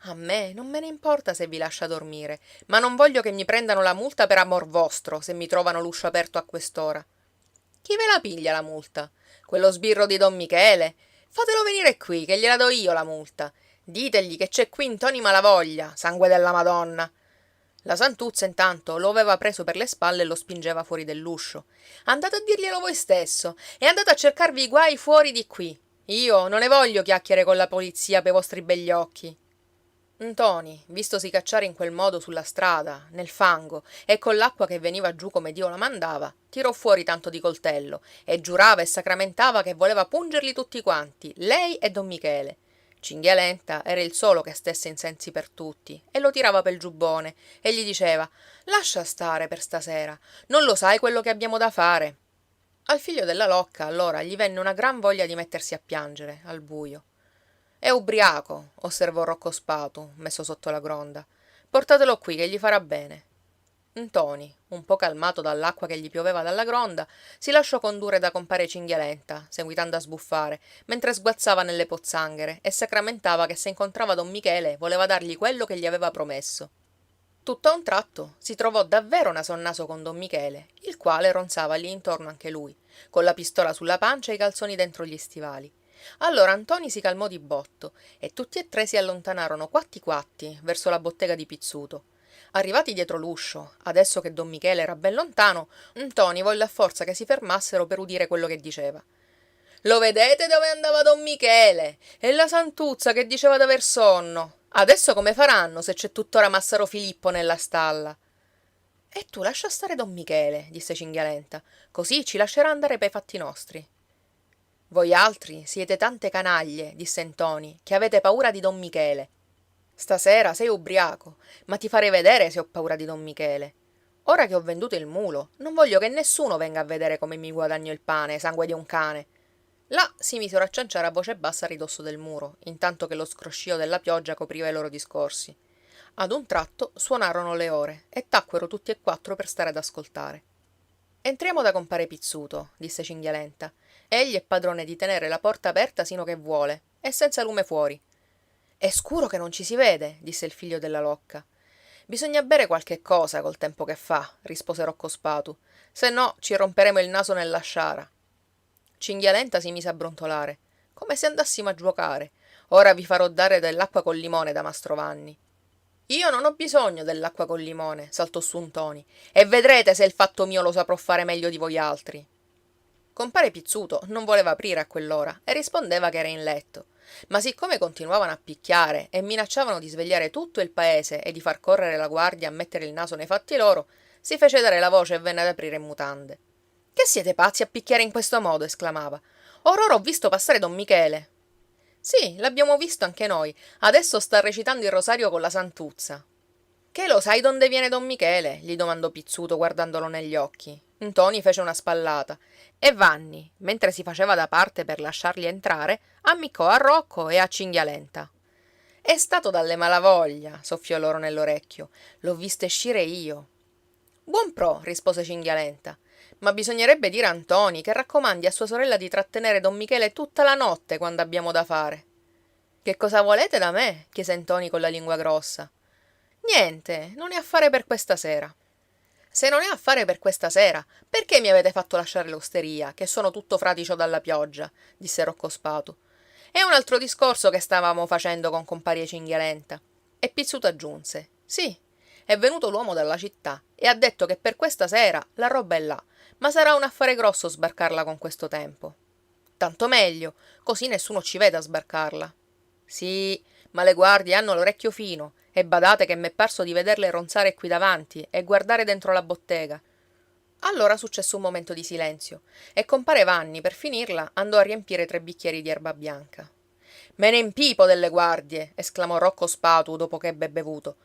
A me non me ne importa se vi lascia dormire, ma non voglio che mi prendano la multa per amor vostro se mi trovano l'uscio aperto a quest'ora. Chi ve la piglia la multa? Quello sbirro di don Michele? Fatelo venire qui, che gliela do io la multa. Ditegli che c'è qui Ntoni Malavoglia, sangue della Madonna. La Santuzza intanto lo aveva preso per le spalle e lo spingeva fuori dell'uscio. Andate a dirglielo voi stesso e andate a cercarvi i guai fuori di qui. Io non ne voglio chiacchiere con la polizia pei vostri begli occhi. Ntoni, vistosi cacciare in quel modo sulla strada, nel fango e con l'acqua che veniva giù come Dio la mandava, tirò fuori tanto di coltello e giurava e sacramentava che voleva pungerli tutti quanti, lei e don Michele. Cinghialenta era il solo che stesse in sensi per tutti e lo tirava pel giubbone e gli diceva: lascia stare per stasera, non lo sai quello che abbiamo da fare. Al figlio della Locca allora gli venne una gran voglia di mettersi a piangere al buio. È ubriaco, osservò Rocco Spatu, messo sotto la gronda. Portatelo qui che gli farà bene. Ntoni, un po' calmato dall'acqua che gli pioveva dalla gronda, si lasciò condurre da compare Cinghialenta, seguitando a sbuffare, mentre sguazzava nelle pozzanghere e sacramentava che se incontrava don Michele voleva dargli quello che gli aveva promesso. Tutto a un tratto si trovò davvero naso a naso con don Michele, il quale ronzava lì intorno anche lui, con la pistola sulla pancia e i calzoni dentro gli stivali. Allora Ntoni si calmò di botto e tutti e tre si allontanarono quatti quatti verso la bottega di Pizzuto. Arrivati dietro l'uscio, adesso che don Michele era ben lontano, Ntoni volle a forza che si fermassero per udire quello che diceva. Lo vedete dove andava don Michele? E la Santuzza che diceva d'aver sonno. Adesso come faranno se c'è tuttora Massaro Filippo nella stalla? E tu lascia stare don Michele, disse Cinghialenta, così ci lascerà andare pei fatti nostri. Voi altri siete tante canaglie, disse Ntoni, che avete paura di don Michele. Stasera sei ubriaco, ma ti farei vedere se ho paura di don Michele. Ora che ho venduto il mulo, non voglio che nessuno venga a vedere come mi guadagno il pane, sangue di un cane. Là si misero a cianciare a voce bassa a ridosso del muro, intanto che lo scroscio della pioggia copriva i loro discorsi. Ad un tratto suonarono le ore e tacquero tutti e quattro per stare ad ascoltare. Entriamo da compare Pizzuto, disse Cinghialenta. Egli è padrone di tenere la porta aperta sino che vuole, e senza lume fuori. È scuro che non ci si vede, disse il figlio della Locca. Bisogna bere qualche cosa col tempo che fa, rispose Rocco Spatu, se no ci romperemo il naso nella sciara. Cinghialenta si mise a brontolare. Come se andassimo a giuocare. Ora vi farò dare dell'acqua col limone da mastro Vanni. Io non ho bisogno dell'acqua col limone, saltò su Ntoni, e vedrete se il fatto mio lo saprò fare meglio di voi altri. Compare Pizzuto non voleva aprire a quell'ora e rispondeva che era in letto. Ma siccome continuavano a picchiare e minacciavano di svegliare tutto il paese e di far correre la guardia a mettere il naso nei fatti loro, si fece dare la voce e venne ad aprire in mutande. Che siete pazzi a picchiare in questo modo? Esclamava. Or ora ho visto passare Don Michele. Sì, l'abbiamo visto anche noi. Adesso sta recitando il rosario con la Santuzza. Che lo sai donde viene Don Michele? Gli domandò Pizzuto guardandolo negli occhi. Ntoni fece una spallata e Vanni, mentre si faceva da parte per lasciarli entrare, ammiccò a Rocco e a Cinghialenta. È stato dalle Malavoglia, soffiò loro nell'orecchio. L'ho visto escire io. Buon pro, rispose Cinghialenta. Ma bisognerebbe dire a Ntoni che raccomandi a sua sorella di trattenere Don Michele tutta la notte quando abbiamo da fare. Che cosa volete da me? Chiese Ntoni con la lingua grossa. Niente, non è affare per questa sera. Se non è affare per questa sera, perché mi avete fatto lasciare l'osteria, che sono tutto fradicio dalla pioggia? Disse Rocco Spatu. È un altro discorso che stavamo facendo con compare Cinghialenta. E Pizzuto aggiunse. Sì, è venuto l'uomo dalla città e ha detto che per questa sera la roba è là, ma sarà un affare grosso sbarcarla con questo tempo. Tanto meglio, così nessuno ci vede a sbarcarla. Sì, ma le guardie hanno l'orecchio fino e badate che m'è parso di vederle ronzare qui davanti e guardare dentro la bottega. Allora successe un momento di silenzio e compare Vanni, per finirla, andò a riempire 3 bicchieri di erba bianca. Me ne impipo delle guardie, esclamò Rocco Spatu dopo che ebbe bevuto.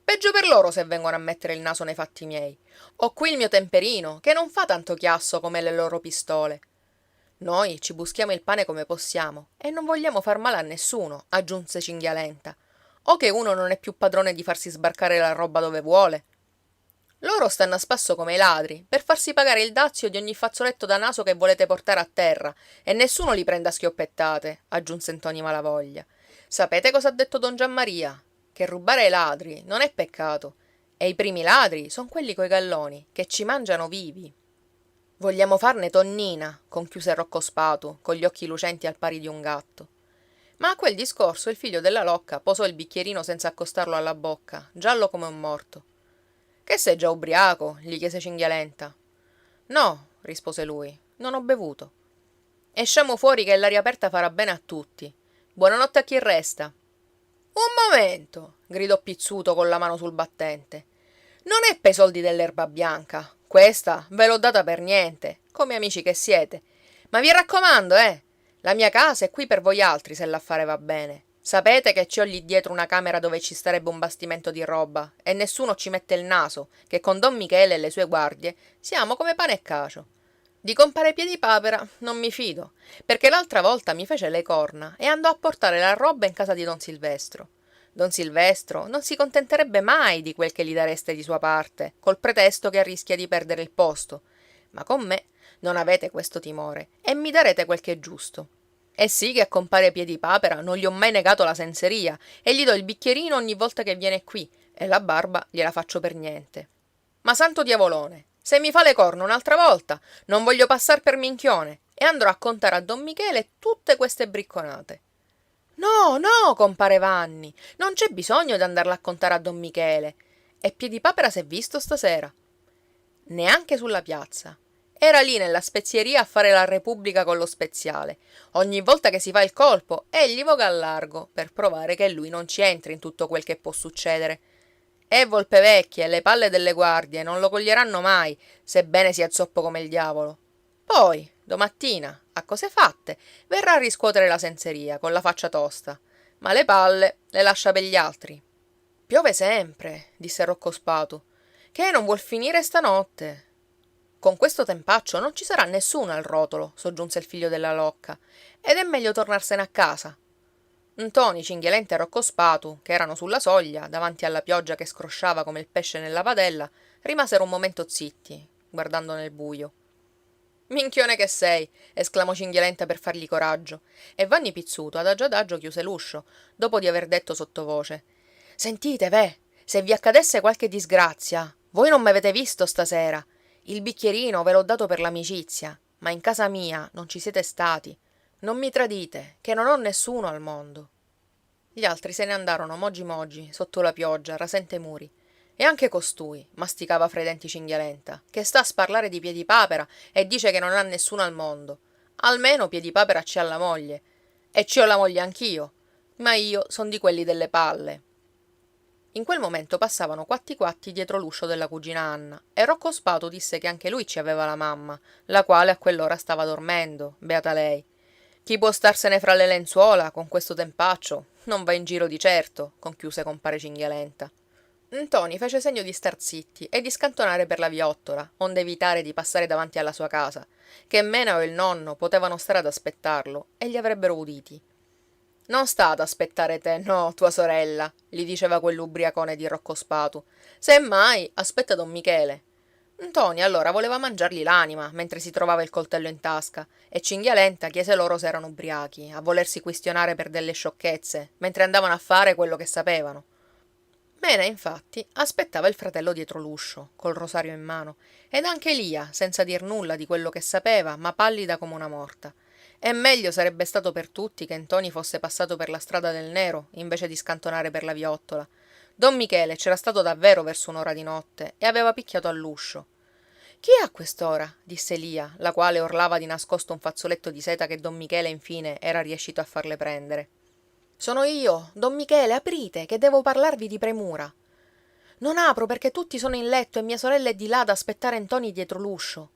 Peggio per loro se vengono a mettere il naso nei fatti miei. Ho qui il mio temperino, che non fa tanto chiasso come le loro pistole. Noi ci buschiamo il pane come possiamo e non vogliamo far male a nessuno, aggiunse Cinghialenta. O che uno non è più padrone di farsi sbarcare la roba dove vuole. Loro stanno a spasso come i ladri, per farsi pagare il dazio di ogni fazzoletto da naso che volete portare a terra, e nessuno li prenda a schioppettate, aggiunse Ntoni Malavoglia. Sapete cosa ha detto don Giammaria? Che rubare ai ladri non è peccato, e i primi ladri son quelli coi galloni, che ci mangiano vivi. Vogliamo farne tonnina, conchiuse Rocco Spatu, con gli occhi lucenti al pari di un gatto. Ma a quel discorso il figlio della Locca posò il bicchierino senza accostarlo alla bocca, giallo come un morto. Che sei già ubriaco? Gli chiese Cinghialenta. No, rispose lui, non ho bevuto. Esciamo fuori che l'aria aperta farà bene a tutti. Buonanotte a chi resta. Un momento, gridò Pizzuto con la mano sul battente. Non è pei soldi dell'erba bianca. Questa ve l'ho data per niente, come amici che siete. Ma vi raccomando, la mia casa è qui per voi altri se l'affare va bene. Sapete che ci ho lì dietro una camera dove ci starebbe un bastimento di roba e nessuno ci mette il naso, che con Don Michele e le sue guardie siamo come pane e cacio. Di compare Piedipapera non mi fido, perché l'altra volta mi fece le corna e andò a portare la roba in casa di Don Silvestro. Don Silvestro non si contenterebbe mai di quel che gli dareste di sua parte, col pretesto che rischia di perdere il posto. Ma con me non avete questo timore e mi darete quel che è giusto. E sì che a compare Piedipapera non gli ho mai negato la senseria e gli do il bicchierino ogni volta che viene qui e la barba gliela faccio per niente. Ma santo diavolone, se mi fa le corna un'altra volta non voglio passar per minchione e andrò a contare a Don Michele tutte queste bricconate. No, no, compare Vanni, non c'è bisogno di andarla a contare a Don Michele. E Piedipapera s'è visto stasera? Neanche sulla piazza. Era lì nella spezieria a fare la repubblica con lo speziale. Ogni volta che si fa il colpo, egli voga al largo, per provare che lui non ci entri in tutto quel che può succedere. E volpe vecchie e le palle delle guardie non lo coglieranno mai, sebbene sia zoppo come il diavolo. Poi, domattina, a cose fatte, verrà a riscuotere la senseria, con la faccia tosta. Ma le palle le lascia per gli altri. Piove sempre, disse Rocco Spatu. Che non vuol finire stanotte. Con questo tempaccio non ci sarà nessuno al rotolo, soggiunse il figlio della Locca, ed è meglio tornarsene a casa. Ntoni, Cinghialenta e Rocco Spatu, che erano sulla soglia, davanti alla pioggia che scrosciava come il pesce nella padella, rimasero un momento zitti, guardando nel buio. Minchione che sei, esclamò Cinghialenta per fargli coraggio, e Vanni Pizzuto adagio chiuse l'uscio, dopo di aver detto sottovoce: Sentite, ve, se vi accadesse qualche disgrazia, voi non m'avete visto stasera. Il bicchierino ve l'ho dato per l'amicizia, ma in casa mia non ci siete stati. Non mi tradite, che non ho nessuno al mondo. Gli altri se ne andarono mogi mogi, sotto la pioggia, rasente i muri. E anche costui, masticava fra i denti Cinghialenta, che sta a sparlare di Piedipapera e dice che non ha nessuno al mondo. Almeno Piedipapera ci ha la moglie. E ci ho la moglie anch'io. Ma io son di quelli delle palle. In quel momento passavano quatti quatti dietro l'uscio della cugina Anna, e Rocco Spatu disse che anche lui ci aveva la mamma, la quale a quell'ora stava dormendo, beata lei. Chi può starsene fra le lenzuola con questo tempaccio non va in giro di certo, conchiuse compare Cinghialenta. Ntoni fece segno di star zitti e di scantonare per la viottola, onde evitare di passare davanti alla sua casa, che Mena o il nonno potevano stare ad aspettarlo e li avrebbero uditi. Non sta ad aspettare te, no, tua sorella, gli diceva quell'ubriacone di Rocco Spatu. Semmai, aspetta don Michele. Ntoni allora voleva mangiargli l'anima mentre si trovava il coltello in tasca, e Cinghialenta chiese loro se erano ubriachi, a volersi quistionare per delle sciocchezze, mentre andavano a fare quello che sapevano. Mena, infatti, aspettava il fratello dietro l'uscio, col rosario in mano, ed anche Lia, senza dir nulla di quello che sapeva, ma pallida come una morta. E meglio sarebbe stato per tutti che Ntoni fosse passato per la strada del nero, invece di scantonare per la viottola. Don Michele c'era stato davvero verso un'ora di notte e aveva picchiato all'uscio. Chi è a quest'ora? Disse Lia, la quale orlava di nascosto un fazzoletto di seta che don Michele infine era riescito a farle prendere. Sono io, don Michele, aprite, che devo parlarvi di premura. Non apro perché tutti sono in letto e mia sorella è di là ad aspettare Ntoni dietro l'uscio.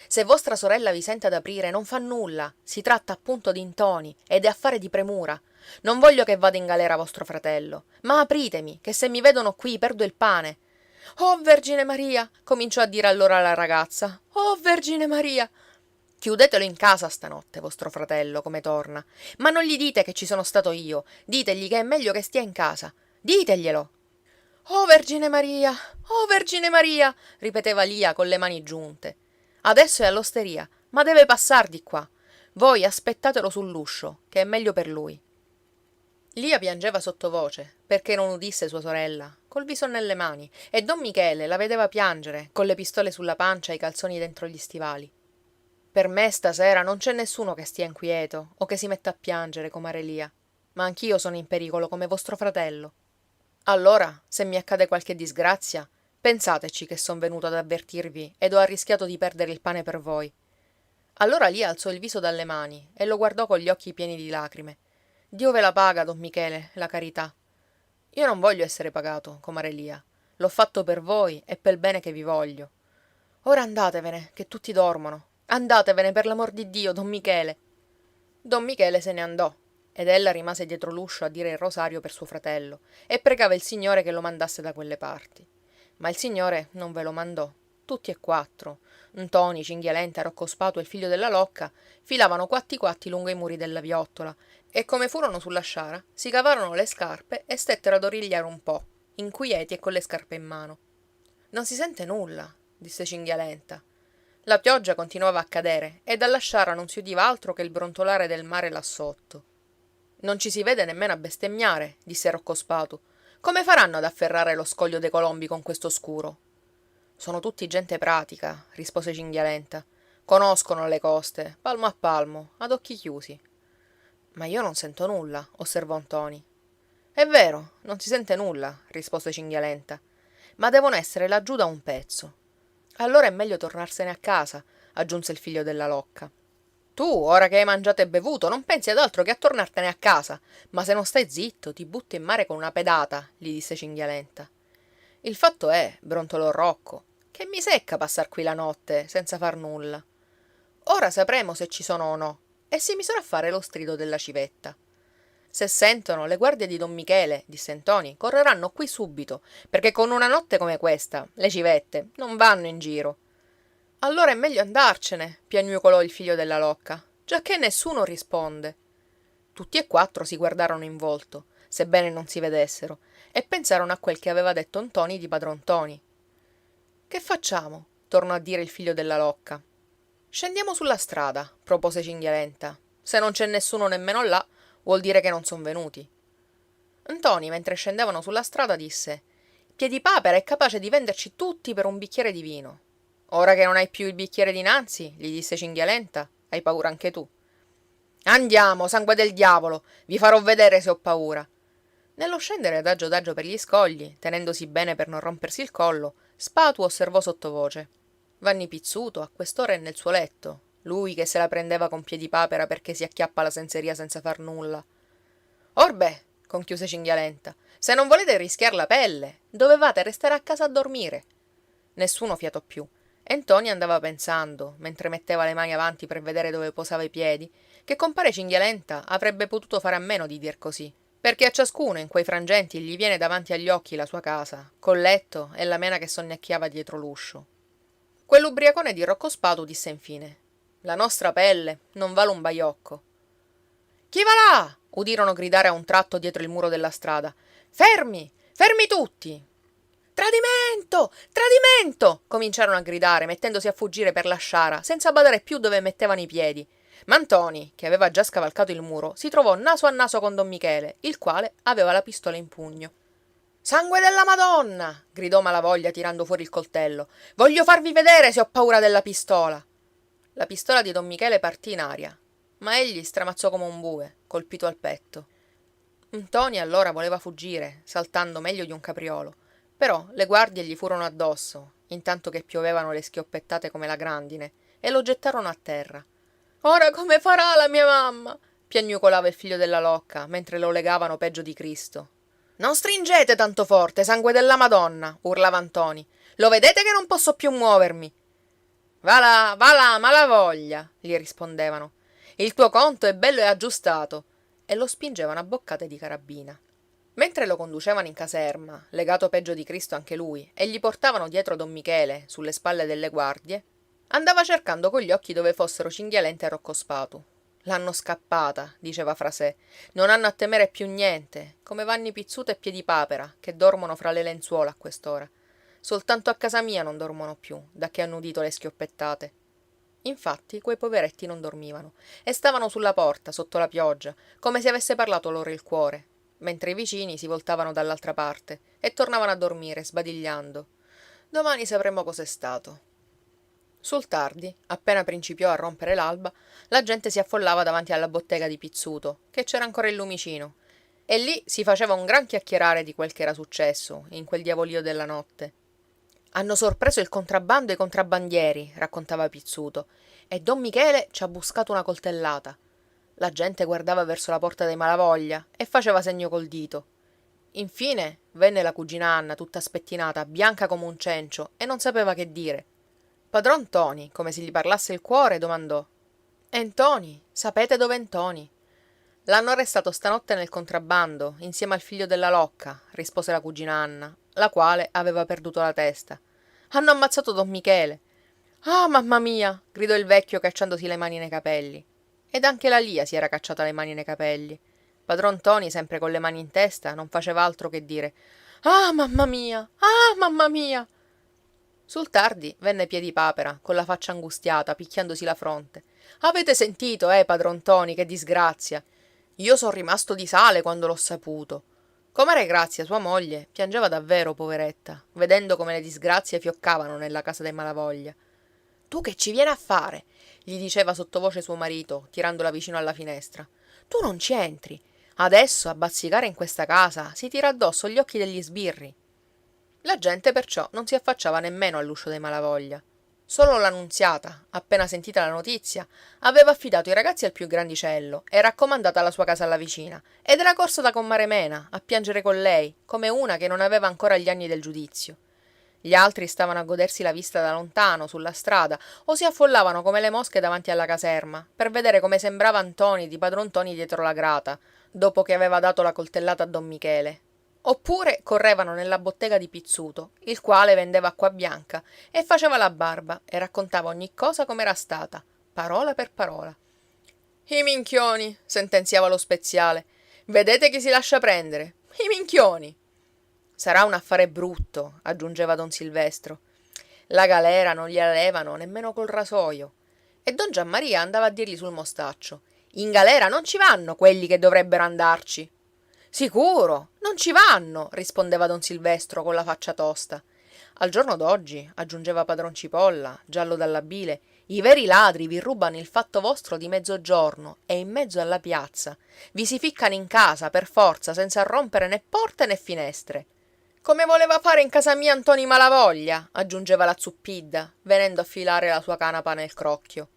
Se vostra sorella vi sente ad aprire, non fa nulla. Si tratta appunto di Ntoni ed è affare di premura. Non voglio che vada in galera vostro fratello. Ma apritemi, che se mi vedono qui perdo il pane. Oh, Vergine Maria! Cominciò a dire allora la ragazza. Oh, Vergine Maria! Chiudetelo in casa stanotte, vostro fratello, come torna. Ma non gli dite che ci sono stato io. Ditegli che è meglio che stia in casa. Diteglielo. Oh, Vergine Maria! Oh, Vergine Maria! Ripeteva Lia con le mani giunte. Adesso è all'osteria, ma deve passar di qua. Voi aspettatelo sull'uscio, che è meglio per lui. Lia piangeva sottovoce, perché non udisse sua sorella, col viso nelle mani, e don Michele la vedeva piangere, con le pistole sulla pancia e i calzoni dentro gli stivali. Per me stasera non c'è nessuno che stia inquieto o che si metta a piangere, comare Lia, ma anch'io sono in pericolo come vostro fratello. Allora, se mi accade qualche disgrazia, pensateci che son venuto ad avvertirvi ed ho arrischiato di perdere il pane per voi. Allora Lia alzò il viso dalle mani e lo guardò con gli occhi pieni di lacrime. Dio ve la paga, don Michele, la carità. Io non voglio essere pagato, comare Lia. L'ho fatto per voi e pel bene che vi voglio. Ora andatevene, che tutti dormono. Andatevene, per l'amor di Dio, don Michele. Don Michele se ne andò, ed ella rimase dietro l'uscio a dire il rosario per suo fratello, e pregava il Signore che lo mandasse da quelle parti. Ma il Signore non ve lo mandò. Tutti e quattro, Ntoni, Cinghialenta, Rocco Spatu e il figlio della Locca, filavano quatti quatti lungo i muri della viottola, e come furono sulla sciara, si cavarono le scarpe e stettero ad origliare un po', inquieti e con le scarpe in mano. Non si sente nulla, disse Cinghialenta. La pioggia continuava a cadere e dalla sciara non si udiva altro che il brontolare del mare là sotto. Non ci si vede nemmeno a bestemmiare, disse Rocco Spatu. Come faranno ad afferrare lo scoglio dei Colombi con questo scuro? Sono tutti gente pratica, rispose Cinghialenta. Conoscono le coste, palmo a palmo, ad occhi chiusi. Ma io non sento nulla, osservò Ntoni. È vero, non si sente nulla, rispose Cinghialenta. Ma devono essere laggiù da un pezzo. Allora è meglio tornarsene a casa, aggiunse il figlio della Locca. Tu, ora che hai mangiato e bevuto, non pensi ad altro che a tornartene a casa, ma se non stai zitto ti butto in mare con una pedata, gli disse Cinghialenta. Il fatto è, brontolò Rocco, che mi secca passar qui la notte senza far nulla. Ora sapremo se ci sono o no, e si misero a fare lo strido della civetta. Se sentono, le guardie di don Michele, disse Ntoni, correranno qui subito, perché con una notte come questa, le civette non vanno in giro. Allora è meglio andarcene, piagnucolò il figlio della Locca, giacché nessuno risponde. Tutti e quattro si guardarono in volto, sebbene non si vedessero, e pensarono a quel che aveva detto Ntoni di padron Ntoni. Che facciamo? Tornò a dire il figlio della Locca. Scendiamo sulla strada, propose Cinghialenta. Se non c'è nessuno nemmeno là, vuol dire che non son venuti. Ntoni, mentre scendevano sulla strada, disse: Piedipapera è capace di venderci tutti per un bicchiere di vino. Ora che non hai più il bicchiere dinanzi, gli disse Cinghialenta, hai paura anche tu. Andiamo, sangue del diavolo, vi farò vedere se ho paura. Nello scendere adagio per gli scogli, tenendosi bene per non rompersi il collo, Spatu osservò sottovoce: Vanni Pizzuto a quest'ora è nel suo letto, lui che se la prendeva con Piedipapera perché si acchiappa la senseria senza far nulla. Orbè, conchiuse Cinghialenta, se non volete rischiar la pelle, dovevate restare a casa a dormire. Nessuno fiatò più, e Ntoni andava pensando, mentre metteva le mani avanti per vedere dove posava i piedi, che compare Cinghialenta avrebbe potuto fare a meno di dir così, perché a ciascuno in quei frangenti gli viene davanti agli occhi la sua casa, col letto e la mena che sonnecchiava dietro l'uscio. Quell'ubriacone di Rocco Spatu disse infine: La nostra pelle non vale un baiocco. Chi va là? Udirono gridare a un tratto dietro il muro della strada. Fermi! Fermi tutti! Tradimento! Tradimento! Cominciarono a gridare, mettendosi a fuggire per la sciara, senza badare più dove mettevano i piedi. Ma Ntoni, che aveva già scavalcato il muro, si trovò naso a naso con don Michele, il quale aveva la pistola in pugno. Sangue della Madonna! Gridò Malavoglia tirando fuori il coltello. Voglio farvi vedere se ho paura della pistola. La pistola di don Michele partì in aria, ma egli stramazzò come un bue, colpito al petto. Ntoni allora voleva fuggire, saltando meglio di un capriolo, però le guardie gli furono addosso, intanto che piovevano le schioppettate come la grandine, e lo gettarono a terra. Ora come farà la mia mamma? Piagnucolava il figlio della Locca, mentre lo legavano peggio di Cristo. Non stringete tanto forte, sangue della Madonna! Urlava Ntoni. Lo vedete che non posso più muovermi? Va là, Malavoglia! Gli rispondevano. Il tuo conto è bello e aggiustato. E lo spingevano a boccate di carabina. Mentre lo conducevano in caserma, legato peggio di Cristo anche lui, e gli portavano dietro don Michele, sulle spalle delle guardie, andava cercando con gli occhi dove fossero Cinghialenta e Rocco Spatu. L'hanno scappata, diceva fra sé. Non hanno a temere più niente, come Vanni Pizzuto e Piedipapera, che dormono fra le lenzuola a quest'ora. Soltanto a casa mia non dormono più, da che hanno udito le schioppettate. Infatti, quei poveretti non dormivano, e stavano sulla porta, sotto la pioggia, come se avesse parlato loro il cuore, mentre i vicini si voltavano dall'altra parte e tornavano a dormire, sbadigliando. Domani sapremo cos'è stato. Sul tardi, appena principiò a rompere l'alba, la gente si affollava davanti alla bottega di Pizzuto, che c'era ancora il lumicino, e lì si faceva un gran chiacchierare di quel che era successo, in quel diavolio della notte. Hanno sorpreso il contrabbando e i contrabbandieri, raccontava Pizzuto, e don Michele ci ha buscato una coltellata. La gente guardava verso la porta dei Malavoglia e faceva segno col dito. Infine venne la cugina Anna, tutta spettinata, bianca come un cencio, e non sapeva che dire. Padron Ntoni, come se gli parlasse il cuore, domandò: «E Ntoni? Sapete dov'è Ntoni?» «L'hanno arrestato stanotte nel contrabbando, insieme al figlio della Locca», rispose la cugina Anna, la quale aveva perduto la testa. «Hanno ammazzato don Michele». «Ah, mamma mia!» gridò il vecchio cacciandosi le mani nei capelli. Ed anche la Lia si era cacciata le mani nei capelli. Padron Ntoni, sempre con le mani in testa, non faceva altro che dire: «Ah, mamma mia! Ah, mamma mia!» Sul tardi venne Piedipapera, con la faccia angustiata, picchiandosi la fronte. «Avete sentito, padron Ntoni, che disgrazia! Io son rimasto di sale quando l'ho saputo». Comare Grazia, sua moglie, piangeva davvero, poveretta, vedendo come le disgrazie fioccavano nella casa dei Malavoglia. «Tu che ci vieni a fare?» gli diceva sottovoce suo marito, tirandola vicino alla finestra. «Tu non ci entri. Adesso a bazzicare in questa casa si tira addosso gli occhi degli sbirri». La gente perciò non si affacciava nemmeno all'uscio dei Malavoglia. Solo la Nunziata, appena sentita la notizia, aveva affidato i ragazzi al più grandicello e raccomandata la sua casa alla vicina, ed era corsa da comare Mena a piangere con lei, come una che non aveva ancora gli anni del giudizio. Gli altri stavano a godersi la vista da lontano, sulla strada, o si affollavano come le mosche davanti alla caserma, per vedere come sembrava Ntoni di padron Ntoni dietro la grata, dopo che aveva dato la coltellata a don Michele. Oppure correvano nella bottega di Pizzuto, il quale vendeva acqua bianca, e faceva la barba e raccontava ogni cosa com'era stata, parola per parola. «I minchioni!» sentenziava lo speziale. «Vedete chi si lascia prendere? I minchioni!» «Sarà un affare brutto», aggiungeva don Silvestro. «La galera non gliela levano nemmeno col rasoio». E don Giammaria andava a dirgli sul mostaccio: «In galera non ci vanno quelli che dovrebbero andarci». «Sicuro, non ci vanno», rispondeva don Silvestro con la faccia tosta. Al giorno d'oggi, aggiungeva padron Cipolla, giallo dalla bile, I veri ladri vi rubano il fatto vostro di mezzogiorno e in mezzo alla piazza. Vi si ficcano in casa per forza, senza rompere né porte né finestre. Come voleva fare in casa mia Ntoni Malavoglia, aggiungeva la Zuppidda, venendo a filare la sua canapa nel crocchio.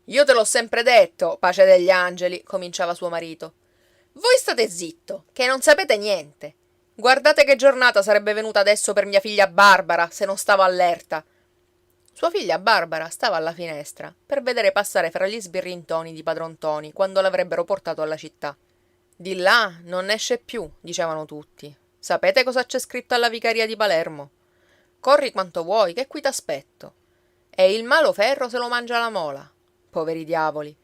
Io te l'ho sempre detto, pace degli angeli, cominciava suo marito. Voi state zitto, che non sapete niente. Guardate che giornata sarebbe venuta adesso per mia figlia Barbara, se non stavo allerta. Sua figlia Barbara stava alla finestra per vedere passare fra gli sbirrintoni di padron Ntoni quando l'avrebbero portato alla città. Di là non esce più, dicevano tutti. Sapete cosa c'è scritto alla vicaria di Palermo? Corri quanto vuoi, che qui t'aspetto. E il malo ferro se lo mangia la mola. Poveri diavoli.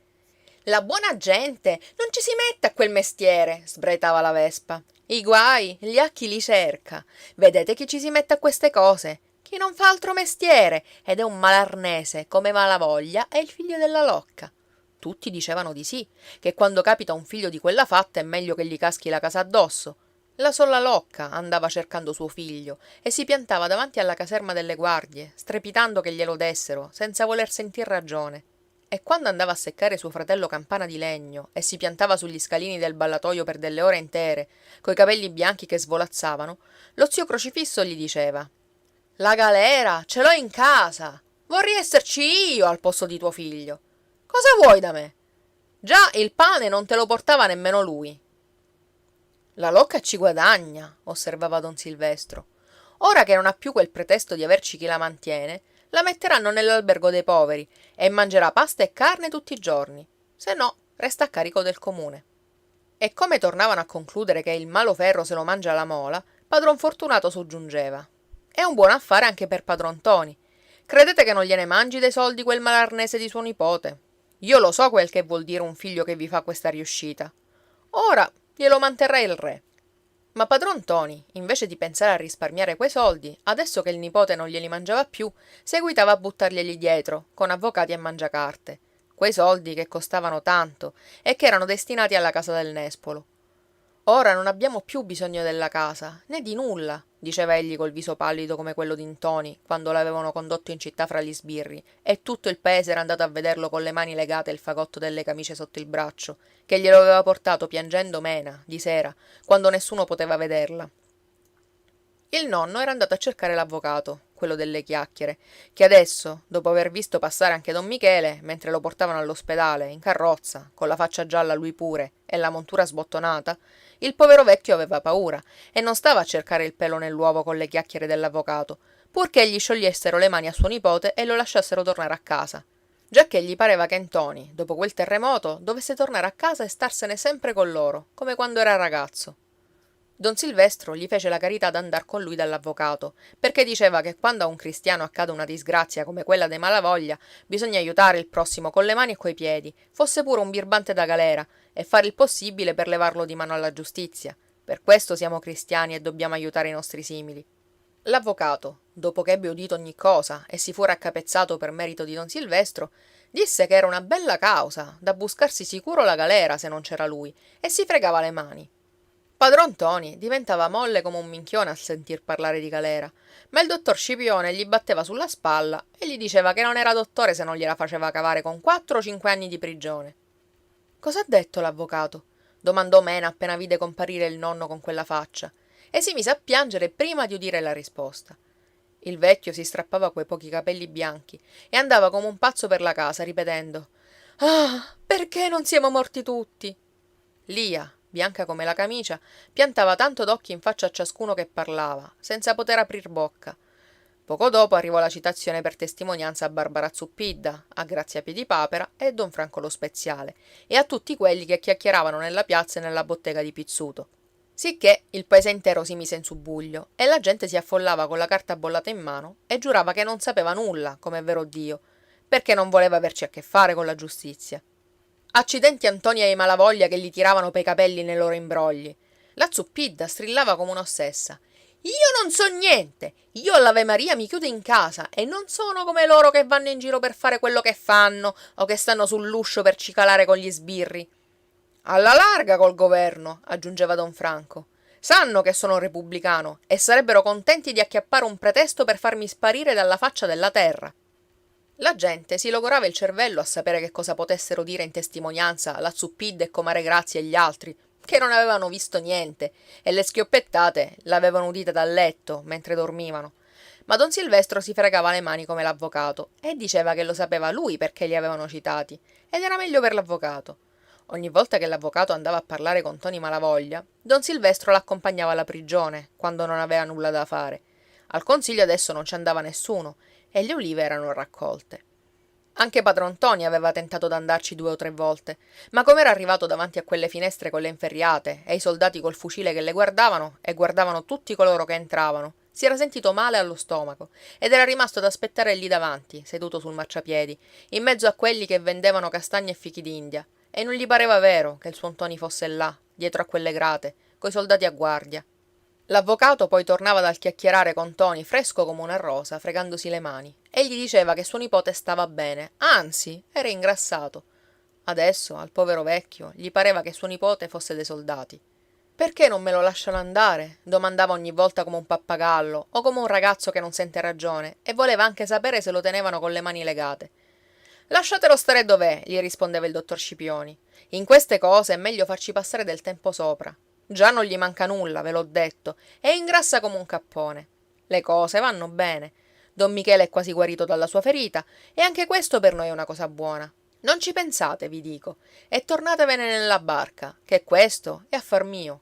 La buona gente non ci si mette a quel mestiere, sbraitava la Vespa. I guai, gli acchi li cerca. Vedete chi ci si mette a queste cose? Chi non fa altro mestiere ed è un malarnese come Malavoglia e il figlio della Locca. Tutti dicevano di sì, che quando capita un figlio di quella fatta è meglio che gli caschi la casa addosso. La sola Locca andava cercando suo figlio e si piantava davanti alla caserma delle guardie, strepitando che glielo dessero, senza voler sentir ragione. E quando andava a seccare suo fratello Campana di legno e si piantava sugli scalini del ballatoio per delle ore intere, coi capelli bianchi che svolazzavano, lo zio Crocifisso gli diceva: La galera ce l'ho in casa. Vorrei esserci io al posto di tuo figlio. Cosa vuoi da me? Già il pane non te lo portava nemmeno lui. La Locca ci guadagna, osservava don Silvestro. Ora che non ha più quel pretesto di averci chi la mantiene, la metteranno nell'albergo dei poveri e mangerà pasta e carne tutti i giorni. Se no, resta a carico del comune. E come tornavano a concludere che il malo ferro se lo mangia la mola, padron Fortunato soggiungeva: È un buon affare anche per padron Ntoni. Credete che non gliene mangi dei soldi quel malarnese di suo nipote? Io lo so quel che vuol dire un figlio che vi fa questa riuscita. Ora glielo manterrà il re. Ma padron Ntoni, invece di pensare a risparmiare quei soldi, adesso che il nipote non glieli mangiava più, seguitava a buttarglieli dietro, con avvocati e mangiacarte. Quei soldi che costavano tanto e che erano destinati alla casa del nespolo. Ora non abbiamo più bisogno della casa, né di nulla, diceva egli col viso pallido come quello di Ntoni, quando l'avevano condotto in città fra gli sbirri, e tutto il paese era andato a vederlo con le mani legate e il fagotto delle camicie sotto il braccio, che glielo aveva portato piangendo Mena, di sera, quando nessuno poteva vederla. Il nonno era andato a cercare l'avvocato, quello delle chiacchiere, che adesso, dopo aver visto passare anche don Michele, mentre lo portavano all'ospedale, in carrozza, con la faccia gialla lui pure e la montura sbottonata, il povero vecchio aveva paura e non stava a cercare il pelo nell'uovo con le chiacchiere dell'avvocato, purché gli sciogliessero le mani a suo nipote e lo lasciassero tornare a casa. Giacché gli pareva che Ntoni, dopo quel terremoto, dovesse tornare a casa e starsene sempre con loro, come quando era ragazzo. Don Silvestro gli fece la carità d'andar con lui dall'avvocato, perché diceva che quando a un cristiano accade una disgrazia come quella dei Malavoglia, bisogna aiutare il prossimo con le mani e coi piedi, fosse pure un birbante da galera, e fare il possibile per levarlo di mano alla giustizia. Per questo siamo cristiani e dobbiamo aiutare i nostri simili. L'avvocato, dopo che ebbe udito ogni cosa e si fu raccapezzato per merito di don Silvestro, disse che era una bella causa, da buscarsi sicuro la galera se non c'era lui, e si fregava le mani. Padron Ntoni diventava molle come un minchione al sentir parlare di galera, ma il dottor Scipione gli batteva sulla spalla e gli diceva che non era dottore se non gliela faceva cavare con 4 o 5 anni di prigione. Cosa ha detto l'avvocato? Domandò Mena appena vide comparire il nonno con quella faccia, e si mise a piangere prima di udire la risposta. Il vecchio si strappava quei pochi capelli bianchi e andava come un pazzo per la casa, ripetendo: Ah, perché non siamo morti tutti? Lia, bianca come la camicia, piantava tanto d'occhi in faccia a ciascuno che parlava, senza poter aprir bocca. Poco dopo arrivò la citazione per testimonianza a Barbara Zuppidda, a Grazia Piedipapera e don Franco lo Speziale, e a tutti quelli che chiacchieravano nella piazza e nella bottega di Pizzuto. Sicché il paese intero si mise in subbuglio e la gente si affollava con la carta bollata in mano e giurava che non sapeva nulla, come è vero Dio, perché non voleva averci a che fare con la giustizia. Accidenti Antonia e i Malavoglia che gli tiravano pei capelli nei loro imbrogli. La Zuppidda strillava come un'ossessa: Io non so niente! Io all'Ave Maria mi chiudo in casa e non sono come loro che vanno in giro per fare quello che fanno o che stanno sull'uscio per cicalare con gli sbirri. Alla larga col governo, aggiungeva don Franco. Sanno che sono repubblicano e sarebbero contenti di acchiappare un pretesto per farmi sparire dalla faccia della terra. La gente si logorava il cervello a sapere che cosa potessero dire in testimonianza la Zuppidda e comare Grazia e gli altri, che non avevano visto niente, e le schioppettate l'avevano udita dal letto, mentre dormivano. Ma don Silvestro si fregava le mani come l'avvocato e diceva che lo sapeva lui perché li avevano citati, ed era meglio per l'avvocato. Ogni volta che l'avvocato andava a parlare con Toni Malavoglia, don Silvestro l'accompagnava alla prigione, quando non aveva nulla da fare. Al consiglio adesso non ci andava nessuno, e le ulive erano raccolte. Anche padron Ntoni aveva tentato d'andarci 2 o 3 volte, ma com'era arrivato davanti a quelle finestre con le inferriate e i soldati col fucile che le guardavano e guardavano tutti coloro che entravano, si era sentito male allo stomaco ed era rimasto ad aspettare lì davanti, seduto sul marciapiedi, in mezzo a quelli che vendevano castagne e fichi d'India, e non gli pareva vero che il suo Ntoni fosse là, dietro a quelle grate, coi soldati a guardia. L'avvocato poi tornava dal chiacchierare con Ntoni fresco come una rosa, fregandosi le mani, e gli diceva che suo nipote stava bene, anzi, era ingrassato. Adesso, al povero vecchio, gli pareva che suo nipote fosse dei soldati. Perché non me lo lasciano andare? Domandava ogni volta come un pappagallo, o come un ragazzo che non sente ragione, e voleva anche sapere se lo tenevano con le mani legate. Lasciatelo stare dov'è, gli rispondeva il dottor Scipioni. In queste cose è meglio farci passare del tempo sopra. Già non gli manca nulla, ve l'ho detto, e ingrassa come un cappone. Le cose vanno bene. Don Michele è quasi guarito dalla sua ferita, e anche questo per noi è una cosa buona. Non ci pensate, vi dico, e tornatevene nella barca, che questo è affar mio.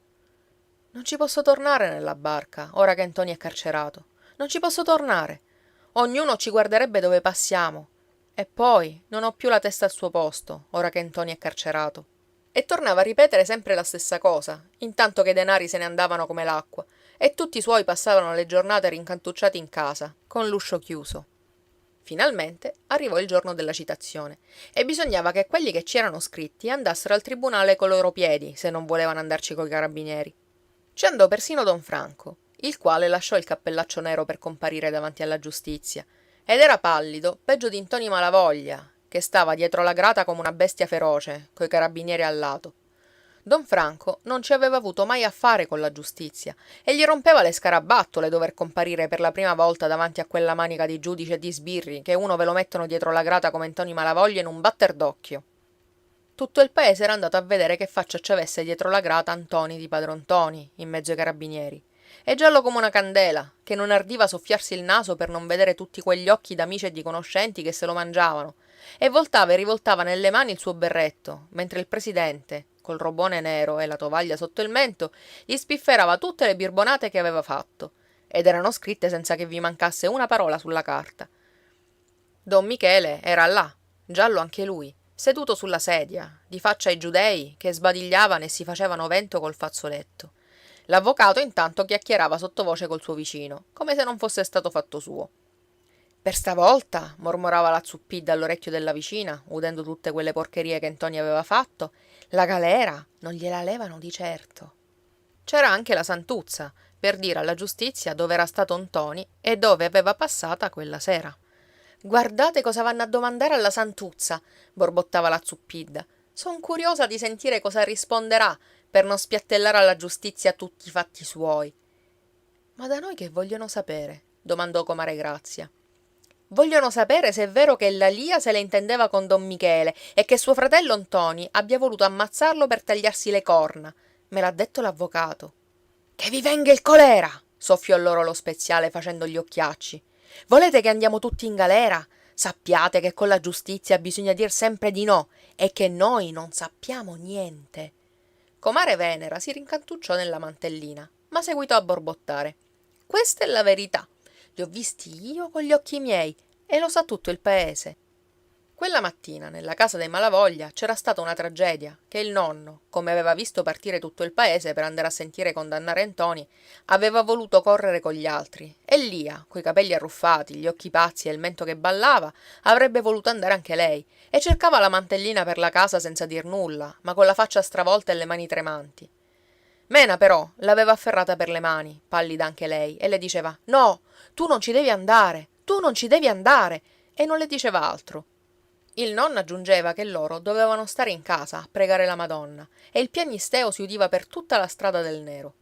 Non ci posso tornare nella barca, ora che Ntoni è carcerato. Non ci posso tornare. Ognuno ci guarderebbe dove passiamo. E poi non ho più la testa al suo posto, ora che Ntoni è carcerato. E tornava a ripetere sempre la stessa cosa, intanto che i denari se ne andavano come l'acqua, e tutti i suoi passavano le giornate rincantucciati in casa, con l'uscio chiuso. Finalmente arrivò il giorno della citazione, e bisognava che quelli che ci erano scritti andassero al tribunale coi loro piedi, se non volevano andarci coi carabinieri. Ci andò persino don Franco, il quale lasciò il cappellaccio nero per comparire davanti alla giustizia, ed era pallido, peggio di Ntoni Malavoglia, che stava dietro la grata come una bestia feroce, coi carabinieri al lato. Don Franco non ci aveva avuto mai a fare con la giustizia e gli rompeva le scarabattole dover comparire per la prima volta davanti a quella manica di giudici e di sbirri che uno ve lo mettono dietro la grata come Ntoni Malavoglia in un batter d'occhio. Tutto il paese era andato a vedere che faccia ci avesse dietro la grata Ntoni di padron Ntoni, in mezzo ai carabinieri. E giallo come una candela, che non ardiva soffiarsi il naso per non vedere tutti quegli occhi d'amici e di conoscenti che se lo mangiavano, e voltava e rivoltava nelle mani il suo berretto, mentre il presidente, col robone nero e la tovaglia sotto il mento, gli spifferava tutte le birbonate che aveva fatto, ed erano scritte senza che vi mancasse una parola sulla carta. Don Michele era là, giallo anche lui, seduto sulla sedia, di faccia ai giudei che sbadigliavano e si facevano vento col fazzoletto. L'avvocato intanto chiacchierava sottovoce col suo vicino, come se non fosse stato fatto suo. Per stavolta, mormorava la Zuppidda all'orecchio della vicina, udendo tutte quelle porcherie che Ntoni aveva fatto, la galera non gliela levano di certo. C'era anche la Santuzza, per dire alla giustizia dove era stato Ntoni e dove aveva passata quella sera. Guardate cosa vanno a domandare alla Santuzza, borbottava la Zuppidda. Son curiosa di sentire cosa risponderà per non spiattellare alla giustizia tutti i fatti suoi. Ma da noi che vogliono sapere? Domandò comare Grazia. Vogliono sapere se è vero che la Lia se la intendeva con don Michele e che suo fratello Ntoni abbia voluto ammazzarlo per tagliarsi le corna. Me l'ha detto l'avvocato. Che vi venga il colera! Soffiò loro lo speziale facendo gli occhiacci. Volete che andiamo tutti in galera? Sappiate che con la giustizia bisogna dir sempre di no e che noi non sappiamo niente. Comare Venera si rincantucciò nella mantellina, ma seguitò a borbottare. Questa è la verità. Li ho visti io con gli occhi miei e lo sa tutto il paese. Quella mattina nella casa dei Malavoglia c'era stata una tragedia che il nonno, come aveva visto partire tutto il paese per andare a sentire condannare Ntoni, aveva voluto correre con gli altri e Lia, coi capelli arruffati, gli occhi pazzi e il mento che ballava, avrebbe voluto andare anche lei e cercava la mantellina per la casa senza dir nulla, ma con la faccia stravolta e le mani tremanti. Mena però l'aveva afferrata per le mani, pallida anche lei, e le diceva «No, tu non ci devi andare, tu non ci devi andare!» e non le diceva altro. Il nonno aggiungeva che loro dovevano stare in casa a pregare la Madonna e il piagnisteo si udiva per tutta la strada del Nero.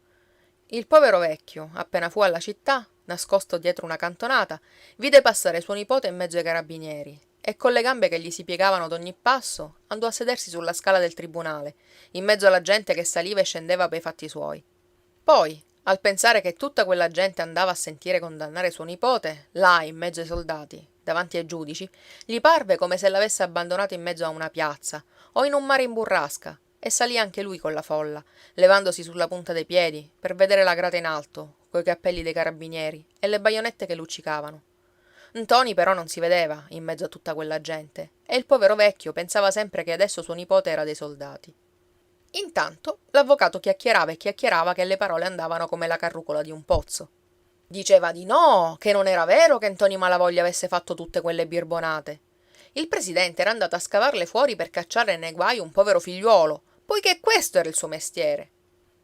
Il povero vecchio, appena fu alla città, nascosto dietro una cantonata, vide passare suo nipote in mezzo ai carabinieri e con le gambe che gli si piegavano ad ogni passo andò a sedersi sulla scala del tribunale, in mezzo alla gente che saliva e scendeva pei fatti suoi. Poi, al pensare che tutta quella gente andava a sentire condannare suo nipote, là in mezzo ai soldati, davanti ai giudici, gli parve come se l'avesse abbandonato in mezzo a una piazza o in un mare in burrasca, e salì anche lui con la folla, levandosi sulla punta dei piedi per vedere la grata in alto, coi cappelli dei carabinieri e le baionette che luccicavano. Ntoni però non si vedeva in mezzo a tutta quella gente, e il povero vecchio pensava sempre che adesso suo nipote era dei soldati. Intanto l'avvocato chiacchierava e chiacchierava che le parole andavano come la carrucola di un pozzo. Diceva di no, che non era vero che Ntoni Malavoglia avesse fatto tutte quelle birbonate. Il presidente era andato a scavarle fuori per cacciare nei guai un povero figliuolo, poiché questo era il suo mestiere.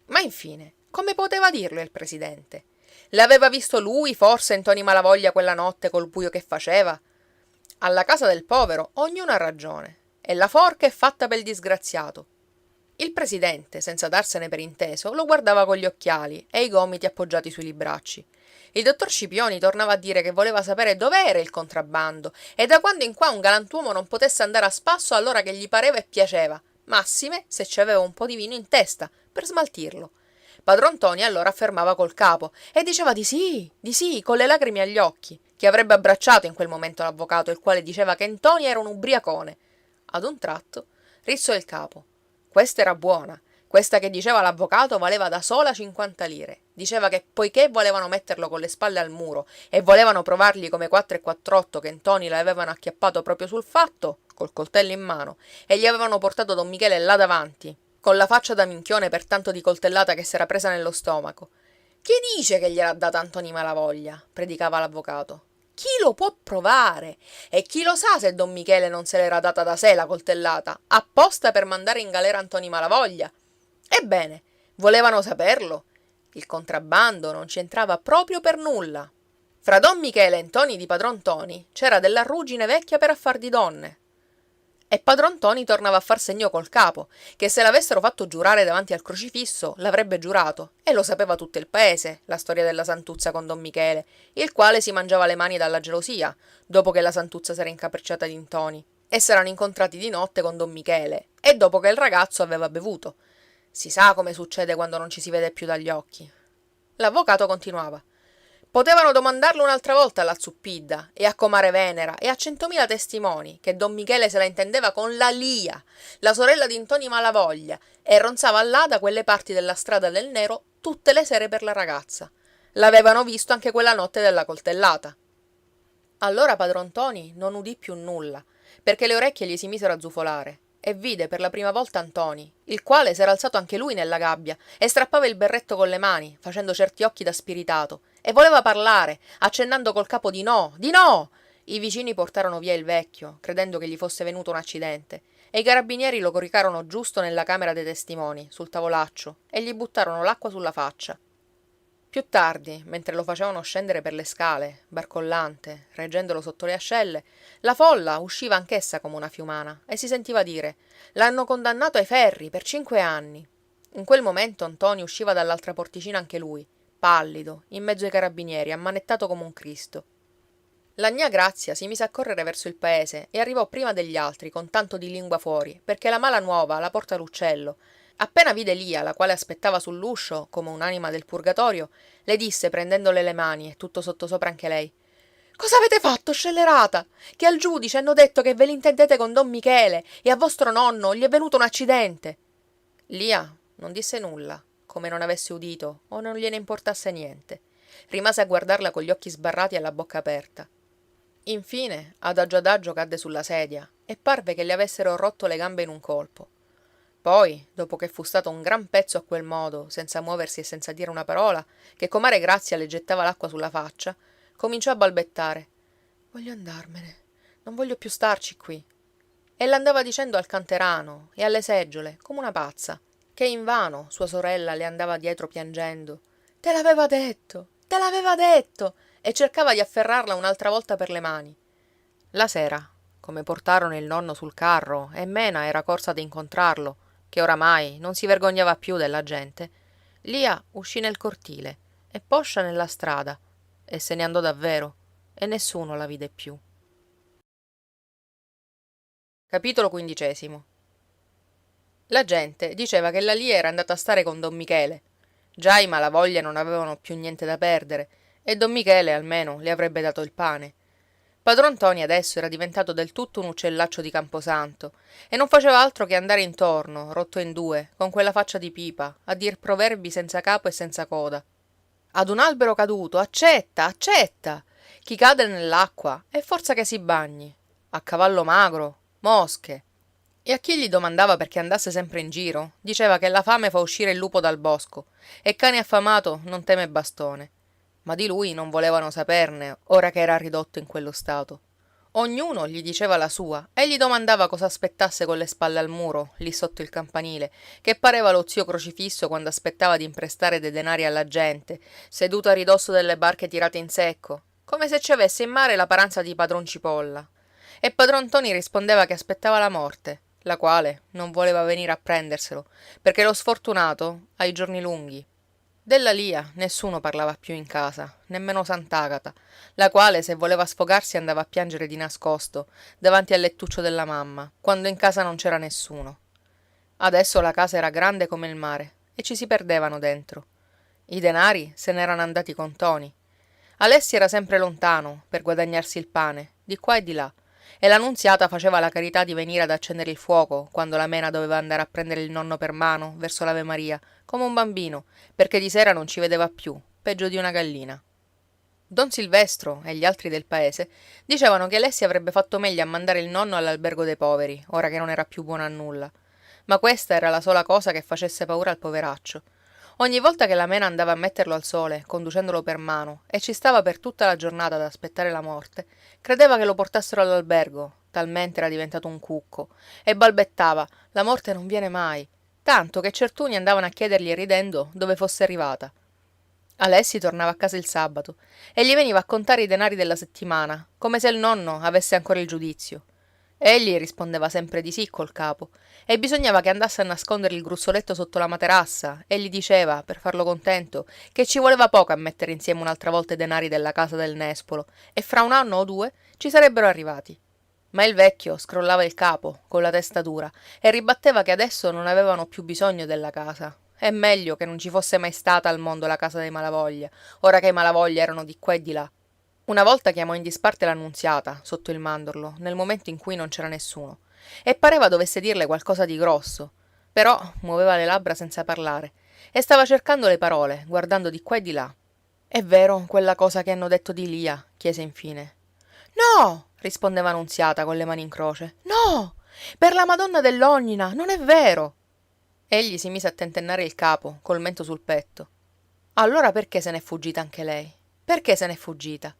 Ma infine, come poteva dirlo il presidente? L'aveva visto lui, forse, Ntoni Malavoglia quella notte col buio che faceva? Alla casa del povero ognuno ha ragione, e la forca è fatta pel disgraziato. Il presidente, senza darsene per inteso, lo guardava con gli occhiali e i gomiti appoggiati sui libracci. Il dottor Scipioni tornava a dire che voleva sapere dov'era il contrabbando e da quando in qua un galantuomo non potesse andare a spasso all'ora che gli pareva e piaceva, massime se ci aveva un po' di vino in testa per smaltirlo. Padron Ntoni allora affermava col capo e diceva di sì, con le lacrime agli occhi, che avrebbe abbracciato in quel momento l'avvocato, il quale diceva che Ntoni era un ubriacone. Ad un tratto rizzò il capo. Questa era buona. Questa che diceva l'avvocato valeva da sola 50 lire. Diceva che poiché volevano metterlo con le spalle al muro e volevano provargli come 4 e 48 che Ntoni l'avevano acchiappato proprio sul fatto, col coltello in mano, e gli avevano portato Don Michele là davanti, con la faccia da minchione per tanto di coltellata che s'era presa nello stomaco. Chi dice che gliel'ha data Ntoni Malavoglia? Predicava l'avvocato. Chi lo può provare? E chi lo sa se Don Michele non se l'era data da sé la coltellata, apposta per mandare in galera Ntoni Malavoglia? Ebbene, volevano saperlo. Il contrabbando non ci entrava proprio per nulla. Fra Don Michele e Ntoni di Padron Ntoni c'era della ruggine vecchia per affar di donne. E padron Ntoni tornava a far segno col capo, che se l'avessero fatto giurare davanti al crocifisso, l'avrebbe giurato, e lo sapeva tutto il paese, la storia della Santuzza con Don Michele, il quale si mangiava le mani dalla gelosia, dopo che la Santuzza s'era incapricciata di Ntoni, e s'erano incontrati di notte con Don Michele, e dopo che il ragazzo aveva bevuto. Si sa come succede quando non ci si vede più dagli occhi. L'avvocato continuava. Potevano domandarlo un'altra volta alla Zuppidda e a comare Venera e a 100.000 testimoni che don Michele se la intendeva con la Lia, la sorella di Ntoni Malavoglia, e ronzava là da quelle parti della strada del Nero tutte le sere per la ragazza. L'avevano visto anche quella notte della coltellata. Allora padron Ntoni non udì più nulla, perché le orecchie gli si misero a zufolare, e vide per la prima volta Ntoni, il quale s'era alzato anche lui nella gabbia e strappava il berretto con le mani, facendo certi occhi da spiritato, e voleva parlare, accennando col capo di no, di no. I vicini portarono via il vecchio, credendo che gli fosse venuto un accidente, e i carabinieri lo coricarono giusto nella camera dei testimoni, sul tavolaccio, e gli buttarono l'acqua sulla faccia. Più tardi, mentre lo facevano scendere per le scale, barcollante, reggendolo sotto le ascelle, la folla usciva anch'essa come una fiumana e si sentiva dire: l'hanno condannato ai ferri per 5 anni. In quel momento Ntoni usciva dall'altra porticina anche lui, pallido, in mezzo ai carabinieri, ammanettato come un Cristo. La gnà Grazia si mise a correre verso il paese e arrivò prima degli altri con tanto di lingua fuori, perché la mala nuova la porta l'uccello. Appena vide Lia, la quale aspettava sull'uscio come un'anima del purgatorio, le disse prendendole le mani e tutto sottosopra anche lei: cosa avete fatto, scellerata? Che al giudice hanno detto che ve l'intendete con don Michele e a vostro nonno gli è venuto un accidente. Lia non disse nulla, come non avesse udito o non gliene importasse niente. Rimase a guardarla con gli occhi sbarrati e la bocca aperta. Infine, adagio cadde sulla sedia e parve che le avessero rotto le gambe in un colpo. Poi, dopo che fu stato un gran pezzo a quel modo, senza muoversi e senza dire una parola, che comare Grazia le gettava l'acqua sulla faccia, cominciò a balbettare: voglio andarmene, non voglio più starci qui. E l'andava dicendo al canterano e alle seggiole, come una pazza, che invano sua sorella le andava dietro piangendo: te l'aveva detto, te l'aveva detto, e cercava di afferrarla un'altra volta per le mani. La sera, come portarono il nonno sul carro e Mena era corsa ad incontrarlo, che oramai non si vergognava più della gente, Lia uscì nel cortile e Poscia nella strada, e se ne andò davvero, e nessuno la vide più. Capitolo 15. La gente diceva che la lia era andata a stare con don Michele. Già i Malavoglia non avevano più niente da perdere, e don Michele almeno le avrebbe dato il pane. Padron Ntoni adesso era diventato del tutto un uccellaccio di camposanto, e non faceva altro che andare intorno, rotto in due, con quella faccia di pipa, a dir proverbi senza capo e senza coda. Ad un albero caduto, accetta, accetta! Chi cade nell'acqua è forza che si bagni. A cavallo magro, mosche. E a chi gli domandava perché andasse sempre in giro, diceva che la fame fa uscire il lupo dal bosco, e cane affamato non teme bastone. Ma di lui non volevano saperne, ora che era ridotto in quello stato. Ognuno gli diceva la sua, e gli domandava cosa aspettasse con le spalle al muro, lì sotto il campanile, che pareva lo zio crocifisso quando aspettava di imprestare dei denari alla gente, seduto a ridosso delle barche tirate in secco, come se ci avesse in mare la paranza di padron Cipolla. E padron Ntoni rispondeva che aspettava la morte, la quale non voleva venire a prenderselo, perché lo sfortunato ha i giorni lunghi. Della Lia nessuno parlava più in casa, nemmeno Sant'Agata, la quale se voleva sfogarsi andava a piangere di nascosto, davanti al lettuccio della mamma, quando in casa non c'era nessuno. Adesso la casa era grande come il mare, e ci si perdevano dentro. I denari se n'erano andati con Ntoni. Alessi era sempre lontano, per guadagnarsi il pane, di qua e di là, e la Nunziata faceva la carità di venire ad accendere il fuoco quando la Mena doveva andare a prendere il nonno per mano verso l'Ave Maria, come un bambino, perché di sera non ci vedeva più, peggio di una gallina. Don Silvestro e gli altri del paese dicevano che Alessi avrebbe fatto meglio a mandare il nonno all'albergo dei poveri, ora che non era più buono a nulla. Ma questa era la sola cosa che facesse paura al poveraccio. Ogni volta che la Mena andava a metterlo al sole, conducendolo per mano, e ci stava per tutta la giornata ad aspettare la morte, credeva che lo portassero all'albergo, talmente era diventato un cucco, e balbettava: la morte non viene mai, tanto che certuni andavano a chiedergli ridendo dove fosse arrivata. Alessi tornava a casa il sabato e gli veniva a contare i denari della settimana, come se il nonno avesse ancora il giudizio. Egli rispondeva sempre di sì col capo, e bisognava che andasse a nascondere il gruzzoletto sotto la materassa, e gli diceva, per farlo contento, che ci voleva poco a mettere insieme un'altra volta i denari della casa del Nespolo, e fra un anno o due ci sarebbero arrivati. Ma il vecchio scrollava il capo, con la testa dura, e ribatteva che adesso non avevano più bisogno della casa. È meglio che non ci fosse mai stata al mondo la casa dei Malavoglia, ora che i Malavoglia erano di qua e di là. Una volta chiamò in disparte la Nunziata, sotto il mandorlo, nel momento in cui non c'era nessuno, e pareva dovesse dirle qualcosa di grosso. Però muoveva le labbra senza parlare, e stava cercando le parole, guardando di qua e di là. È vero quella cosa che hanno detto di Lia? Chiese infine. No! Rispondeva Nunziata con le mani in croce. No! Per la Madonna dell'Ognina, non è vero! Egli si mise a tentennare il capo, col mento sul petto. Allora perché se n'è fuggita anche lei? Perché se n'è fuggita?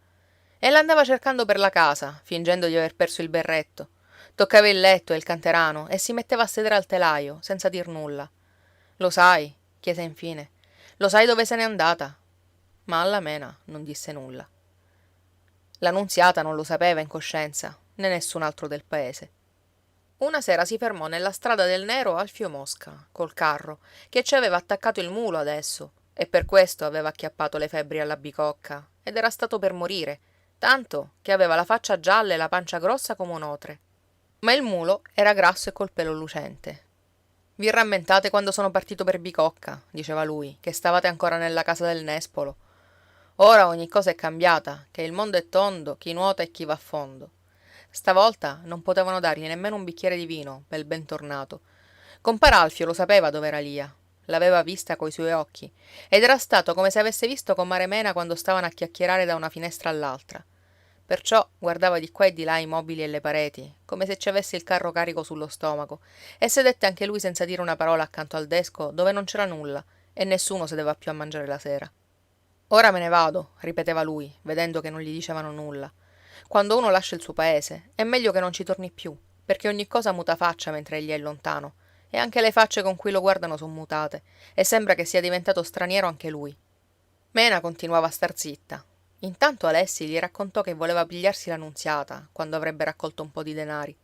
E l'andava cercando per la casa, fingendo di aver perso il berretto. Toccava il letto e il canterano e si metteva a sedere al telaio, senza dir nulla. Lo sai? Chiese infine. Lo sai dove se n'è andata? Ma alla Mena non disse nulla. La Nunziata non lo sapeva in coscienza, né nessun altro del paese. Una sera si fermò nella strada del Nero Alfio Mosca, col carro, che ci aveva attaccato il mulo adesso, e per questo aveva acchiappato le febbri alla bicocca, ed era stato per morire, tanto che aveva la faccia gialla e la pancia grossa come un otre. Ma il mulo era grasso e col pelo lucente. Vi rammentate quando sono partito per Bicocca, diceva lui, che stavate ancora nella casa del Nespolo? Ora ogni cosa è cambiata, che il mondo è tondo, chi nuota e chi va a fondo. Stavolta non potevano dargli nemmeno un bicchiere di vino, pel bentornato. Compar Alfio lo sapeva dove era Lia. L'aveva vista coi suoi occhi, ed era stato come se avesse visto comare Mena quando stavano a chiacchierare da una finestra all'altra. Perciò guardava di qua e di là i mobili e le pareti, come se ci avesse il carro carico sullo stomaco, e sedette anche lui senza dire una parola accanto al desco dove non c'era nulla, e nessuno sedeva più a mangiare la sera. Ora me ne vado, ripeteva lui, vedendo che non gli dicevano nulla. Quando uno lascia il suo paese, è meglio che non ci torni più, perché ogni cosa muta faccia mentre egli è lontano, e anche le facce con cui lo guardano son mutate, e sembra che sia diventato straniero anche lui. Mena continuava a star zitta. Intanto Alessi gli raccontò che voleva pigliarsi la Nunziata, quando avrebbe raccolto un po' di denari.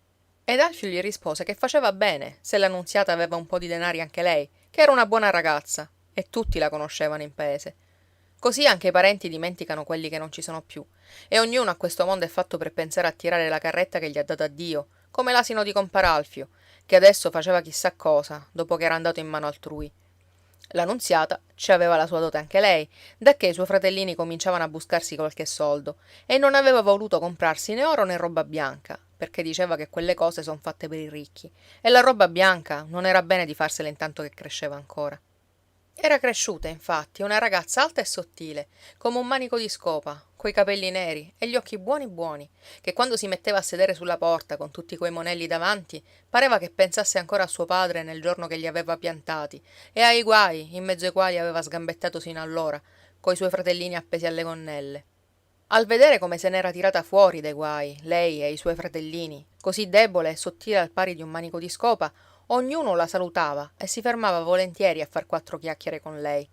Ed Alfio gli rispose che faceva bene, se la Nunziata aveva un po' di denari anche lei, che era una buona ragazza, e tutti la conoscevano in paese. Così anche i parenti dimenticano quelli che non ci sono più, e ognuno a questo mondo è fatto per pensare a tirare la carretta che gli ha data Dio, come l'asino di compar Alfio, che adesso faceva chissà cosa, dopo che era andato in mano altrui. La Nunziata ci aveva la sua dote anche lei, dacché i suoi fratellini cominciavano a buscarsi qualche soldo, e non aveva voluto comprarsi né oro né roba bianca, perché diceva che quelle cose son fatte per i ricchi, e la roba bianca non era bene di farsela intanto che cresceva ancora. Era cresciuta, infatti, una ragazza alta e sottile, come un manico di scopa, coi capelli neri e gli occhi buoni buoni, che quando si metteva a sedere sulla porta con tutti quei monelli davanti, pareva che pensasse ancora a suo padre nel giorno che li aveva piantati, e ai guai in mezzo ai quali aveva sgambettato sino allora, coi suoi fratellini appesi alle gonnelle. Al vedere come se n'era tirata fuori dai guai, lei e i suoi fratellini, così debole e sottile al pari di un manico di scopa, ognuno la salutava e si fermava volentieri a far quattro chiacchiere con lei.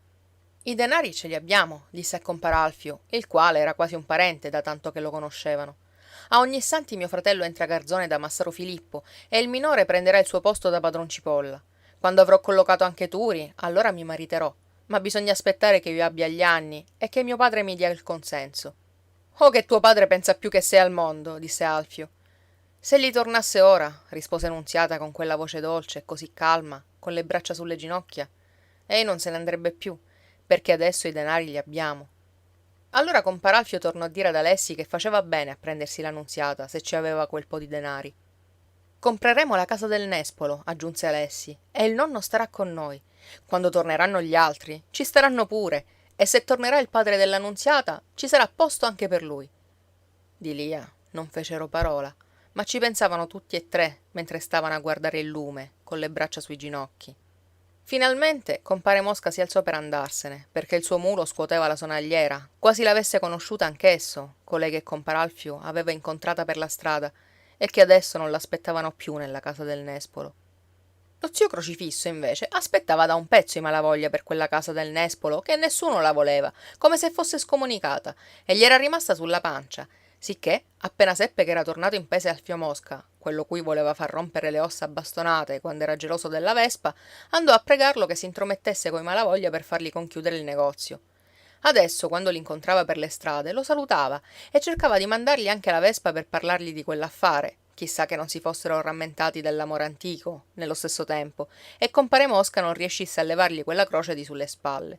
I denari ce li abbiamo, disse a compar Alfio, il quale era quasi un parente da tanto che lo conoscevano. A Ognissanti mio fratello entra garzone da Massaro Filippo e il minore prenderà il suo posto da padron Cipolla. Quando avrò collocato anche Turi, allora mi mariterò, ma bisogna aspettare che io abbia gli anni e che mio padre mi dia il consenso. Oh, che tuo padre pensa più che sei al mondo, disse Alfio. Se gli tornasse ora, rispose Nunziata con quella voce dolce e così calma, con le braccia sulle ginocchia, ei non se ne andrebbe più, perché adesso i denari li abbiamo. Allora compar Alfio tornò a dire ad Alessi che faceva bene a prendersi la Nunziata, se ci aveva quel po' di denari. Compreremo la casa del Nespolo, aggiunse Alessi, e il nonno starà con noi. Quando torneranno gli altri, ci staranno pure, e se tornerà il padre della Nunziata, ci sarà posto anche per lui. Di Lia non fecero parola, ma ci pensavano tutti e tre mentre stavano a guardare il lume, con le braccia sui ginocchi. Finalmente compare Mosca si alzò per andarsene, perché il suo mulo scuoteva la sonagliera, quasi l'avesse conosciuta anch'esso, colei che compar Alfio aveva incontrata per la strada, e che adesso non l'aspettavano più nella casa del Nespolo. Lo zio Crocifisso, invece, aspettava da un pezzo i Malavoglia per quella casa del Nespolo, che nessuno la voleva, come se fosse scomunicata, e gli era rimasta sulla pancia, sicché, appena seppe che era tornato in paese Alfio Mosca, quello cui voleva far rompere le ossa a bastonate quando era geloso della Vespa, andò a pregarlo che si intromettesse coi Malavoglia per fargli conchiudere il negozio. Adesso, quando li incontrava per le strade, lo salutava e cercava di mandargli anche la Vespa per parlargli di quell'affare, chissà che non si fossero rammentati dell'amore antico, nello stesso tempo, e compare Mosca non riuscisse a levargli quella croce di sulle spalle.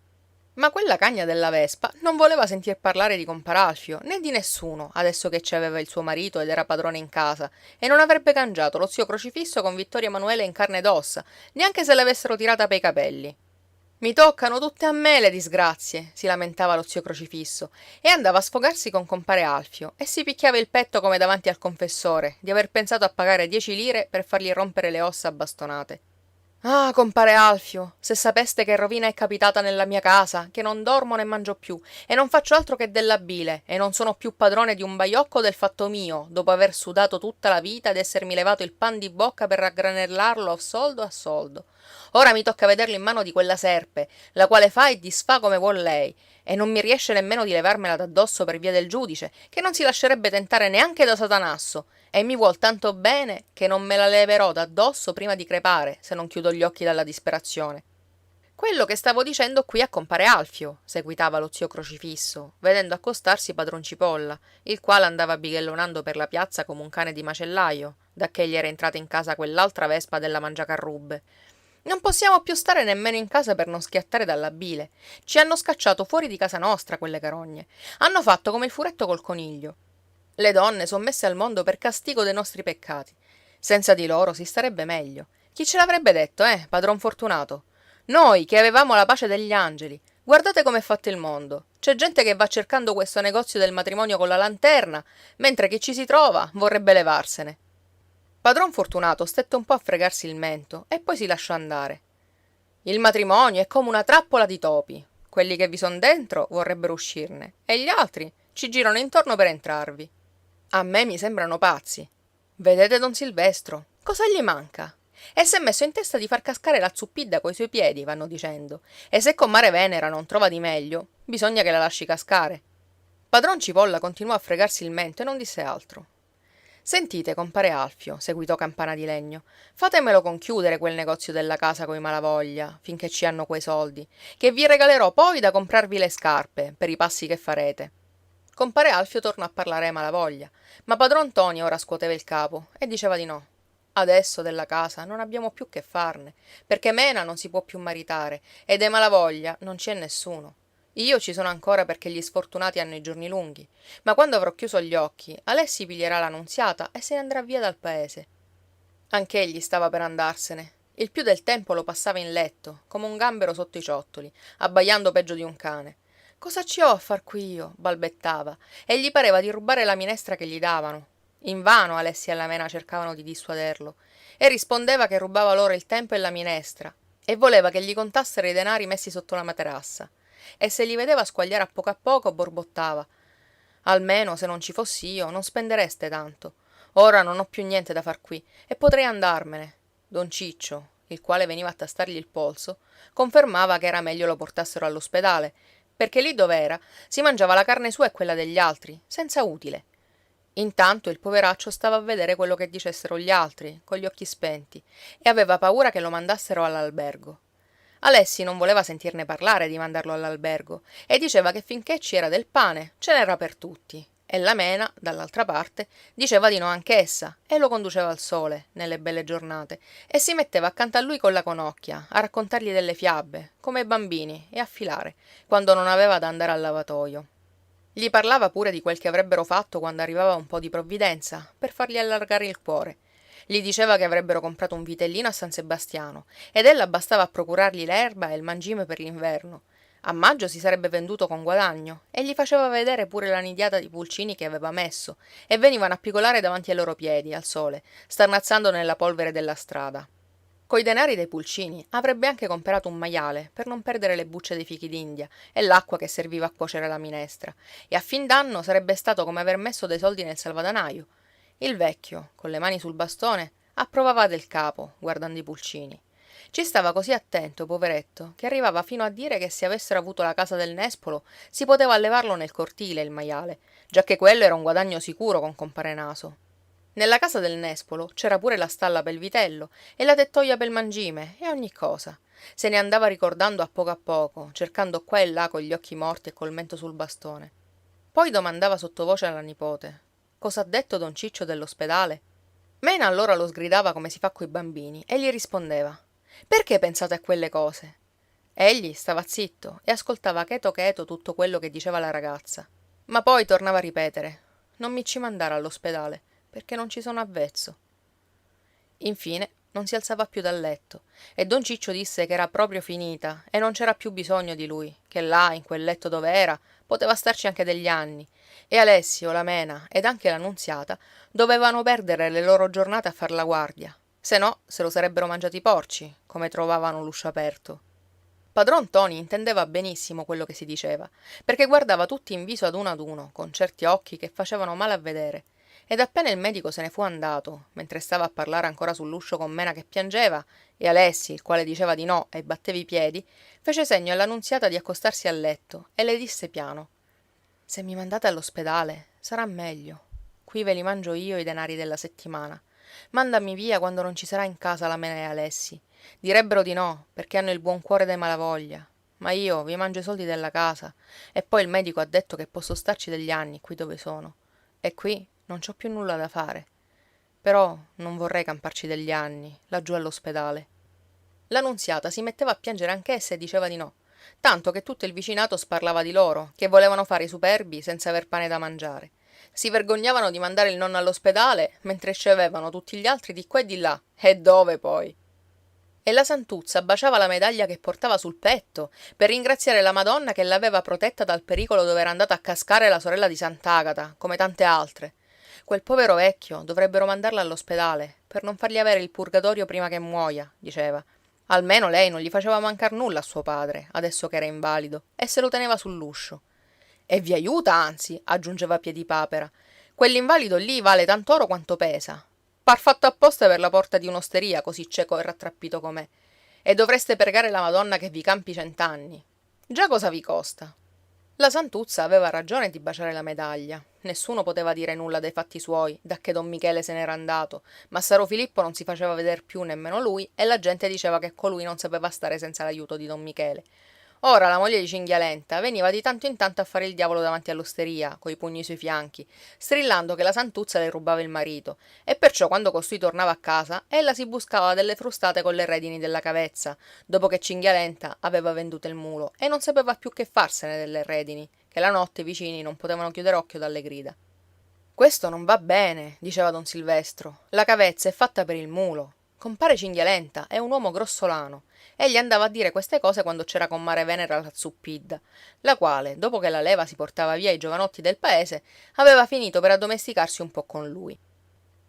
Ma quella cagna della Vespa non voleva sentir parlare di compar Alfio, né di nessuno, adesso che ci aveva il suo marito ed era padrone in casa, e non avrebbe cangiato lo zio Crocifisso con Vittorio Emanuele in carne ed ossa, neanche se l'avessero tirata pei capelli. Mi toccano tutte a me le disgrazie, si lamentava lo zio Crocifisso, e andava a sfogarsi con compare Alfio, e si picchiava il petto come davanti al confessore, di aver pensato a pagare 10 lire per fargli rompere le ossa a bastonate. Ah, compare Alfio, se sapeste che rovina è capitata nella mia casa, che non dormo né mangio più, e non faccio altro che della bile, e non sono più padrone di un baiocco del fatto mio, dopo aver sudato tutta la vita ed essermi levato il pan di bocca per raggranellarlo a soldo. Ora mi tocca vederlo in mano di quella serpe, la quale fa e disfà come vuol lei, e non mi riesce nemmeno di levarmela d'addosso per via del giudice, che non si lascerebbe tentare neanche da Satanasso, e mi vuol tanto bene che non me la leverò d'addosso prima di crepare, se non chiudo gli occhi dalla disperazione. Quello che stavo dicendo qui a compare Alfio, seguitava lo zio Crocifisso, vedendo accostarsi padron Cipolla, il quale andava bighellonando per la piazza come un cane di macellaio, dacché gli era entrata in casa quell'altra vespa della Mangiacarrubbe. Non possiamo più stare nemmeno in casa per non schiattare dalla bile. Ci hanno scacciato fuori di casa nostra quelle carogne. Hanno fatto come il furetto col coniglio. Le donne son messe al mondo per castigo dei nostri peccati. Senza di loro si starebbe meglio. Chi ce l'avrebbe detto, padron Fortunato? Noi che avevamo la pace degli angeli. Guardate com'è fatto il mondo. C'è gente che va cercando questo negozio del matrimonio con la lanterna, mentre chi ci si trova vorrebbe levarsene. Padron Fortunato stette un po' a fregarsi il mento e poi si lasciò andare. Il matrimonio è come una trappola di topi. Quelli che vi son dentro vorrebbero uscirne e gli altri ci girano intorno per entrarvi. A me mi sembrano pazzi. Vedete don Silvestro? Cosa gli manca? E s'è messo in testa di far cascare la zuppidda coi suoi piedi, vanno dicendo. E se comare Venera non trova di meglio, bisogna che la lasci cascare. Padron Cipolla continuò a fregarsi il mento e non disse altro. Sentite, compare Alfio, seguitò Campana di Legno, fatemelo conchiudere quel negozio della casa coi Malavoglia, finché ci hanno quei soldi, che vi regalerò poi da comprarvi le scarpe, per i passi che farete. Compare Alfio tornò a parlare ai Malavoglia, ma padron Ntoni ora scuoteva il capo e diceva di no. Adesso della casa non abbiamo più che farne, perché Mena non si può più maritare e dei Malavoglia non ci è nessuno. Io ci sono ancora perché gli sfortunati hanno i giorni lunghi, ma quando avrò chiuso gli occhi, Alessi piglierà la Nunziata e se ne andrà via dal paese. Anch'egli stava per andarsene. Il più del tempo lo passava in letto, come un gambero sotto i ciottoli, abbaiando peggio di un cane. Cosa ci ho a far qui io? Balbettava, e gli pareva di rubare la minestra che gli davano. Invano Alessi e la Mena cercavano di dissuaderlo, e rispondeva che rubava loro il tempo e la minestra, e voleva che gli contassero i denari messi sotto la materassa. E se li vedeva squagliare a poco, borbottava. Almeno, se non ci fossi io, non spendereste tanto. Ora non ho più niente da far qui e potrei andarmene. Don Ciccio, il quale veniva a tastargli il polso, confermava che era meglio lo portassero all'ospedale, perché lì dov'era si mangiava la carne sua e quella degli altri, senza utile. Intanto il poveraccio stava a vedere quello che dicessero gli altri, con gli occhi spenti, e aveva paura che lo mandassero all'albergo. Alessi non voleva sentirne parlare di mandarlo all'albergo e diceva che finché ci era del pane ce n'era per tutti. E la Mena, dall'altra parte, diceva di no anch'essa e lo conduceva al sole, nelle belle giornate, e si metteva accanto a lui con la conocchia, a raccontargli delle fiabe, come ai bambini, e a filare, quando non aveva da andare al lavatoio. Gli parlava pure di quel che avrebbero fatto quando arrivava un po' di provvidenza, per fargli allargare il cuore. Gli diceva che avrebbero comprato un vitellino a San Sebastiano, ed ella bastava a procurargli l'erba e il mangime per l'inverno. A maggio si sarebbe venduto con guadagno, e gli faceva vedere pure la nidiata di pulcini che aveva messo, e venivano a pigolare davanti ai loro piedi, al sole, starnazzando nella polvere della strada. Coi denari dei pulcini avrebbe anche comprato un maiale per non perdere le bucce dei fichi d'India e l'acqua che serviva a cuocere la minestra, e a fin d'anno sarebbe stato come aver messo dei soldi nel salvadanaio. Il vecchio, con le mani sul bastone, approvava del capo, guardando i pulcini. Ci stava così attento, poveretto, che arrivava fino a dire che se avessero avuto la casa del nespolo si poteva allevarlo nel cortile, il maiale, giacché quello era un guadagno sicuro con compare Naso. Nella casa del nespolo c'era pure la stalla pel vitello e la tettoia pel mangime e ogni cosa. Se ne andava ricordando a poco, cercando qua e là con gli occhi morti e col mento sul bastone. Poi domandava sottovoce alla nipote: cosa ha detto don Ciccio dell'ospedale? Mena allora lo sgridava come si fa coi bambini e gli rispondeva: perché pensate a quelle cose? Egli stava zitto e ascoltava cheto tutto quello che diceva la ragazza. Ma poi tornava a ripetere: non mi ci mandare all'ospedale, perché non ci sono avvezzo. Infine non si alzava più dal letto, e don Ciccio disse che era proprio finita e non c'era più bisogno di lui, che là, in quel letto dove era, poteva starci anche degli anni, e Alessio, la Mena ed anche la Nunziata dovevano perdere le loro giornate a far la guardia, se no se lo sarebbero mangiati i porci, come trovavano l'uscio aperto. Padron Ntoni intendeva benissimo quello che si diceva, perché guardava tutti in viso ad uno, con certi occhi che facevano male a vedere, ed appena il medico se ne fu andato, mentre stava a parlare ancora sull'uscio con Mena che piangeva, e Alessi, il quale diceva di no e batteva i piedi, fece segno alla Nunziata di accostarsi al letto e le disse piano: se mi mandate all'ospedale sarà meglio. Qui ve li mangio io i denari della settimana. Mandami via quando non ci sarà in casa la Mena e Alessi. Direbbero di no, perché hanno il buon cuore dei Malavoglia. Ma io vi mangio i soldi della casa. E poi il medico ha detto che posso starci degli anni qui dove sono. E qui non c'ho più nulla da fare. Però non vorrei camparci degli anni, laggiù all'ospedale. La Nunziata si metteva a piangere anch'essa e diceva di no, tanto che tutto il vicinato sparlava di loro, che volevano fare i superbi senza aver pane da mangiare. Si vergognavano di mandare il nonno all'ospedale, mentre scevevano tutti gli altri di qua e di là. E dove poi? E la Santuzza baciava la medaglia che portava sul petto per ringraziare la Madonna che l'aveva protetta dal pericolo dove era andata a cascare la sorella di Sant'Agata, come tante altre. Quel povero vecchio dovrebbero mandarla all'ospedale per non fargli avere il purgatorio prima che muoia, diceva. Almeno lei non gli faceva mancar nulla a suo padre, adesso che era invalido, e se lo teneva sull'uscio. E vi aiuta, anzi, aggiungeva Piedipapera. Quell'invalido lì vale tant'oro quanto pesa. Par fatto apposta per la porta di un'osteria, così cieco e rattrappito com'è. E dovreste pregare la Madonna che vi campi 100 anni. Già cosa vi costa? La Santuzza aveva ragione di baciare la medaglia. Nessuno poteva dire nulla dei fatti suoi, dacché don Michele se n'era andato. Massaro Filippo non si faceva veder più nemmeno lui, e la gente diceva che colui non sapeva stare senza l'aiuto di don Michele. Ora la moglie di Cinghialenta veniva di tanto in tanto a fare il diavolo davanti all'osteria, coi pugni sui fianchi, strillando che la santuzza le rubava il marito, e perciò quando costui tornava a casa, ella si buscava delle frustate con le redini della cavezza, dopo che Cinghialenta aveva venduto il mulo, e non sapeva più che farsene delle redini, che la notte i vicini non potevano chiudere occhio dalle grida. Questo non va bene, diceva don Silvestro. La cavezza è fatta per il mulo. Compare Cinghialenta è un uomo grossolano. Egli andava a dire queste cose quando c'era comare Venera la Zuppidda, la quale, dopo che la leva si portava via i giovanotti del paese, aveva finito per addomesticarsi un po' con lui.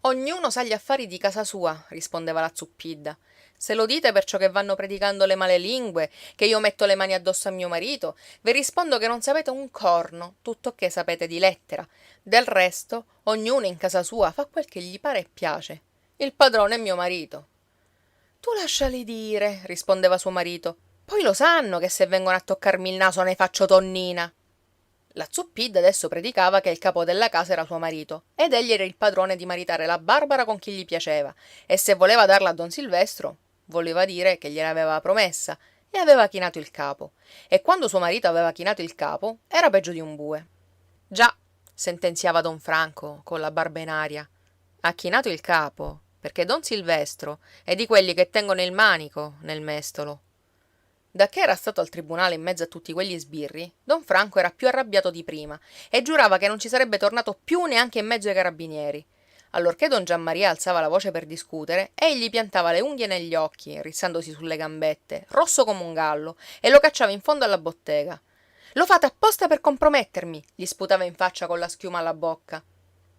Ognuno sa gli affari di casa sua, rispondeva la Zuppidda. Se lo dite perciò che vanno predicando le male lingue, che io metto le mani addosso a mio marito, vi rispondo che non sapete un corno, tutto che sapete di lettera. Del resto, ognuno in casa sua fa quel che gli pare e piace. Il padrone è mio marito. Tu lasciali dire, rispondeva suo marito. Poi lo sanno che se vengono a toccarmi il naso ne faccio tonnina. La Zuppidda adesso predicava che il capo della casa era suo marito, ed egli era il padrone di maritare la Barbara con chi gli piaceva, e se voleva darla a don Silvestro, voleva dire che gliel'aveva promessa, e aveva chinato il capo. E quando suo marito aveva chinato il capo, era peggio di un bue. Già, sentenziava don Franco, con la barba in aria, ha chinato il capo, perché don Silvestro è di quelli che tengono il manico nel mestolo. Dacché era stato al tribunale in mezzo a tutti quegli sbirri, don Franco era più arrabbiato di prima e giurava che non ci sarebbe tornato più neanche in mezzo ai carabinieri. Allorché don Giammaria alzava la voce per discutere, egli piantava le unghie negli occhi, rizzandosi sulle gambette, rosso come un gallo, e lo cacciava in fondo alla bottega. Lo fate apposta per compromettermi, gli sputava in faccia con la schiuma alla bocca.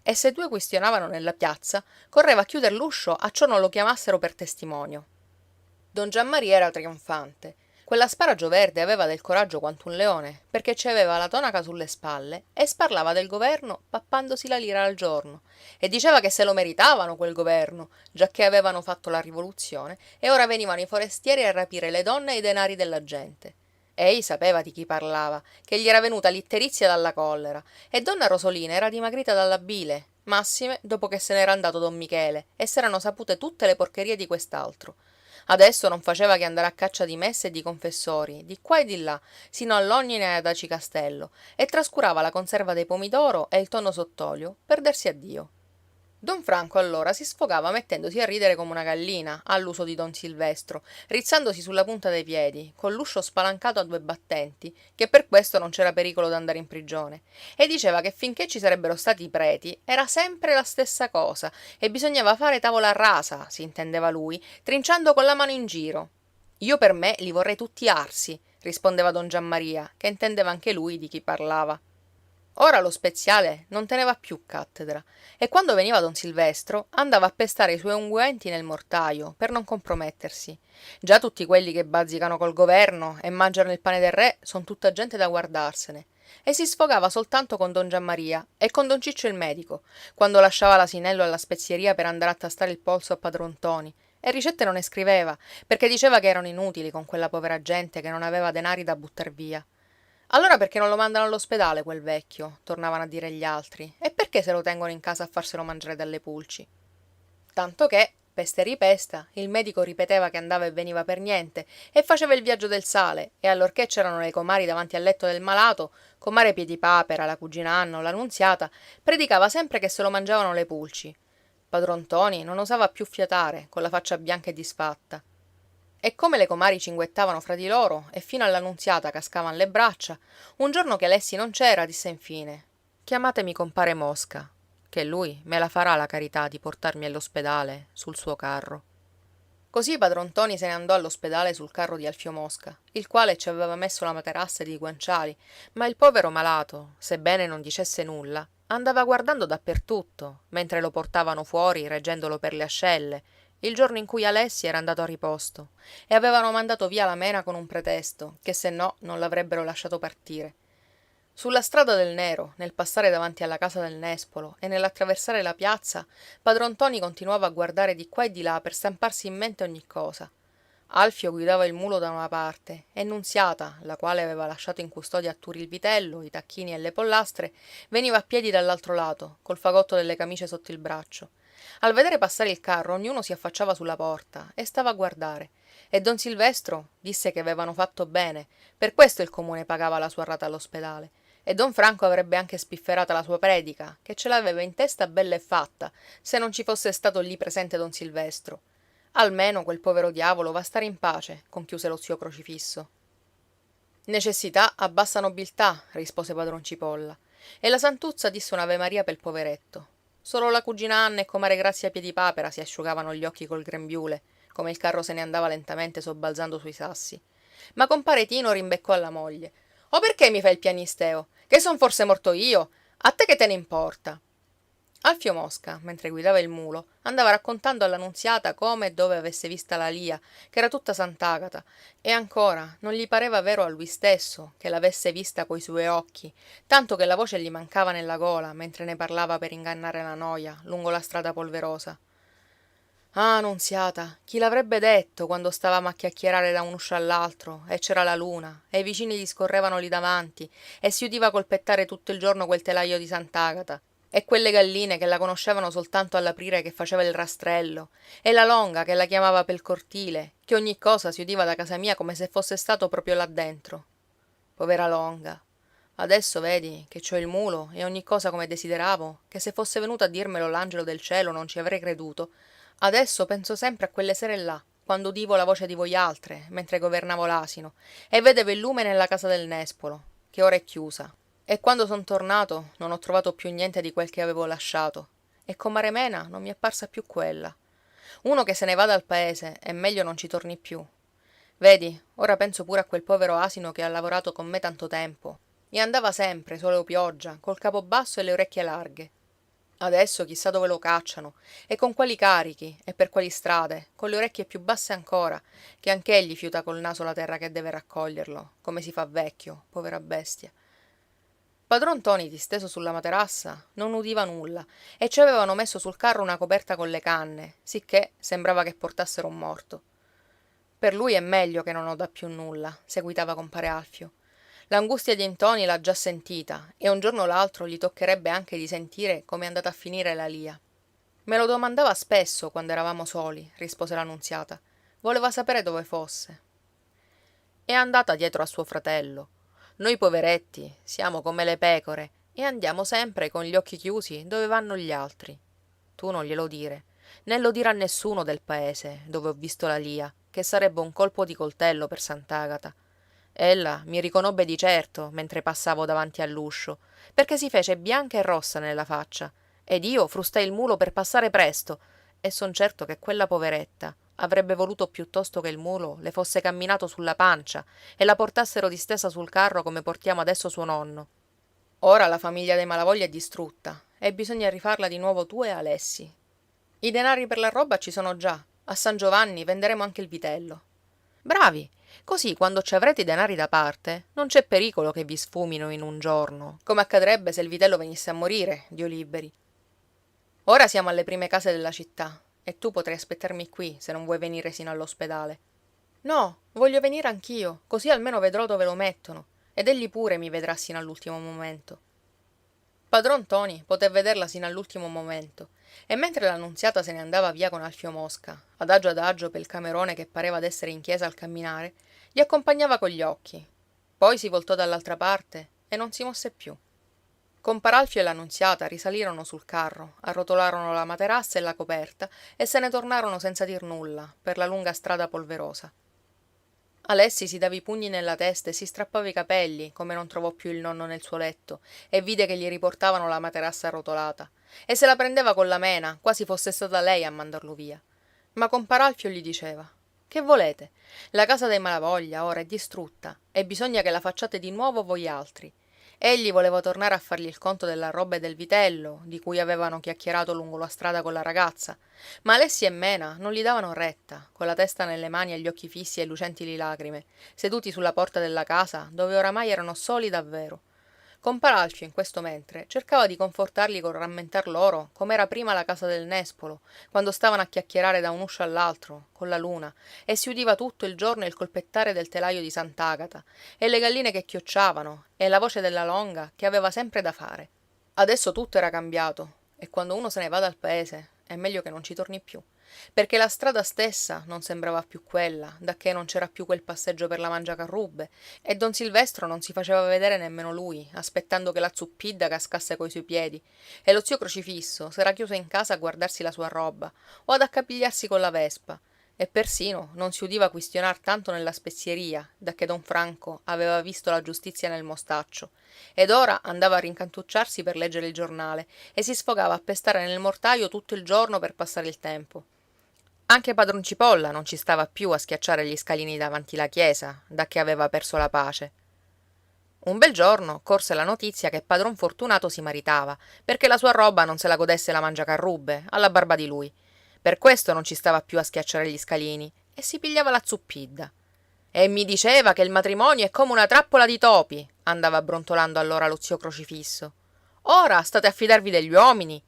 E se due questionavano nella piazza, correva a chiuder l'uscio a ciò non lo chiamassero per testimonio. Don Giammaria era trionfante. Quell'asparagio verde aveva del coraggio quanto un leone, perché ci aveva la tonaca sulle spalle e sparlava del governo pappandosi la lira al giorno, e diceva che se lo meritavano quel governo, giacché avevano fatto la rivoluzione, e ora venivano i forestieri a rapire le donne e i denari della gente. Ei sapeva di chi parlava, che gli era venuta l'itterizia dalla collera, e donna Rosolina era dimagrita dalla bile, massime dopo che se n'era andato don Michele, e s'erano sapute tutte le porcherie di quest'altro. Adesso non faceva che andare a caccia di messe e di confessori, di qua e di là, sino all'Ognina e ad Aci Castello, e trascurava la conserva dei pomidoro e il tonno sott'olio per darsi addio. Don Franco allora si sfogava mettendosi a ridere come una gallina, all'uso di don Silvestro, rizzandosi sulla punta dei piedi, con l'uscio spalancato a due battenti, che per questo non c'era pericolo d'andare in prigione, e diceva che finché ci sarebbero stati i preti era sempre la stessa cosa, e bisognava fare tavola rasa, si intendeva lui, trinciando con la mano in giro. Io per me li vorrei tutti arsi, rispondeva don Giammaria, che intendeva anche lui di chi parlava. Ora lo speziale non teneva più cattedra, e quando veniva don Silvestro andava a pestare i suoi unguenti nel mortaio per non compromettersi. Già tutti quelli che bazzicano col governo e mangiano il pane del re son tutta gente da guardarsene. E si sfogava soltanto con don Giammaria e con don Ciccio il medico, quando lasciava l'asinello alla spezieria per andare a tastare il polso a padron Ntoni, e ricette non ne scriveva, perché diceva che erano inutili con quella povera gente che non aveva denari da buttar via. Allora perché non lo mandano all'ospedale quel vecchio? Tornavano a dire gli altri. E perché se lo tengono in casa a farselo mangiare dalle pulci? Tanto che, pesta e ripesta, il medico ripeteva che andava e veniva per niente e faceva il viaggio del sale, e allorché c'erano le comari davanti al letto del malato, comare Piedipapera, la cugina Anno, la Nunziata, predicava sempre che se lo mangiavano le pulci. Padron Ntoni non osava più fiatare, con la faccia bianca e disfatta. E come le comari cinguettavano fra di loro e fino alla Nunziata cascavan le braccia, un giorno che Alessi non c'era, disse infine: chiamatemi compare Mosca, che lui me la farà la carità di portarmi all'ospedale sul suo carro. Così padron Ntoni se ne andò all'ospedale sul carro di Alfio Mosca, il quale ci aveva messo la materassa di guanciali, ma il povero malato, sebbene non dicesse nulla, andava guardando dappertutto, mentre lo portavano fuori reggendolo per le ascelle, il giorno in cui Alessi era andato a riposto, e avevano mandato via la mena con un pretesto, che se no non l'avrebbero lasciato partire. Sulla strada del Nero, nel passare davanti alla casa del Nespolo e nell'attraversare la piazza, padron Ntoni continuava a guardare di qua e di là per stamparsi in mente ogni cosa. Alfio guidava il mulo da una parte e Nunziata, la quale aveva lasciato in custodia a Turi il vitello, i tacchini e le pollastre, veniva a piedi dall'altro lato, col fagotto delle camicie sotto il braccio. Al vedere passare il carro ognuno si affacciava sulla porta e stava a guardare, E don Silvestro disse che avevano fatto bene, per questo il comune pagava la sua rata all'ospedale. E don Franco avrebbe anche spifferata la sua predica, che ce l'aveva in testa bella e fatta, se non ci fosse stato lì presente don Silvestro. Almeno quel povero diavolo va a stare in pace, conchiuse lo zio Crocifisso. Necessità abbassa nobiltà, rispose padron Cipolla. E la santuzza disse un'avemaria pel poveretto. Solo la cugina Anna e comare Grazia Piedipapera si asciugavano gli occhi col grembiule, come il carro se ne andava lentamente sobbalzando sui sassi. Ma compare Tino rimbeccò alla moglie. O perché mi fai il pianisteo? Che son forse morto io? A te che te ne importa? Alfio Mosca, mentre guidava il mulo, andava raccontando alla Nunziata come e dove avesse vista la Lia, che era tutta Sant'Agata, e ancora non gli pareva vero a lui stesso che l'avesse vista coi suoi occhi, tanto che la voce gli mancava nella gola mentre ne parlava per ingannare la noia lungo la strada polverosa. Ah, Nunziata, chi l'avrebbe detto quando stavamo a chiacchierare da un uscio all'altro e c'era la luna e i vicini discorrevano lì davanti e si udiva colpettare tutto il giorno quel telaio di Sant'Agata e quelle galline che la conoscevano soltanto all'aprire che faceva il rastrello e la longa che la chiamava pel cortile, che ogni cosa si udiva da casa mia come se fosse stato proprio là dentro. Povera longa. Adesso vedi che c'ho il mulo e ogni cosa come desideravo, che se fosse venuto a dirmelo l'angelo del cielo non ci avrei creduto. Adesso penso sempre a quelle sere là, quando udivo la voce di voi altre, mentre governavo l'asino, e vedevo il lume nella casa del nespolo, che ora è chiusa. E quando son tornato non ho trovato più niente di quel che avevo lasciato. E comare Mena non mi è parsa più quella. Uno che se ne va dal paese è meglio non ci torni più. Vedi, ora penso pure a quel povero asino che ha lavorato con me tanto tempo. E andava sempre, sole o pioggia, col capo basso e le orecchie larghe. Adesso chissà dove lo cacciano, e con quali carichi, e per quali strade, con le orecchie più basse ancora, che anch'egli fiuta col naso la terra che deve raccoglierlo, come si fa vecchio, povera bestia. Padron Ntoni, disteso sulla materassa, non udiva nulla, e ci avevano messo sul carro una coperta con le canne, sicché sembrava che portassero un morto. Per lui è meglio che non oda più nulla, seguitava compare Alfio. L'angustia di Ntoni l'ha già sentita, e un giorno o l'altro gli toccherebbe anche di sentire come è andata a finire la Lia. Me lo domandava spesso quando eravamo soli, rispose la Nunziata. Voleva sapere dove fosse. È andata dietro a suo fratello. Noi poveretti siamo come le pecore e andiamo sempre con gli occhi chiusi dove vanno gli altri. Tu non glielo dire, né lo dire a nessuno del paese dove ho visto la Lia, che sarebbe un colpo di coltello per Sant'Agata. Ella mi riconobbe di certo mentre passavo davanti all'uscio, perché si fece bianca e rossa nella faccia, ed io frustai il mulo per passare presto, e son certo che quella poveretta avrebbe voluto piuttosto che il mulo le fosse camminato sulla pancia e la portassero distesa sul carro come portiamo adesso suo nonno. Ora la famiglia dei Malavoglia è distrutta e bisogna rifarla di nuovo tu e Alessi. I denari per la roba ci sono già. A San Giovanni venderemo anche il vitello. Bravi! Così quando ci avrete i denari da parte, non c'è pericolo che vi sfumino in un giorno, come accadrebbe se il vitello venisse a morire, Dio liberi. Ora siamo alle prime case della città, e tu potrai aspettarmi qui se non vuoi venire sino all'ospedale. No, voglio venire anch'io, così almeno vedrò dove lo mettono, ed egli pure mi vedrà sino all'ultimo momento. Padron Ntoni poté vederla sino all'ultimo momento, e mentre la Nunziata se ne andava via con Alfio Mosca, adagio pel camerone che pareva d'essere in chiesa al camminare, li accompagnava con gli occhi. Poi si voltò dall'altra parte e non si mosse più. Compar Alfio e la Nunziata risalirono sul carro, arrotolarono la materassa e la coperta e se ne tornarono senza dir nulla, per la lunga strada polverosa. Alessi si dava i pugni nella testa e si strappava i capelli, come non trovò più il nonno nel suo letto, e vide che gli riportavano la materassa arrotolata, e se la prendeva con la mena, quasi fosse stata lei a mandarlo via. Ma compar Alfio gli diceva: «Che volete? La casa dei Malavoglia ora è distrutta, e bisogna che la facciate di nuovo voi altri». Egli voleva tornare a fargli il conto della roba e del vitello, di cui avevano chiacchierato lungo la strada con la ragazza, ma Alessi e Mena non gli davano retta, con la testa nelle mani e gli occhi fissi e lucenti di lacrime, seduti sulla porta della casa, dove oramai erano soli davvero. Compar Alfio, in questo mentre, cercava di confortarli col rammentar loro com'era prima la casa del nespolo, quando stavano a chiacchierare da un uscio all'altro, con la luna, e si udiva tutto il giorno il colpettare del telaio di Sant'Agata, e le galline che chiocciavano, e la voce della longa che aveva sempre da fare. Adesso tutto era cambiato, e quando uno se ne va dal paese è meglio che non ci torni più. perché la strada stessa non sembrava più quella, dacché non c'era più quel passeggio per la Mangiacarrubbe, e don Silvestro non si faceva vedere nemmeno lui, aspettando che la zuppidda cascasse coi suoi piedi, e lo zio Crocifisso s'era chiuso in casa a guardarsi la sua roba, o ad accapigliarsi con la vespa, e persino non si udiva quistionar tanto nella spezieria, dacché don Franco aveva visto la giustizia nel mostaccio, ed ora andava a rincantucciarsi per leggere il giornale, e si sfogava a pestare nel mortaio tutto il giorno per passare il tempo. Anche padron Cipolla non ci stava più a schiacciare gli scalini davanti la chiesa, dacché aveva perso la pace. Un bel giorno corse la notizia che padron Fortunato si maritava, perché la sua roba non se la godesse la Mangiacarrubbe, alla barba di lui. Per questo non ci stava più a schiacciare gli scalini, e si pigliava la zuppidda. E mi diceva che il matrimonio è come una trappola di topi, andava brontolando allora lo zio Crocifisso. Ora state a fidarvi degli uomini.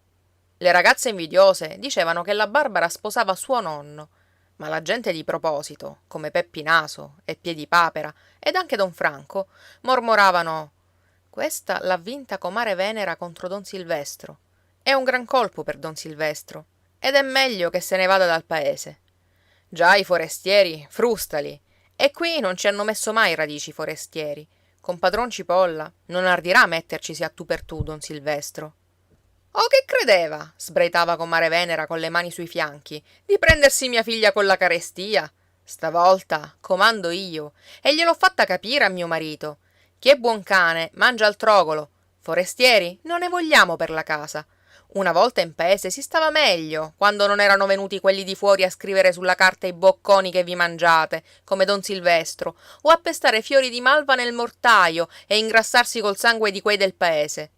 Le ragazze invidiose dicevano che la Barbara sposava suo nonno, ma la gente di proposito, come Peppi Naso e Piedipapera ed anche don Franco, mormoravano: questa l'ha vinta comare Venera contro don Silvestro. È un gran colpo per don Silvestro, ed è meglio che se ne vada dal paese. Già i forestieri, frustali, e qui non ci hanno messo mai radici i forestieri. Con padron Cipolla non ardirà mettercisi a tu per tu, don Silvestro. Oh, che credeva, sbraitava comare Venera con le mani sui fianchi, di prendersi mia figlia con la carestia? Stavolta comando io, e gliel'ho fatta capire a mio marito. Chi è buon cane mangia al trogolo. Forestieri non ne vogliamo per la casa. Una volta in paese si stava meglio, quando non erano venuti quelli di fuori a scrivere sulla carta i bocconi che vi mangiate, come don Silvestro, o a pestare fiori di malva nel mortaio e ingrassarsi col sangue di quei del paese.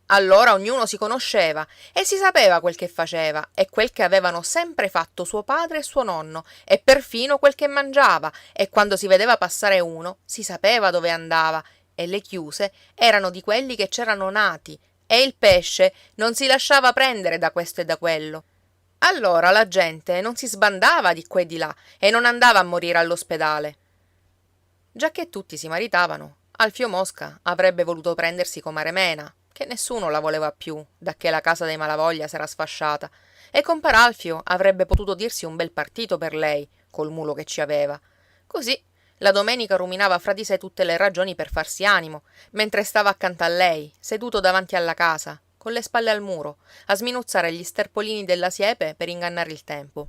Allora ognuno si conosceva e si sapeva quel che faceva e quel che avevano sempre fatto suo padre e suo nonno, e perfino quel che mangiava, e quando si vedeva passare uno si sapeva dove andava, e le chiuse erano di quelli che c'erano nati, e il pesce non si lasciava prendere da questo e da quello. Allora la gente non si sbandava di qua e di là e non andava a morire all'ospedale. Giacché tutti si maritavano, Alfio Mosca avrebbe voluto prendersi comare Mena, che nessuno la voleva più, dacché la casa dei Malavoglia s'era sfasciata, e compar Alfio avrebbe potuto dirsi un bel partito per lei, col mulo che ci aveva. Così la domenica ruminava fra di sé tutte le ragioni per farsi animo, mentre stava accanto a lei, seduto davanti alla casa, con le spalle al muro, a sminuzzare gli sterpolini della siepe per ingannare il tempo.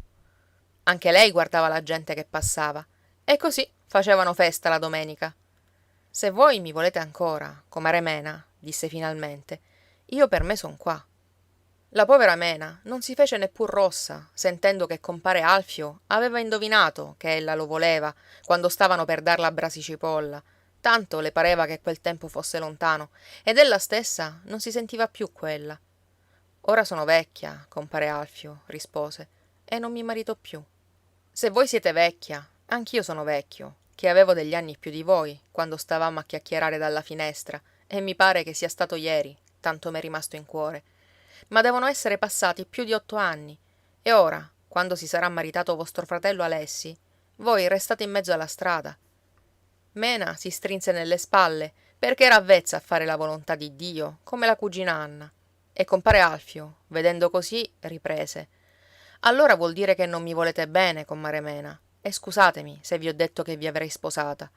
Anche lei guardava la gente che passava, e così facevano festa la domenica. Se voi mi volete ancora, comare Mena, disse finalmente, io per me son qua. La povera Mena non si fece neppur rossa, sentendo che compare Alfio aveva indovinato che ella lo voleva, quando stavano per darla a Brasi Cipolla, tanto le pareva che quel tempo fosse lontano, ed ella stessa non si sentiva più quella. Ora sono vecchia, compare Alfio, rispose, e non mi marito più. Se voi siete vecchia, anch'io sono vecchio, che avevo degli anni più di voi, quando stavamo a chiacchierare dalla finestra, e mi pare che sia stato ieri, tanto m'è rimasto in cuore. Ma devono essere passati più di 8 anni, e ora, quando si sarà maritato vostro fratello Alessi, voi restate in mezzo alla strada. Mena si strinse nelle spalle, perché era avvezza a fare la volontà di Dio, come la cugina Anna. E compare Alfio, vedendo così, riprese: allora vuol dire che non mi volete bene, comare Mena, e scusatemi se vi ho detto che vi avrei sposata.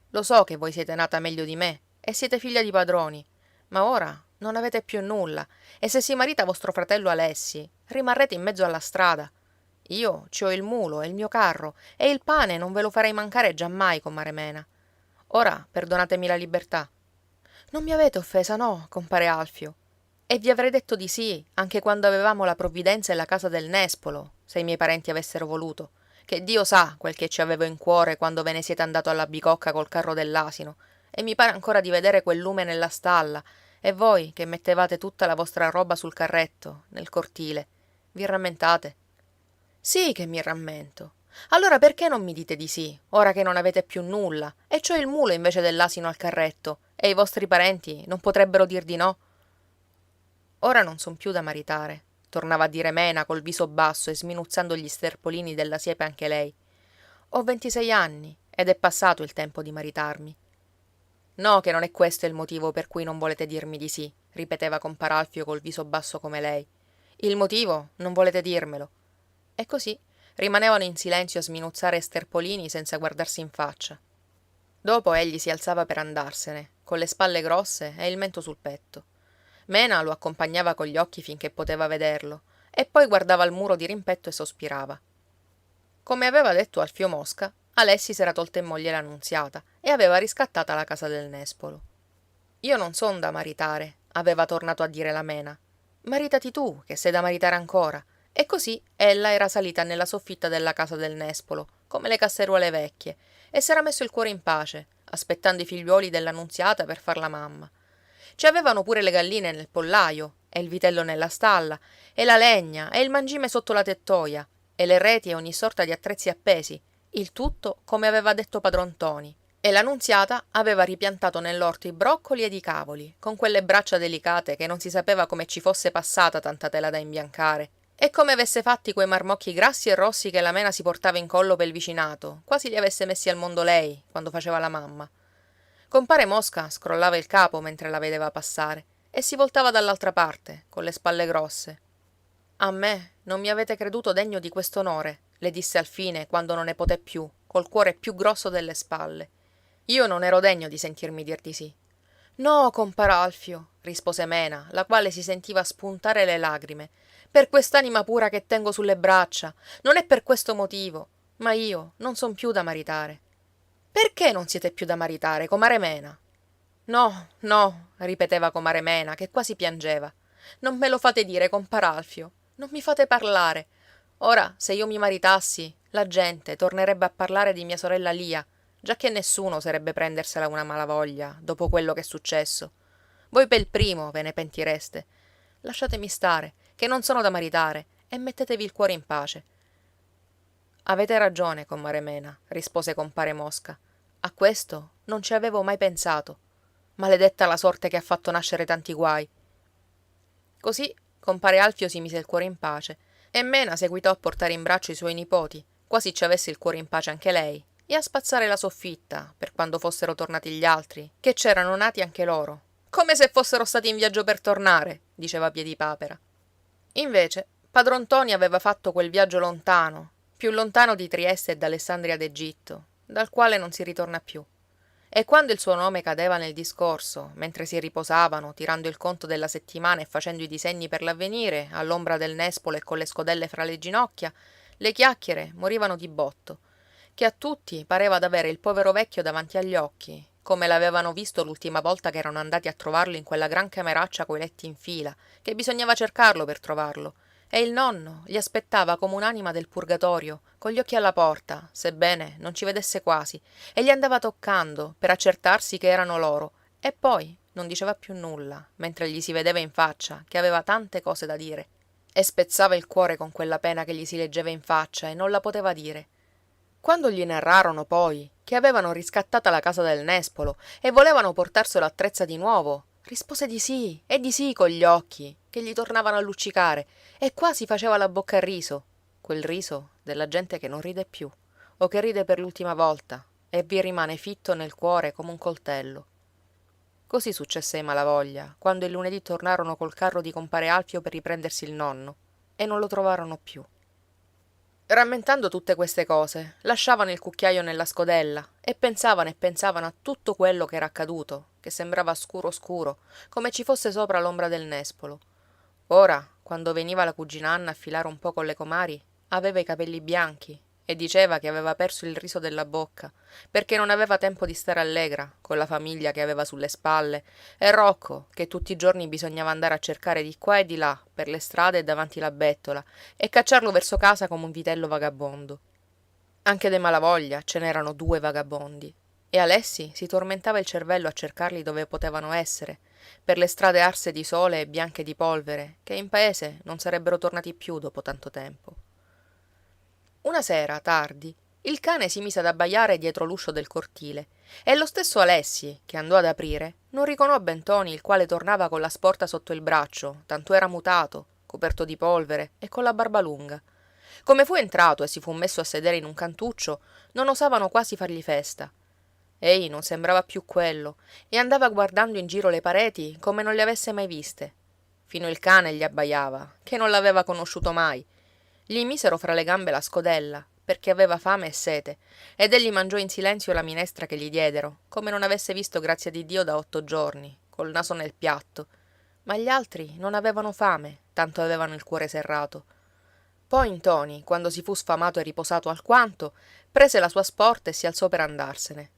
Lo so che voi siete nata meglio di me e siete figlia di padroni, ma ora non avete più nulla, e se si marita vostro fratello Alessi, rimarrete in mezzo alla strada. Io ci ho il mulo e il mio carro, e il pane non ve lo farei mancare giammai, comare Mena. Ora perdonatemi la libertà. Non mi avete offesa, no, compare Alfio. E vi avrei detto di sì, anche quando avevamo la provvidenza e la casa del Nespolo, se i miei parenti avessero voluto. Che Dio sa quel che ci avevo in cuore quando ve ne siete andato alla bicocca col carro dell'asino, e mi pare ancora di vedere quel lume nella stalla, e voi che mettevate tutta la vostra roba sul carretto, nel cortile. Vi rammentate? Sì che mi rammento. Allora perché non mi dite di sì, ora che non avete più nulla, e c'ho il mulo invece dell'asino al carretto, e i vostri parenti non potrebbero dir di no? Ora non son più da maritare, tornava a dire Mena col viso basso e sminuzzando gli sterpolini della siepe anche lei. Ho 26 anni ed è passato il tempo di maritarmi. No, che non è questo il motivo per cui non volete dirmi di sì, ripeteva compar Alfio col viso basso come lei. Il motivo non volete dirmelo. E così rimanevano in silenzio a sminuzzare sterpolini senza guardarsi in faccia. Dopo egli si alzava per andarsene, con le spalle grosse e il mento sul petto. Mena lo accompagnava con gli occhi finché poteva vederlo, e poi guardava il muro di rimpetto e sospirava. Come aveva detto Alfio Mosca, Alessi s'era tolta in moglie la Nunziata e aveva riscattata la casa del Nespolo. Io non son da maritare, aveva tornato a dire la Mena. Maritati tu, che sei da maritare ancora. E così ella era salita nella soffitta della casa del Nespolo, come le casseruole vecchie, e s'era messo il cuore in pace, aspettando i figliuoli della Nunziata per far la mamma. Ci avevano pure le galline nel pollaio, e il vitello nella stalla, e la legna, e il mangime sotto la tettoia, e le reti e ogni sorta di attrezzi appesi, il tutto come aveva detto padron Ntoni. E la Nunziata aveva ripiantato nell'orto i broccoli ed i cavoli, con quelle braccia delicate che non si sapeva come ci fosse passata tanta tela da imbiancare, e come avesse fatti quei marmocchi grassi e rossi che la Mena si portava in collo pel vicinato, quasi li avesse messi al mondo lei, quando faceva la mamma. Compare Mosca scrollava il capo mentre la vedeva passare, e si voltava dall'altra parte, con le spalle grosse. A me non mi avete creduto degno di quest'onore, le disse alfine quando non ne poté più, col cuore più grosso delle spalle. Io non ero degno di sentirmi dir di sì. No, compar Alfio, rispose Mena, la quale si sentiva spuntare le lagrime, per quest'anima pura che tengo sulle braccia. Non è per questo motivo, ma io non son più da maritare. Perché non siete più da maritare, comare Mena? No, no, ripeteva comare Mena, che quasi piangeva. Non me lo fate dire, compar Alfio. Non mi fate parlare. Ora, se io mi maritassi, la gente tornerebbe a parlare di mia sorella Lia, giacché nessuno oserebbe prendersela una malavoglia dopo quello che è successo. Voi pel primo ve ne pentireste. Lasciatemi stare, che non sono da maritare, e mettetevi il cuore in pace. Avete ragione, comare Mena, rispose compare Mosca. A questo non ci avevo mai pensato. Maledetta la sorte che ha fatto nascere tanti guai. Così compare Alfio si mise il cuore in pace, e Mena seguitò a portare in braccio i suoi nipoti, quasi ci avesse il cuore in pace anche lei, e a spazzare la soffitta, per quando fossero tornati gli altri, che c'erano nati anche loro. Come se fossero stati in viaggio per tornare, diceva Piedipapera. Invece, padron Ntoni aveva fatto quel viaggio lontano, più lontano di Trieste e d'Alessandria d'Egitto, dal quale non si ritorna più. E quando il suo nome cadeva nel discorso, mentre si riposavano, tirando il conto della settimana e facendo i disegni per l'avvenire, all'ombra del nespolo e con le scodelle fra le ginocchia, le chiacchiere morivano di botto, che a tutti pareva d'avere il povero vecchio davanti agli occhi, come l'avevano visto l'ultima volta che erano andati a trovarlo in quella gran cameraccia coi letti in fila, che bisognava cercarlo per trovarlo, e il nonno gli aspettava come un'anima del purgatorio, con gli occhi alla porta, sebbene non ci vedesse quasi, e gli andava toccando per accertarsi che erano loro, e poi non diceva più nulla, mentre gli si vedeva in faccia che aveva tante cose da dire, e spezzava il cuore con quella pena che gli si leggeva in faccia e non la poteva dire. Quando gli narrarono poi che avevano riscattata la casa del nespolo e volevano portarselo a Trezza di nuovo, rispose di sì, e di sì con gli occhi, che gli tornavano a luccicare, e quasi faceva la bocca a riso, quel riso della gente che non ride più, o che ride per l'ultima volta, e vi rimane fitto nel cuore come un coltello. Così successe ai Malavoglia, quando il lunedì tornarono col carro di compare Alfio per riprendersi il nonno, e non lo trovarono più. Rammentando tutte queste cose, lasciavano il cucchiaio nella scodella e pensavano a tutto quello che era accaduto, che sembrava scuro scuro, come ci fosse sopra l'ombra del nespolo. Ora, quando veniva la cugina Anna a filare un po' con le comari, aveva i capelli bianchi e diceva che aveva perso il riso della bocca, perché non aveva tempo di stare allegra, con la famiglia che aveva sulle spalle, e Rocco, che tutti i giorni bisognava andare a cercare di qua e di là, per le strade e davanti la bettola, e cacciarlo verso casa come un vitello vagabondo. Anche dei Malavoglia ce n'erano 2 vagabondi, e Alessi si tormentava il cervello a cercarli dove potevano essere, per le strade arse di sole e bianche di polvere, che in paese non sarebbero tornati più dopo tanto tempo. Una sera, tardi, il cane si mise ad abbaiare dietro l'uscio del cortile, e lo stesso Alessi, che andò ad aprire, non riconobbe Ntoni, il quale tornava con la sporta sotto il braccio, tanto era mutato, coperto di polvere e con la barba lunga. Come fu entrato e si fu messo a sedere in un cantuccio, non osavano quasi fargli festa. Ei non sembrava più quello, e andava guardando in giro le pareti come non le avesse mai viste. Fino il cane gli abbaiava, che non l'aveva conosciuto mai. Gli misero fra le gambe la scodella, perché aveva fame e sete, ed egli mangiò in silenzio la minestra che gli diedero, come non avesse visto grazia di Dio da 8 giorni, col naso nel piatto. Ma gli altri non avevano fame, tanto avevano il cuore serrato. Poi ntoni, quando si fu sfamato e riposato alquanto, prese la sua sporta e si alzò per andarsene.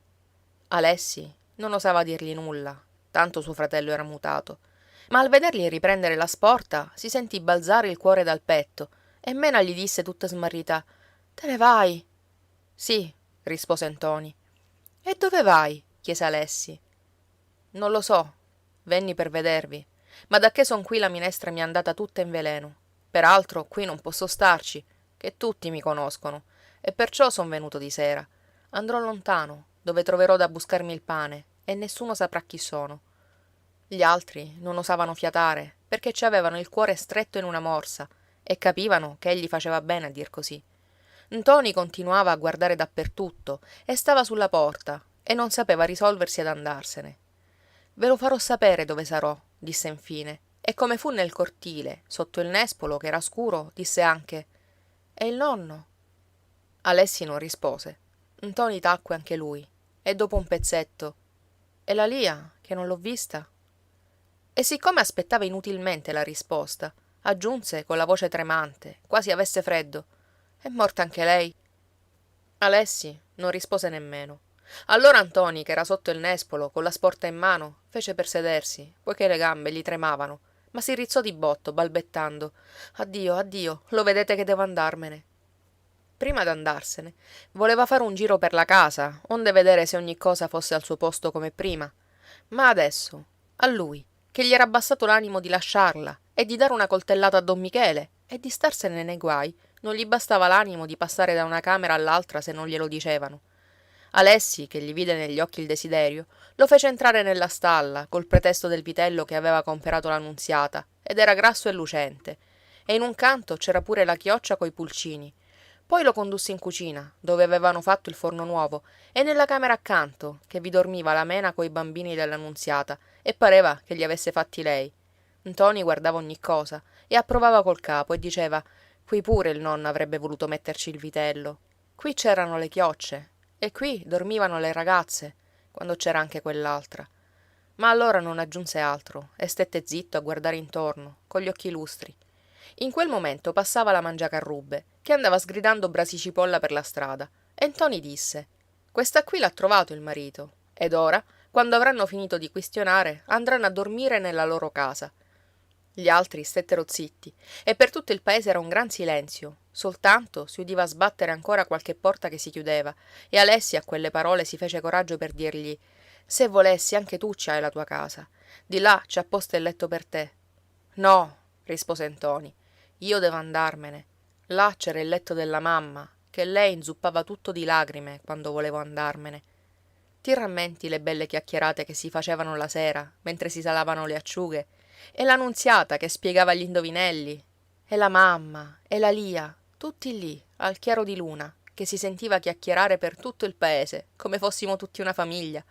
Alessi non osava dirgli nulla, tanto suo fratello era mutato, ma al vedergli riprendere la sporta si sentì balzare il cuore dal petto e Mena gli disse tutta smarrita: «Te ne vai?» «Sì», rispose ntoni. «E dove vai?» chiese Alessi. «Non lo so. Venni per vedervi. Ma dacché son qui la minestra mi è andata tutta in veleno. Peraltro qui non posso starci, che tutti mi conoscono, e perciò son venuto di sera. Andrò lontano, dove troverò da buscarmi il pane, e nessuno saprà chi sono». Gli altri non osavano fiatare, perché ci avevano il cuore stretto in una morsa, e capivano che egli faceva bene a dir così. Ntoni continuava a guardare dappertutto e stava sulla porta, e non sapeva risolversi ad andarsene. «Ve lo farò sapere dove sarò», disse infine, e come fu nel cortile, sotto il nespolo che era scuro, disse anche: «E il nonno?» Alessi non rispose. Ntoni tacque anche lui, e dopo un pezzetto: «E la Lia, che non l'ho vista?» E siccome aspettava inutilmente la risposta, aggiunse con la voce tremante, quasi avesse freddo: «È morta anche lei?» Alessi non rispose nemmeno. Allora Ntoni, che era sotto il nespolo, con la sporta in mano, fece per sedersi, poiché le gambe gli tremavano, ma si rizzò di botto, balbettando: «Addio, addio, lo vedete che devo andarmene». Prima d'andarsene, voleva fare un giro per la casa, onde vedere se ogni cosa fosse al suo posto come prima. Ma adesso, a lui, che gli era abbassato l'animo di lasciarla e di dare una coltellata a don Michele e di starsene nei guai, non gli bastava l'animo di passare da una camera all'altra se non glielo dicevano. Alessi, che gli vide negli occhi il desiderio, lo fece entrare nella stalla, col pretesto del vitello che aveva comperato la Nunziata, ed era grasso e lucente, e in un canto c'era pure la chioccia coi pulcini. Poi lo condusse in cucina, dove avevano fatto il forno nuovo, e nella camera accanto, che vi dormiva la Mena coi bambini della Nunziata, e pareva che li avesse fatti lei. Ntoni guardava ogni cosa, e approvava col capo, e diceva: «Qui pure il nonno avrebbe voluto metterci il vitello. Qui c'erano le chiocce, e qui dormivano le ragazze, quando c'era anche quell'altra». Ma allora non aggiunse altro, e stette zitto a guardare intorno, con gli occhi lustri. In quel momento passava la mangiacarrubbe, che andava sgridando brasi cipolla per la strada, e ntoni disse: «Questa qui l'ha trovato il marito, ed ora, quando avranno finito di quistionare, andranno a dormire nella loro casa». Gli altri stettero zitti, e per tutto il paese era un gran silenzio, soltanto si udiva sbattere ancora qualche porta che si chiudeva, e Alessi a quelle parole si fece coraggio per dirgli: «Se volessi, anche tu ci hai la tua casa. Di là c'è apposta il letto per te». «No», rispose ntoni, «io devo andarmene. Là c'era il letto della mamma, che lei inzuppava tutto di lagrime quando volevo andarmene. Ti rammenti le belle chiacchierate che si facevano la sera, mentre si salavano le acciughe? E la Nunziata che spiegava gli indovinelli? E la mamma, e la Lia, tutti lì, al chiaro di luna, che si sentiva chiacchierare per tutto il paese, come fossimo tutti una famiglia.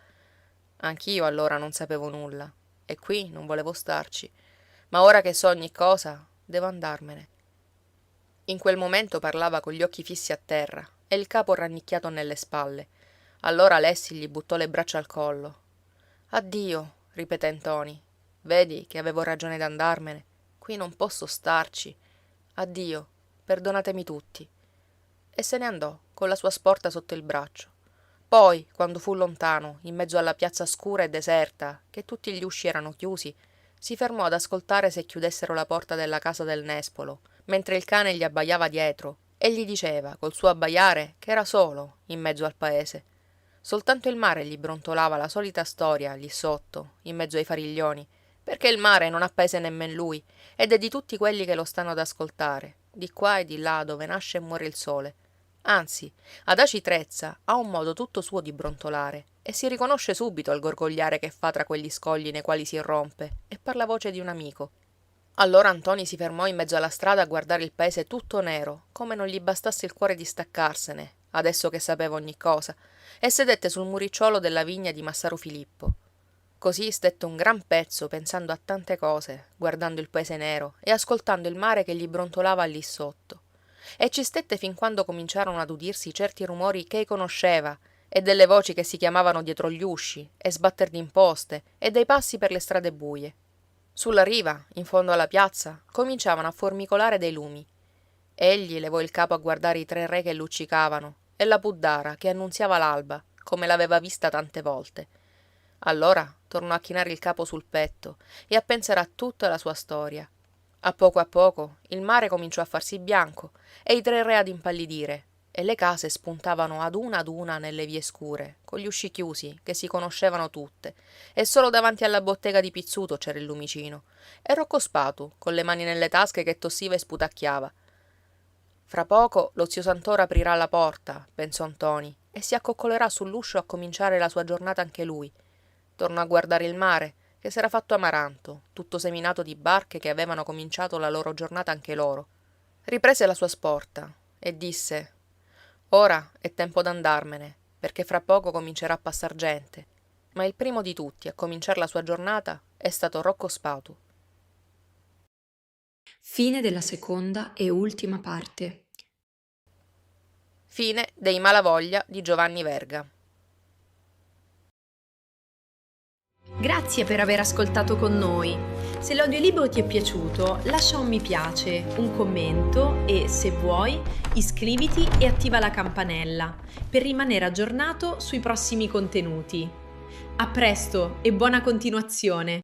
Anch'io allora non sapevo nulla, e qui non volevo starci. Ma ora che so ogni cosa, devo andarmene». In quel momento parlava con gli occhi fissi a terra e il capo rannicchiato nelle spalle. Allora Alessi gli buttò le braccia al collo. «Addio», ripeté ntoni. «Vedi che avevo ragione d'andarmene. Qui non posso starci. Addio, perdonatemi tutti». E se ne andò, con la sua sporta sotto il braccio. Poi, quando fu lontano, in mezzo alla piazza scura e deserta, che tutti gli usci erano chiusi, si fermò ad ascoltare se chiudessero la porta della casa del nespolo, mentre il cane gli abbaiava dietro, e gli diceva, col suo abbaiare, che era solo, in mezzo al paese. Soltanto il mare gli brontolava la solita storia, lì sotto, in mezzo ai fariglioni, perché il mare non ha paese nemmen lui, ed è di tutti quelli che lo stanno ad ascoltare, di qua e di là dove nasce e muore il sole. Anzi, ad Aci Trezza ha un modo tutto suo di brontolare, e si riconosce subito al gorgogliare che fa tra quegli scogli nei quali si irrompe, e par la voce di un amico. Allora Ntoni si fermò in mezzo alla strada a guardare il paese tutto nero, come non gli bastasse il cuore di staccarsene, adesso che sapeva ogni cosa, e sedette sul muricciolo della vigna di Massaro Filippo. Così stette un gran pezzo pensando a tante cose, guardando il paese nero e ascoltando il mare che gli brontolava lì sotto. e ci stette fin quando cominciarono ad udirsi certi rumori che ei conosceva, e delle voci che si chiamavano dietro gli usci, e sbatter d'imposte, e dei passi per le strade buie. Sulla riva, in fondo alla piazza, cominciavano a formicolare dei lumi. Egli levò il capo a guardare i tre re che luccicavano, e la puddara che annunziava l'alba, come l'aveva vista tante volte. Allora tornò a chinare il capo sul petto e a pensare a tutta la sua storia. A poco il mare cominciò a farsi bianco e i tre re ad impallidire, e le case spuntavano ad una nelle vie scure, con gli usci chiusi, che si conoscevano tutte, e solo davanti alla bottega di Pizzuto c'era il lumicino, e Rocco Spatu, con le mani nelle tasche che tossiva e sputacchiava. Fra poco lo zio Santoro aprirà la porta, pensò Ntoni, e si accoccolerà sull'uscio a cominciare la sua giornata anche lui. Tornò a guardare il mare, che s'era fatto amaranto, tutto seminato di barche che avevano cominciato la loro giornata anche loro. Riprese la sua sporta e disse: «Ora è tempo d'andarmene, perché fra poco comincerà a passar gente». Ma il primo di tutti a cominciare la sua giornata è stato Rocco Spatu. Fine della seconda e ultima parte. Fine dei Malavoglia di Giovanni Verga. Grazie per aver ascoltato con noi. Se l'audiolibro ti è piaciuto, lascia un mi piace, un commento e, se vuoi, iscriviti e attiva la campanella per rimanere aggiornato sui prossimi contenuti. A presto e buona continuazione!